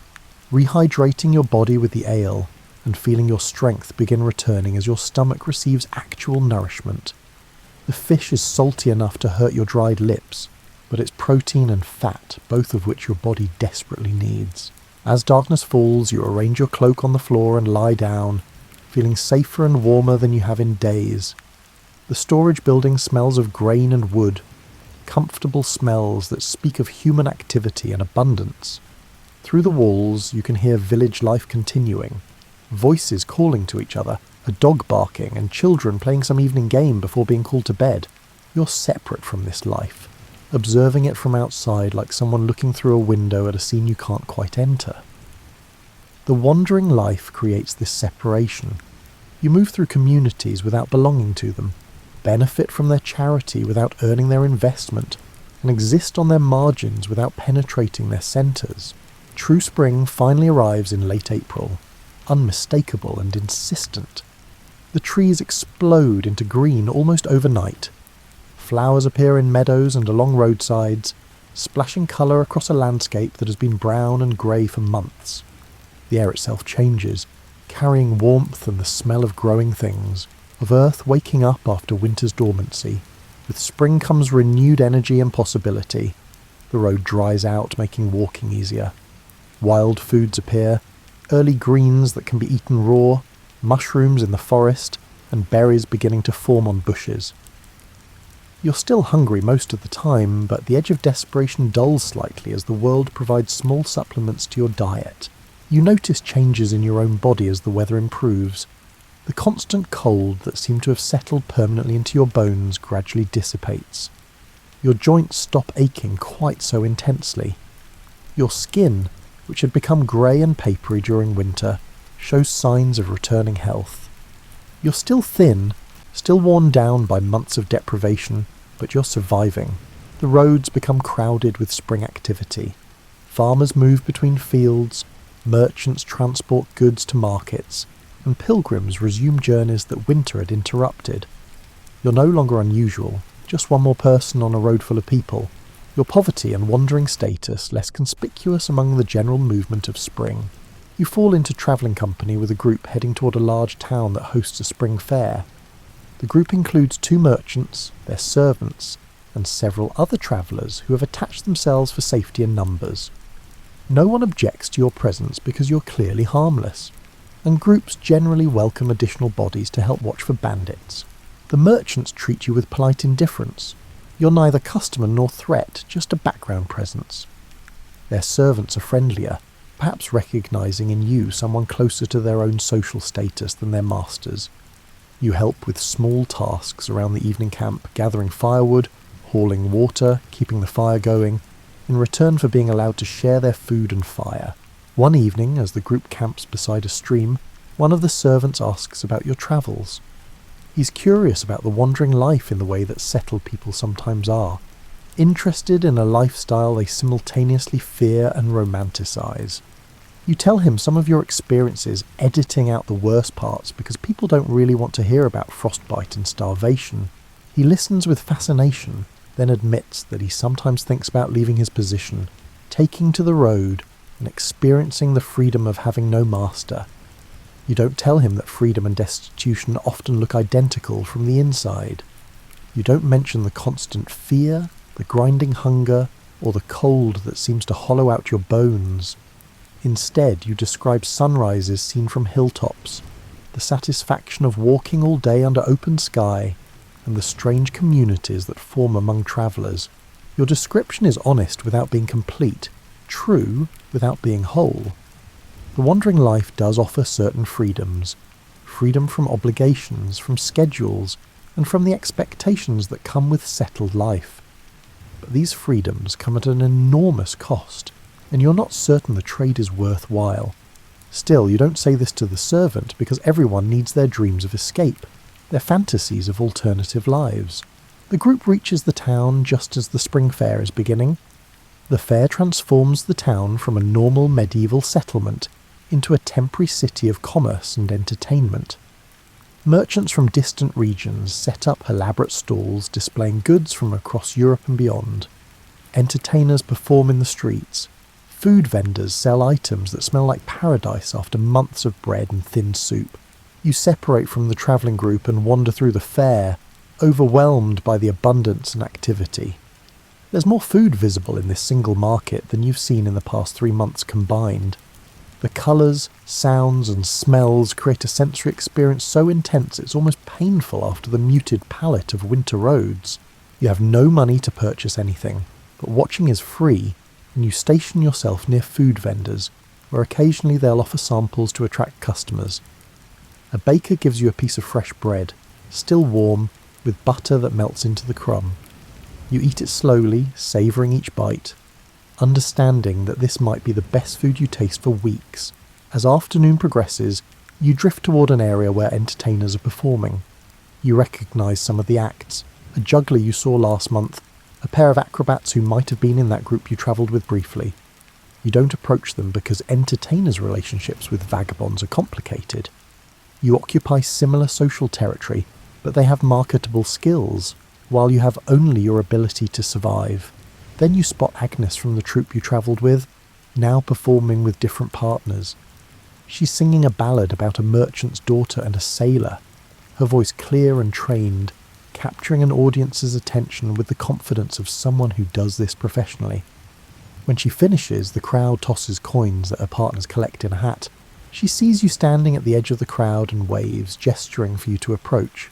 rehydrating your body with the ale and feeling your strength begin returning as your stomach receives actual nourishment. The fish is salty enough to hurt your dried lips, but it's protein and fat, both of which your body desperately needs. As darkness falls, you arrange your cloak on the floor and lie down, feeling safer and warmer than you have in days. The storage building smells of grain and wood, comfortable smells that speak of human activity and abundance. Through the walls, you can hear village life continuing, voices calling to each other, a dog barking, and children playing some evening game before being called to bed. You're separate from this life, observing it from outside like someone looking through a window at a scene you can't quite enter. The wandering life creates this separation. You move through communities without belonging to them, benefit from their charity without earning their investment, and exist on their margins without penetrating their centres. True spring finally arrives in late April, unmistakable and insistent. The trees explode into green almost overnight. Flowers appear in meadows and along roadsides, splashing colour across a landscape that has been brown and grey for months. The air itself changes, carrying warmth and the smell of growing things, of earth waking up after winter's dormancy. With spring comes renewed energy and possibility. The road dries out, making walking easier. Wild foods appear, early greens that can be eaten raw, mushrooms in the forest, and berries beginning to form on bushes. You're still hungry most of the time, but the edge of desperation dulls slightly as the world provides small supplements to your diet. You notice changes in your own body as the weather improves. The constant cold that seemed to have settled permanently into your bones gradually dissipates. Your joints stop aching quite so intensely. Your skin, which had become grey and papery during winter, shows signs of returning health. You're still thin, still worn down by months of deprivation, but you're surviving. The roads become crowded with spring activity. Farmers move between fields, merchants transport goods to markets, and pilgrims resume journeys that winter had interrupted. You're no longer unusual, just one more person on a road full of people. Your poverty and wandering status less conspicuous among the general movement of spring. You fall into travelling company with a group heading toward a large town that hosts a spring fair. The group includes 2 merchants, their servants, and several other travellers who have attached themselves for safety in numbers. No one objects to your presence because you're clearly harmless, and groups generally welcome additional bodies to help watch for bandits. The merchants treat you with polite indifference. You're neither customer nor threat, just a background presence. Their servants are friendlier, perhaps recognising in you someone closer to their own social status than their masters. You help with small tasks around the evening camp, gathering firewood, hauling water, keeping the fire going, in return for being allowed to share their food and fire. One evening, as the group camps beside a stream, one of the servants asks about your travels. He's curious about the wandering life in the way that settled people sometimes are, interested in a lifestyle they simultaneously fear and romanticize. You tell him some of your experiences, editing out the worst parts because people don't really want to hear about frostbite and starvation. He listens with fascination, then admits that he sometimes thinks about leaving his position, taking to the road, and experiencing the freedom of having no master. You don't tell him that freedom and destitution often look identical from the inside. You don't mention the constant fear, the grinding hunger, or the cold that seems to hollow out your bones. Instead, you describe sunrises seen from hilltops, the satisfaction of walking all day under open sky, and the strange communities that form among travellers. Your description is honest without being complete, true without being whole. The wandering life does offer certain freedoms. Freedom from obligations, from schedules, and from the expectations that come with settled life. But these freedoms come at an enormous cost, and you're not certain the trade is worthwhile. Still, you don't say this to the servant because everyone needs their dreams of escape, their fantasies of alternative lives. The group reaches the town just as the spring fair is beginning. The fair transforms the town from a normal medieval settlement into a temporary city of commerce and entertainment. Merchants from distant regions set up elaborate stalls displaying goods from across Europe and beyond. Entertainers perform in the streets. Food vendors sell items that smell like paradise after months of bread and thin soup. You separate from the travelling group and wander through the fair, overwhelmed by the abundance and activity. There's more food visible in this single market than you've seen in the past 3 months combined. The colours, sounds and smells create a sensory experience so intense it's almost painful after the muted palette of winter roads. You have no money to purchase anything, but watching is free, and you station yourself near food vendors, where occasionally they'll offer samples to attract customers. A baker gives you a piece of fresh bread, still warm, with butter that melts into the crumb. You eat it slowly, savouring each bite, understanding that this might be the best food you taste for weeks. As afternoon progresses, you drift toward an area where entertainers are performing. You recognise some of the acts, a juggler you saw last month, a pair of acrobats who might have been in that group you travelled with briefly. You don't approach them because entertainers' relationships with vagabonds are complicated. You occupy similar social territory, but they have marketable skills, while you have only your ability to survive. Then you spot Agnes from the troupe you travelled with, now performing with different partners. She's singing a ballad about a merchant's daughter and a sailor, her voice clear and trained, capturing an audience's attention with the confidence of someone who does this professionally. When she finishes, the crowd tosses coins that her partners collect in a hat. She sees you standing at the edge of the crowd and waves, gesturing for you to approach.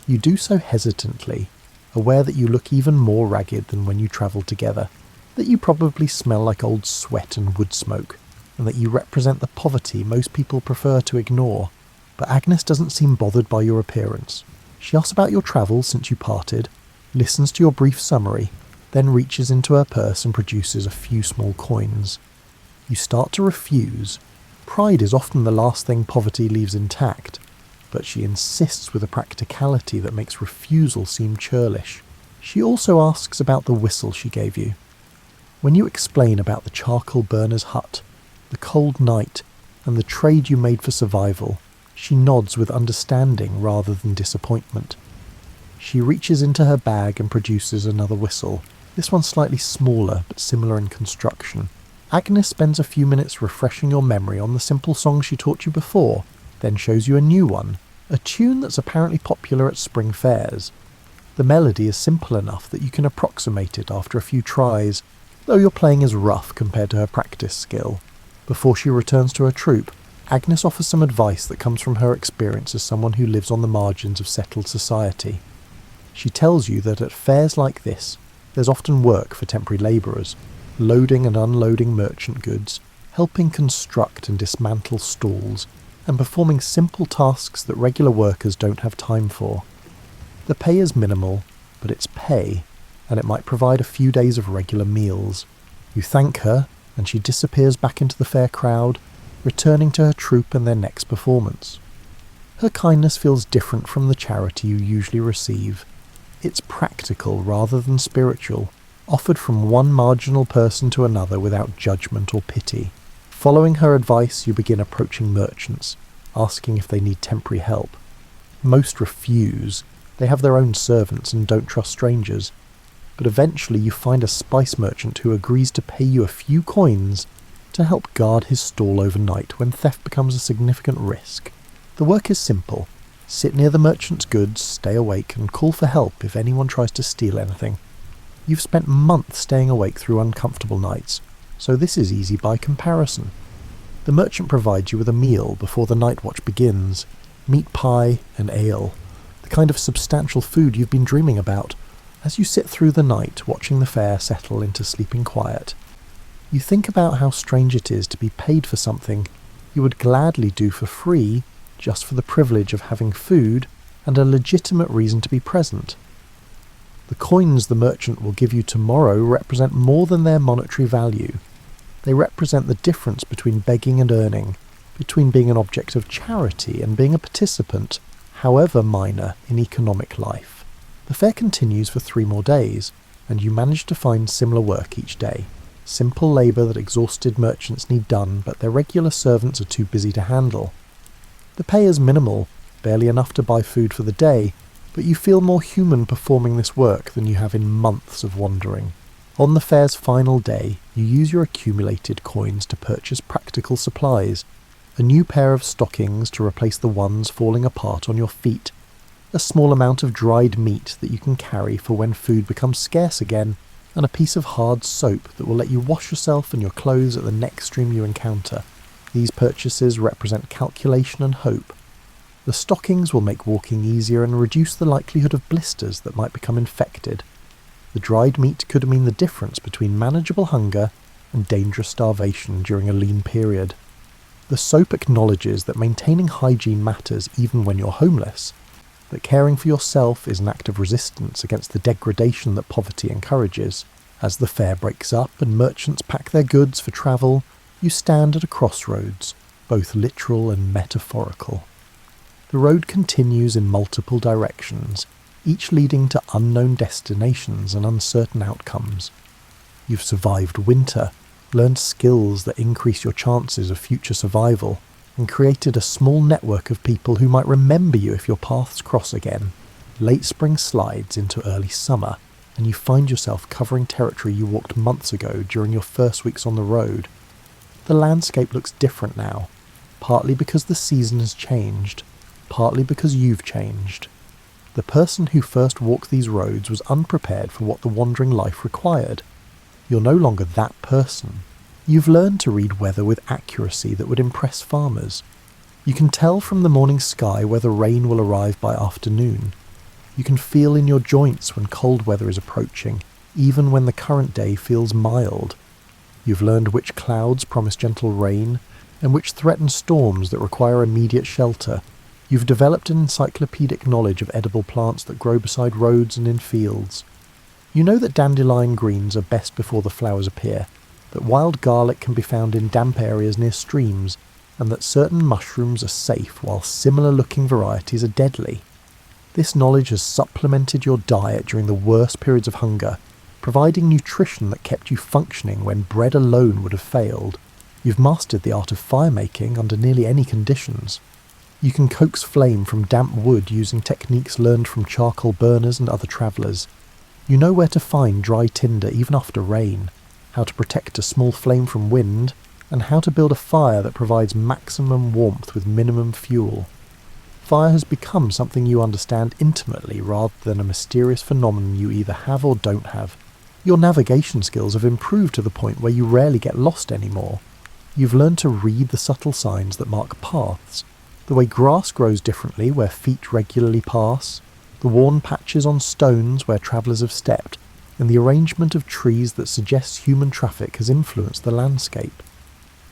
You do so hesitantly, aware that you look even more ragged than when you travelled together, that you probably smell like old sweat and wood smoke, and that you represent the poverty most people prefer to ignore. But Agnes doesn't seem bothered by your appearance. She asks about your travels since you parted, listens to your brief summary, then reaches into her purse and produces a few small coins. You start to refuse. Pride is often the last thing poverty leaves intact, but she insists with a practicality that makes refusal seem churlish. She also asks about the whistle she gave you. When you explain about the charcoal burner's hut, the cold night, and the trade you made for survival, she nods with understanding rather than disappointment. She reaches into her bag and produces another whistle, this one slightly smaller but similar in construction. Agnes spends a few minutes refreshing your memory on the simple song she taught you before, then shows you a new one, a tune that's apparently popular at spring fairs. The melody is simple enough that you can approximate it after a few tries, though your playing is rough compared to her practice skill. Before she returns to her troupe, Agnes offers some advice that comes from her experience as someone who lives on the margins of settled society. She tells you that at fairs like this, there's often work for temporary labourers, loading and unloading merchant goods, helping construct and dismantle stalls, and performing simple tasks that regular workers don't have time for. The pay is minimal, but it's pay, and it might provide a few days of regular meals. You thank her, and she disappears back into the fair crowd, returning to her troupe and their next performance. Her kindness feels different from the charity you usually receive. It's practical rather than spiritual, offered from one marginal person to another without judgment or pity. Following her advice, you begin approaching merchants, asking if they need temporary help. Most refuse. They have their own servants and don't trust strangers. But eventually you find a spice merchant who agrees to pay you a few coins to help guard his stall overnight when theft becomes a significant risk. The work is simple. Sit near the merchant's goods, stay awake, and call for help if anyone tries to steal anything. You've spent months staying awake through uncomfortable nights, so this is easy by comparison. The merchant provides you with a meal before the night watch begins, meat pie and ale, the kind of substantial food you've been dreaming about, as you sit through the night watching the fair settle into sleeping quiet. You think about how strange it is to be paid for something you would gladly do for free just for the privilege of having food and a legitimate reason to be present. The coins the merchant will give you tomorrow represent more than their monetary value. They represent the difference between begging and earning, between being an object of charity and being a participant, however minor, in economic life. The fair continues for 3 more days, and you manage to find similar work each day. Simple labour that exhausted merchants need done, but their regular servants are too busy to handle. The pay is minimal, barely enough to buy food for the day, but you feel more human performing this work than you have in months of wandering. On the fair's final day, you use your accumulated coins to purchase practical supplies, a new pair of stockings to replace the ones falling apart on your feet, a small amount of dried meat that you can carry for when food becomes scarce again, and a piece of hard soap that will let you wash yourself and your clothes at the next stream you encounter. These purchases represent calculation and hope. The stockings will make walking easier and reduce the likelihood of blisters that might become infected. The dried meat could mean the difference between manageable hunger and dangerous starvation during a lean period. The soap acknowledges that maintaining hygiene matters even when you're homeless, that caring for yourself is an act of resistance against the degradation that poverty encourages. As the fair breaks up and merchants pack their goods for travel, you stand at a crossroads, both literal and metaphorical. The road continues in multiple directions, each leading to unknown destinations and uncertain outcomes. You've survived winter, learned skills that increase your chances of future survival, and created a small network of people who might remember you if your paths cross again. Late spring slides into early summer, and you find yourself covering territory you walked months ago during your first weeks on the road. The landscape looks different now, partly because the season has changed, partly because you've changed. The person who first walked these roads was unprepared for what the wandering life required. You're no longer that person. You've learned to read weather with accuracy that would impress farmers. You can tell from the morning sky whether rain will arrive by afternoon. You can feel in your joints when cold weather is approaching, even when the current day feels mild. You've learned which clouds promise gentle rain, and which threaten storms that require immediate shelter. You've developed an encyclopedic knowledge of edible plants that grow beside roads and in fields. You know that dandelion greens are best before the flowers appear, that wild garlic can be found in damp areas near streams, and that certain mushrooms are safe while similar-looking varieties are deadly. This knowledge has supplemented your diet during the worst periods of hunger, providing nutrition that kept you functioning when bread alone would have failed. You've mastered the art of fire-making under nearly any conditions. You can coax flame from damp wood using techniques learned from charcoal burners and other travellers. You know where to find dry tinder even after rain, how to protect a small flame from wind, and how to build a fire that provides maximum warmth with minimum fuel. Fire has become something you understand intimately rather than a mysterious phenomenon you either have or don't have. Your navigation skills have improved to the point where you rarely get lost anymore. You've learned to read the subtle signs that mark paths, the way grass grows differently where feet regularly pass, the worn patches on stones where travellers have stepped, and the arrangement of trees that suggests human traffic has influenced the landscape.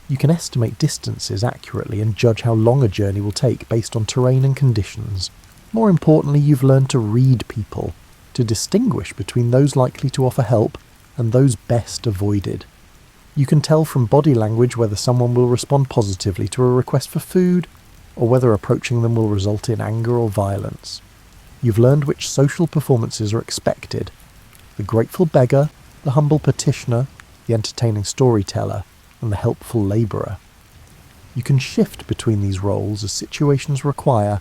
You can estimate distances accurately and judge how long a journey will take based on terrain and conditions. More importantly, you've learned to read people, to distinguish between those likely to offer help and those best avoided. You can tell from body language whether someone will respond positively to a request for food, or whether approaching them will result in anger or violence. You've learned which social performances are expected: the grateful beggar, the humble petitioner, the entertaining storyteller, and the helpful labourer. You can shift between these roles as situations require,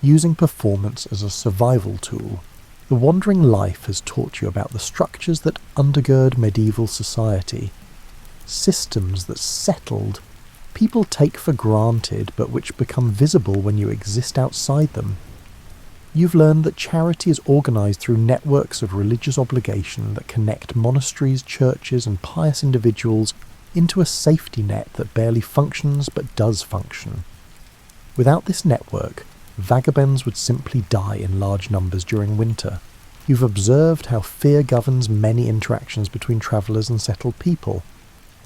using performance as a survival tool. The wandering life has taught you about the structures that undergird medieval society, systems that settled, people take for granted but which become visible when you exist outside them. You've learned that charity is organised through networks of religious obligation that connect monasteries, churches and pious individuals into a safety net that barely functions but does function. Without this network, vagabonds would simply die in large numbers during winter. You've observed how fear governs many interactions between travellers and settled people.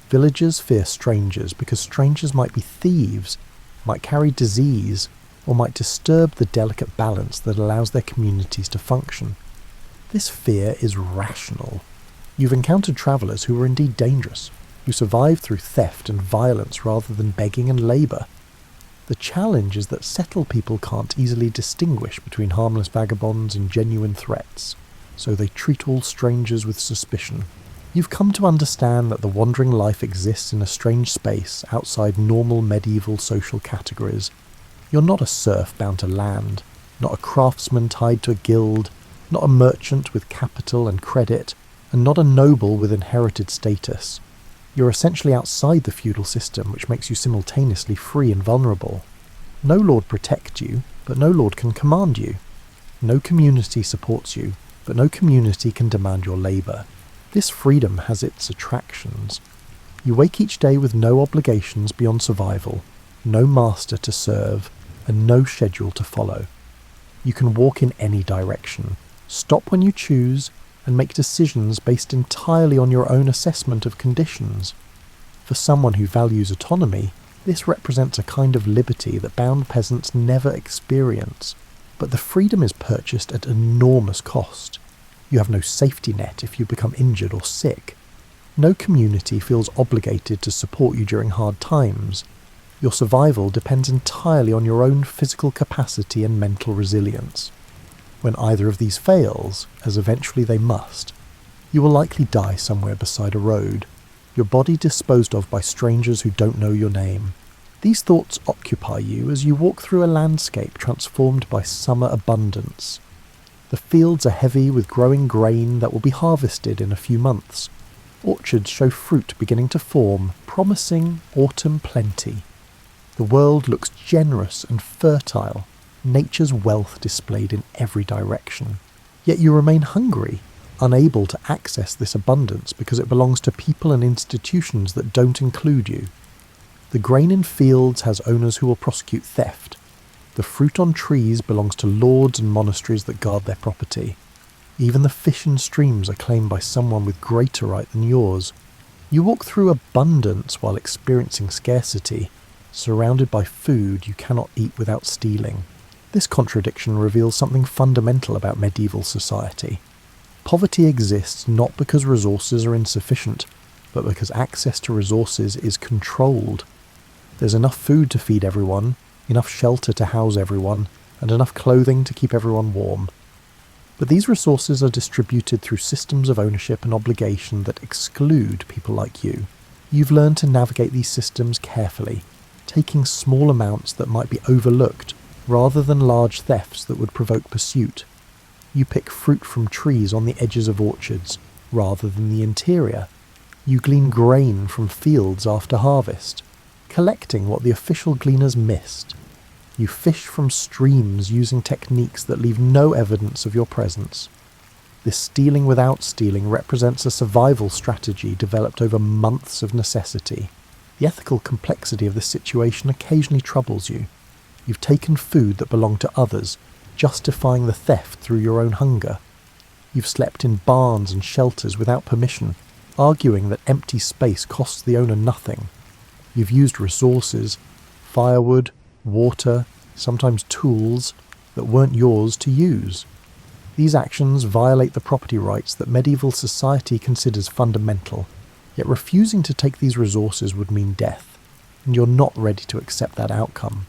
Villagers fear strangers because strangers might be thieves, might carry disease, or might disturb the delicate balance that allows their communities to function. This fear is rational. You've encountered travellers who were indeed dangerous, who survived through theft and violence rather than begging and labour. The challenge is that settled people can't easily distinguish between harmless vagabonds and genuine threats, so they treat all strangers with suspicion. You've come to understand that the wandering life exists in a strange space outside normal medieval social categories. You're not a serf bound to land, not a craftsman tied to a guild, not a merchant with capital and credit, and not a noble with inherited status. You're essentially outside the feudal system, which makes you simultaneously free and vulnerable. No lord protects you, but no lord can command you. No community supports you, but no community can demand your labour. This freedom has its attractions. You wake each day with no obligations beyond survival, no master to serve, and no schedule to follow. You can walk in any direction, stop when you choose, and make decisions based entirely on your own assessment of conditions. For someone who values autonomy, this represents a kind of liberty that bound peasants never experience. But the freedom is purchased at enormous cost. You have no safety net if you become injured or sick. No community feels obligated to support you during hard times. Your survival depends entirely on your own physical capacity and mental resilience. When either of these fails, as eventually they must, you will likely die somewhere beside a road, your body disposed of by strangers who don't know your name. These thoughts occupy you as you walk through a landscape transformed by summer abundance. The fields are heavy with growing grain that will be harvested in a few months. Orchards show fruit beginning to form, promising autumn plenty. The world looks generous and fertile, nature's wealth displayed in every direction. Yet you remain hungry, unable to access this abundance because it belongs to people and institutions that don't include you. The grain in fields has owners who will prosecute theft. The fruit on trees belongs to lords and monasteries that guard their property. Even the fish in streams are claimed by someone with greater right than yours. You walk through abundance while experiencing scarcity, surrounded by food you cannot eat without stealing. This contradiction reveals something fundamental about medieval society. Poverty exists not because resources are insufficient, but because access to resources is controlled. There's enough food to feed everyone, enough shelter to house everyone, and enough clothing to keep everyone warm. But these resources are distributed through systems of ownership and obligation that exclude people like you. You've learned to navigate these systems carefully, taking small amounts that might be overlooked rather than large thefts that would provoke pursuit. You pick fruit from trees on the edges of orchards, rather than the interior. You glean grain from fields after harvest, collecting what the official gleaners missed. You fish from streams using techniques that leave no evidence of your presence. This stealing without stealing represents a survival strategy developed over months of necessity. The ethical complexity of this situation occasionally troubles you. You've taken food that belonged to others, justifying the theft through your own hunger. You've slept in barns and shelters without permission, arguing that empty space costs the owner nothing. You've used resources, firewood, water, sometimes tools, that weren't yours to use. These actions violate the property rights that medieval society considers fundamental, yet refusing to take these resources would mean death, and you're not ready to accept that outcome.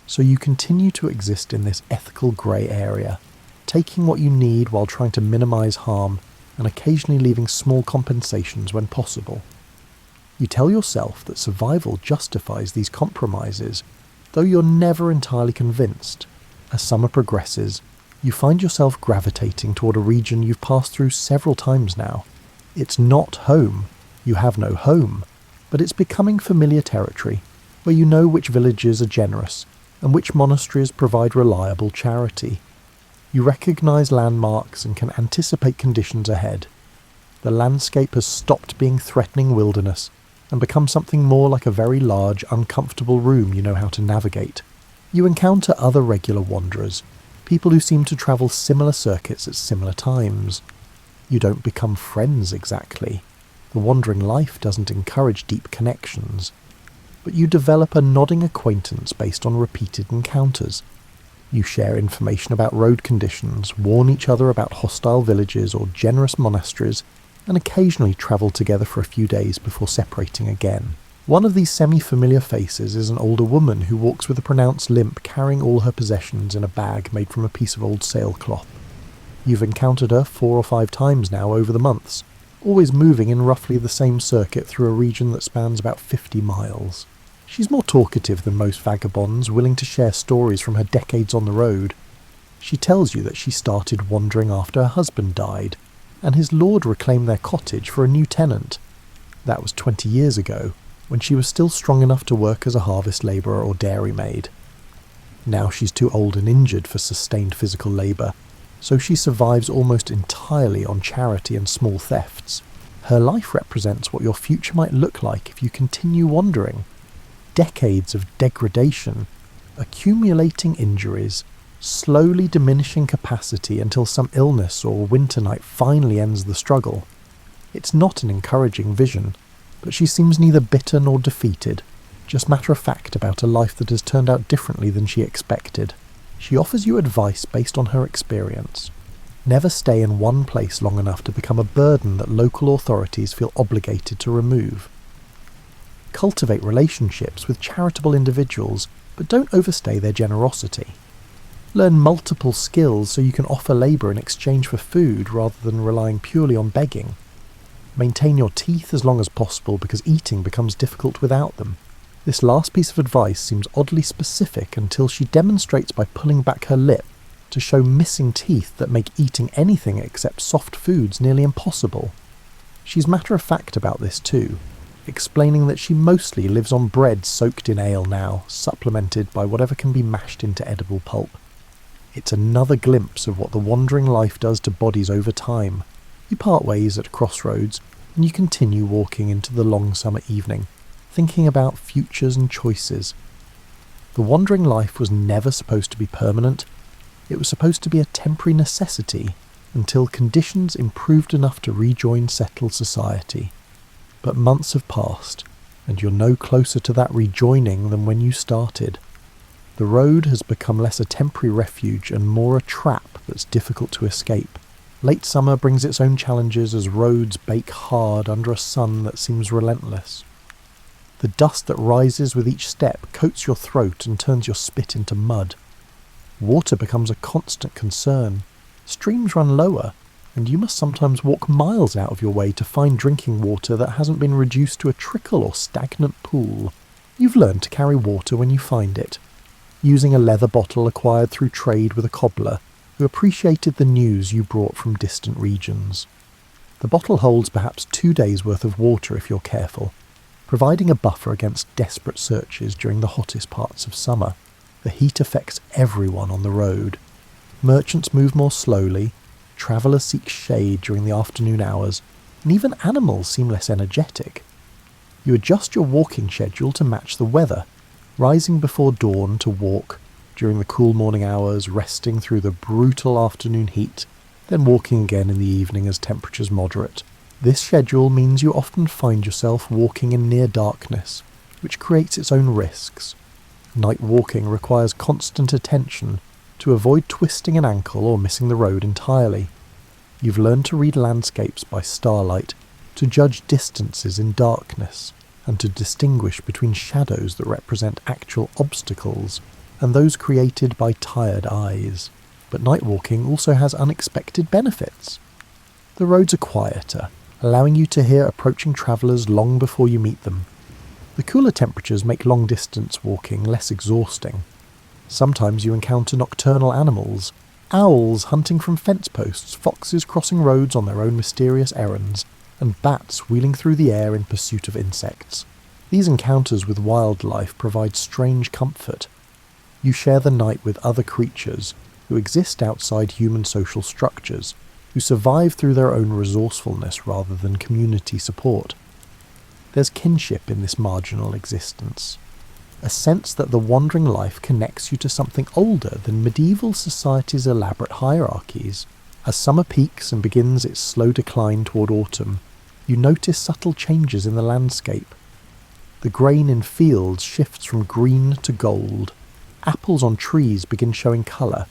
So you continue to exist in this ethical grey area, taking what you need while trying to minimise harm and occasionally leaving small compensations when possible. You tell yourself that survival justifies these compromises, though you're never entirely convinced. As summer progresses, you find yourself gravitating toward a region you've passed through several times now. It's not home. You have no home, but it's becoming familiar territory, where you know which villages are generous and which monasteries provide reliable charity. You recognise landmarks and can anticipate conditions ahead. The landscape has stopped being threatening wilderness and become something more like a very large, uncomfortable room you know how to navigate. You encounter other regular wanderers, people who seem to travel similar circuits at similar times. You don't become friends exactly. The wandering life doesn't encourage deep connections. But you develop a nodding acquaintance based on repeated encounters. You share information about road conditions, warn each other about hostile villages or generous monasteries, and occasionally travel together for a few days before separating again. One of these semi-familiar faces is an older woman who walks with a pronounced limp, carrying all her possessions in a bag made from a piece of old sailcloth. You've encountered her 4 or 5 times now over the months, always moving in roughly the same circuit through a region that spans about 50 miles. She's more talkative than most vagabonds, willing to share stories from her decades on the road. She tells you that she started wandering after her husband died, and his lord reclaimed their cottage for a new tenant. That was 20 years ago, when she was still strong enough to work as a harvest labourer or dairymaid. Now she's too old and injured for sustained physical labour, so she survives almost entirely on charity and small thefts. Her life represents what your future might look like if you continue wandering. Decades of degradation, accumulating injuries, slowly diminishing capacity until some illness or winter night finally ends the struggle. It's not an encouraging vision, but she seems neither bitter nor defeated, just matter-of-fact about a life that has turned out differently than she expected. She offers you advice based on her experience. Never stay in one place long enough to become a burden that local authorities feel obligated to remove. Cultivate relationships with charitable individuals, but don't overstay their generosity. Learn multiple skills so you can offer labour in exchange for food rather than relying purely on begging. Maintain your teeth as long as possible because eating becomes difficult without them. This last piece of advice seems oddly specific until she demonstrates by pulling back her lip to show missing teeth that make eating anything except soft foods nearly impossible. She's matter-of-fact about this too, explaining that she mostly lives on bread soaked in ale now, supplemented by whatever can be mashed into edible pulp. It's another glimpse of what the wandering life does to bodies over time. You part ways at crossroads, and you continue walking into the long summer evening, thinking about futures and choices. The wandering life was never supposed to be permanent. It was supposed to be a temporary necessity until conditions improved enough to rejoin settled society. But months have passed, and you're no closer to that rejoining than when you started. The road has become less a temporary refuge and more a trap that's difficult to escape. Late summer brings its own challenges as roads bake hard under a sun that seems relentless. The dust that rises with each step coats your throat and turns your spit into mud. Water becomes a constant concern. Streams run lower, and you must sometimes walk miles out of your way to find drinking water that hasn't been reduced to a trickle or stagnant pool. You've learned to carry water when you find it, using a leather bottle acquired through trade with a cobbler who appreciated the news you brought from distant regions. The bottle holds perhaps 2 days' worth of water if you're careful, providing a buffer against desperate searches during the hottest parts of summer. The heat affects everyone on the road. Merchants move more slowly, travellers seek shade during the afternoon hours, and even animals seem less energetic. You adjust your walking schedule to match the weather, rising before dawn to walk during the cool morning hours, resting through the brutal afternoon heat, then walking again in the evening as temperatures moderate. This schedule means you often find yourself walking in near darkness, which creates its own risks. Night walking requires constant attention to avoid twisting an ankle or missing the road entirely. You've learned to read landscapes by starlight, to judge distances in darkness, and to distinguish between shadows that represent actual obstacles and those created by tired eyes. But night walking also has unexpected benefits. The roads are quieter, allowing you to hear approaching travellers long before you meet them. The cooler temperatures make long-distance walking less exhausting. Sometimes you encounter nocturnal animals, owls hunting from fence posts, foxes crossing roads on their own mysterious errands, and bats wheeling through the air in pursuit of insects. These encounters with wildlife provide strange comfort. You share the night with other creatures who exist outside human social structures, who survive through their own resourcefulness rather than community support. There's kinship in this marginal existence, a sense that the wandering life connects you to something older than medieval society's elaborate hierarchies. As summer peaks and begins its slow decline toward autumn, you notice subtle changes in the landscape. The grain in fields shifts from green to gold, Apples on trees begin showing colour.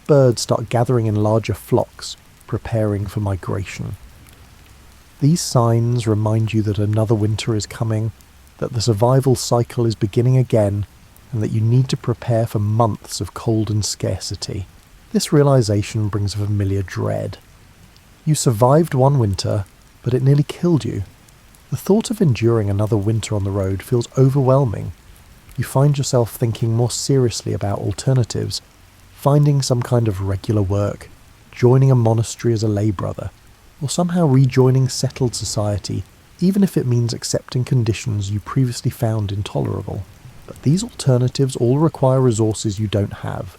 Birds start gathering in larger flocks, preparing for migration. These signs remind you that another winter is coming, that the survival cycle is beginning again, and that you need to prepare for months of cold and scarcity. This realization brings a familiar dread. You survived one winter, but it nearly killed you. The thought of enduring another winter on the road feels overwhelming. You find yourself thinking more seriously about alternatives, finding some kind of regular work, joining a monastery as a lay brother, or somehow rejoining settled society, even if it means accepting conditions you previously found intolerable. But these alternatives all require resources you don't have.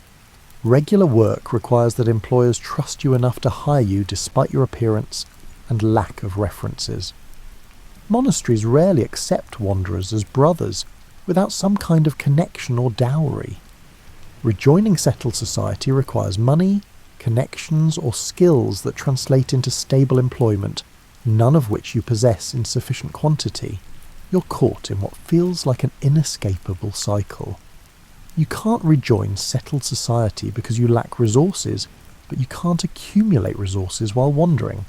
Regular work requires that employers trust you enough to hire you despite your appearance and lack of references. Monasteries rarely accept wanderers as brothers without some kind of connection or dowry. Rejoining settled society requires money, connections, or skills that translate into stable employment, none of which you possess in sufficient quantity. You're caught in what feels like an inescapable cycle. You can't rejoin settled society because you lack resources, but you can't accumulate resources while wandering.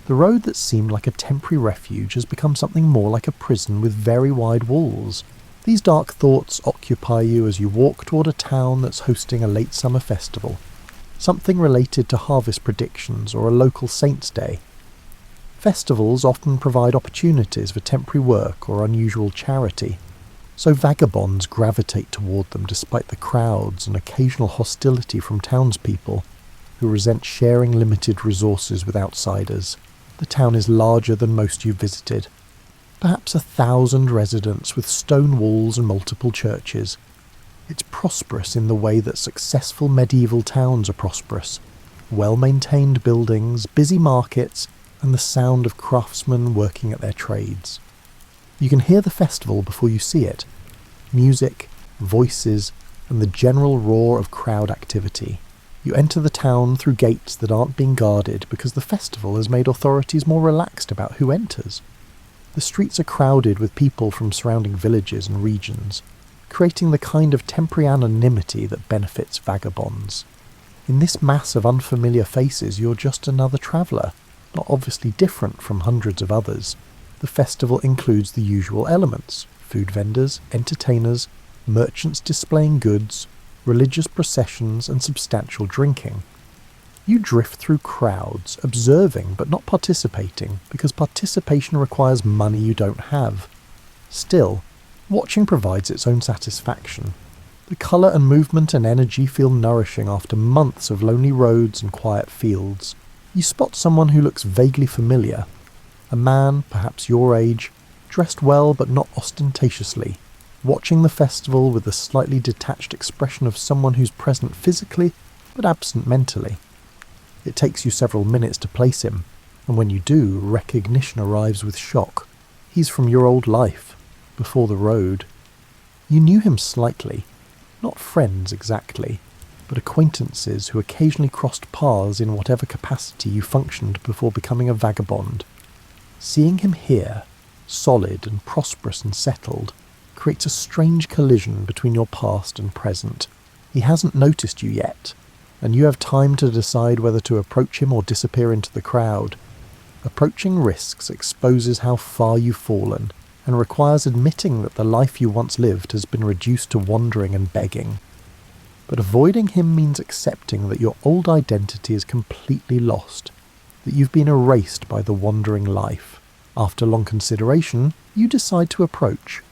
The road that seemed like a temporary refuge has become something more like a prison with very wide walls. These dark thoughts occupy you as you walk toward a town that's hosting a late summer festival, something related to harvest predictions or a local saint's day. Festivals often provide opportunities for temporary work or unusual charity, so vagabonds gravitate toward them despite the crowds and occasional hostility from townspeople who resent sharing limited resources with outsiders. The town is larger than most you've visited, perhaps 1,000 residents with stone walls and multiple churches. It's prosperous in the way that successful medieval towns are prosperous. Well-maintained buildings, busy markets, and the sound of craftsmen working at their trades. You can hear the festival before you see it. Music, voices, and the general roar of crowd activity. You enter the town through gates that aren't being guarded because the festival has made authorities more relaxed about who enters. The streets are crowded with people from surrounding villages and regions, creating the kind of temporary anonymity that benefits vagabonds. In this mass of unfamiliar faces, you're just another traveller, not obviously different from hundreds of others. The festival includes the usual elements: food vendors, entertainers, merchants displaying goods, religious processions, and substantial drinking. You drift through crowds, observing but not participating, because participation requires money you don't have. Still, watching provides its own satisfaction. The colour and movement and energy feel nourishing after months of lonely roads and quiet fields. You spot someone who looks vaguely familiar. A man, perhaps your age, dressed well but not ostentatiously, watching the festival with the slightly detached expression of someone who's present physically but absent mentally. It takes you several minutes to place him, and when you do, recognition arrives with shock. He's from your old life, before the road. You knew him slightly, not friends exactly, but acquaintances who occasionally crossed paths in whatever capacity you functioned before becoming a vagabond. Seeing him here, solid and prosperous and settled, creates a strange collision between your past and present. He hasn't noticed you yet, and you have time to decide whether to approach him or disappear into the crowd. Approaching risks exposes how far you've fallen, and requires admitting that the life you once lived has been reduced to wandering and begging. But avoiding him means accepting that your old identity is completely lost, that you've been erased by the wandering life. After long consideration, you decide to approach.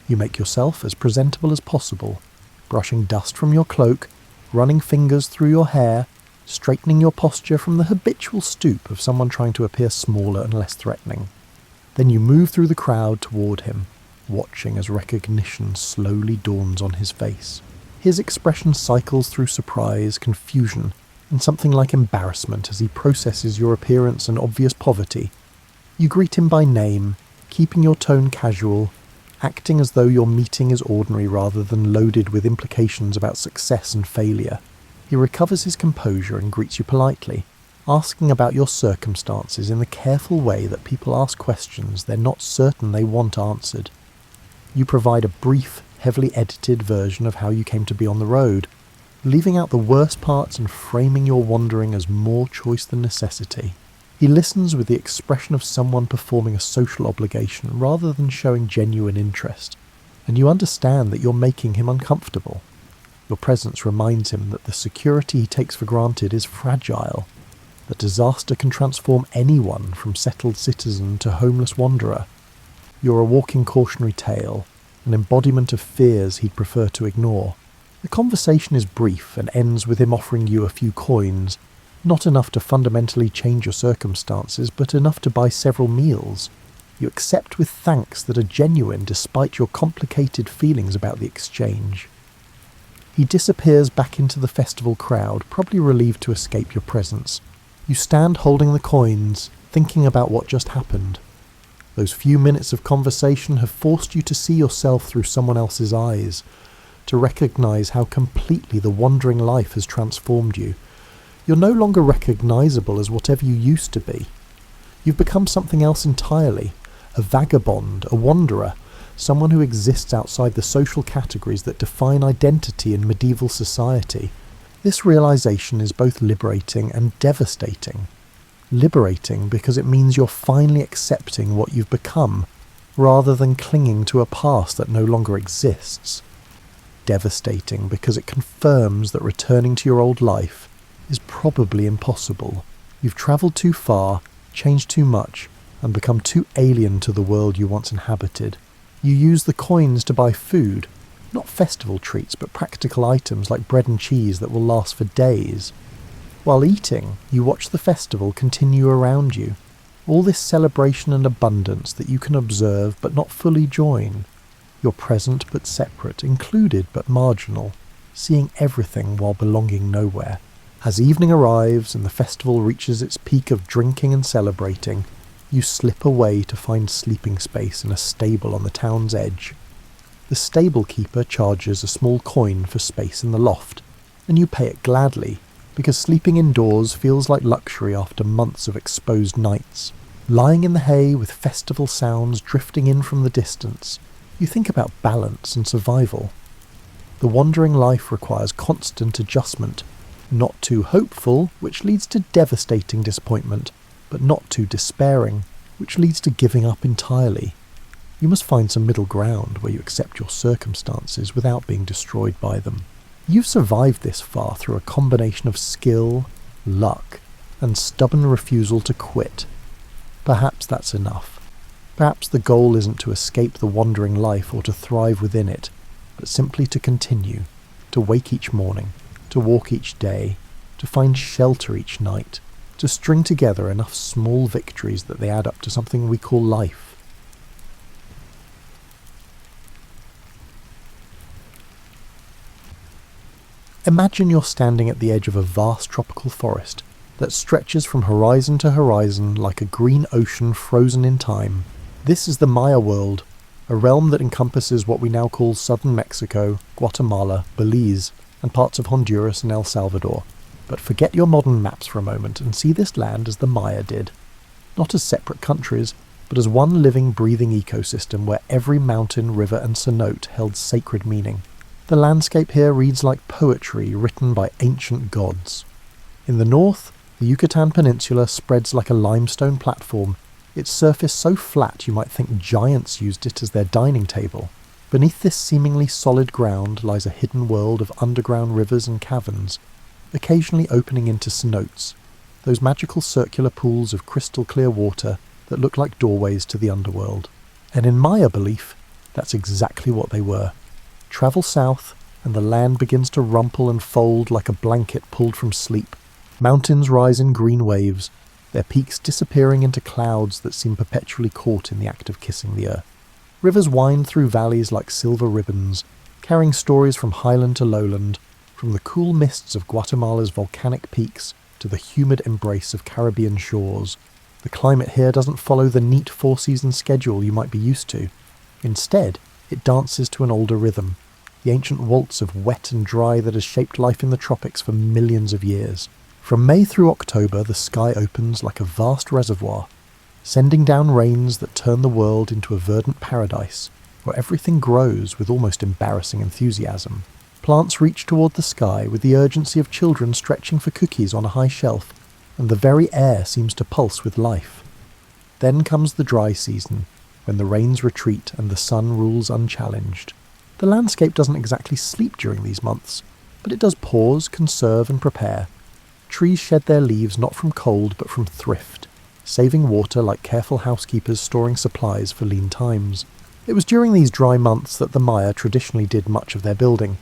You make yourself as presentable as possible, brushing dust from your cloak, running fingers through your hair, straightening your posture from the habitual stoop of someone trying to appear smaller and less threatening. Then you move through the crowd toward him, watching as recognition slowly dawns on his face. His expression cycles through surprise, confusion, and something like embarrassment as he processes your appearance and obvious poverty. You greet him by name, keeping your tone casual, acting as though your meeting is ordinary rather than loaded with implications about success and failure. He recovers his composure and greets you politely, asking about your circumstances in the careful way that people ask questions they're not certain they want answered. You provide a brief, heavily edited version of how you came to be on the road, leaving out the worst parts and framing your wandering as more choice than necessity. He listens with the expression of someone performing a social obligation rather than showing genuine interest, and you understand that you're making him uncomfortable. Your presence reminds him that the security he takes for granted is fragile, that disaster can transform anyone from settled citizen to homeless wanderer. You're a walking cautionary tale, an embodiment of fears he'd prefer to ignore. The conversation is brief and ends with him offering you a few coins, not enough to fundamentally change your circumstances, but enough to buy several meals. You accept with thanks that are genuine despite your complicated feelings about the exchange. He disappears back into the festival crowd, probably relieved to escape your presence. You stand holding the coins, thinking about what just happened. Those few minutes of conversation have forced you to see yourself through someone else's eyes, to recognise how completely the wandering life has transformed you. You're no longer recognisable as whatever you used to be. You've become something else entirely, a vagabond, a wanderer, someone who exists outside the social categories that define identity in medieval society. This realisation is both liberating and devastating. Liberating because it means you're finally accepting what you've become, rather than clinging to a past that no longer exists. Devastating because it confirms that returning to your old life is probably impossible. You've travelled too far, changed too much, and become too alien to the world you once inhabited. You use the coins to buy food, not festival treats, but practical items like bread and cheese that will last for days. While eating, you watch the festival continue around you. All this celebration and abundance that you can observe but not fully join. You're present but separate, included but marginal, seeing everything while belonging nowhere. As evening arrives and the festival reaches its peak of drinking and celebrating, you slip away to find sleeping space in a stable on the town's edge. The stable keeper charges a small coin for space in the loft, and you pay it gladly, because sleeping indoors feels like luxury after months of exposed nights. Lying in the hay with festival sounds drifting in from the distance, you think about balance and survival. The wandering life requires constant adjustment, not too hopeful, which leads to devastating disappointment, but not too despairing, which leads to giving up entirely. You must find some middle ground where you accept your circumstances without being destroyed by them. You've survived this far through a combination of skill, luck, and stubborn refusal to quit. Perhaps that's enough. Perhaps the goal isn't to escape the wandering life or to thrive within it, but simply to continue, to wake each morning, to walk each day, to find shelter each night, to string together enough small victories that they add up to something we call life. Imagine you're standing at the edge of a vast tropical forest that stretches from horizon to horizon like a green ocean frozen in time. This is the Maya world, a realm that encompasses what we now call southern Mexico, Guatemala, Belize, and parts of Honduras and El Salvador. But forget your modern maps for a moment and see this land as the Maya did. Not as separate countries, but as one living, breathing ecosystem where every mountain, river and cenote held sacred meaning. The landscape here reads like poetry written by ancient gods. In the north, the Yucatan Peninsula spreads like a limestone platform, its surface so flat you might think giants used it as their dining table. Beneath this seemingly solid ground lies a hidden world of underground rivers and caverns, occasionally opening into cenotes, those magical circular pools of crystal clear water that look like doorways to the underworld. And in Maya belief, that's exactly what they were. Travel south, and the land begins to rumple and fold like a blanket pulled from sleep. Mountains rise in green waves, their peaks disappearing into clouds that seem perpetually caught in the act of kissing the earth. Rivers wind through valleys like silver ribbons, carrying stories from highland to lowland, from the cool mists of Guatemala's volcanic peaks to the humid embrace of Caribbean shores. The climate here doesn't follow the neat four-season schedule you might be used to. Instead, it dances to an older rhythm, the ancient waltz of wet and dry that has shaped life in the tropics for millions of years. From May through October, the sky opens like a vast reservoir, sending down rains that turn the world into a verdant paradise, where everything grows with almost embarrassing enthusiasm. Plants reach toward the sky with the urgency of children stretching for cookies on a high shelf, and the very air seems to pulse with life. Then comes the dry season, when the rains retreat and the sun rules unchallenged. The landscape doesn't exactly sleep during these months, but it does pause, conserve and prepare. Trees shed their leaves not from cold but from thrift, saving water like careful housekeepers storing supplies for lean times. It was during these dry months that the Maya traditionally did much of their building,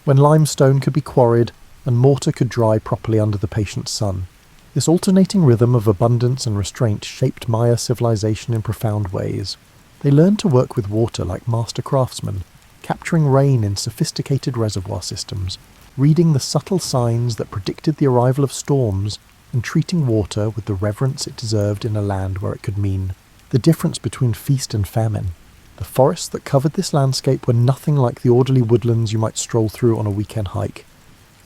when limestone could be quarried and mortar could dry properly under the patient sun. This alternating rhythm of abundance and restraint shaped Maya civilization in profound ways. They learned to work with water like master craftsmen, capturing rain in sophisticated reservoir systems, reading the subtle signs that predicted the arrival of storms, and treating water with the reverence it deserved in a land where it could mean the difference between feast and famine. The forests that covered this landscape were nothing like the orderly woodlands you might stroll through on a weekend hike.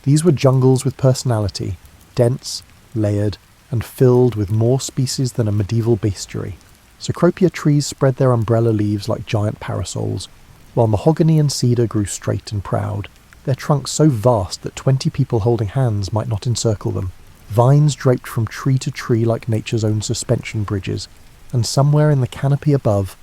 These were jungles with personality, dense, layered, and filled with more species than a medieval bestiary. Cecropia trees spread their umbrella leaves like giant parasols, while mahogany and cedar grew straight and proud, their trunks so vast that 20 people holding hands might not encircle them. Vines draped from tree to tree like nature's own suspension bridges, and somewhere in the canopy above,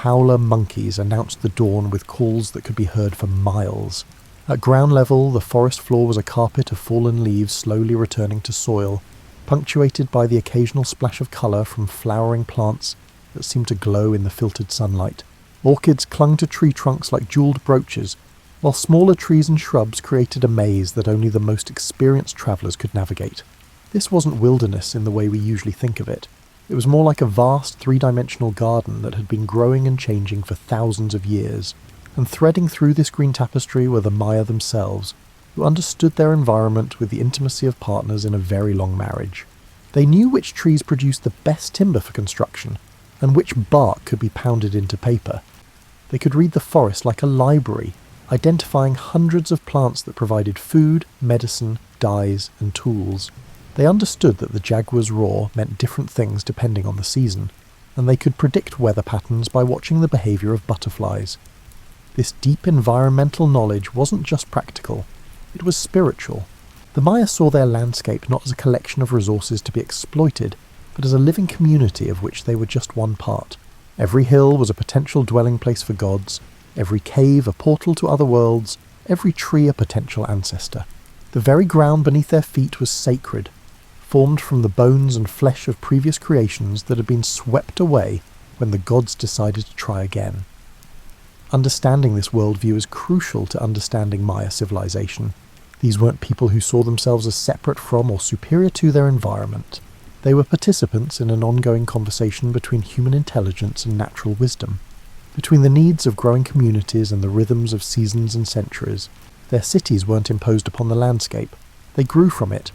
howler monkeys announced the dawn with calls that could be heard for miles. At ground level, the forest floor was a carpet of fallen leaves slowly returning to soil, punctuated by the occasional splash of colour from flowering plants that seemed to glow in the filtered sunlight. Orchids clung to tree trunks like jewelled brooches, while smaller trees and shrubs created a maze that only the most experienced travellers could navigate. This wasn't wilderness in the way we usually think of it. It was more like a vast three-dimensional garden that had been growing and changing for thousands of years, and threading through this green tapestry were the Maya themselves, who understood their environment with the intimacy of partners in a very long marriage. They knew which trees produced the best timber for construction, and which bark could be pounded into paper. They could read the forest like a library, identifying hundreds of plants that provided food, medicine, dyes, and tools. They understood that the jaguar's roar meant different things depending on the season, and they could predict weather patterns by watching the behaviour of butterflies. This deep environmental knowledge wasn't just practical, it was spiritual. The Maya saw their landscape not as a collection of resources to be exploited, but as a living community of which they were just one part. Every hill was a potential dwelling place for gods, every cave a portal to other worlds, every tree a potential ancestor. The very ground beneath their feet was sacred, formed from the bones and flesh of previous creations that had been swept away when the gods decided to try again. Understanding this worldview is crucial to understanding Maya civilization. These weren't people who saw themselves as separate from or superior to their environment. They were participants in an ongoing conversation between human intelligence and natural wisdom, between the needs of growing communities and the rhythms of seasons and centuries. Their cities weren't imposed upon the landscape. They grew from it,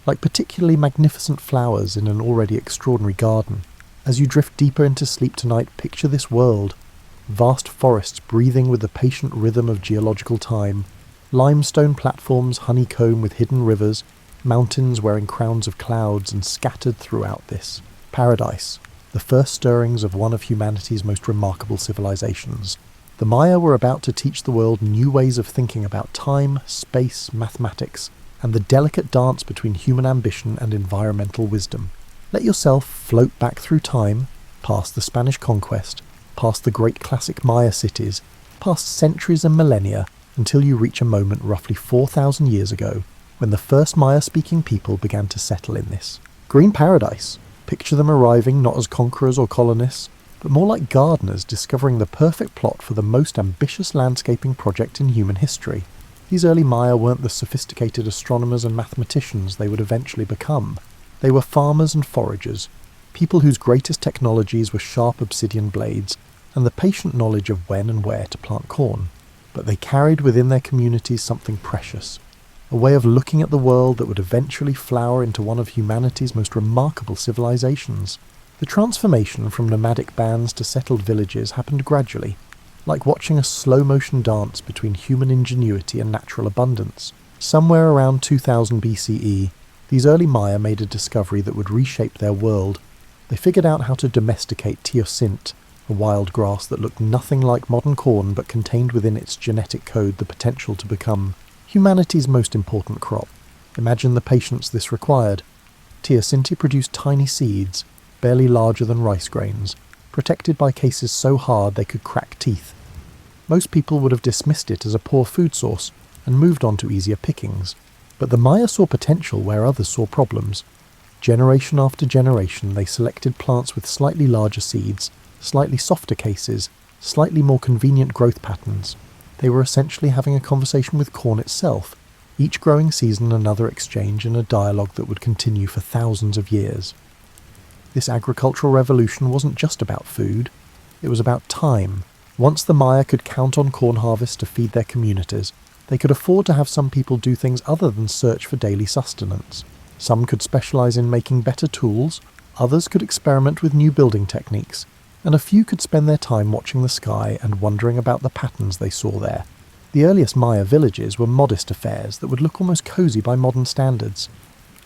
like particularly magnificent flowers in an already extraordinary garden. As you drift deeper into sleep tonight, picture this world. Vast forests breathing with the patient rhythm of geological time, limestone platforms honeycomb with hidden rivers, mountains wearing crowns of clouds, and scattered throughout this paradise, the first stirrings of one of humanity's most remarkable civilizations. The Maya were about to teach the world new ways of thinking about time, space, mathematics, and the delicate dance between human ambition and environmental wisdom. Let yourself float back through time, past the Spanish conquest, past the great classic Maya cities, past centuries and millennia, until you reach a moment roughly 4,000 years ago, when the first Maya-speaking people began to settle in this green paradise. Picture them arriving not as conquerors or colonists, but more like gardeners discovering the perfect plot for the most ambitious landscaping project in human history. These early Maya weren't the sophisticated astronomers and mathematicians they would eventually become. They were farmers and foragers, people whose greatest technologies were sharp obsidian blades and the patient knowledge of when and where to plant corn. But they carried within their communities something precious, a way of looking at the world that would eventually flower into one of humanity's most remarkable civilizations. The transformation from nomadic bands to settled villages happened gradually, like watching a slow-motion dance between human ingenuity and natural abundance. Somewhere around 2000 BCE, these early Maya made a discovery that would reshape their world. They figured out how to domesticate teosinte, a wild grass that looked nothing like modern corn but contained within its genetic code the potential to become humanity's most important crop. Imagine the patience this required. Teosinte produced tiny seeds, barely larger than rice grains, protected by cases so hard they could crack teeth. Most people would have dismissed it as a poor food source and moved on to easier pickings, but the Maya saw potential where others saw problems. Generation after generation, they selected plants with slightly larger seeds, slightly softer cases, slightly more convenient growth patterns. They were essentially having a conversation with corn itself, each growing season another exchange in a dialogue that would continue for thousands of years. This agricultural revolution wasn't just about food, it was about time. Once the Maya could count on corn harvest to feed their communities, they could afford to have some people do things other than search for daily sustenance. Some could specialize in making better tools, others could experiment with new building techniques, and a few could spend their time watching the sky and wondering about the patterns they saw there. The earliest Maya villages were modest affairs that would look almost cozy by modern standards.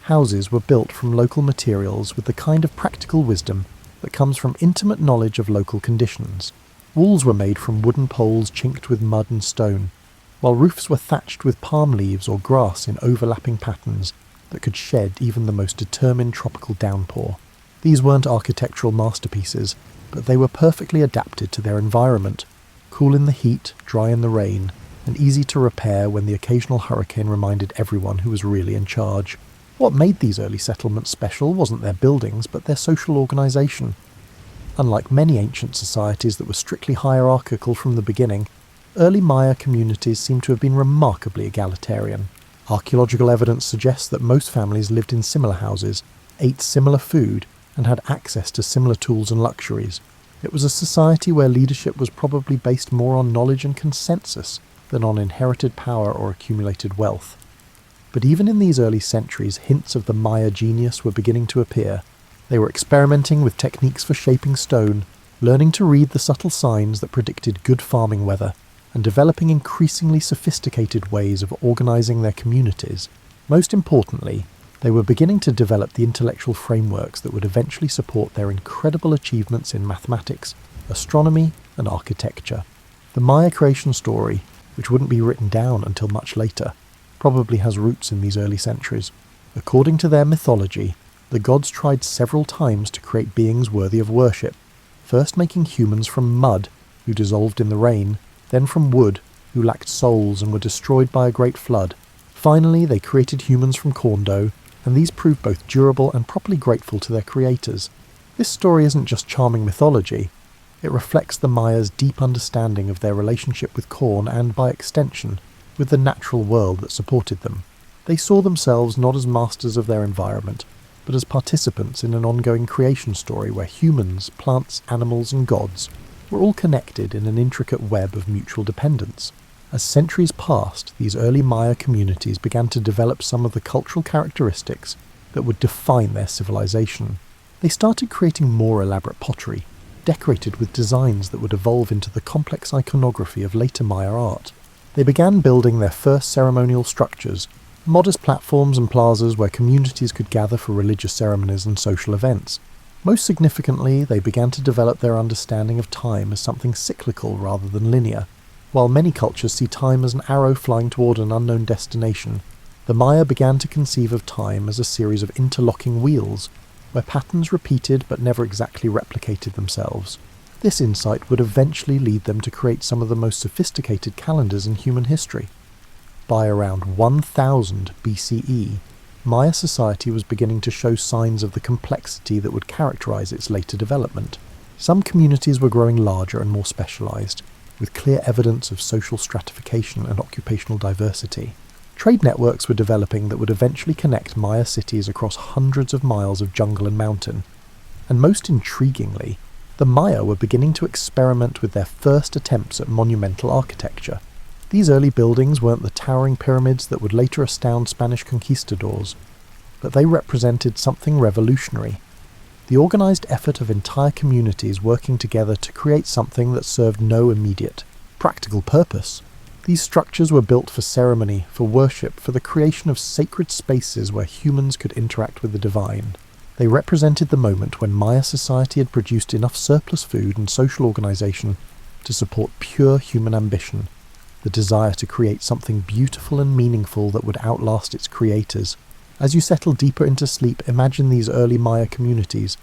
Houses were built from local materials with the kind of practical wisdom that comes from intimate knowledge of local conditions. Walls were made from wooden poles chinked with mud and stone, while roofs were thatched with palm leaves or grass in overlapping patterns that could shed even the most determined tropical downpour. These weren't architectural masterpieces, but they were perfectly adapted to their environment, cool in the heat, dry in the rain, and easy to repair when the occasional hurricane reminded everyone who was really in charge. What made these early settlements special wasn't their buildings, but their social organisation. Unlike many ancient societies that were strictly hierarchical from the beginning, early Maya communities seem to have been remarkably egalitarian. Archaeological evidence suggests that most families lived in similar houses, ate similar food, and had access to similar tools and luxuries. It was a society where leadership was probably based more on knowledge and consensus than on inherited power or accumulated wealth. But even in these early centuries, hints of the Maya genius were beginning to appear. They were experimenting with techniques for shaping stone, learning to read the subtle signs that predicted good farming weather, and developing increasingly sophisticated ways of organising their communities. Most importantly, they were beginning to develop the intellectual frameworks that would eventually support their incredible achievements in mathematics, astronomy, and architecture. The Maya creation story, which wouldn't be written down until much later, probably has roots in these early centuries. According to their mythology, the gods tried several times to create beings worthy of worship, first making humans from mud, who dissolved in the rain, then from wood, who lacked souls and were destroyed by a great flood. Finally, they created humans from corn dough, and these proved both durable and properly grateful to their creators. This story isn't just charming mythology, it reflects the Mayas' deep understanding of their relationship with corn and, by extension, with the natural world that supported them. They saw themselves not as masters of their environment, but as participants in an ongoing creation story where humans, plants, animals, and gods were all connected in an intricate web of mutual dependence. As centuries passed, these early Maya communities began to develop some of the cultural characteristics that would define their civilization. They started creating more elaborate pottery, decorated with designs that would evolve into the complex iconography of later Maya art. They began building their first ceremonial structures, modest platforms and plazas where communities could gather for religious ceremonies and social events. Most significantly, they began to develop their understanding of time as something cyclical rather than linear. While many cultures see time as an arrow flying toward an unknown destination, the Maya began to conceive of time as a series of interlocking wheels, where patterns repeated but never exactly replicated themselves. This insight would eventually lead them to create some of the most sophisticated calendars in human history. By around 1000 BCE, Maya society was beginning to show signs of the complexity that would characterize its later development. Some communities were growing larger and more specialized, with clear evidence of social stratification and occupational diversity. Trade networks were developing that would eventually connect Maya cities across hundreds of miles of jungle and mountain. And most intriguingly, the Maya were beginning to experiment with their first attempts at monumental architecture. These early buildings weren't the towering pyramids that would later astound Spanish conquistadors, but they represented something revolutionary. The organized effort of entire communities working together to create something that served no immediate, practical purpose. These structures were built for ceremony, for worship, for the creation of sacred spaces where humans could interact with the divine. They represented the moment when Maya society had produced enough surplus food and social organization to support pure human ambition, the desire to create something beautiful and meaningful that would outlast its creators. As you settle deeper into sleep, imagine these early Maya communities,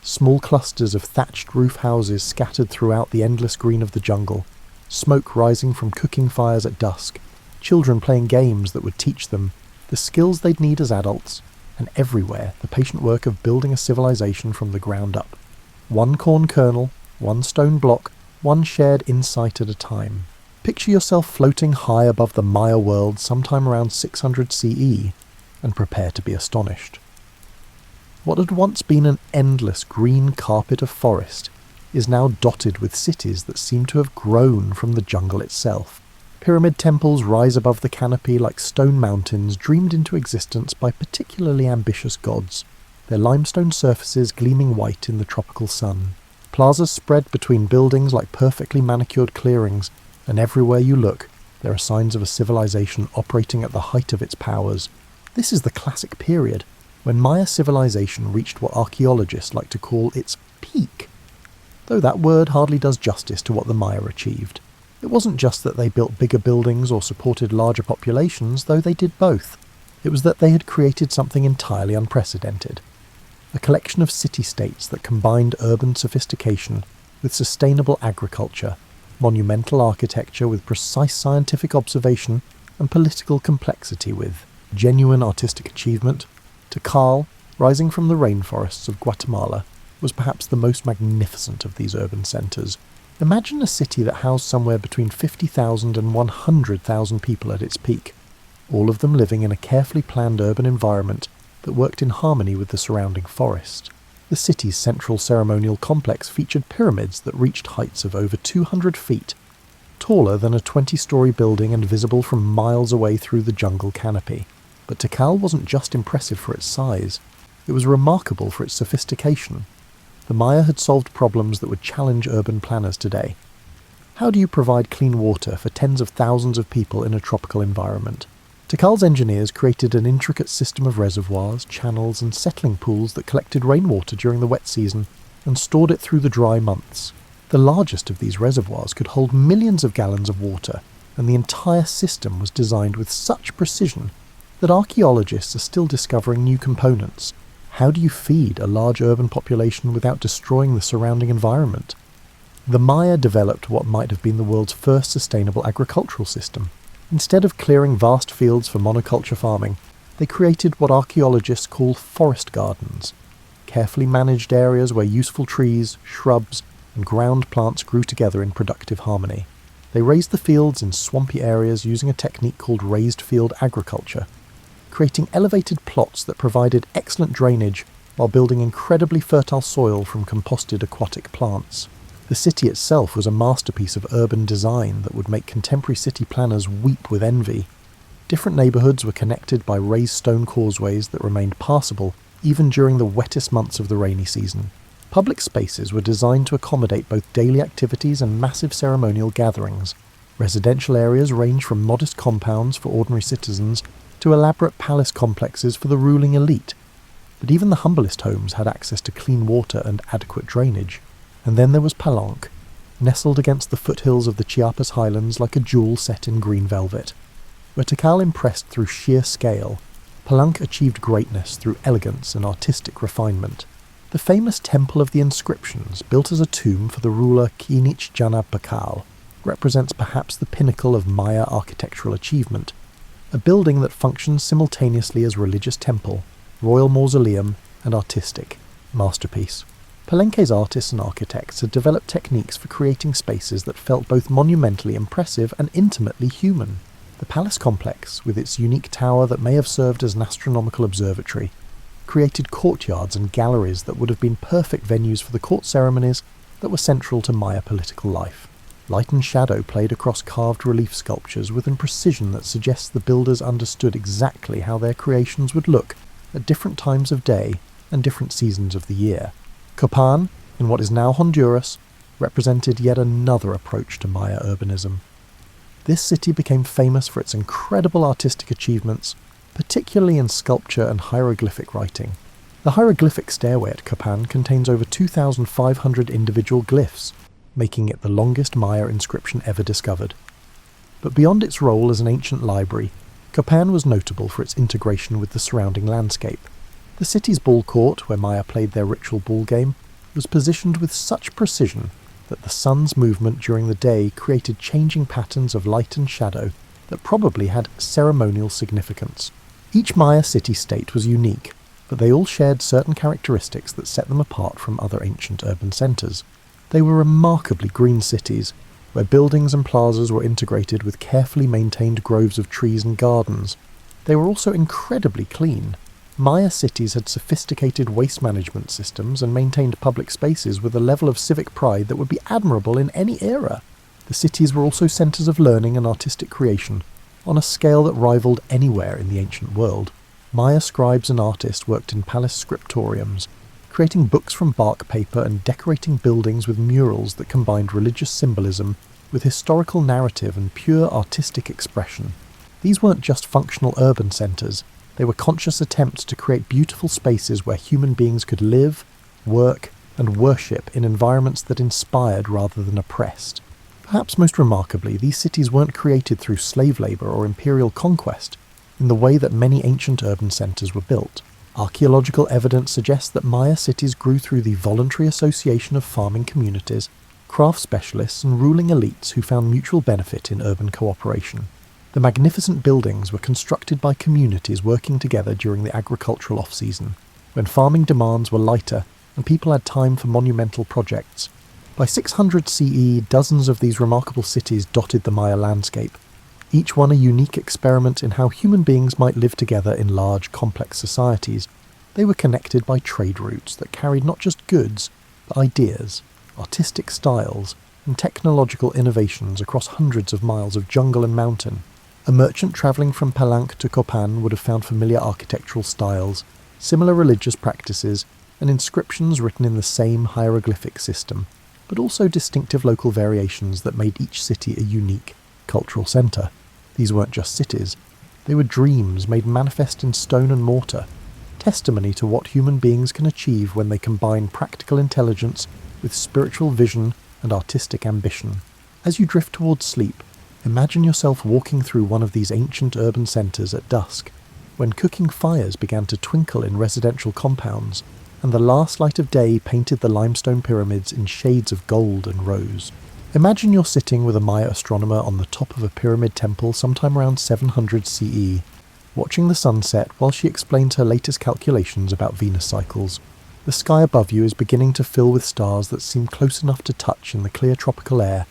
small clusters of thatched roof houses scattered throughout the endless green of the jungle, smoke rising from cooking fires at dusk, children playing games that would teach them the skills they'd need as adults, and everywhere the patient work of building a civilization from the ground up. One corn kernel, one stone block, one shared insight at a time. Picture yourself floating high above the Maya world sometime around 600 CE, and prepare to be astonished. What had once been an endless green carpet of forest is now dotted with cities that seem to have grown from the jungle itself. Pyramid temples rise above the canopy like stone mountains dreamed into existence by particularly ambitious gods, their limestone surfaces gleaming white in the tropical sun. Plazas spread between buildings like perfectly manicured clearings, and everywhere you look, there are signs of a civilization operating at the height of its powers. This is the classic period, when Maya civilization reached what archaeologists like to call its peak. Though that word hardly does justice to what the Maya achieved. It wasn't just that they built bigger buildings or supported larger populations, though they did both. It was that they had created something entirely unprecedented. A collection of city-states that combined urban sophistication with sustainable agriculture, monumental architecture with precise scientific observation, and political complexity with genuine artistic achievement. Tikal, rising from the rainforests of Guatemala, was perhaps the most magnificent of these urban centres. Imagine a city that housed somewhere between 50,000 and 100,000 people at its peak, all of them living in a carefully planned urban environment that worked in harmony with the surrounding forest. The city's central ceremonial complex featured pyramids that reached heights of over 200 feet, taller than a 20-story building and visible from miles away through the jungle canopy. But Tikal wasn't just impressive for its size, it was remarkable for its sophistication. The Maya had solved problems that would challenge urban planners today. How do you provide clean water for tens of thousands of people in a tropical environment? Tikal's engineers created an intricate system of reservoirs, channels and settling pools that collected rainwater during the wet season and stored it through the dry months. The largest of these reservoirs could hold millions of gallons of water, and the entire system was designed with such precision that archaeologists are still discovering new components. How do you feed a large urban population without destroying the surrounding environment? The Maya developed what might have been the world's first sustainable agricultural system. Instead of clearing vast fields for monoculture farming, they created what archaeologists call forest gardens, carefully managed areas where useful trees, shrubs, and ground plants grew together in productive harmony. They raised the fields in swampy areas using a technique called raised field agriculture, creating elevated plots that provided excellent drainage while building incredibly fertile soil from composted aquatic plants. The city itself was a masterpiece of urban design that would make contemporary city planners weep with envy. Different neighbourhoods were connected by raised stone causeways that remained passable even during the wettest months of the rainy season. Public spaces were designed to accommodate both daily activities and massive ceremonial gatherings. Residential areas ranged from modest compounds for ordinary citizens to elaborate palace complexes for the ruling elite. But even the humblest homes had access to clean water and adequate drainage. And then there was Palenque, nestled against the foothills of the Chiapas highlands like a jewel set in green velvet. Where Tikal impressed through sheer scale, Palenque achieved greatness through elegance and artistic refinement. The famous Temple of the Inscriptions, built as a tomb for the ruler Kinich Jana Pakal, represents perhaps the pinnacle of Maya architectural achievement, a building that functions simultaneously as religious temple, royal mausoleum, and artistic masterpiece. Palenque's artists and architects had developed techniques for creating spaces that felt both monumentally impressive and intimately human. The palace complex, with its unique tower that may have served as an astronomical observatory, created courtyards and galleries that would have been perfect venues for the court ceremonies that were central to Maya political life. Light and shadow played across carved relief sculptures with a precision that suggests the builders understood exactly how their creations would look at different times of day and different seasons of the year. Copan, in what is now Honduras, represented yet another approach to Maya urbanism. This city became famous for its incredible artistic achievements, particularly in sculpture and hieroglyphic writing. The hieroglyphic stairway at Copan contains over 2,500 individual glyphs, making it the longest Maya inscription ever discovered. But beyond its role as an ancient library, Copan was notable for its integration with the surrounding landscape. The city's ball court, where Maya played their ritual ball game, was positioned with such precision that the sun's movement during the day created changing patterns of light and shadow that probably had ceremonial significance. Each Maya city-state was unique, but they all shared certain characteristics that set them apart from other ancient urban centres. They were remarkably green cities, where buildings and plazas were integrated with carefully maintained groves of trees and gardens. They were also incredibly clean. Maya cities had sophisticated waste management systems and maintained public spaces with a level of civic pride that would be admirable in any era. The cities were also centres of learning and artistic creation, on a scale that rivaled anywhere in the ancient world. Maya scribes and artists worked in palace scriptoriums, creating books from bark paper and decorating buildings with murals that combined religious symbolism with historical narrative and pure artistic expression. These weren't just functional urban centres, they were conscious attempts to create beautiful spaces where human beings could live, work, and worship in environments that inspired rather than oppressed. Perhaps most remarkably, these cities weren't created through slave labour or imperial conquest, in the way that many ancient urban centres were built. Archaeological evidence suggests that Maya cities grew through the voluntary association of farming communities, craft specialists, and ruling elites who found mutual benefit in urban cooperation. The magnificent buildings were constructed by communities working together during the agricultural off-season, when farming demands were lighter and people had time for monumental projects. By 600 CE, dozens of these remarkable cities dotted the Maya landscape, each one a unique experiment in how human beings might live together in large, complex societies. They were connected by trade routes that carried not just goods, but ideas, artistic styles, and technological innovations across hundreds of miles of jungle and mountain. A merchant travelling from Palenque to Copan would have found familiar architectural styles, similar religious practices, and inscriptions written in the same hieroglyphic system, but also distinctive local variations that made each city a unique cultural centre. These weren't just cities, they were dreams made manifest in stone and mortar, testimony to what human beings can achieve when they combine practical intelligence with spiritual vision and artistic ambition. As you drift towards sleep, imagine yourself walking through one of these ancient urban centres at dusk, when cooking fires began to twinkle in residential compounds, and the last light of day painted the limestone pyramids in shades of gold and rose. Imagine you're sitting with a Maya astronomer on the top of a pyramid temple sometime around 700 CE, watching the sunset while she explains her latest calculations about Venus cycles. The sky above you is beginning to fill with stars that seem close enough to touch in the clear tropical air,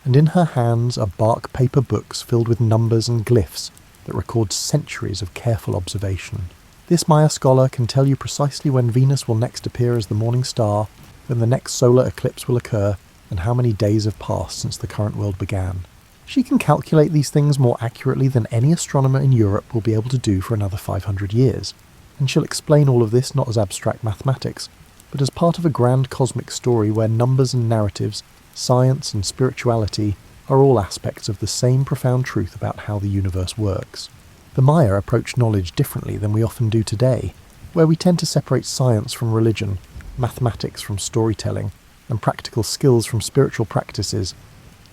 and in her hands are bark paper books filled with numbers and glyphs that record centuries of careful observation. This Maya scholar can tell you precisely when Venus will next appear as the morning star, when the next solar eclipse will occur, and how many days have passed since the current world began. She can calculate these things more accurately than any astronomer in Europe will be able to do for another 500 years, and she'll explain all of this not as abstract mathematics, but as part of a grand cosmic story where numbers and narratives, science and spirituality are all aspects of the same profound truth about how the universe works. The Maya approached knowledge differently than we often do today, where we tend to separate science from religion, mathematics from storytelling, and practical skills from spiritual practices.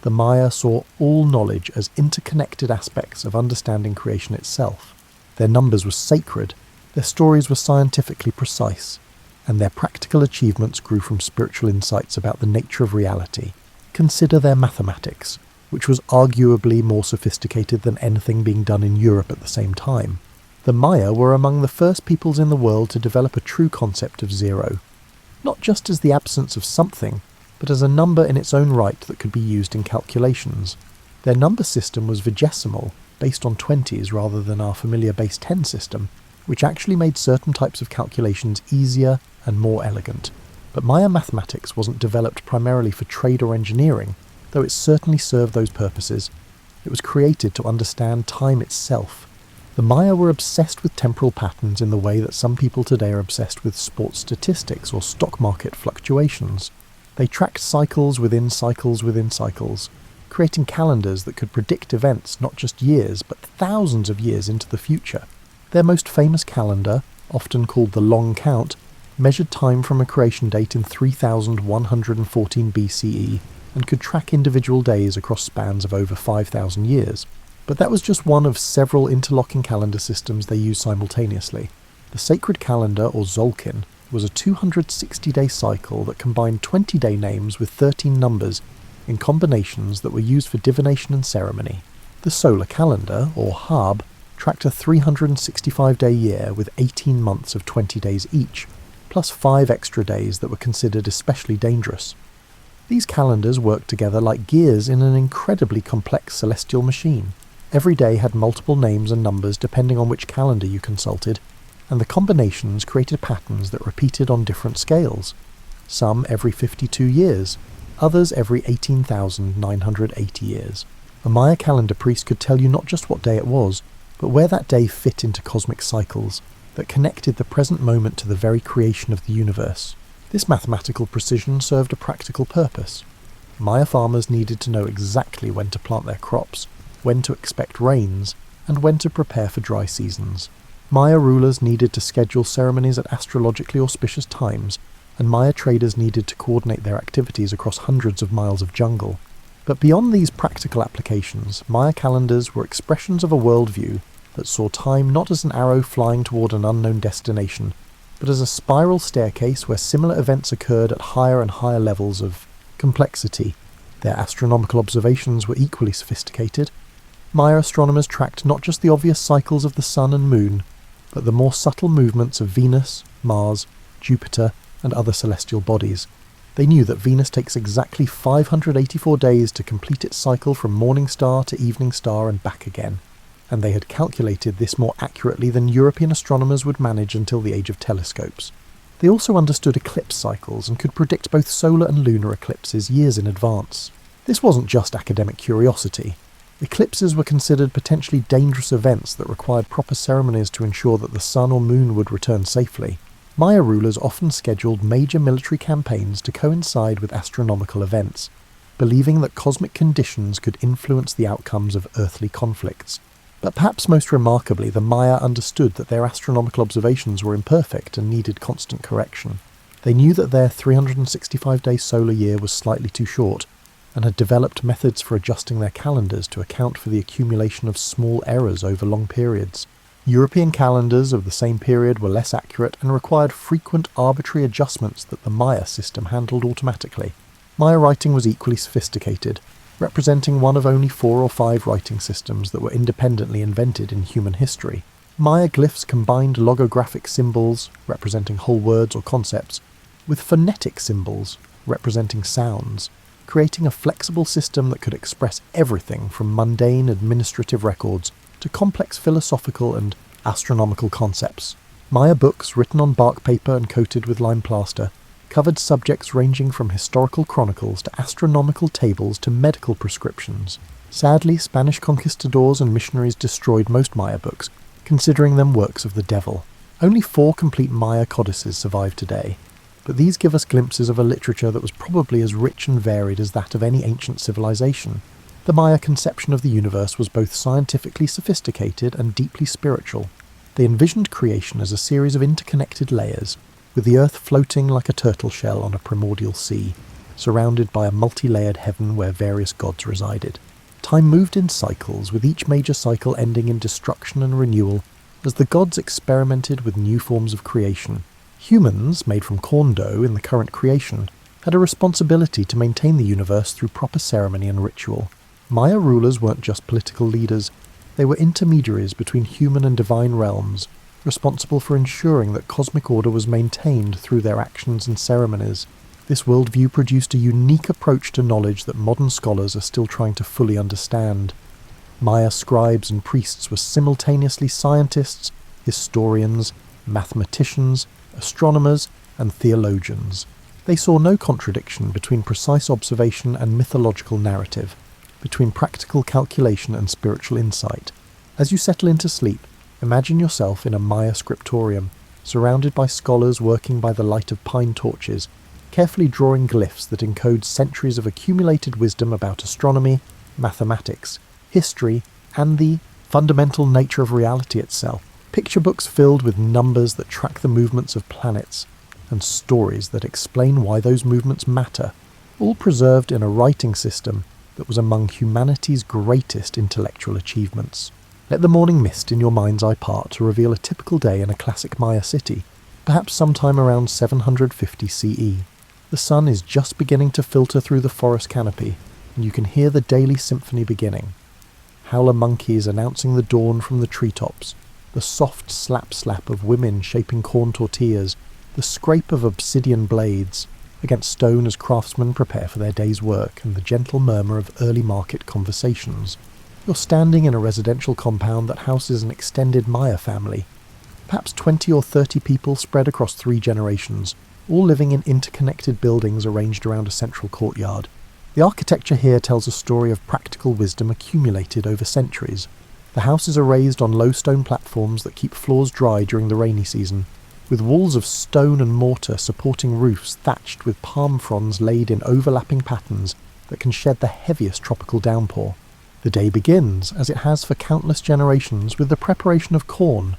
The Maya saw all knowledge as interconnected aspects of understanding creation itself. Their numbers were sacred, their stories were scientifically precise, and their practical achievements grew from spiritual insights about the nature of reality. Consider their mathematics, which was arguably more sophisticated than anything being done in Europe at the same time. The Maya were among the first peoples in the world to develop a true concept of zero, not just as the absence of something, but as a number in its own right that could be used in calculations. Their number system was vigesimal, based on 20s rather than our familiar base 10 system, which actually made certain types of calculations easier and more elegant. But Maya mathematics wasn't developed primarily for trade or engineering, though it certainly served those purposes. It was created to understand time itself. The Maya were obsessed with temporal patterns in the way that some people today are obsessed with sports statistics or stock market fluctuations. They tracked cycles within cycles within cycles, creating calendars that could predict events not just years, but thousands of years into the future. Their most famous calendar, often called the Long Count, measured time from a creation date in 3114 BCE, and could track individual days across spans of over 5,000 years. But that was just one of several interlocking calendar systems they used simultaneously. The sacred calendar, or Zolkin, was a 260-day cycle that combined 20-day names with 13 numbers in combinations that were used for divination and ceremony. The solar calendar, or Hab, tracked a 365-day year with 18 months of 20 days each, plus 5 extra days that were considered especially dangerous. These calendars worked together like gears in an incredibly complex celestial machine. Every day had multiple names and numbers depending on which calendar you consulted, and the combinations created patterns that repeated on different scales. Some every 52 years, others every 18,980 years. A Maya calendar priest could tell you not just what day it was, but where that day fit into cosmic cycles that connected the present moment to the very creation of the universe. This mathematical precision served a practical purpose. Maya farmers needed to know exactly when to plant their crops, when to expect rains, and when to prepare for dry seasons. Maya rulers needed to schedule ceremonies at astrologically auspicious times, and Maya traders needed to coordinate their activities across hundreds of miles of jungle. But beyond these practical applications, Maya calendars were expressions of a worldview that saw time not as an arrow flying toward an unknown destination, but as a spiral staircase where similar events occurred at higher and higher levels of complexity. Their astronomical observations were equally sophisticated. Maya astronomers tracked not just the obvious cycles of the sun and moon, but the more subtle movements of Venus, Mars, Jupiter, and other celestial bodies. They knew that Venus takes exactly 584 days to complete its cycle from morning star to evening star and back again, and they had calculated this more accurately than European astronomers would manage until the age of telescopes. They also understood eclipse cycles and could predict both solar and lunar eclipses years in advance. This wasn't just academic curiosity. Eclipses were considered potentially dangerous events that required proper ceremonies to ensure that the sun or moon would return safely. Maya rulers often scheduled major military campaigns to coincide with astronomical events, believing that cosmic conditions could influence the outcomes of earthly conflicts. But perhaps most remarkably, the Maya understood that their astronomical observations were imperfect and needed constant correction. They knew that their 365-day solar year was slightly too short, and had developed methods for adjusting their calendars to account for the accumulation of small errors over long periods. European calendars of the same period were less accurate and required frequent arbitrary adjustments that the Maya system handled automatically. Maya writing was equally sophisticated, representing one of only 4 or 5 writing systems that were independently invented in human history. Maya glyphs combined logographic symbols, representing whole words or concepts, with phonetic symbols, representing sounds, creating a flexible system that could express everything from mundane administrative records to complex philosophical and astronomical concepts. Maya books, written on bark paper and coated with lime plaster, covered subjects ranging from historical chronicles to astronomical tables to medical prescriptions. Sadly, Spanish conquistadors and missionaries destroyed most Maya books, considering them works of the devil. Only 4 complete Maya codices survive today, but these give us glimpses of a literature that was probably as rich and varied as that of any ancient civilization. The Maya conception of the universe was both scientifically sophisticated and deeply spiritual. They envisioned creation as a series of interconnected layers, with the earth floating like a turtle shell on a primordial sea, surrounded by a multi-layered heaven where various gods resided. Time moved in cycles, with each major cycle ending in destruction and renewal, as the gods experimented with new forms of creation. Humans, made from corn dough in the current creation, had a responsibility to maintain the universe through proper ceremony and ritual. Maya rulers weren't just political leaders, they were intermediaries between human and divine realms, responsible for ensuring that cosmic order was maintained through their actions and ceremonies. This worldview produced a unique approach to knowledge that modern scholars are still trying to fully understand. Maya scribes and priests were simultaneously scientists, historians, mathematicians, astronomers, and theologians. They saw no contradiction between precise observation and mythological narrative, between practical calculation and spiritual insight. As you settle into sleep, imagine yourself in a Maya scriptorium, surrounded by scholars working by the light of pine torches, carefully drawing glyphs that encode centuries of accumulated wisdom about astronomy, mathematics, history, and the fundamental nature of reality itself. Picture books filled with numbers that track the movements of planets, and stories that explain why those movements matter, all preserved in a writing system that was among humanity's greatest intellectual achievements. Let the morning mist in your mind's eye part to reveal a typical day in a classic Maya city, perhaps sometime around 750 CE. The sun is just beginning to filter through the forest canopy, and you can hear the daily symphony beginning. Howler monkeys announcing the dawn from the treetops, the soft slap-slap of women shaping corn tortillas, the scrape of obsidian blades against stone as craftsmen prepare for their day's work, and the gentle murmur of early market conversations. You're standing in a residential compound that houses an extended Maya family, perhaps 20 or 30 people spread across 3 generations, all living in interconnected buildings arranged around a central courtyard. The architecture here tells a story of practical wisdom accumulated over centuries. The houses are raised on low stone platforms that keep floors dry during the rainy season, with walls of stone and mortar supporting roofs thatched with palm fronds laid in overlapping patterns that can shed the heaviest tropical downpour. The day begins, as it has for countless generations, with the preparation of corn.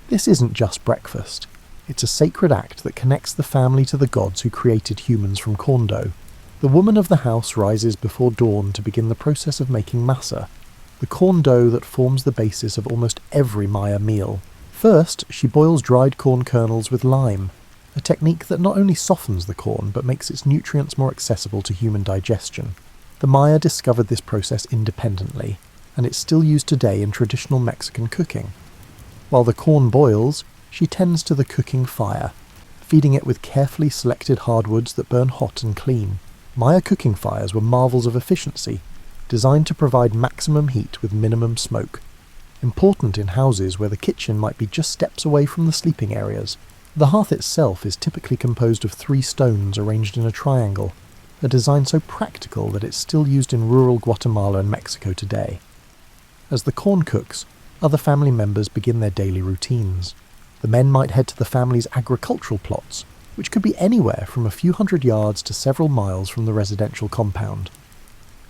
This isn't just breakfast. It's a sacred act that connects the family to the gods who created humans from corn dough. The woman of the house rises before dawn to begin the process of making masa, the corn dough that forms the basis of almost every Maya meal. First, she boils dried corn kernels with lime, a technique that not only softens the corn but makes its nutrients more accessible to human digestion. The Maya discovered this process independently, and it's still used today in traditional Mexican cooking. While the corn boils, she tends to the cooking fire, feeding it with carefully selected hardwoods that burn hot and clean. Maya cooking fires were marvels of efficiency, designed to provide maximum heat with minimum smoke. Important in houses where the kitchen might be just steps away from the sleeping areas. The hearth itself is typically composed of 3 stones arranged in a triangle, a design so practical that it's still used in rural Guatemala and Mexico today. As the corn cooks, other family members begin their daily routines. The men might head to the family's agricultural plots, which could be anywhere from a few hundred yards to several miles from the residential compound.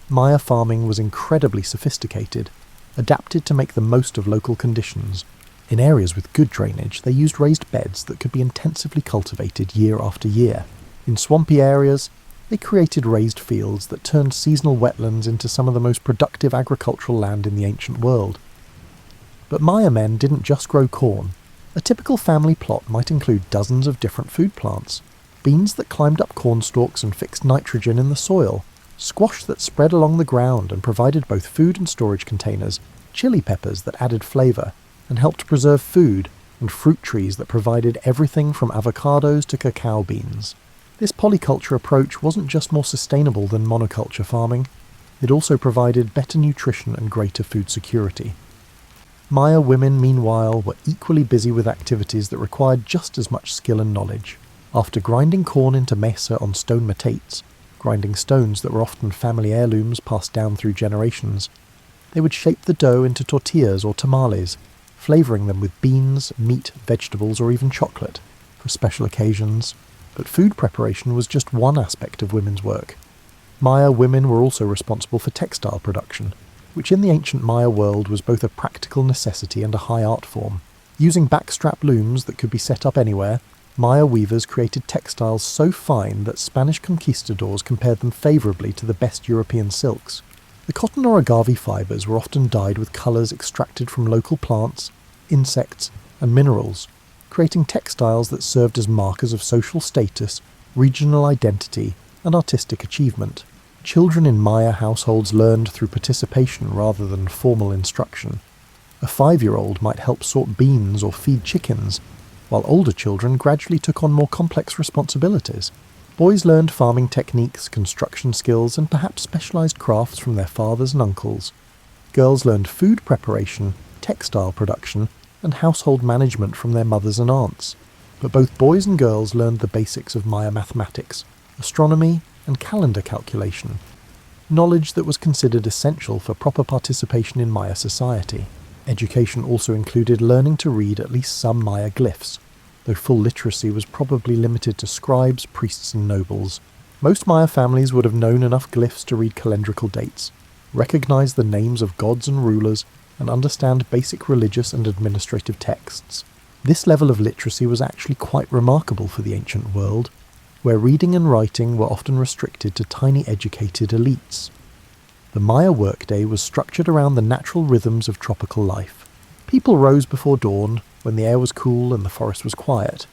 Maya farming was incredibly sophisticated, adapted to make the most of local conditions. In areas with good drainage, they used raised beds that could be intensively cultivated year after year. In swampy areas, they created raised fields that turned seasonal wetlands into some of the most productive agricultural land in the ancient world. But Maya men didn't just grow corn. A typical family plot might include dozens of different food plants, beans that climbed up corn stalks and fixed nitrogen in the soil, squash that spread along the ground and provided both food and storage containers, chili peppers that added flavour and helped preserve food, and fruit trees that provided everything from avocados to cacao beans. This polyculture approach wasn't just more sustainable than monoculture farming, it also provided better nutrition and greater food security. Maya women, meanwhile, were equally busy with activities that required just as much skill and knowledge. After grinding corn into mesa on stone metates, grinding stones that were often family heirlooms passed down through generations, they would shape the dough into tortillas or tamales, flavouring them with beans, meat, vegetables, or even chocolate for special occasions. But food preparation was just one aspect of women's work. Maya women were also responsible for textile production, which in the ancient Maya world was both a practical necessity and a high art form. Using backstrap looms that could be set up anywhere, Maya weavers created textiles so fine that Spanish conquistadors compared them favourably to the best European silks. The cotton or agave fibres were often dyed with colours extracted from local plants, insects, and minerals, creating textiles that served as markers of social status, regional identity, and artistic achievement. Children in Maya households learned through participation rather than formal instruction. A 5-year-old might help sort beans or feed chickens, while older children gradually took on more complex responsibilities. Boys learned farming techniques, construction skills, and perhaps specialised crafts from their fathers and uncles. Girls learned food preparation, textile production, and household management from their mothers and aunts. But both boys and girls learned the basics of Maya mathematics, astronomy, and calendar calculation, knowledge that was considered essential for proper participation in Maya society. Education also included learning to read at least some Maya glyphs, though full literacy was probably limited to scribes, priests, and nobles. Most Maya families would have known enough glyphs to read calendrical dates, recognize the names of gods and rulers, and understand basic religious and administrative texts. This level of literacy was actually quite remarkable for the ancient world, where reading and writing were often restricted to tiny educated elites. The Maya workday was structured around the natural rhythms of tropical life. People rose before dawn, when the air was cool and the forest was quiet.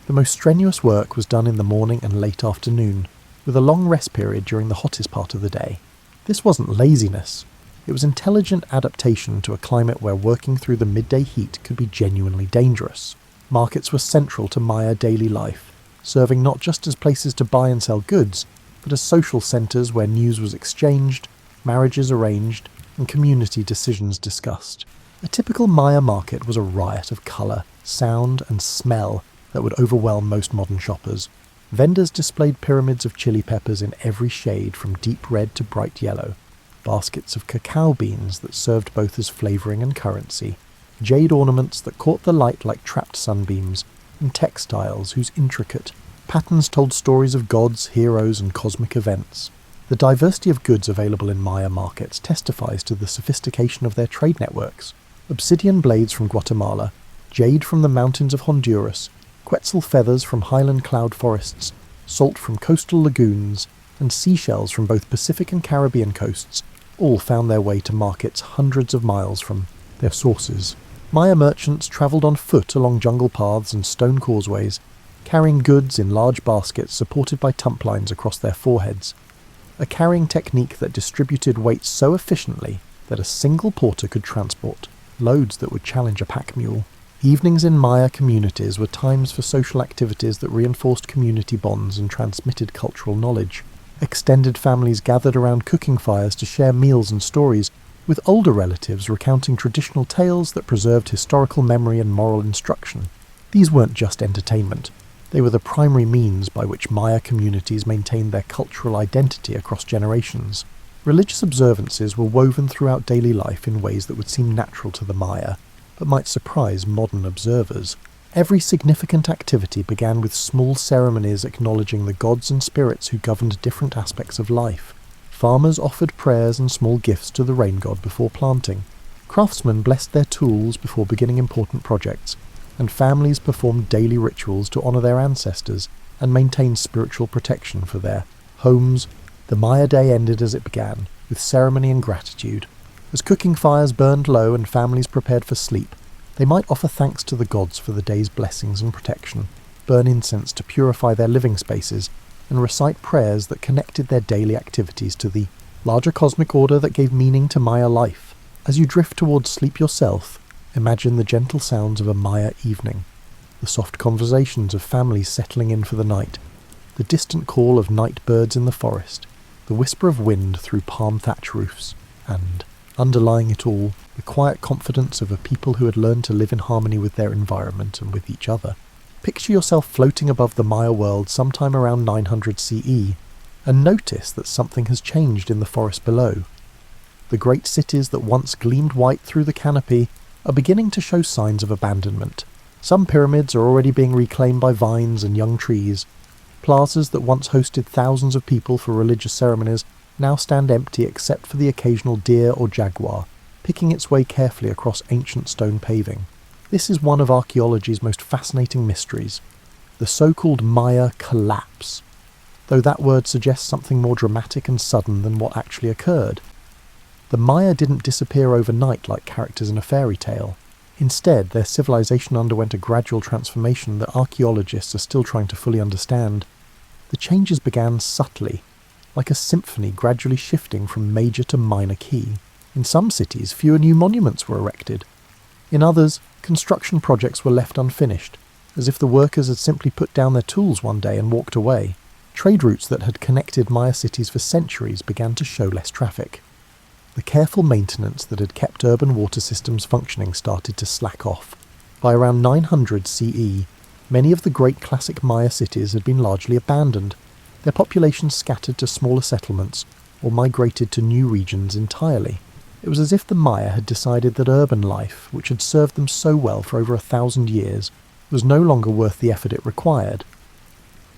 The most strenuous work was done in the morning and late afternoon, with a long rest period during the hottest part of the day. This wasn't laziness. It was intelligent adaptation to a climate where working through the midday heat could be genuinely dangerous. Markets were central to Maya daily life, serving not just as places to buy and sell goods, but as social centres where news was exchanged, marriages arranged, and community decisions discussed. A typical Maya market was a riot of colour, sound, and smell that would overwhelm most modern shoppers. Vendors displayed pyramids of chili peppers in every shade from deep red to bright yellow, baskets of cacao beans that served both as flavouring and currency, jade ornaments that caught the light like trapped sunbeams, and textiles whose intricate patterns told stories of gods, heroes, and cosmic events. The diversity of goods available in Maya markets testifies to the sophistication of their trade networks. Obsidian blades from Guatemala, jade from the mountains of Honduras, Quetzal feathers from highland cloud forests, salt from coastal lagoons, and seashells from both Pacific and Caribbean coasts all found their way to markets hundreds of miles from their sources. Maya merchants travelled on foot along jungle paths and stone causeways, carrying goods in large baskets supported by tumplines across their foreheads, a carrying technique that distributed weight so efficiently that a single porter could transport loads that would challenge a pack mule. Evenings in Maya communities were times for social activities that reinforced community bonds and transmitted cultural knowledge. Extended families gathered around cooking fires to share meals and stories, with older relatives recounting traditional tales that preserved historical memory and moral instruction. These weren't just entertainment. They were the primary means by which Maya communities maintained their cultural identity across generations. Religious observances were woven throughout daily life in ways that would seem natural to the Maya, but might surprise modern observers. Every significant activity began with small ceremonies acknowledging the gods and spirits who governed different aspects of life. Farmers offered prayers and small gifts to the rain god before planting. Craftsmen blessed their tools before beginning important projects, and families performed daily rituals to honour their ancestors and maintain spiritual protection for their homes. The Maya day ended as it began, with ceremony and gratitude. As cooking fires burned low and families prepared for sleep, they might offer thanks to the gods for the day's blessings and protection, burn incense to purify their living spaces, and recite prayers that connected their daily activities to the larger cosmic order that gave meaning to Maya life. As you drift towards sleep yourself, imagine the gentle sounds of a Maya evening, the soft conversations of families settling in for the night, the distant call of night birds in the forest, the whisper of wind through palm thatch roofs, and, underlying it all, the quiet confidence of a people who had learned to live in harmony with their environment and with each other. Picture yourself floating above the Maya world sometime around 900 CE, and notice that something has changed in the forest below. The great cities that once gleamed white through the canopy are beginning to show signs of abandonment. Some pyramids are already being reclaimed by vines and young trees. Plazas that once hosted thousands of people for religious ceremonies now stand empty except for the occasional deer or jaguar, picking its way carefully across ancient stone paving. This is one of archaeology's most fascinating mysteries, the so-called Maya collapse, though that word suggests something more dramatic and sudden than what actually occurred. The Maya didn't disappear overnight like characters in a fairy tale. Instead, their civilization underwent a gradual transformation that archaeologists are still trying to fully understand. The changes began subtly, like a symphony gradually shifting from major to minor key. In some cities, fewer new monuments were erected. In others, construction projects were left unfinished, as if the workers had simply put down their tools one day and walked away. Trade routes that had connected Maya cities for centuries began to show less traffic. The careful maintenance that had kept urban water systems functioning started to slack off. By around 900 CE, many of the great classic Maya cities had been largely abandoned, their populations scattered to smaller settlements or migrated to new regions entirely. It was as if the Maya had decided that urban life, which had served them so well for over 1,000 years, was no longer worth the effort it required.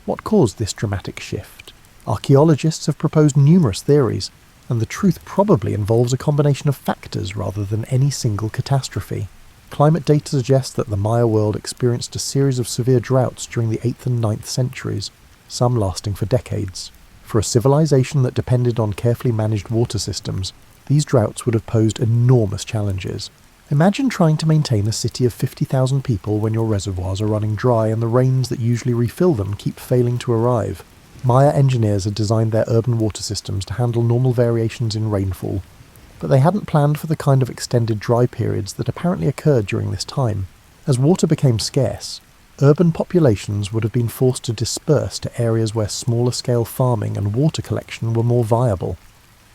What caused this dramatic shift? Archaeologists have proposed numerous theories, and the truth probably involves a combination of factors rather than any single catastrophe. Climate data suggests that the Maya world experienced a series of severe droughts during the 8th and 9th centuries, some lasting for decades. For a civilization that depended on carefully managed water systems, these droughts would have posed enormous challenges. Imagine trying to maintain a city of 50,000 people when your reservoirs are running dry and the rains that usually refill them keep failing to arrive. Maya engineers had designed their urban water systems to handle normal variations in rainfall, but they hadn't planned for the kind of extended dry periods that apparently occurred during this time. As water became scarce, urban populations would have been forced to disperse to areas where smaller-scale farming and water collection were more viable.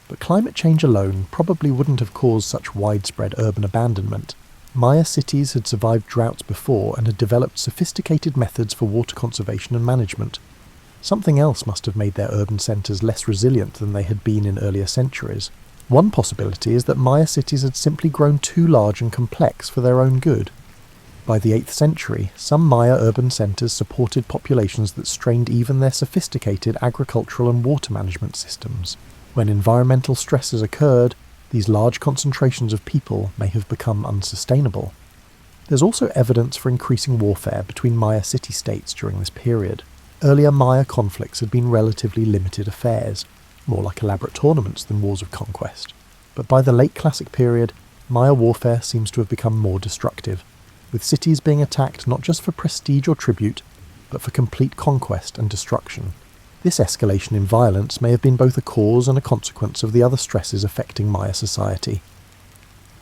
But climate change alone probably wouldn't have caused such widespread urban abandonment. Maya cities had survived droughts before and had developed sophisticated methods for water conservation and management. Something else must have made their urban centres less resilient than they had been in earlier centuries. One possibility is that Maya cities had simply grown too large and complex for their own good. By the 8th century, some Maya urban centres supported populations that strained even their sophisticated agricultural and water management systems. When environmental stresses occurred, these large concentrations of people may have become unsustainable. There's also evidence for increasing warfare between Maya city-states during this period. Earlier Maya conflicts had been relatively limited affairs, more like elaborate tournaments than wars of conquest. But by the late Classic period, Maya warfare seems to have become more destructive, with cities being attacked not just for prestige or tribute, but for complete conquest and destruction. This escalation in violence may have been both a cause and a consequence of the other stresses affecting Maya society.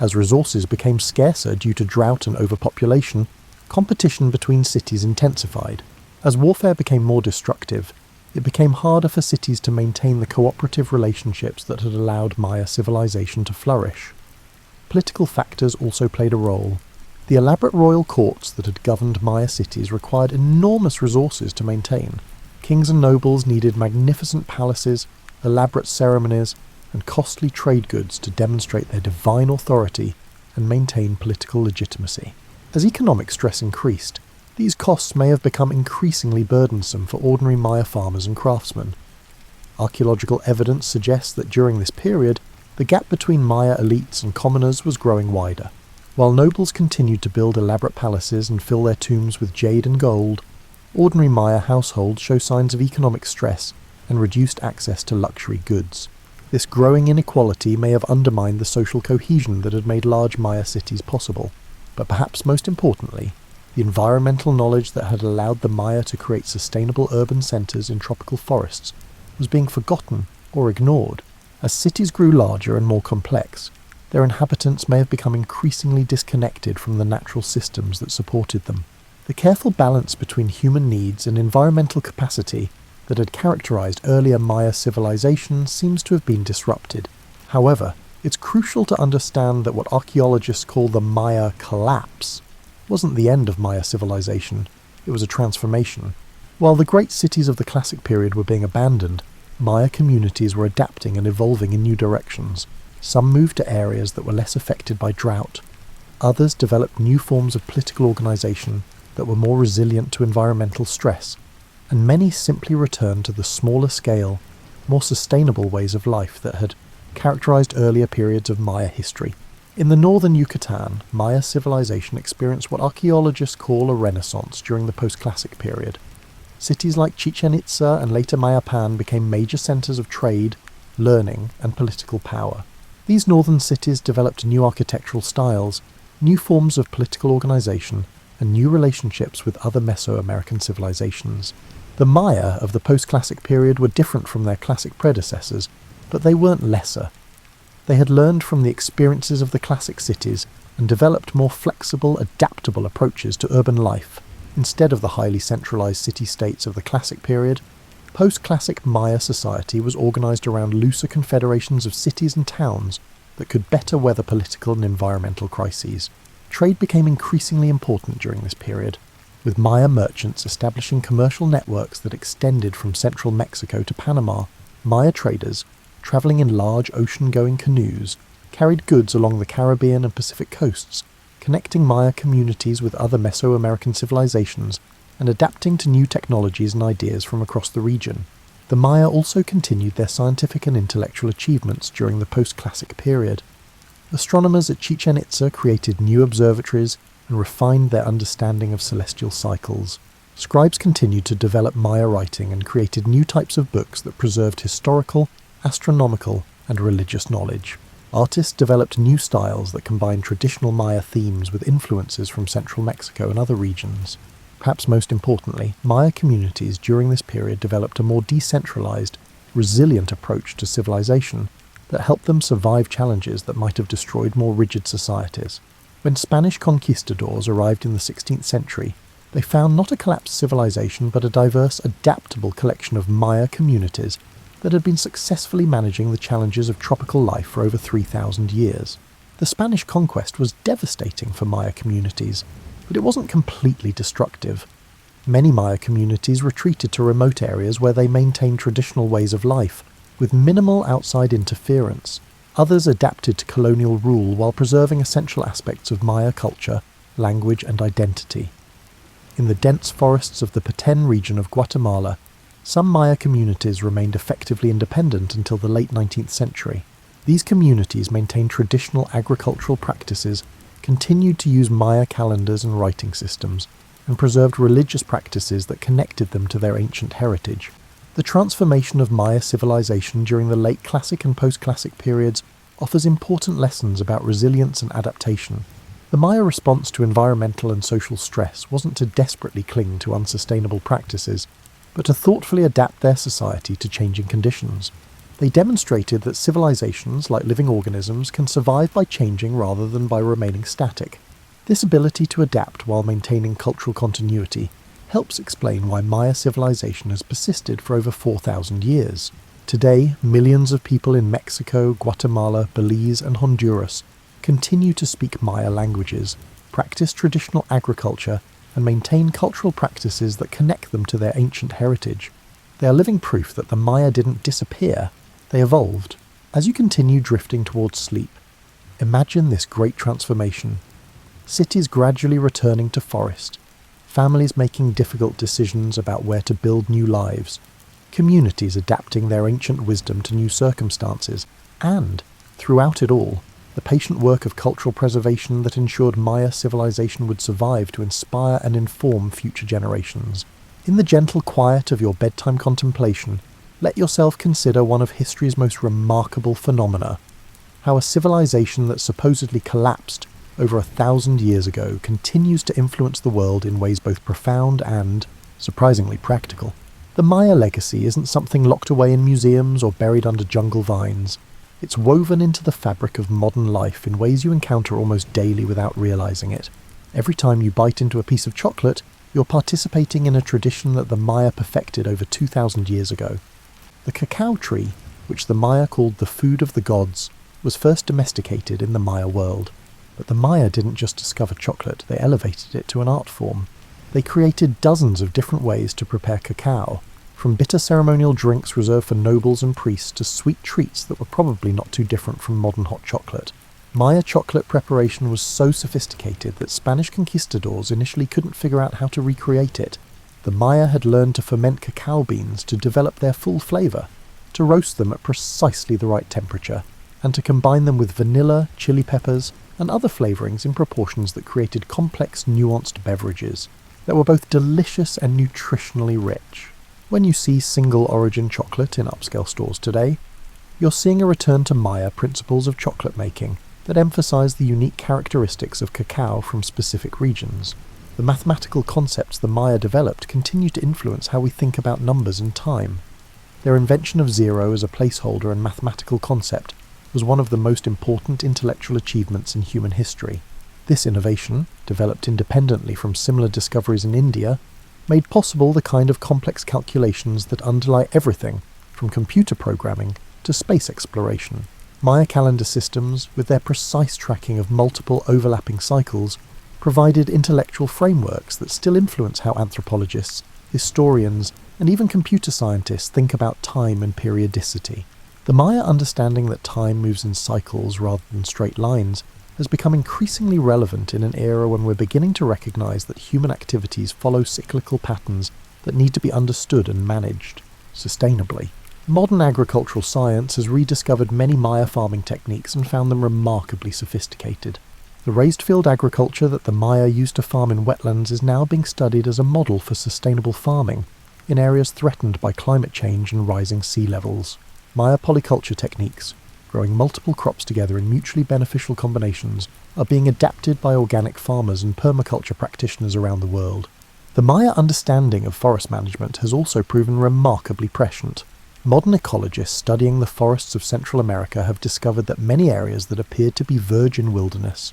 As resources became scarcer due to drought and overpopulation, competition between cities intensified. As warfare became more destructive, it became harder for cities to maintain the cooperative relationships that had allowed Maya civilization to flourish. Political factors also played a role. The elaborate royal courts that had governed Maya cities required enormous resources to maintain. Kings and nobles needed magnificent palaces, elaborate ceremonies, and costly trade goods to demonstrate their divine authority and maintain political legitimacy. As economic stress increased, these costs may have become increasingly burdensome for ordinary Maya farmers and craftsmen. Archaeological evidence suggests that during this period, the gap between Maya elites and commoners was growing wider. While nobles continued to build elaborate palaces and fill their tombs with jade and gold, ordinary Maya households show signs of economic stress and reduced access to luxury goods. This growing inequality may have undermined the social cohesion that had made large Maya cities possible. But perhaps most importantly, the environmental knowledge that had allowed the Maya to create sustainable urban centres in tropical forests was being forgotten or ignored. As cities grew larger and more complex, their inhabitants may have become increasingly disconnected from the natural systems that supported them. The careful balance between human needs and environmental capacity that had characterized earlier Maya civilization seems to have been disrupted. However, it's crucial to understand that what archaeologists call the Maya collapse wasn't the end of Maya civilization, it was a transformation. While the great cities of the Classic period were being abandoned, Maya communities were adapting and evolving in new directions. Some moved to areas that were less affected by drought. Others developed new forms of political organization that were more resilient to environmental stress, and many simply returned to the smaller scale, more sustainable ways of life that had characterized earlier periods of Maya history. In the northern Yucatan, Maya civilization experienced what archaeologists call a renaissance during the post-Classic period. Cities like Chichen Itza and later Mayapan became major centers of trade, learning, and political power. These northern cities developed new architectural styles, new forms of political organization, and new relationships with other Mesoamerican civilizations. The Maya of the post-Classic period were different from their Classic predecessors, but they weren't lesser. They had learned from the experiences of the Classic cities and developed more flexible, adaptable approaches to urban life. Instead of the highly centralized city-states of the Classic period, post-Classic Maya society was organized around looser confederations of cities and towns that could better weather political and environmental crises. Trade became increasingly important during this period, with Maya merchants establishing commercial networks that extended from central Mexico to Panama. Maya traders, travelling in large ocean-going canoes, carried goods along the Caribbean and Pacific coasts, connecting Maya communities with other Mesoamerican civilizations and adapting to new technologies and ideas from across the region. The Maya also continued their scientific and intellectual achievements during the post-Classic period. Astronomers at Chichen Itza created new observatories and refined their understanding of celestial cycles. Scribes continued to develop Maya writing and created new types of books that preserved historical, astronomical, and religious knowledge. Artists developed new styles that combined traditional Maya themes with influences from central Mexico and other regions. Perhaps most importantly, Maya communities during this period developed a more decentralized, resilient approach to civilization that helped them survive challenges that might have destroyed more rigid societies. When Spanish conquistadors arrived in the 16th century, they found not a collapsed civilization but a diverse, adaptable collection of Maya communities that had been successfully managing the challenges of tropical life for over 3,000 years. The Spanish conquest was devastating for Maya communities, but it wasn't completely destructive. Many Maya communities retreated to remote areas where they maintained traditional ways of life, with minimal outside interference. Others adapted to colonial rule while preserving essential aspects of Maya culture, language, and identity. In the dense forests of the Petén region of Guatemala, some Maya communities remained effectively independent until the late 19th century. These communities maintained traditional agricultural practices, continued to use Maya calendars and writing systems, and preserved religious practices that connected them to their ancient heritage. The transformation of Maya civilization during the late Classic and post-Classic periods offers important lessons about resilience and adaptation. The Maya response to environmental and social stress wasn't to desperately cling to unsustainable practices, but to thoughtfully adapt their society to changing conditions. They demonstrated that civilizations, like living organisms, can survive by changing rather than by remaining static. This ability to adapt while maintaining cultural continuity helps explain why Maya civilization has persisted for over 4,000 years. Today, millions of people in Mexico, Guatemala, Belize, and Honduras continue to speak Maya languages, practice traditional agriculture, and maintain cultural practices that connect them to their ancient heritage. They are living proof that the Maya didn't disappear, they evolved. As you continue drifting towards sleep, imagine this great transformation. Cities gradually returning to forest, families making difficult decisions about where to build new lives, communities adapting their ancient wisdom to new circumstances, and, throughout it all, the patient work of cultural preservation that ensured Maya civilization would survive to inspire and inform future generations. In the gentle quiet of your bedtime contemplation, let yourself consider one of history's most remarkable phenomena, how a civilization that supposedly collapsed over 1,000 years ago continues to influence the world in ways both profound and, surprisingly, practical. The Maya legacy isn't something locked away in museums or buried under jungle vines. It's woven into the fabric of modern life in ways you encounter almost daily without realizing it. Every time you bite into a piece of chocolate, you're participating in a tradition that the Maya perfected over 2,000 years ago. The cacao tree, which the Maya called the food of the gods, was first domesticated in the Maya world. But the Maya didn't just discover chocolate, they elevated it to an art form. They created dozens of different ways to prepare cacao, from bitter ceremonial drinks reserved for nobles and priests to sweet treats that were probably not too different from modern hot chocolate. Maya chocolate preparation was so sophisticated that Spanish conquistadors initially couldn't figure out how to recreate it. The Maya had learned to ferment cacao beans to develop their full flavour, to roast them at precisely the right temperature, and to combine them with vanilla, chili peppers, and other flavourings in proportions that created complex, nuanced beverages that were both delicious and nutritionally rich. When you see single-origin chocolate in upscale stores today, you're seeing a return to Maya principles of chocolate making that emphasize the unique characteristics of cacao from specific regions. The mathematical concepts the Maya developed continue to influence how we think about numbers and time. Their invention of zero as a placeholder and mathematical concept was one of the most important intellectual achievements in human history. This innovation, developed independently from similar discoveries in India, made possible the kind of complex calculations that underlie everything from computer programming to space exploration. Maya calendar systems, with their precise tracking of multiple overlapping cycles, provided intellectual frameworks that still influence how anthropologists, historians, and even computer scientists think about time and periodicity. The Maya understanding that time moves in cycles rather than straight lines has become increasingly relevant in an era when we're beginning to recognize that human activities follow cyclical patterns that need to be understood and managed sustainably. Modern agricultural science has rediscovered many Maya farming techniques and found them remarkably sophisticated. The raised field agriculture that the Maya used to farm in wetlands is now being studied as a model for sustainable farming in areas threatened by climate change and rising sea levels. Maya polyculture techniques, growing multiple crops together in mutually beneficial combinations, are being adapted by organic farmers and permaculture practitioners around the world. The Maya understanding of forest management has also proven remarkably prescient. Modern ecologists studying the forests of Central America have discovered that many areas that appeared to be virgin wilderness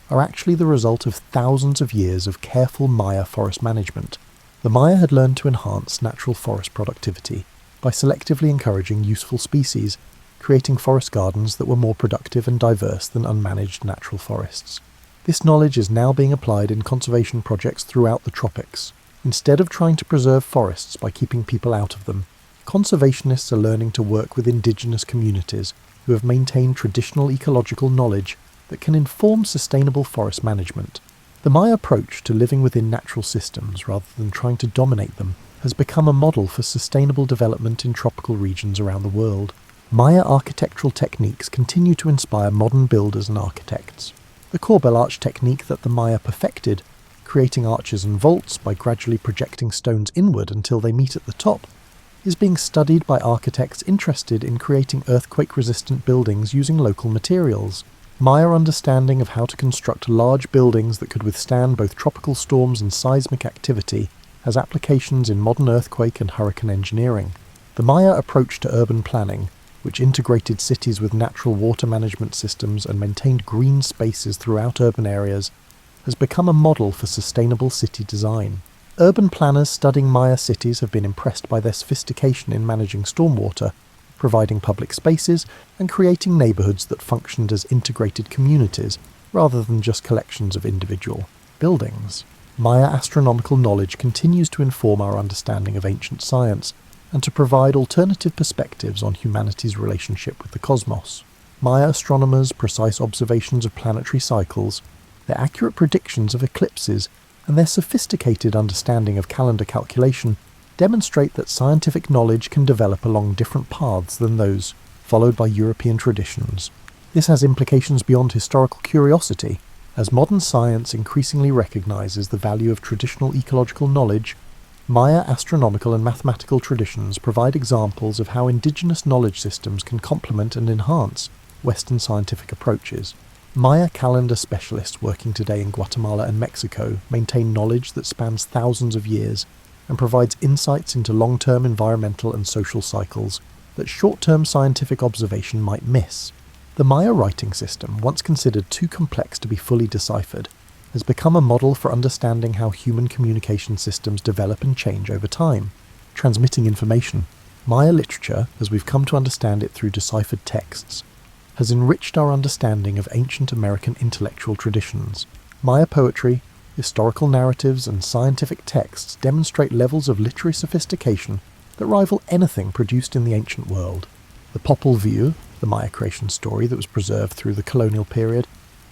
are actually the result of thousands of years of careful Maya forest management. The Maya had learned to enhance natural forest productivity by selectively encouraging useful species, creating forest gardens that were more productive and diverse than unmanaged natural forests. This knowledge is now being applied in conservation projects throughout the tropics. Instead of trying to preserve forests by keeping people out of them, conservationists are learning to work with indigenous communities who have maintained traditional ecological knowledge that can inform sustainable forest management. The Maya approach to living within natural systems rather than trying to dominate them has become a model for sustainable development in tropical regions around the world. Maya architectural techniques continue to inspire modern builders and architects. The corbel arch technique that the Maya perfected, creating arches and vaults by gradually projecting stones inward until they meet at the top, is being studied by architects interested in creating earthquake-resistant buildings using local materials. Maya understanding of how to construct large buildings that could withstand both tropical storms and seismic activity has applications in modern earthquake and hurricane engineering. The Maya approach to urban planning, which integrated cities with natural water management systems and maintained green spaces throughout urban areas, has become a model for sustainable city design. Urban planners studying Maya cities have been impressed by their sophistication in managing stormwater, providing public spaces, and creating neighbourhoods that functioned as integrated communities, rather than just collections of individual buildings. Maya astronomical knowledge continues to inform our understanding of ancient science, and to provide alternative perspectives on humanity's relationship with the cosmos. Maya astronomers' precise observations of planetary cycles, their accurate predictions of eclipses, and their sophisticated understanding of calendar calculation demonstrate that scientific knowledge can develop along different paths than those followed by European traditions. This has implications beyond historical curiosity, as modern science increasingly recognizes the value of traditional ecological knowledge. Maya astronomical and mathematical traditions provide examples of how indigenous knowledge systems can complement and enhance Western scientific approaches. Maya calendar specialists working today in Guatemala and Mexico maintain knowledge that spans thousands of years and provides insights into long-term environmental and social cycles that short-term scientific observation might miss. The Maya writing system, once considered too complex to be fully deciphered, has become a model for understanding how human communication systems develop and change over time, transmitting information. Maya literature, as we've come to understand it through deciphered texts, has enriched our understanding of ancient American intellectual traditions. Maya poetry, historical narratives, and scientific texts demonstrate levels of literary sophistication that rival anything produced in the ancient world. The Popol Vuh, the Maya creation story that was preserved through the colonial period,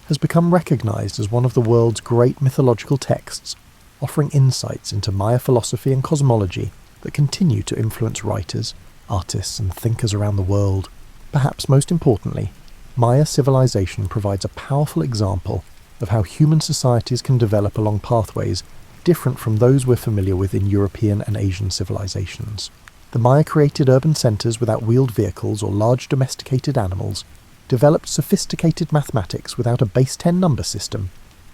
has become recognized as one of the world's great mythological texts, offering insights into Maya philosophy and cosmology that continue to influence writers, artists, and thinkers around the world. Perhaps most importantly, Maya civilization provides a powerful example of how human societies can develop along pathways different from those we're familiar with in European and Asian civilizations. The Maya created urban centers without wheeled vehicles or large domesticated animals, developed sophisticated mathematics without a base 10 number system,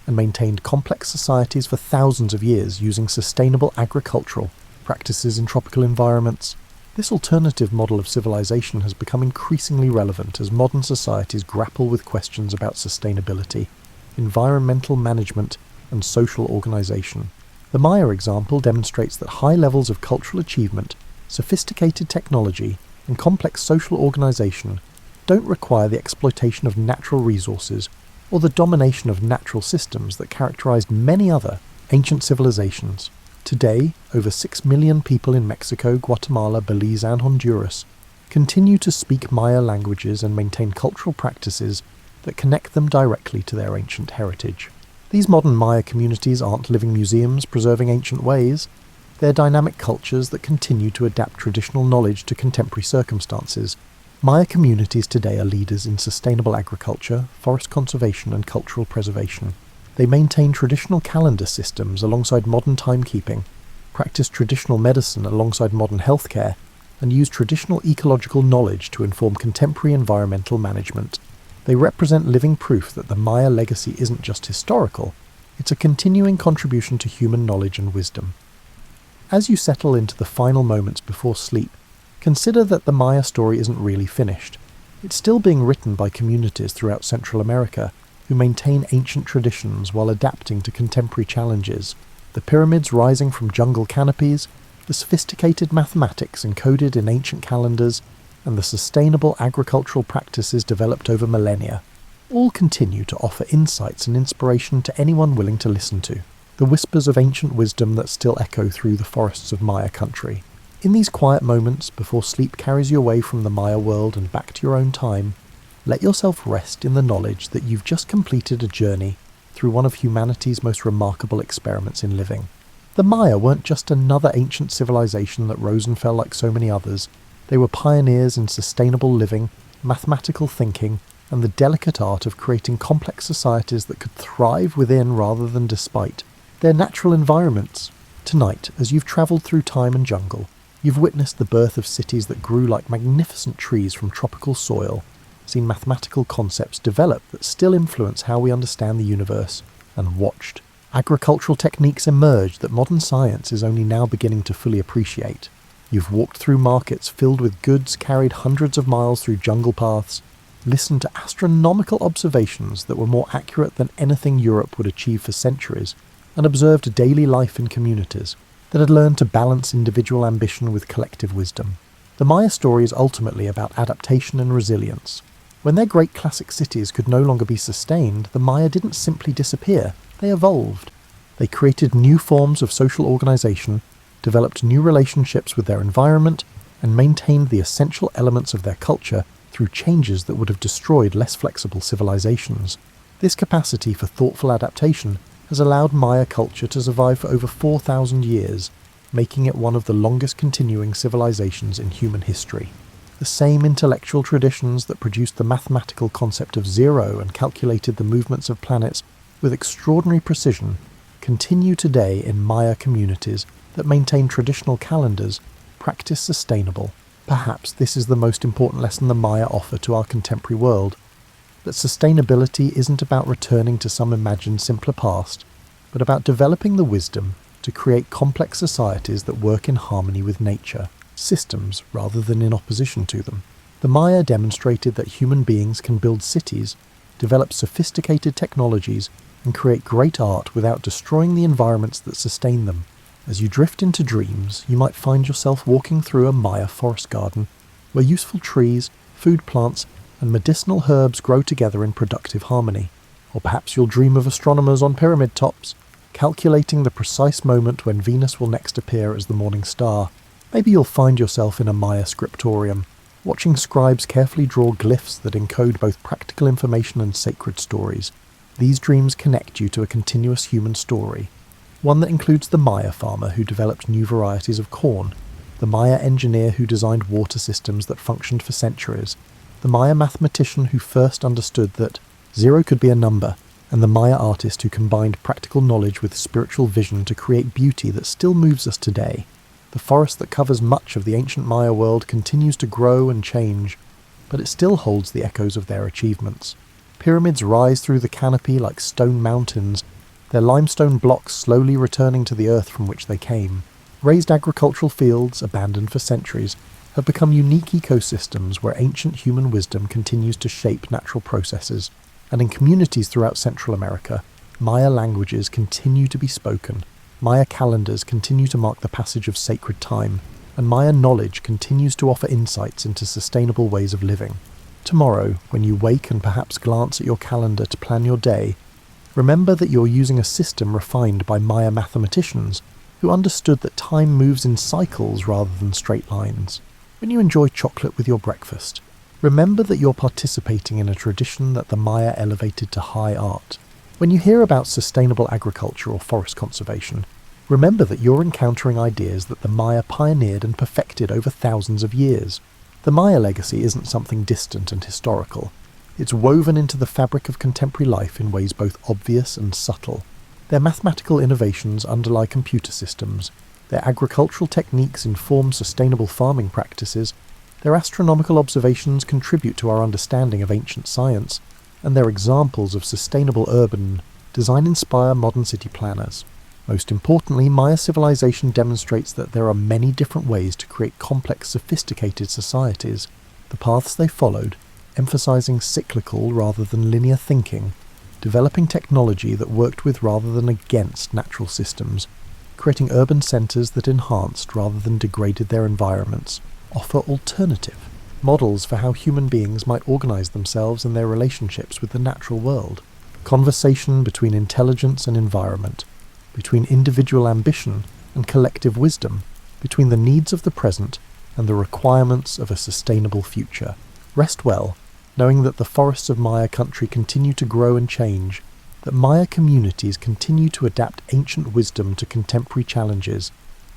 and maintained complex societies for thousands of years using sustainable agricultural practices in tropical environments. This alternative model of civilization has become increasingly relevant as modern societies grapple with questions about sustainability, environmental management, and social organization. The Maya example demonstrates that high levels of cultural achievement, sophisticated technology, and complex social organization don't require the exploitation of natural resources or the domination of natural systems that characterized many other ancient civilizations. Today, over 6 million people in Mexico, Guatemala, Belize, and Honduras continue to speak Maya languages and maintain cultural practices that connect them directly to their ancient heritage. These modern Maya communities aren't living museums preserving ancient ways. They're dynamic cultures that continue to adapt traditional knowledge to contemporary circumstances. Maya communities today are leaders in sustainable agriculture, forest conservation, and cultural preservation. They maintain traditional calendar systems alongside modern timekeeping, practice traditional medicine alongside modern healthcare, and use traditional ecological knowledge to inform contemporary environmental management. They represent living proof that the Maya legacy isn't just historical, it's a continuing contribution to human knowledge and wisdom. As you settle into the final moments before sleep, consider that the Maya story isn't really finished. It's still being written by communities throughout Central America who maintain ancient traditions while adapting to contemporary challenges. The pyramids rising from jungle canopies, the sophisticated mathematics encoded in ancient calendars, and the sustainable agricultural practices developed over millennia, all continue to offer insights and inspiration to anyone willing to listen to. The whispers of ancient wisdom that still echo through the forests of Maya country. In these quiet moments, before sleep carries you away from the Maya world and back to your own time, let yourself rest in the knowledge that you've just completed a journey through one of humanity's most remarkable experiments in living. The Maya weren't just another ancient civilization that rose and fell like so many others. They were pioneers in sustainable living, mathematical thinking, and the delicate art of creating complex societies that could thrive within rather than despite their natural environments. Tonight, as you've travelled through time and jungle, you've witnessed the birth of cities that grew like magnificent trees from tropical soil, seen mathematical concepts develop that still influence how we understand the universe, and watched agricultural techniques emerge that modern science is only now beginning to fully appreciate. You've walked through markets filled with goods carried hundreds of miles through jungle paths, listened to astronomical observations that were more accurate than anything Europe would achieve for centuries, and observed daily life in communities that had learned to balance individual ambition with collective wisdom. The Maya story is ultimately about adaptation and resilience. When their great classic cities could no longer be sustained, the Maya didn't simply disappear, they evolved. They created new forms of social organization, developed new relationships with their environment, and maintained the essential elements of their culture through changes that would have destroyed less flexible civilizations. This capacity for thoughtful adaptation has allowed Maya culture to survive for over 4,000 years, making it one of the longest continuing civilizations in human history. The same intellectual traditions that produced the mathematical concept of zero and calculated the movements of planets with extraordinary precision continue today in Maya communities that maintain traditional calendars, practice sustainable. Perhaps this is the most important lesson the Maya offer to our contemporary world, that sustainability isn't about returning to some imagined simpler past, but about developing the wisdom to create complex societies that work in harmony with nature, systems rather than in opposition to them. The Maya demonstrated that human beings can build cities, develop sophisticated technologies, and create great art without destroying the environments that sustain them. As you drift into dreams, you might find yourself walking through a Maya forest garden, where useful trees, food plants, and medicinal herbs grow together in productive harmony. Or perhaps you'll dream of astronomers on pyramid tops, calculating the precise moment when Venus will next appear as the morning star. Maybe you'll find yourself in a Maya scriptorium, watching scribes carefully draw glyphs that encode both practical information and sacred stories. These dreams connect you to a continuous human story, one that includes the Maya farmer who developed new varieties of corn, the Maya engineer who designed water systems that functioned for centuries, the Maya mathematician who first understood that zero could be a number, and the Maya artist who combined practical knowledge with spiritual vision to create beauty that still moves us today. The forest that covers much of the ancient Maya world continues to grow and change, but it still holds the echoes of their achievements. Pyramids rise through the canopy like stone mountains, their limestone blocks slowly returning to the earth from which they came. Raised agricultural fields, abandoned for centuries, have become unique ecosystems where ancient human wisdom continues to shape natural processes, and in communities throughout Central America, Maya languages continue to be spoken, Maya calendars continue to mark the passage of sacred time, and Maya knowledge continues to offer insights into sustainable ways of living. Tomorrow, when you wake and perhaps glance at your calendar to plan your day, remember that you're using a system refined by Maya mathematicians who understood that time moves in cycles rather than straight lines. When you enjoy chocolate with your breakfast, remember that you're participating in a tradition that the Maya elevated to high art. When you hear about sustainable agriculture or forest conservation, Remember that you're encountering ideas that the Maya pioneered and perfected over thousands of years. The Maya legacy isn't something distant and historical. It's woven into the fabric of contemporary life in ways both obvious and subtle. Their mathematical innovations underlie computer systems. Their agricultural techniques inform sustainable farming practices. Their astronomical observations contribute to our understanding of ancient science. And their examples of sustainable urban design inspire modern city planners. Most importantly, Maya civilization demonstrates that there are many different ways to create complex, sophisticated societies. The paths they followed, emphasizing cyclical rather than linear thinking, developing technology that worked with rather than against natural systems, creating urban centres that enhanced rather than degraded their environments, offer alternative models for how human beings might organise themselves and their relationships with the natural world. Conversation between intelligence and environment, between individual ambition and collective wisdom, between the needs of the present and the requirements of a sustainable future. Rest well, knowing that the forests of Maya country continue to grow and change, that Maya communities continue to adapt ancient wisdom to contemporary challenges,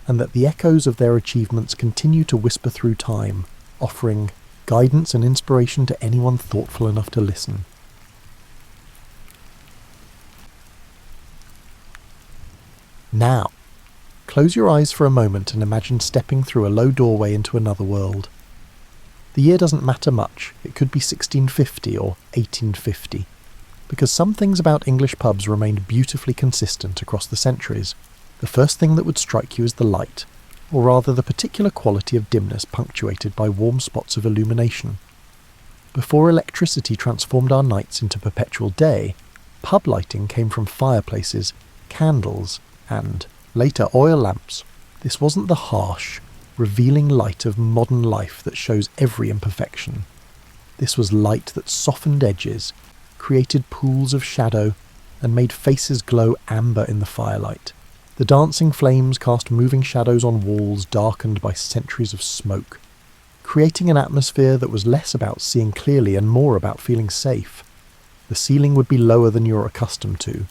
and that the echoes of their achievements continue to whisper through time, offering guidance and inspiration to anyone thoughtful enough to listen. Now, close your eyes for a moment and imagine stepping through a low doorway into another world. The year doesn't matter much. It could be 1650 or 1850, because some things about English pubs remained beautifully consistent across the centuries. The first thing that would strike you is the light, or rather the particular quality of dimness punctuated by warm spots of illumination. Before electricity transformed our nights into perpetual day, pub lighting came from fireplaces, candles, and, later, oil lamps. This wasn't the harsh, revealing light of modern life that shows every imperfection. This was light that softened edges, created pools of shadow, and made faces glow amber in the firelight. The dancing flames cast moving shadows on walls darkened by centuries of smoke, creating an atmosphere that was less about seeing clearly and more about feeling safe. The ceiling would be lower than you're accustomed to,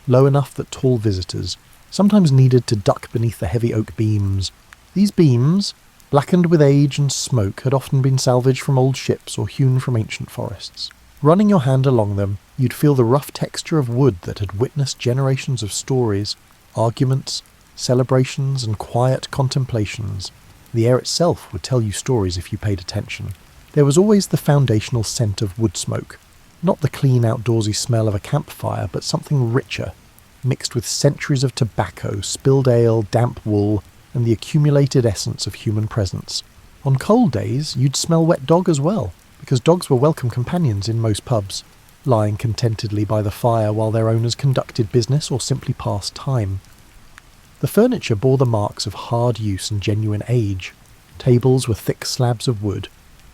low enough that tall visitors sometimes needed to duck beneath the heavy oak beams. These beams, blackened with age and smoke, had often been salvaged from old ships or hewn from ancient forests. Running your hand along them, you'd feel the rough texture of wood that had witnessed generations of stories, arguments, celebrations, and quiet contemplations. The air itself would tell you stories if you paid attention. There was always the foundational scent of wood smoke, not the clean outdoorsy smell of a campfire, but something richer, mixed with centuries of tobacco, spilled ale, damp wool, and the accumulated essence of human presence. On cold days, you'd smell wet dog as well, because dogs were welcome companions in most pubs, lying contentedly by the fire while their owners conducted business or simply passed time. The furniture bore the marks of hard use and genuine age. Tables were thick slabs of wood,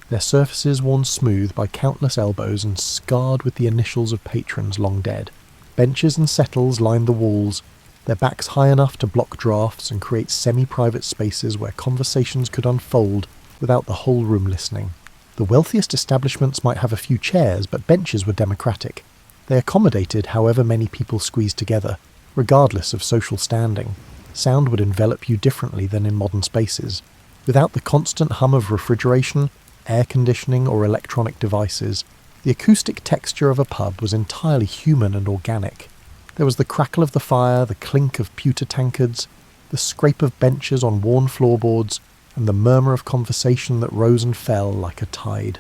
their surfaces worn smooth by countless elbows and scarred with the initials of patrons long dead. Benches and settles lined the walls, their backs high enough to block drafts and create semi-private spaces where conversations could unfold without the whole room listening. The wealthiest establishments might have a few chairs, but benches were democratic. They accommodated however many people squeezed together, regardless of social standing. Sound would envelop you differently than in modern spaces. Without the constant hum of refrigeration, air conditioning, or electronic devices, the acoustic texture of a pub was entirely human and organic. There was the crackle of the fire, the clink of pewter tankards, the scrape of benches on worn floorboards, and the murmur of conversation that rose and fell like a tide.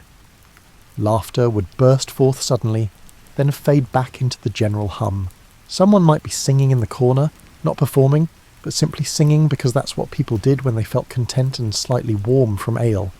Laughter would burst forth suddenly, then fade back into the general hum. Someone might be singing in the corner, not performing, but simply singing because that's what people did when they felt content and slightly warm from ale.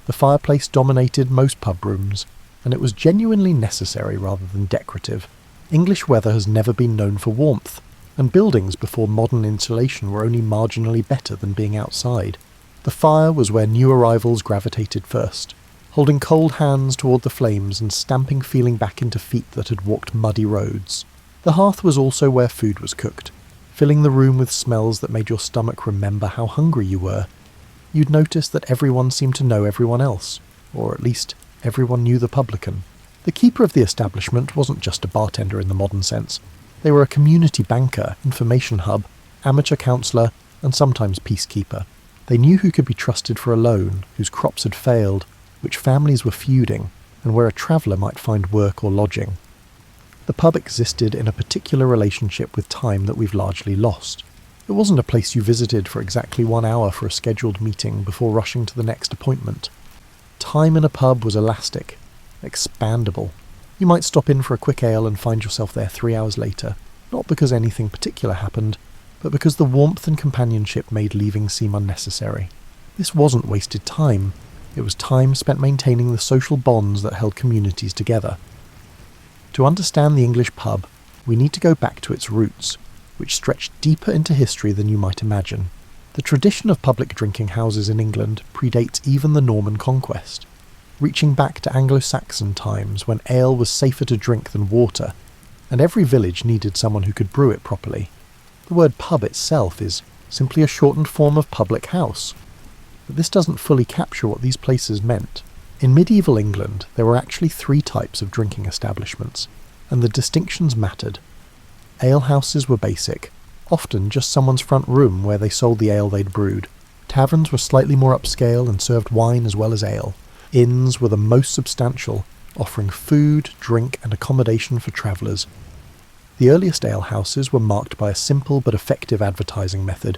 The fireplace dominated most pub rooms, and it was genuinely necessary rather than decorative. English weather has never been known for warmth, and buildings before modern insulation were only marginally better than being outside. The fire was where new arrivals gravitated first, holding cold hands toward the flames and stamping feeling back into feet that had walked muddy roads. The hearth was also where food was cooked, filling the room with smells that made your stomach remember how hungry you were. You'd notice that everyone seemed to know everyone else, or at least everyone knew the publican. The keeper of the establishment wasn't just a bartender in the modern sense. They were a community banker, information hub, amateur counsellor, and sometimes peacekeeper. They knew who could be trusted for a loan, whose crops had failed, which families were feuding, and where a traveller might find work or lodging. The pub existed in a particular relationship with time that we've largely lost. It wasn't a place you visited for exactly 1 hour for a scheduled meeting before rushing to the next appointment. Time in a pub was elastic, expandable. You might stop in for a quick ale and find yourself there 3 hours later, not because anything particular happened, but because the warmth and companionship made leaving seem unnecessary. This wasn't wasted time. It was time spent maintaining the social bonds that held communities together. To understand the English pub, we need to go back to its roots, which stretched deeper into history than you might imagine. The tradition of public drinking houses in England predates even the Norman conquest, reaching back to Anglo-Saxon times when ale was safer to drink than water, and every village needed someone who could brew it properly. The word pub itself is simply a shortened form of public house, but this doesn't fully capture what these places meant. In medieval England, there were actually 3 types of drinking establishments, and the distinctions mattered. Alehouses were basic, often just someone's front room where they sold the ale they'd brewed. Taverns were slightly more upscale and served wine as well as ale. Inns were the most substantial, offering food, drink and accommodation for travellers. The earliest alehouses were marked by a simple but effective advertising method.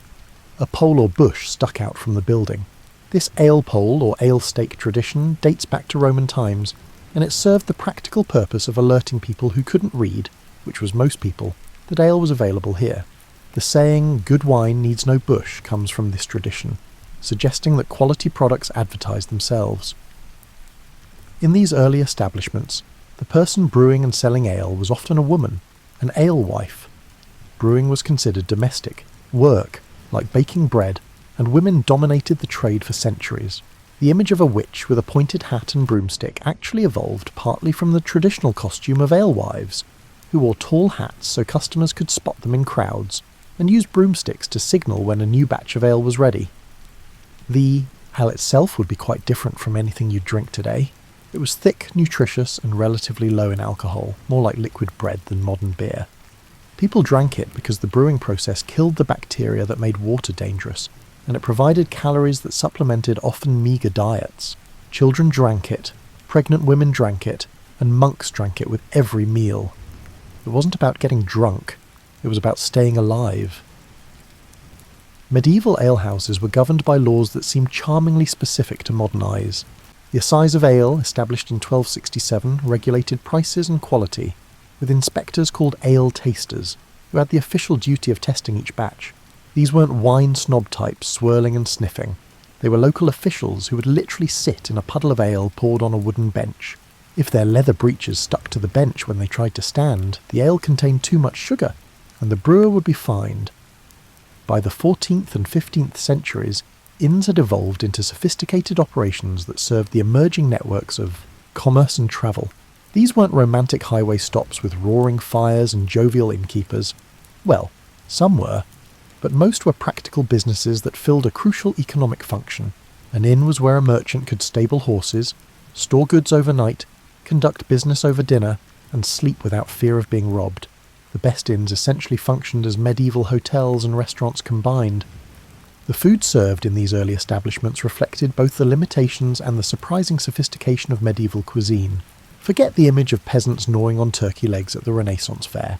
A pole or bush stuck out from the building. This ale pole or ale stake tradition dates back to Roman times, and it served the practical purpose of alerting people who couldn't read, which was most people, that ale was available here. The saying, "good wine needs no bush," comes from this tradition, suggesting that quality products advertised themselves. In these early establishments, the person brewing and selling ale was often a woman, an alewife. Brewing was considered domestic, work, like baking bread, and women dominated the trade for centuries. The image of a witch with a pointed hat and broomstick actually evolved partly from the traditional costume of alewives, who wore tall hats so customers could spot them in crowds, and used broomsticks to signal when a new batch of ale was ready. The ale itself would be quite different from anything you'd drink today. It was thick, nutritious, and relatively low in alcohol, more like liquid bread than modern beer. People drank it because the brewing process killed the bacteria that made water dangerous, and it provided calories that supplemented often meagre diets. Children drank it, pregnant women drank it, and monks drank it with every meal. It wasn't about getting drunk, it was about staying alive. Medieval alehouses were governed by laws that seemed charmingly specific to modern eyes. The Assize of Ale, established in 1267, regulated prices and quality, with inspectors called ale tasters, who had the official duty of testing each batch. These weren't wine snob types swirling and sniffing. They were local officials who would literally sit in a puddle of ale poured on a wooden bench. If their leather breeches stuck to the bench when they tried to stand, the ale contained too much sugar, and the brewer would be fined. By the 14th and 15th centuries, inns had evolved into sophisticated operations that served the emerging networks of commerce and travel. These weren't romantic highway stops with roaring fires and jovial innkeepers. Well, some were, but most were practical businesses that filled a crucial economic function. An inn was where a merchant could stable horses, store goods overnight, conduct business over dinner, and sleep without fear of being robbed. The best inns essentially functioned as medieval hotels and restaurants combined. The food served in these early establishments reflected both the limitations and the surprising sophistication of medieval cuisine. Forget the image of peasants gnawing on turkey legs at the Renaissance fair.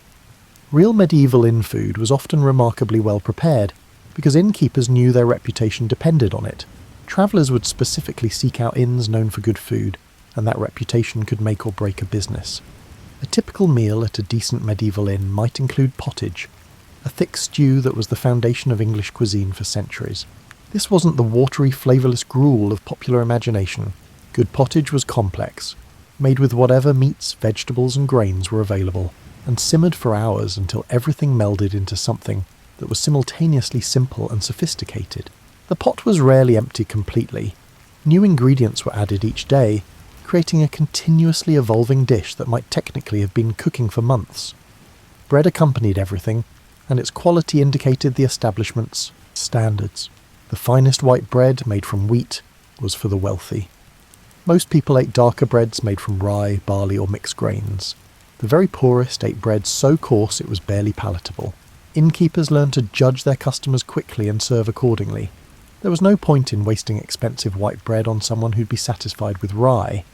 Real medieval inn food was often remarkably well prepared, because innkeepers knew their reputation depended on it. Travellers would specifically seek out inns known for good food, and that reputation could make or break a business. A typical meal at a decent medieval inn might include pottage, a thick stew that was the foundation of English cuisine for centuries. This wasn't the watery, flavourless gruel of popular imagination. Good pottage was complex, made with whatever meats, vegetables and grains were available, and simmered for hours until everything melded into something that was simultaneously simple and sophisticated. The pot was rarely empty completely. New ingredients were added each day, creating a continuously evolving dish that might technically have been cooking for months. Bread accompanied everything, and its quality indicated the establishment's standards. The finest white bread, made from wheat, was for the wealthy. Most people ate darker breads made from rye, barley or mixed grains. The very poorest ate bread so coarse it was barely palatable. Innkeepers learned to judge their customers quickly and serve accordingly. There was no point in wasting expensive white bread on someone who'd be satisfied with rye.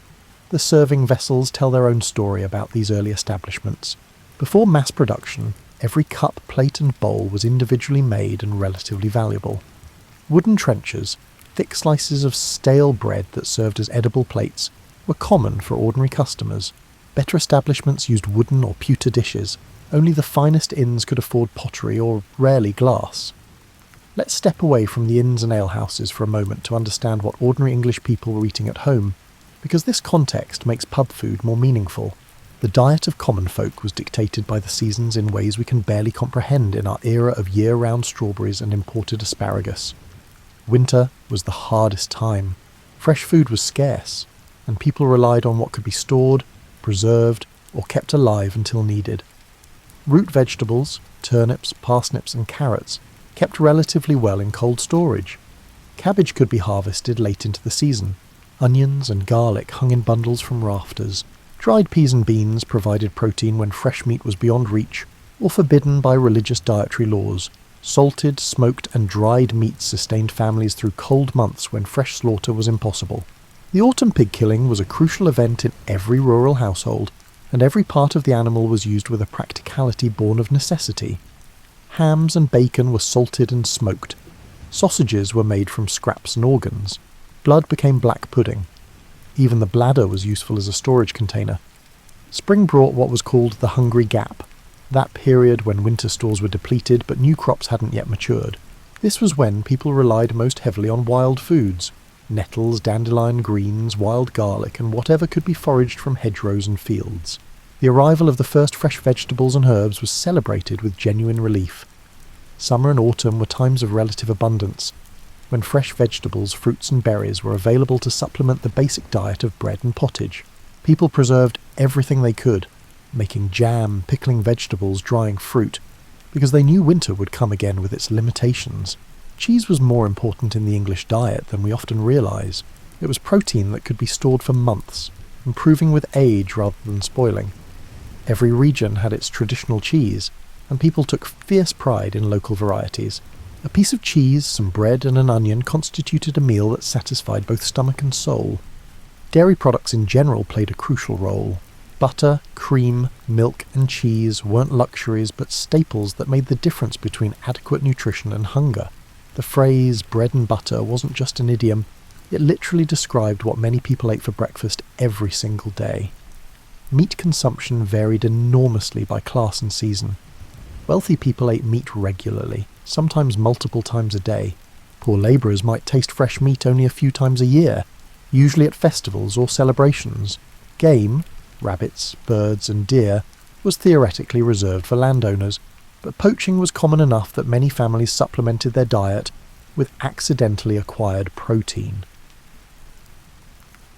The serving vessels tell their own story about these early establishments. Before mass production, every cup, plate and bowl was individually made and relatively valuable. Wooden trenchers, thick slices of stale bread that served as edible plates, were common for ordinary customers. Better establishments used wooden or pewter dishes. Only the finest inns could afford pottery or rarely glass. Let's step away from the inns and alehouses for a moment to understand what ordinary English people were eating at home, because this context makes pub food more meaningful. The diet of common folk was dictated by the seasons in ways we can barely comprehend in our era of year-round strawberries and imported asparagus. Winter was the hardest time. Fresh food was scarce, and people relied on what could be stored, preserved, or kept alive until needed. Root vegetables, turnips, parsnips and carrots kept relatively well in cold storage. Cabbage could be harvested late into the season. Onions and garlic hung in bundles from rafters. Dried peas and beans provided protein when fresh meat was beyond reach or forbidden by religious dietary laws. Salted, smoked and dried meats sustained families through cold months when fresh slaughter was impossible. The autumn pig killing was a crucial event in every rural household, and every part of the animal was used with a practicality born of necessity. Hams and bacon were salted and smoked. Sausages were made from scraps and organs. Blood became black pudding. Even the bladder was useful as a storage container. Spring brought what was called the hungry gap, that period when winter stores were depleted but new crops hadn't yet matured. This was when people relied most heavily on wild foods: nettles, dandelion greens, wild garlic, and whatever could be foraged from hedgerows and fields. The arrival of the first fresh vegetables and herbs was celebrated with genuine relief. Summer and autumn were times of relative abundance, when fresh vegetables, fruits and berries were available to supplement the basic diet of bread and pottage. People preserved everything they could, making jam, pickling vegetables, drying fruit, because they knew winter would come again with its limitations. Cheese was more important in the English diet than we often realise. It was protein that could be stored for months, improving with age rather than spoiling. Every region had its traditional cheese, and people took fierce pride in local varieties. A piece of cheese, some bread and an onion constituted a meal that satisfied both stomach and soul. Dairy products in general played a crucial role. Butter, cream, milk and cheese weren't luxuries but staples that made the difference between adequate nutrition and hunger. The phrase bread and butter wasn't just an idiom, it literally described what many people ate for breakfast every single day. Meat consumption varied enormously by class and season. Wealthy people ate meat regularly, sometimes multiple times a day. Poor labourers might taste fresh meat only a few times a year, usually at festivals or celebrations. Game, rabbits, birds and deer, was theoretically reserved for landowners, but poaching was common enough that many families supplemented their diet with accidentally acquired protein.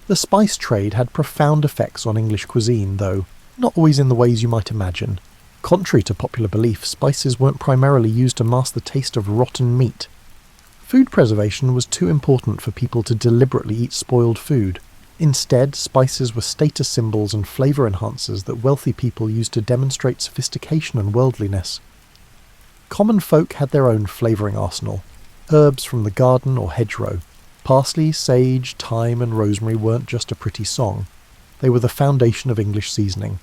The spice trade had profound effects on English cuisine, though not always in the ways you might imagine. Contrary to popular belief, spices weren't primarily used to mask the taste of rotten meat. Food preservation was too important for people to deliberately eat spoiled food. Instead, spices were status symbols and flavour enhancers that wealthy people used to demonstrate sophistication and worldliness. Common folk had their own flavouring arsenal. Herbs from the garden or hedgerow. Parsley, sage, thyme and rosemary weren't just a pretty song. They were the foundation of English seasoning.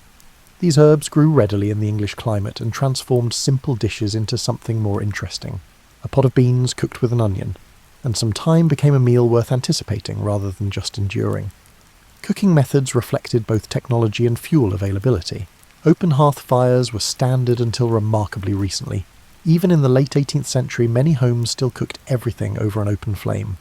These herbs grew readily in the English climate and transformed simple dishes into something more interesting. A pot of beans cooked with an onion, and some thyme became a meal worth anticipating rather than just enduring. Cooking methods reflected both technology and fuel availability. Open hearth fires were standard until remarkably recently. Even in the late 18th century, many homes still cooked everything over an open flame.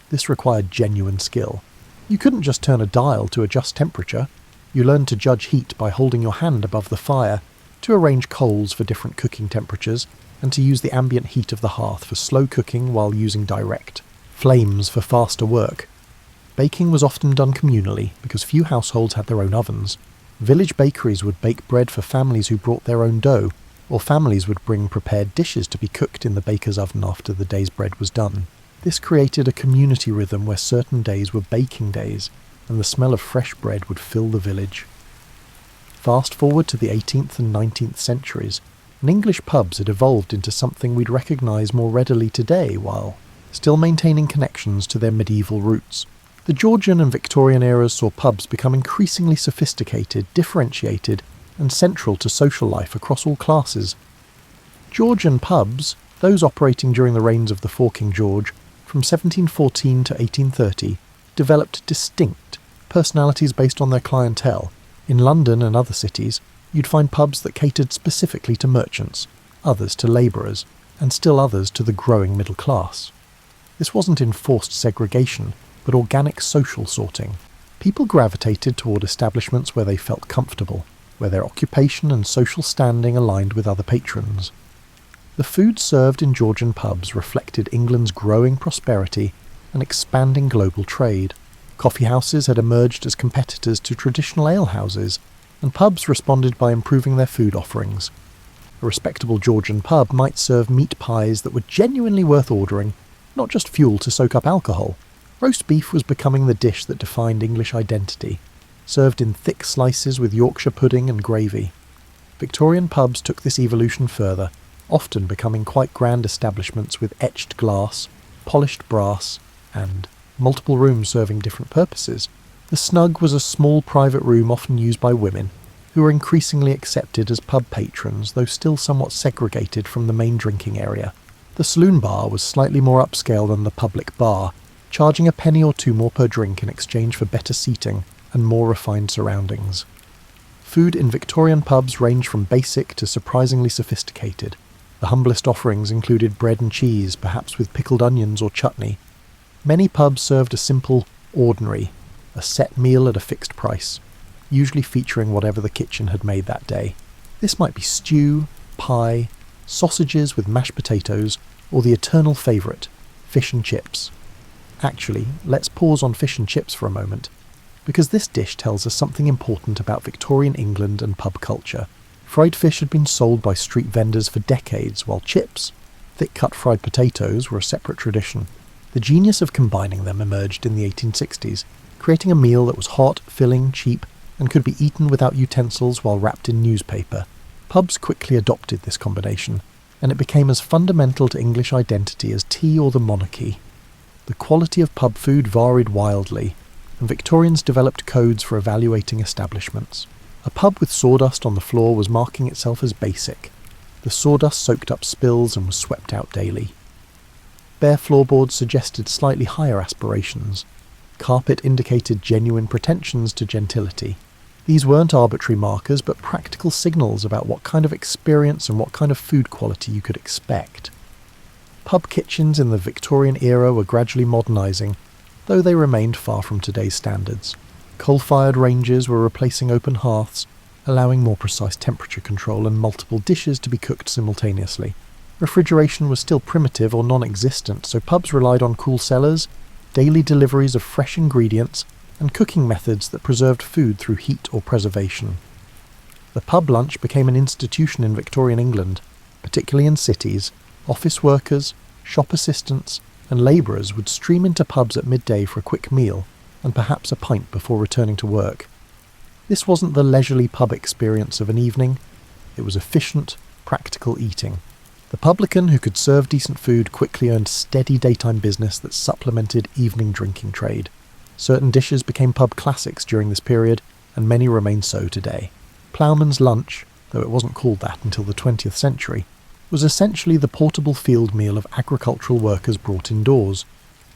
This required genuine skill. You couldn't just turn a dial to adjust temperature. You learned to judge heat by holding your hand above the fire, to arrange coals for different cooking temperatures, and to use the ambient heat of the hearth for slow cooking while using direct flames for faster work. Baking was often done communally, because few households had their own ovens. Village bakeries would bake bread for families who brought their own dough, or families would bring prepared dishes to be cooked in the baker's oven after the day's bread was done. This created a community rhythm where certain days were baking days, and the smell of fresh bread would fill the village. Fast forward to the 18th and 19th centuries, and English pubs had evolved into something we'd recognise more readily today while still maintaining connections to their medieval roots. The Georgian and Victorian eras saw pubs become increasingly sophisticated, differentiated, and central to social life across all classes. Georgian pubs, those operating during the reigns of the 4 King George, from 1714 to 1830, developed distinct personalities based on their clientele. In London and other cities, you'd find pubs that catered specifically to merchants, others to labourers, and still others to the growing middle class. This wasn't enforced segregation, but organic social sorting. People gravitated toward establishments where they felt comfortable, where their occupation and social standing aligned with other patrons. The food served in Georgian pubs reflected England's growing prosperity and expanding global trade. Coffeehouses had emerged as competitors to traditional alehouses, and pubs responded by improving their food offerings. A respectable Georgian pub might serve meat pies that were genuinely worth ordering, not just fuel to soak up alcohol. Roast beef was becoming the dish that defined English identity, served in thick slices with Yorkshire pudding and gravy. Victorian pubs took this evolution further, often becoming quite grand establishments with etched glass, polished brass, and multiple rooms serving different purposes. The snug was a small private room often used by women, who were increasingly accepted as pub patrons, though still somewhat segregated from the main drinking area. The saloon bar was slightly more upscale than the public bar, charging a penny or two more per drink in exchange for better seating and more refined surroundings. Food in Victorian pubs ranged from basic to surprisingly sophisticated. The humblest offerings included bread and cheese, perhaps with pickled onions or chutney. Many pubs served a simple ordinary, a set meal at a fixed price, usually featuring whatever the kitchen had made that day. This might be stew, pie, sausages with mashed potatoes, or the eternal favourite, fish and chips. Actually, let's pause on fish and chips for a moment, because this dish tells us something important about Victorian England and pub culture. Fried fish had been sold by street vendors for decades, while chips, thick-cut fried potatoes, were a separate tradition. The genius of combining them emerged in the 1860s, creating a meal that was hot, filling, cheap, and could be eaten without utensils while wrapped in newspaper. Pubs quickly adopted this combination, and it became as fundamental to English identity as tea or the monarchy. The quality of pub food varied wildly, and Victorians developed codes for evaluating establishments. A pub with sawdust on the floor was marking itself as basic. The sawdust soaked up spills and was swept out daily. Bare floorboards suggested slightly higher aspirations. Carpet indicated genuine pretensions to gentility. These weren't arbitrary markers, but practical signals about what kind of experience and what kind of food quality you could expect. Pub kitchens in the Victorian era were gradually modernising, though they remained far from today's standards. Coal-fired ranges were replacing open hearths, allowing more precise temperature control and multiple dishes to be cooked simultaneously. Refrigeration was still primitive or non-existent, so pubs relied on cool cellars, daily deliveries of fresh ingredients, and cooking methods that preserved food through heat or preservation. The pub lunch became an institution in Victorian England, particularly in cities. Office workers, shop assistants, and labourers would stream into pubs at midday for a quick meal, and perhaps a pint before returning to work. This wasn't the leisurely pub experience of an evening, it was efficient, practical eating. The publican who could serve decent food quickly earned steady daytime business that supplemented evening drinking trade. Certain dishes became pub classics during this period, and many remain so today. Ploughman's lunch, though it wasn't called that until the 20th century, was essentially the portable field meal of agricultural workers brought indoors.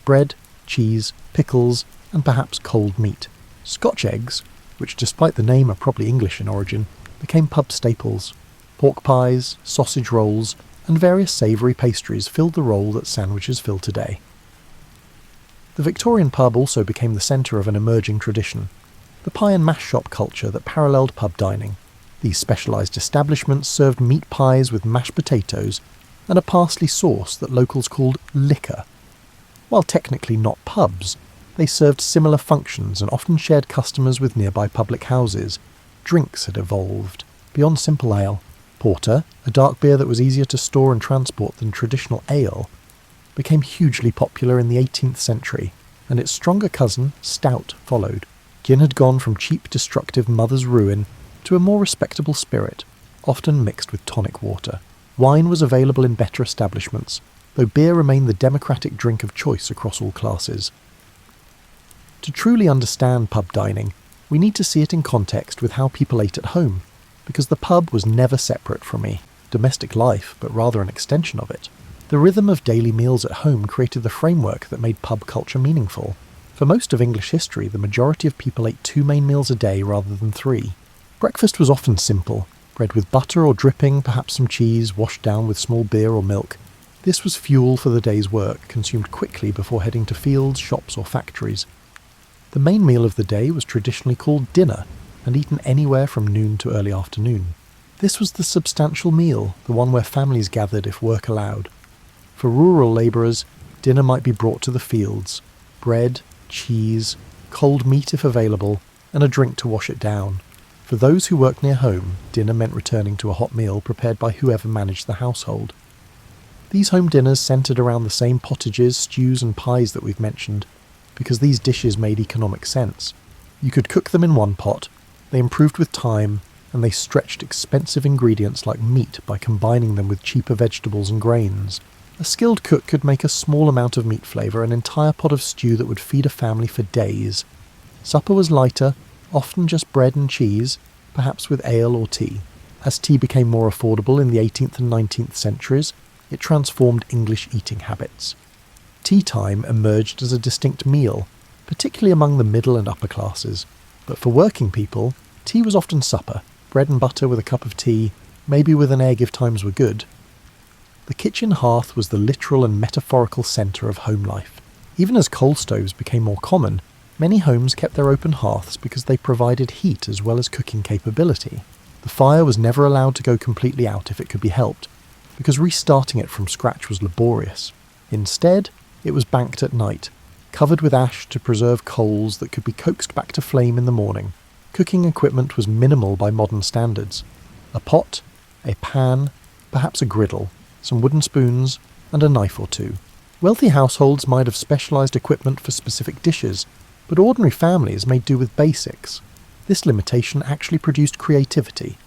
Bread, cheese, pickles, and perhaps cold meat. Scotch eggs, which despite the name are probably English in origin, became pub staples. Pork pies, sausage rolls, and various savoury pastries filled the role that sandwiches fill today. The Victorian pub also became the centre of an emerging tradition, the pie and mash shop culture that paralleled pub dining. These specialised establishments served meat pies with mashed potatoes and a parsley sauce that locals called liquor. While technically not pubs, they served similar functions and often shared customers with nearby public houses. Drinks had evolved. Beyond simple ale, porter, a dark beer that was easier to store and transport than traditional ale, became hugely popular in the 18th century, and its stronger cousin, stout, followed. Gin had gone from cheap, destructive mother's ruin to a more respectable spirit, often mixed with tonic water. Wine was available in better establishments, though beer remained the democratic drink of choice across all classes. To truly understand pub dining, we need to see it in context with how people ate at home, because the pub was never separate from domestic life, but rather an extension of it. The rhythm of daily meals at home created the framework that made pub culture meaningful. For most of English history, the majority of people ate 2 main meals a day rather than 3. Breakfast was often simple, bread with butter or dripping, perhaps some cheese, washed down with small beer or milk. This was fuel for the day's work, consumed quickly before heading to fields, shops or factories. The main meal of the day was traditionally called dinner, and eaten anywhere from noon to early afternoon. This was the substantial meal, the one where families gathered if work allowed. For rural labourers, dinner might be brought to the fields: bread, cheese, cold meat if available, and a drink to wash it down. For those who worked near home, dinner meant returning to a hot meal prepared by whoever managed the household. These home dinners centred around the same pottages, stews and pies that we've mentioned, because these dishes made economic sense. You could cook them in one pot, they improved with time, and they stretched expensive ingredients like meat by combining them with cheaper vegetables and grains. A skilled cook could make a small amount of meat flavour an entire pot of stew that would feed a family for days. Supper was lighter, often just bread and cheese, perhaps with ale or tea. As tea became more affordable in the 18th and 19th centuries, it transformed English eating habits. Tea time emerged as a distinct meal, particularly among the middle and upper classes. But for working people, tea was often supper, bread and butter with a cup of tea, maybe with an egg if times were good. The kitchen hearth was the literal and metaphorical centre of home life. Even as coal stoves became more common, many homes kept their open hearths because they provided heat as well as cooking capability. The fire was never allowed to go completely out if it could be helped, because restarting it from scratch was laborious. Instead, it was banked at night, covered with ash to preserve coals that could be coaxed back to flame in the morning. Cooking equipment was minimal by modern standards. A pot, a pan, perhaps a griddle, some wooden spoons, and a knife or two. Wealthy households might have specialised equipment for specific dishes, but ordinary families made do with basics. This limitation actually produced creativity.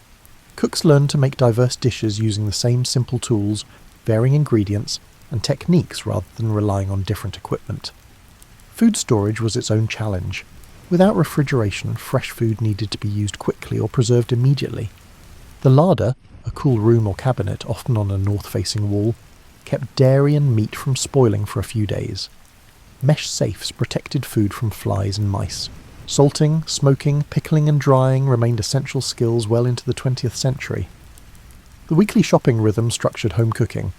Cooks learned to make diverse dishes using the same simple tools, varying ingredients, and techniques rather than relying on different equipment. Food storage was its own challenge. Without refrigeration, fresh food needed to be used quickly or preserved immediately. The larder, a cool room or cabinet often on a north-facing wall, kept dairy and meat from spoiling for a few days. Mesh safes protected food from flies and mice. Salting, smoking, pickling and drying remained essential skills well into the 20th century. The weekly shopping rhythm structured home cooking.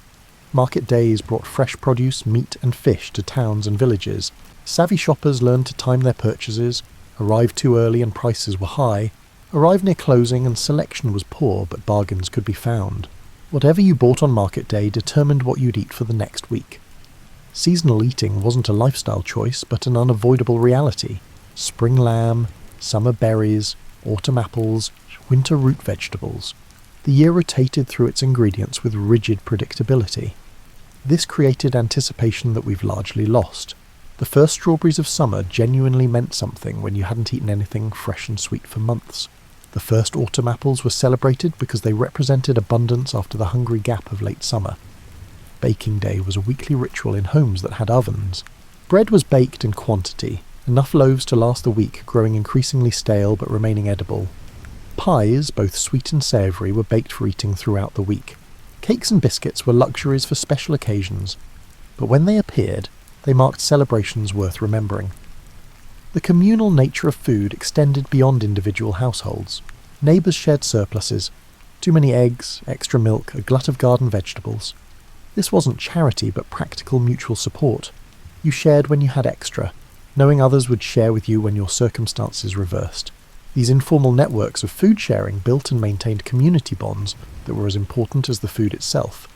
Market days brought fresh produce, meat and fish to towns and villages. Savvy shoppers learned to time their purchases, arrived too early and prices were high, arrived near closing and selection was poor but bargains could be found. Whatever you bought on market day determined what you'd eat for the next week. Seasonal eating wasn't a lifestyle choice but an unavoidable reality. Spring lamb, summer berries, autumn apples, winter root vegetables. The year rotated through its ingredients with rigid predictability. This created anticipation that we've largely lost. The first strawberries of summer genuinely meant something when you hadn't eaten anything fresh and sweet for months. The first autumn apples were celebrated because they represented abundance after the hungry gap of late summer. Baking day was a weekly ritual in homes that had ovens. Bread was baked in quantity, enough loaves to last the week, growing increasingly stale but remaining edible. Pies, both sweet and savoury, were baked for eating throughout the week. Cakes and biscuits were luxuries for special occasions, but when they appeared, they marked celebrations worth remembering. The communal nature of food extended beyond individual households. Neighbours shared surpluses, too many eggs, extra milk, a glut of garden vegetables. This wasn't charity but practical mutual support. You shared when you had extra, knowing others would share with you when your circumstances reversed. These informal networks of food sharing built and maintained community bonds that were as important as the food itself.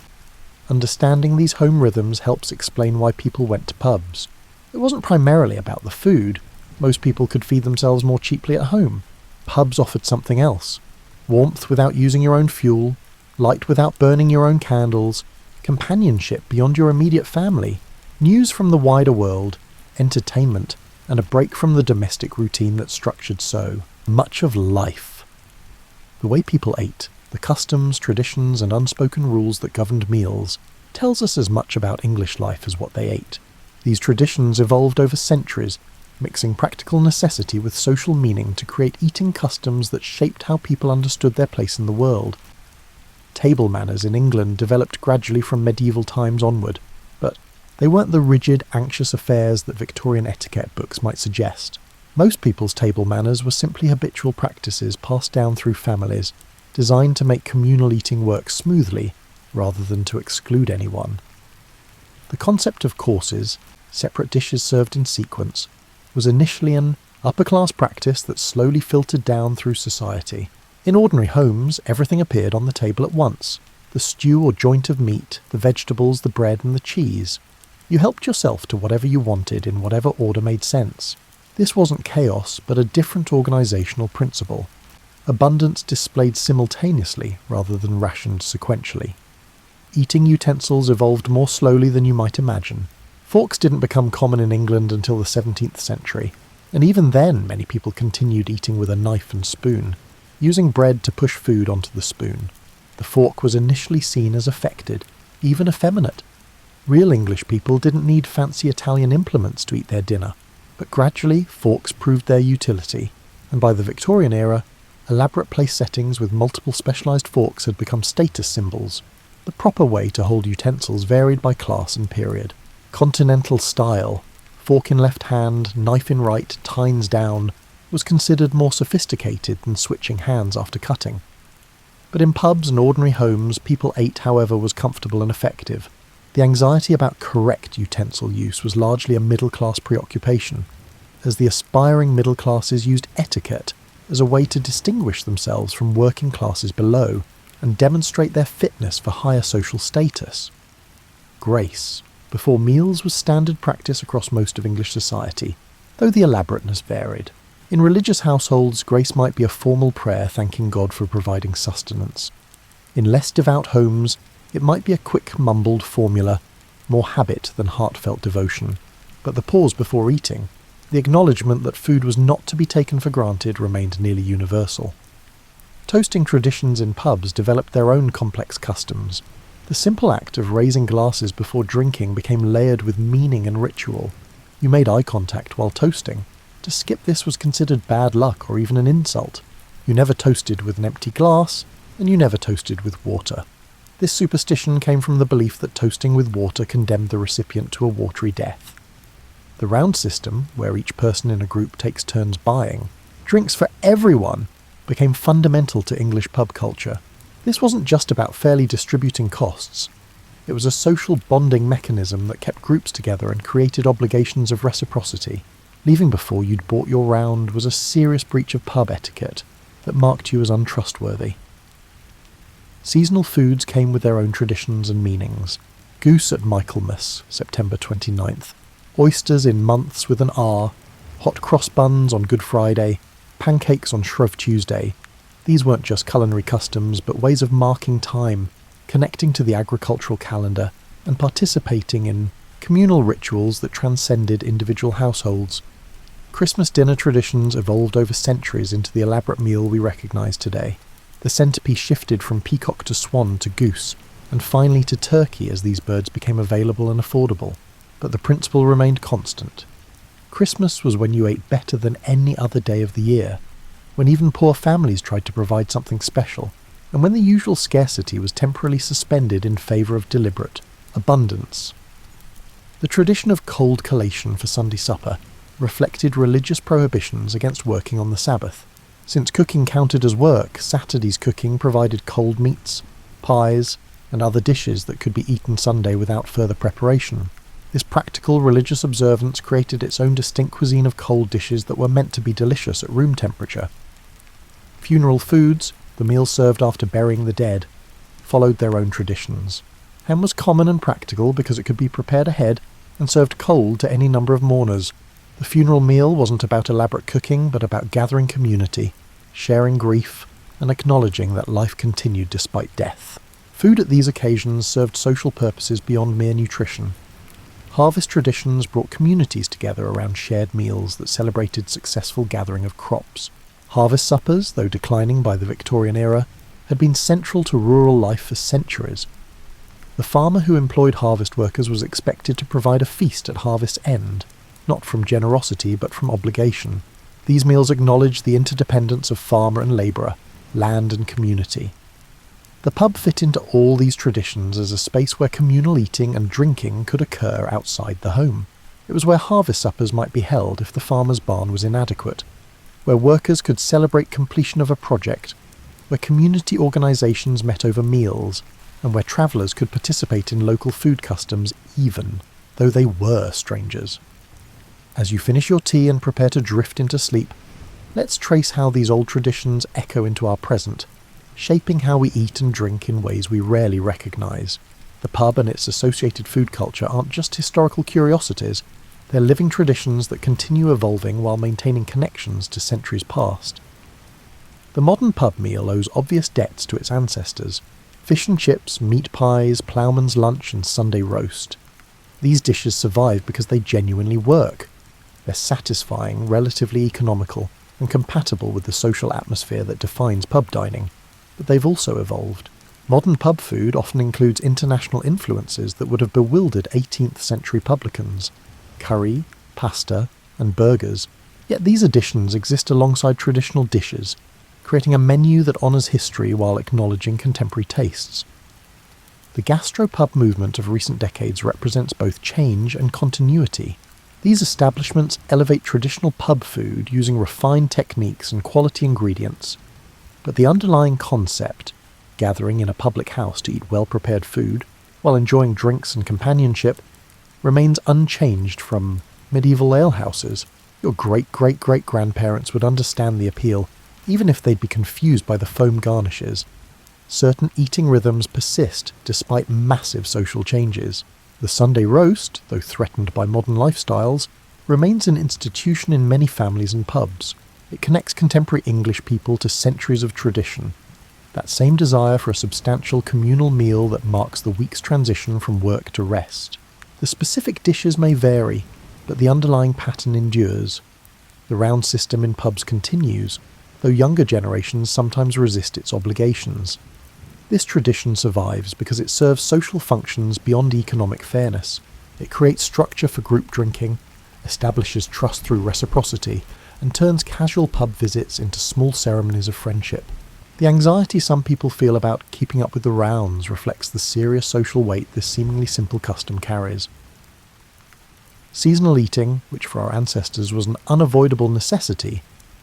Understanding these home rhythms helps explain why people went to pubs. It wasn't primarily about the food. Most people could feed themselves more cheaply at home. Pubs offered something else. Warmth without using your own fuel, light without burning your own candles, companionship beyond your immediate family, news from the wider world, entertainment, and a break from the domestic routine that structured so much of life. The way people ate, the customs, traditions, and unspoken rules that governed meals, tells us as much about English life as what they ate. These traditions evolved over centuries, mixing practical necessity with social meaning to create eating customs that shaped how people understood their place in the world. Table manners in England developed gradually from medieval times onward, but they weren't the rigid, anxious affairs that Victorian etiquette books might suggest. Most people's table manners were simply habitual practices passed down through families, designed to make communal eating work smoothly, rather than to exclude anyone. The concept of courses, separate dishes served in sequence, was initially an upper-class practice that slowly filtered down through society. In ordinary homes, everything appeared on the table at once: the stew or joint of meat, the vegetables, the bread and the cheese. You helped yourself to whatever you wanted in whatever order made sense. This wasn't chaos, but a different organisational principle. Abundance displayed simultaneously rather than rationed sequentially. Eating utensils evolved more slowly than you might imagine. Forks didn't become common in England until the 17th century, and even then many people continued eating with a knife and spoon, using bread to push food onto the spoon. The fork was initially seen as affected, even effeminate. Real English people didn't need fancy Italian implements to eat their dinner, but gradually forks proved their utility, and by the Victorian era, elaborate place settings with multiple specialised forks had become status symbols. The proper way to hold utensils varied by class and period. Continental style, fork in left hand, knife in right, tines down, was considered more sophisticated than switching hands after cutting. But in pubs and ordinary homes, people ate however was comfortable and effective. The anxiety about correct utensil use was largely a middle-class preoccupation, as the aspiring middle classes used etiquette as a way to distinguish themselves from working classes below and demonstrate their fitness for higher social status. Grace, before meals, was standard practice across most of English society, though the elaborateness varied. In religious households, grace might be a formal prayer thanking God for providing sustenance. In less devout homes, it might be a quick mumbled formula, more habit than heartfelt devotion. But the pause before eating, the acknowledgement that food was not to be taken for granted, remained nearly universal. Toasting traditions in pubs developed their own complex customs. The simple act of raising glasses before drinking became layered with meaning and ritual. You made eye contact while toasting. To skip this was considered bad luck or even an insult. You never toasted with an empty glass, and you never toasted with water. This superstition came from the belief that toasting with water condemned the recipient to a watery death. The round system, where each person in a group takes turns buying drinks for everyone, became fundamental to English pub culture. This wasn't just about fairly distributing costs. It was a social bonding mechanism that kept groups together and created obligations of reciprocity. Leaving before you'd bought your round was a serious breach of pub etiquette that marked you as untrustworthy. Seasonal foods came with their own traditions and meanings. Goose at Michaelmas, September 29th. Oysters in months with an R. Hot cross buns on Good Friday. Pancakes on Shrove Tuesday. These weren't just culinary customs, but ways of marking time, connecting to the agricultural calendar, and participating in communal rituals that transcended individual households. Christmas dinner traditions evolved over centuries into the elaborate meal we recognise today. The centrepiece shifted from peacock to swan to goose, and finally to turkey as these birds became available and affordable. But the principle remained constant. Christmas was when you ate better than any other day of the year, when even poor families tried to provide something special, and when the usual scarcity was temporarily suspended in favour of deliberate abundance. The tradition of cold collation for Sunday supper reflected religious prohibitions against working on the Sabbath. Since cooking counted as work, Saturday's cooking provided cold meats, pies, and other dishes that could be eaten Sunday without further preparation. This practical religious observance created its own distinct cuisine of cold dishes that were meant to be delicious at room temperature. Funeral foods, the meals served after burying the dead, followed their own traditions. Ham was common and practical because it could be prepared ahead and served cold to any number of mourners. The funeral meal wasn't about elaborate cooking, but about gathering community, sharing grief, and acknowledging that life continued despite death. Food at these occasions served social purposes beyond mere nutrition. Harvest traditions brought communities together around shared meals that celebrated successful gathering of crops. Harvest suppers, though declining by the Victorian era, had been central to rural life for centuries. The farmer who employed harvest workers was expected to provide a feast at harvest's end, not from generosity but from obligation. These meals acknowledged the interdependence of farmer and labourer, land and community. The pub fit into all these traditions as a space where communal eating and drinking could occur outside the home. It was where harvest suppers might be held if the farmer's barn was inadequate, where workers could celebrate completion of a project, where community organisations met over meals, and where travellers could participate in local food customs even though they were strangers. As you finish your tea and prepare to drift into sleep, let's trace how these old traditions echo into our present, shaping how we eat and drink in ways we rarely recognise. The pub and its associated food culture aren't just historical curiosities, they're living traditions that continue evolving while maintaining connections to centuries past. The modern pub meal owes obvious debts to its ancestors: fish and chips, meat pies, ploughman's lunch and Sunday roast. These dishes survive because they genuinely work. They're satisfying, relatively economical, and compatible with the social atmosphere that defines pub dining. But they've also evolved. Modern pub food often includes international influences that would have bewildered 18th century publicans: curry, pasta, and burgers. Yet these additions exist alongside traditional dishes, creating a menu that honours history while acknowledging contemporary tastes. The gastropub movement of recent decades represents both change and continuity. These establishments elevate traditional pub food using refined techniques and quality ingredients, but the underlying concept, gathering in a public house to eat well-prepared food while enjoying drinks and companionship, remains unchanged from medieval alehouses. Your great-great-great-grandparents would understand the appeal, even if they'd be confused by the foam garnishes. Certain eating rhythms persist despite massive social changes. The Sunday roast, though threatened by modern lifestyles, remains an institution in many families and pubs. It connects contemporary English people to centuries of tradition. That same desire for a substantial communal meal that marks the week's transition from work to rest. The specific dishes may vary, but the underlying pattern endures. The round system in pubs continues, though younger generations sometimes resist its obligations. This tradition survives because it serves social functions beyond economic fairness. It creates structure for group drinking, establishes trust through reciprocity, and turns casual pub visits into small ceremonies of friendship. The anxiety some people feel about keeping up with the rounds reflects the serious social weight this seemingly simple custom carries. Seasonal eating, which for our ancestors was an unavoidable necessity,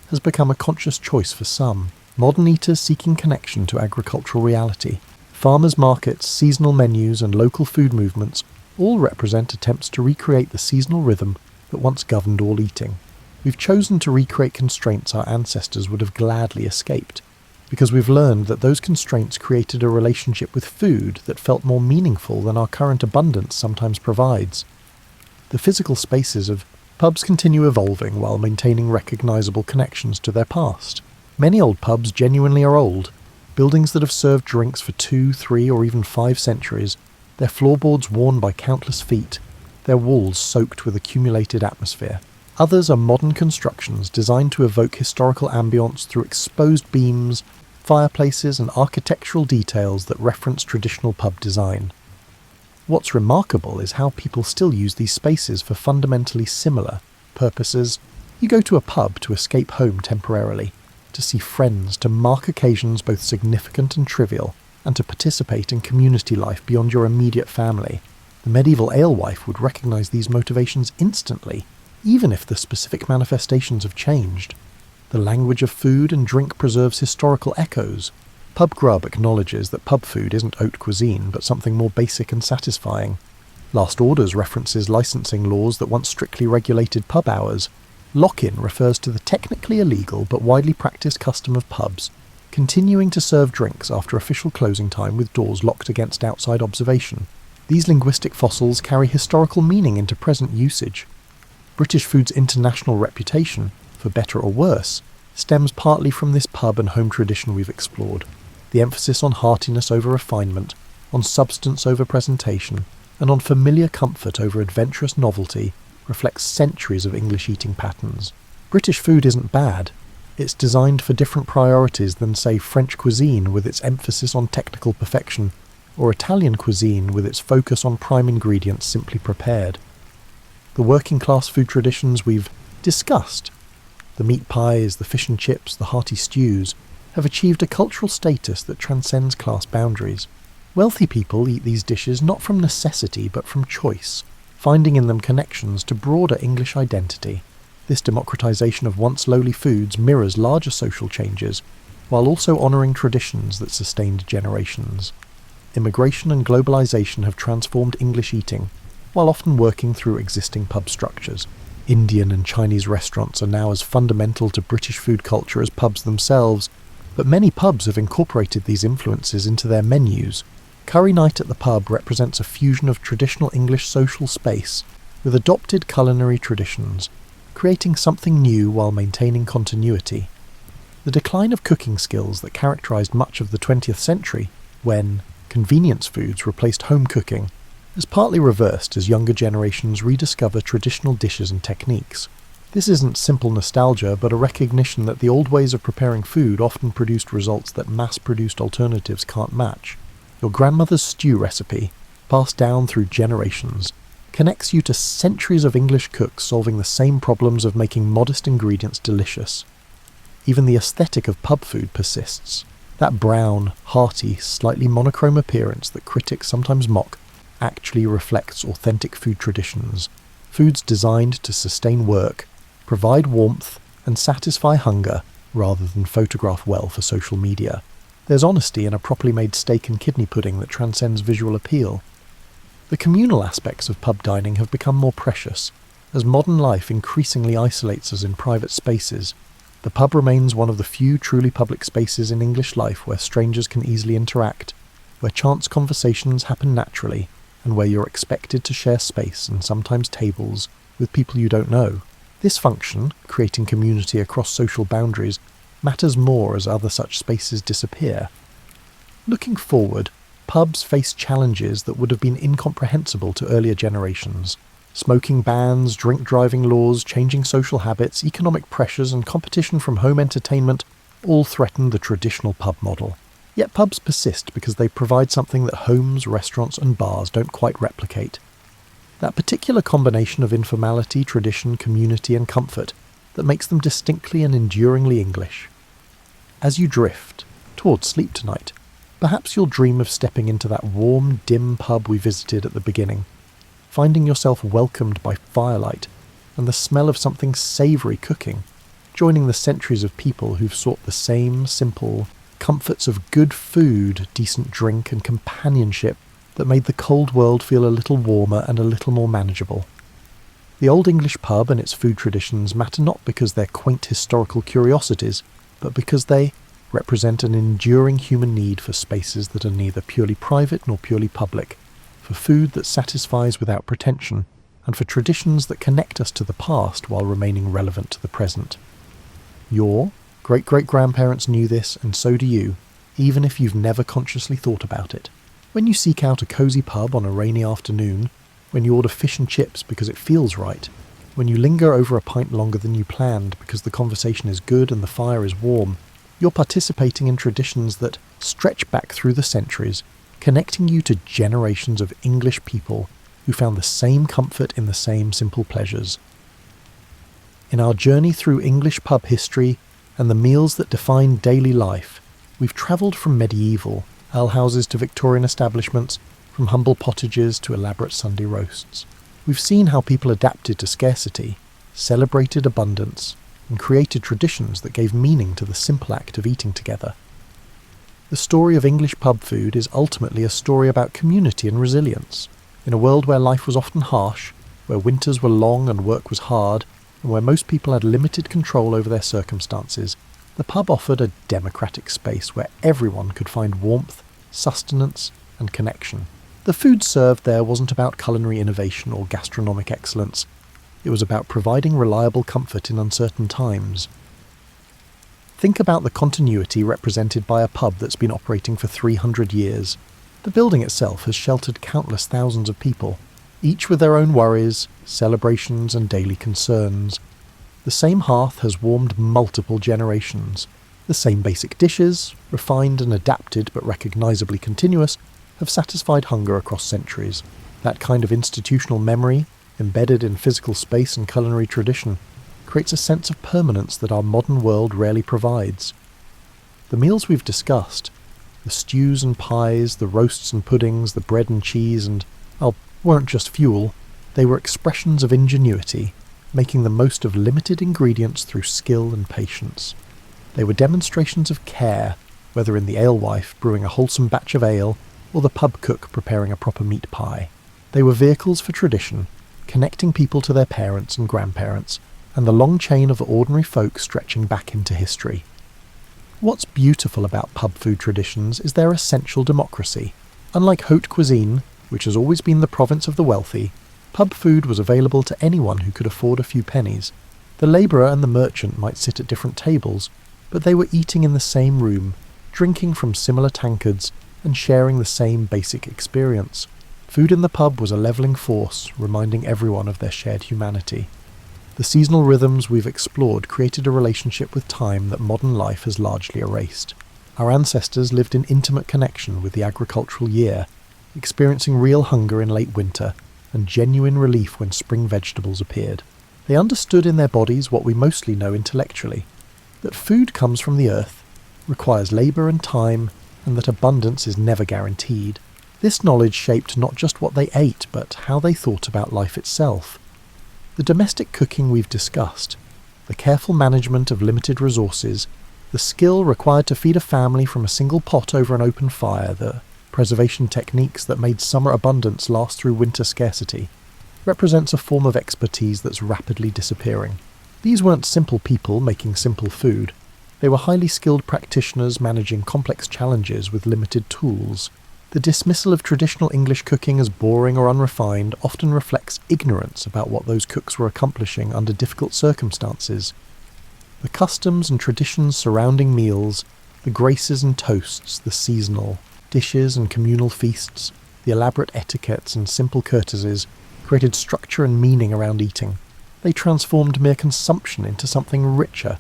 has become a conscious choice for some. Modern eaters seeking connection to agricultural reality. Farmers' markets, seasonal menus and local food movements all represent attempts to recreate the seasonal rhythm that once governed all eating. We've chosen to recreate constraints our ancestors would have gladly escaped, because we've learned that those constraints created a relationship with food that felt more meaningful than our current abundance sometimes provides. The physical spaces of pubs continue evolving while maintaining recognisable connections to their past. Many old pubs genuinely are old, buildings that have served drinks for 2, 3 or even 5 centuries, their floorboards worn by countless feet, their walls soaked with accumulated atmosphere. Others are modern constructions designed to evoke historical ambience through exposed beams, fireplaces and architectural details that reference traditional pub design. What's remarkable is how people still use these spaces for fundamentally similar purposes. You go to a pub to escape home temporarily, to see friends, to mark occasions both significant and trivial, and to participate in community life beyond your immediate family. The medieval alewife would recognise these motivations instantly, even if the specific manifestations have changed. The language of food and drink preserves historical echoes. Pub grub acknowledges that pub food isn't haute cuisine, but something more basic and satisfying. Last Orders references licensing laws that once strictly regulated pub hours. Lock-in refers to the technically illegal but widely practiced custom of pubs continuing to serve drinks after official closing time with doors locked against outside observation. These linguistic fossils carry historical meaning into present usage. British food's international reputation, for better or worse, stems partly from this pub and home tradition we've explored. The emphasis on heartiness over refinement, on substance over presentation, and on familiar comfort over adventurous novelty reflects centuries of English eating patterns. British food isn't bad, It's designed for different priorities than, say, French cuisine with its emphasis on technical perfection, or Italian cuisine with its focus on prime ingredients simply prepared. The working-class food traditions we've discussed, the meat pies, the fish and chips, the hearty stews, have achieved a cultural status that transcends class boundaries. Wealthy people eat these dishes not from necessity but from choice, finding in them connections to broader English identity. This democratization of once lowly foods mirrors larger social changes, while also honouring traditions that sustained generations. Immigration and globalization have transformed English eating, while often working through existing pub structures. Indian and Chinese restaurants are now as fundamental to British food culture as pubs themselves, but many pubs have incorporated these influences into their menus. Curry night at the pub represents a fusion of traditional English social space with adopted culinary traditions, creating something new while maintaining continuity. The decline of cooking skills that characterised much of the 20th century, when convenience foods replaced home cooking, is partly reversed as younger generations rediscover traditional dishes and techniques. This isn't simple nostalgia, but a recognition that the old ways of preparing food often produced results that mass-produced alternatives can't match. Your grandmother's stew recipe, passed down through generations, connects you to centuries of English cooks solving the same problems of making modest ingredients delicious. Even the aesthetic of pub food persists. That brown, hearty, slightly monochrome appearance that critics sometimes mock actually reflects authentic food traditions, foods designed to sustain work, provide warmth, and satisfy hunger rather than photograph well for social media. There's honesty in a properly made steak and kidney pudding that transcends visual appeal. The communal aspects of pub dining have become more precious, as modern life increasingly isolates us in private spaces. The pub remains one of the few truly public spaces in English life where strangers can easily interact, where chance conversations happen naturally, and where you're expected to share space and sometimes tables with people you don't know. This function, creating community across social boundaries, matters more as other such spaces disappear. Looking forward, pubs face challenges that would have been incomprehensible to earlier generations. Smoking bans, drink driving laws, changing social habits, economic pressures, and competition from home entertainment all threaten the traditional pub model. Yet pubs persist because they provide something that homes, restaurants, and bars don't quite replicate. That particular combination of informality, tradition, community, and comfort that makes them distinctly and enduringly English. As you drift towards sleep tonight, perhaps you'll dream of stepping into that warm, dim pub we visited at the beginning, finding yourself welcomed by firelight and the smell of something savoury cooking, joining the centuries of people who've sought the same simple comforts of good food, decent drink, and companionship that made the cold world feel a little warmer and a little more manageable. The Old English pub and its food traditions matter not because they're quaint historical curiosities, but because they represent an enduring human need for spaces that are neither purely private nor purely public, for food that satisfies without pretension, and for traditions that connect us to the past while remaining relevant to the present. Your great-great-grandparents knew this, and so do you, even if you've never consciously thought about it. When you seek out a cosy pub on a rainy afternoon, when you order fish and chips because it feels right, when you linger over a pint longer than you planned because the conversation is good and the fire is warm, you're participating in traditions that stretch back through the centuries, connecting you to generations of English people who found the same comfort in the same simple pleasures. In our journey through English pub history and the meals that define daily life, we've travelled from medieval alehouses to Victorian establishments, from humble pottages to elaborate Sunday roasts. We've seen how people adapted to scarcity, celebrated abundance, and created traditions that gave meaning to the simple act of eating together. The story of English pub food is ultimately a story about community and resilience. In a world where life was often harsh, where winters were long and work was hard, and where most people had limited control over their circumstances, the pub offered a democratic space where everyone could find warmth, sustenance, and connection. The food served there wasn't about culinary innovation or gastronomic excellence. It was about providing reliable comfort in uncertain times. Think about the continuity represented by a pub that's been operating for 300 years. The building itself has sheltered countless thousands of people, each with their own worries, celebrations, and daily concerns. The The same hearth has warmed multiple generations. The same basic dishes, refined and adapted but recognisably continuous, have satisfied hunger across centuries. That kind of institutional memory, embedded in physical space and culinary tradition, creates a sense of permanence that our modern world rarely provides. The meals we've discussed, the stews and pies, the roasts and puddings, the bread and cheese and, weren't just fuel, they were expressions of ingenuity, making the most of limited ingredients through skill and patience. They were demonstrations of care, whether in the alewife brewing a wholesome batch of ale, or the pub cook preparing a proper meat pie. They were vehicles for tradition, connecting people to their parents and grandparents, and the long chain of ordinary folk stretching back into history. What's beautiful about pub food traditions is their essential democracy. Unlike haute cuisine, which has always been the province of the wealthy, pub food was available to anyone who could afford a few pennies. The labourer and the merchant might sit at different tables, but they were eating in the same room, drinking from similar tankards, and sharing the same basic experience. Food in the pub was a levelling force, reminding everyone of their shared humanity. The seasonal rhythms we've explored created a relationship with time that modern life has largely erased. Our ancestors lived in intimate connection with the agricultural year, experiencing real hunger in late winter and genuine relief when spring vegetables appeared. They understood in their bodies what we mostly know intellectually, that food comes from the earth, requires labour and time, and that abundance is never guaranteed. This knowledge shaped not just what they ate, but how they thought about life itself. The domestic cooking we've discussed, the careful management of limited resources, the skill required to feed a family from a single pot over an open fire, the preservation techniques that made summer abundance last through winter scarcity, represents a form of expertise that's rapidly disappearing. These weren't simple people making simple food. They were highly skilled practitioners managing complex challenges with limited tools. The dismissal of traditional English cooking as boring or unrefined often reflects ignorance about what those cooks were accomplishing under difficult circumstances. The customs and traditions surrounding meals, the graces and toasts, the seasonal dishes and communal feasts, the elaborate etiquettes and simple courtesies created structure and meaning around eating. They transformed mere consumption into something richer.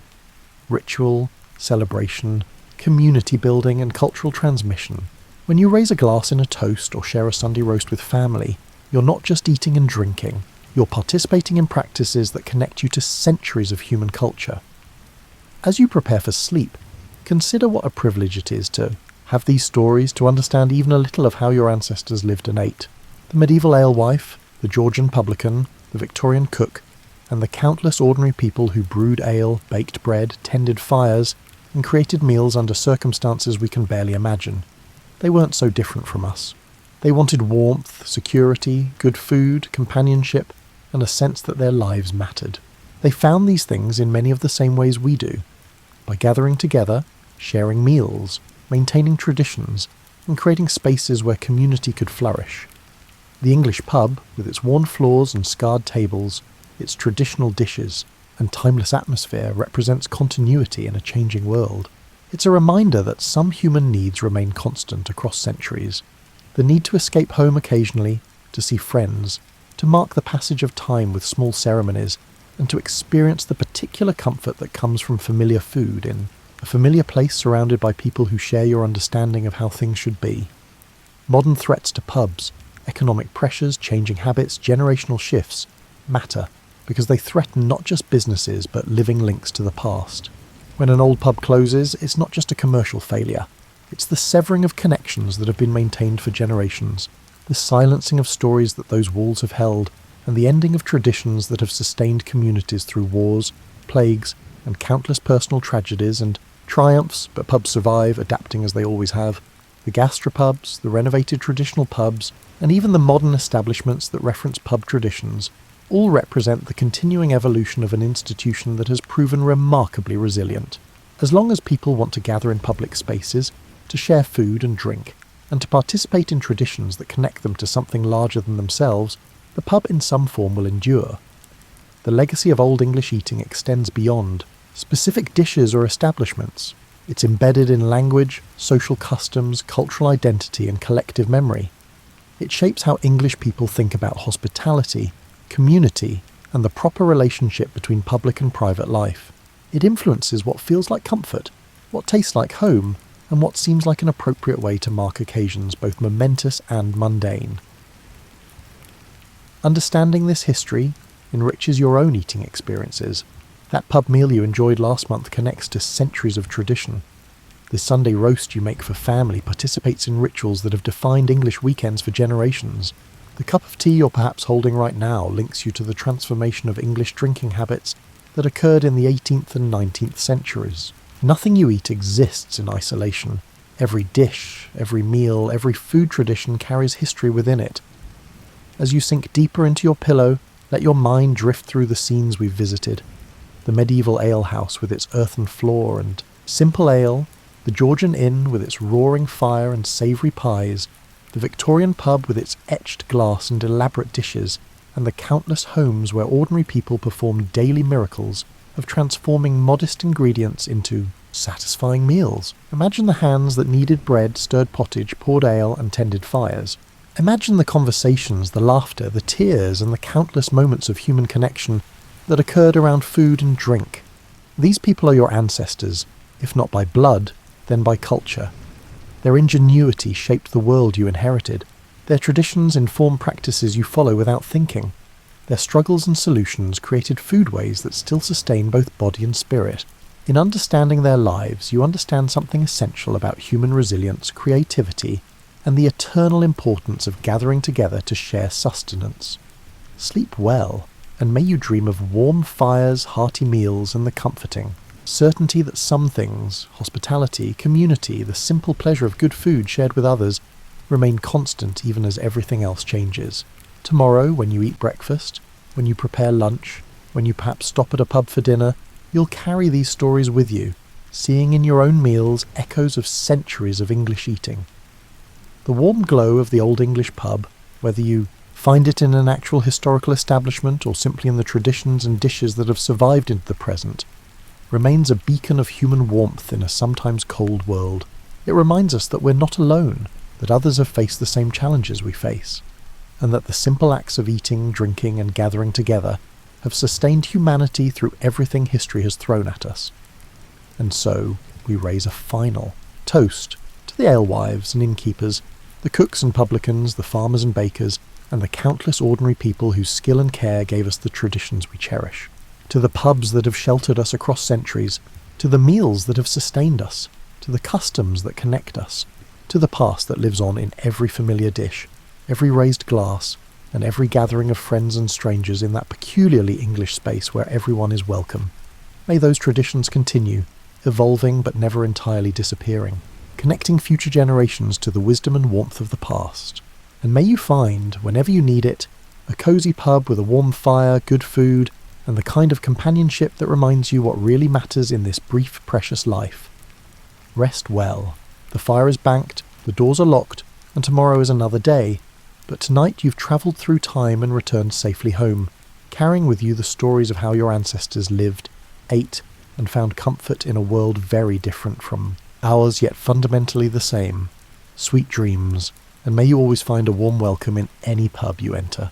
Ritual, celebration, community building and cultural transmission. When you raise a glass in a toast or share a Sunday roast with family, you're not just eating and drinking, you're participating in practices that connect you to centuries of human culture. As you prepare for sleep, consider what a privilege it is to have these stories, to understand even a little of how your ancestors lived and ate. The medieval alewife, the Georgian publican, the Victorian cook, and the countless ordinary people who brewed ale, baked bread, tended fires, and created meals under circumstances we can barely imagine. They weren't so different from us. They wanted warmth, security, good food, companionship, and a sense that their lives mattered. They found these things in many of the same ways we do, by gathering together, sharing meals, maintaining traditions, and creating spaces where community could flourish. The English pub, with its worn floors and scarred tables, its traditional dishes, and timeless atmosphere, represents continuity in a changing world. It's a reminder that some human needs remain constant across centuries. The need to escape home occasionally, to see friends, to mark the passage of time with small ceremonies, and to experience the particular comfort that comes from familiar food in a familiar place surrounded by people who share your understanding of how things should be. Modern threats to pubs, economic pressures, changing habits, generational shifts, matter because they threaten not just businesses but living links to the past. When an old pub closes, it's not just a commercial failure. It's the severing of connections that have been maintained for generations, the silencing of stories that those walls have held, and the ending of traditions that have sustained communities through wars, plagues, and countless personal tragedies and triumphs, but pubs survive, adapting as they always have. The gastropubs, the renovated traditional pubs, and even the modern establishments that reference pub traditions all represent the continuing evolution of an institution that has proven remarkably resilient. As long as people want to gather in public spaces, to share food and drink, and to participate in traditions that connect them to something larger than themselves, the pub in some form will endure. The legacy of Old English eating extends beyond specific dishes or establishments. It's embedded in language, social customs, cultural identity, and collective memory. It shapes how English people think about hospitality, community, and the proper relationship between public and private life. It influences what feels like comfort, what tastes like home, and what seems like an appropriate way to mark occasions both momentous and mundane. Understanding this history enriches your own eating experiences. That pub meal you enjoyed last month connects to centuries of tradition. The Sunday roast you make for family participates in rituals that have defined English weekends for generations. The cup of tea you're perhaps holding right now links you to the transformation of English drinking habits that occurred in the 18th and 19th centuries. Nothing you eat exists in isolation. Every dish, every meal, every food tradition carries history within it. As you sink deeper into your pillow, let your mind drift through the scenes we've visited. The medieval alehouse with its earthen floor and simple ale, the Georgian inn with its roaring fire and savoury pies, the Victorian pub with its etched glass and elaborate dishes, and the countless homes where ordinary people perform daily miracles of transforming modest ingredients into satisfying meals. Imagine the hands that kneaded bread, stirred pottage, poured ale, and tended fires. Imagine the conversations, the laughter, the tears, and the countless moments of human connection that occurred around food and drink. These people are your ancestors, if not by blood, then by culture. Their ingenuity shaped the world you inherited. Their traditions inform practices you follow without thinking. Their struggles and solutions created foodways that still sustain both body and spirit. In understanding their lives, you understand something essential about human resilience, creativity, and the eternal importance of gathering together to share sustenance. Sleep well, and may you dream of warm fires, hearty meals, and the comforting certainty that some things, hospitality, community, the simple pleasure of good food shared with others, remain constant even as everything else changes. Tomorrow, when you eat breakfast, when you prepare lunch, when you perhaps stop at a pub for dinner, you'll carry these stories with you, seeing in your own meals echoes of centuries of English eating. The warm glow of the Old English pub, whether you find it in an actual historical establishment or simply in the traditions and dishes that have survived into the present, remains a beacon of human warmth in a sometimes cold world. It reminds us that we're not alone, that others have faced the same challenges we face, and that the simple acts of eating, drinking, and gathering together have sustained humanity through everything history has thrown at us. And so, we raise a final toast to the alewives and innkeepers, the cooks and publicans, the farmers and bakers, and the countless ordinary people whose skill and care gave us the traditions we cherish. To the pubs that have sheltered us across centuries, to the meals that have sustained us, to the customs that connect us, to the past that lives on in every familiar dish, every raised glass, and every gathering of friends and strangers in that peculiarly English space where everyone is welcome. May those traditions continue, evolving but never entirely disappearing, connecting future generations to the wisdom and warmth of the past. And may you find, whenever you need it, a cosy pub with a warm fire, good food, and the kind of companionship that reminds you what really matters in this brief, precious life. Rest well. The fire is banked, the doors are locked, and tomorrow is another day. But tonight you've travelled through time and returned safely home, carrying with you the stories of how your ancestors lived, ate, and found comfort in a world very different from ours, yet fundamentally the same. Sweet dreams, and may you always find a warm welcome in any pub you enter.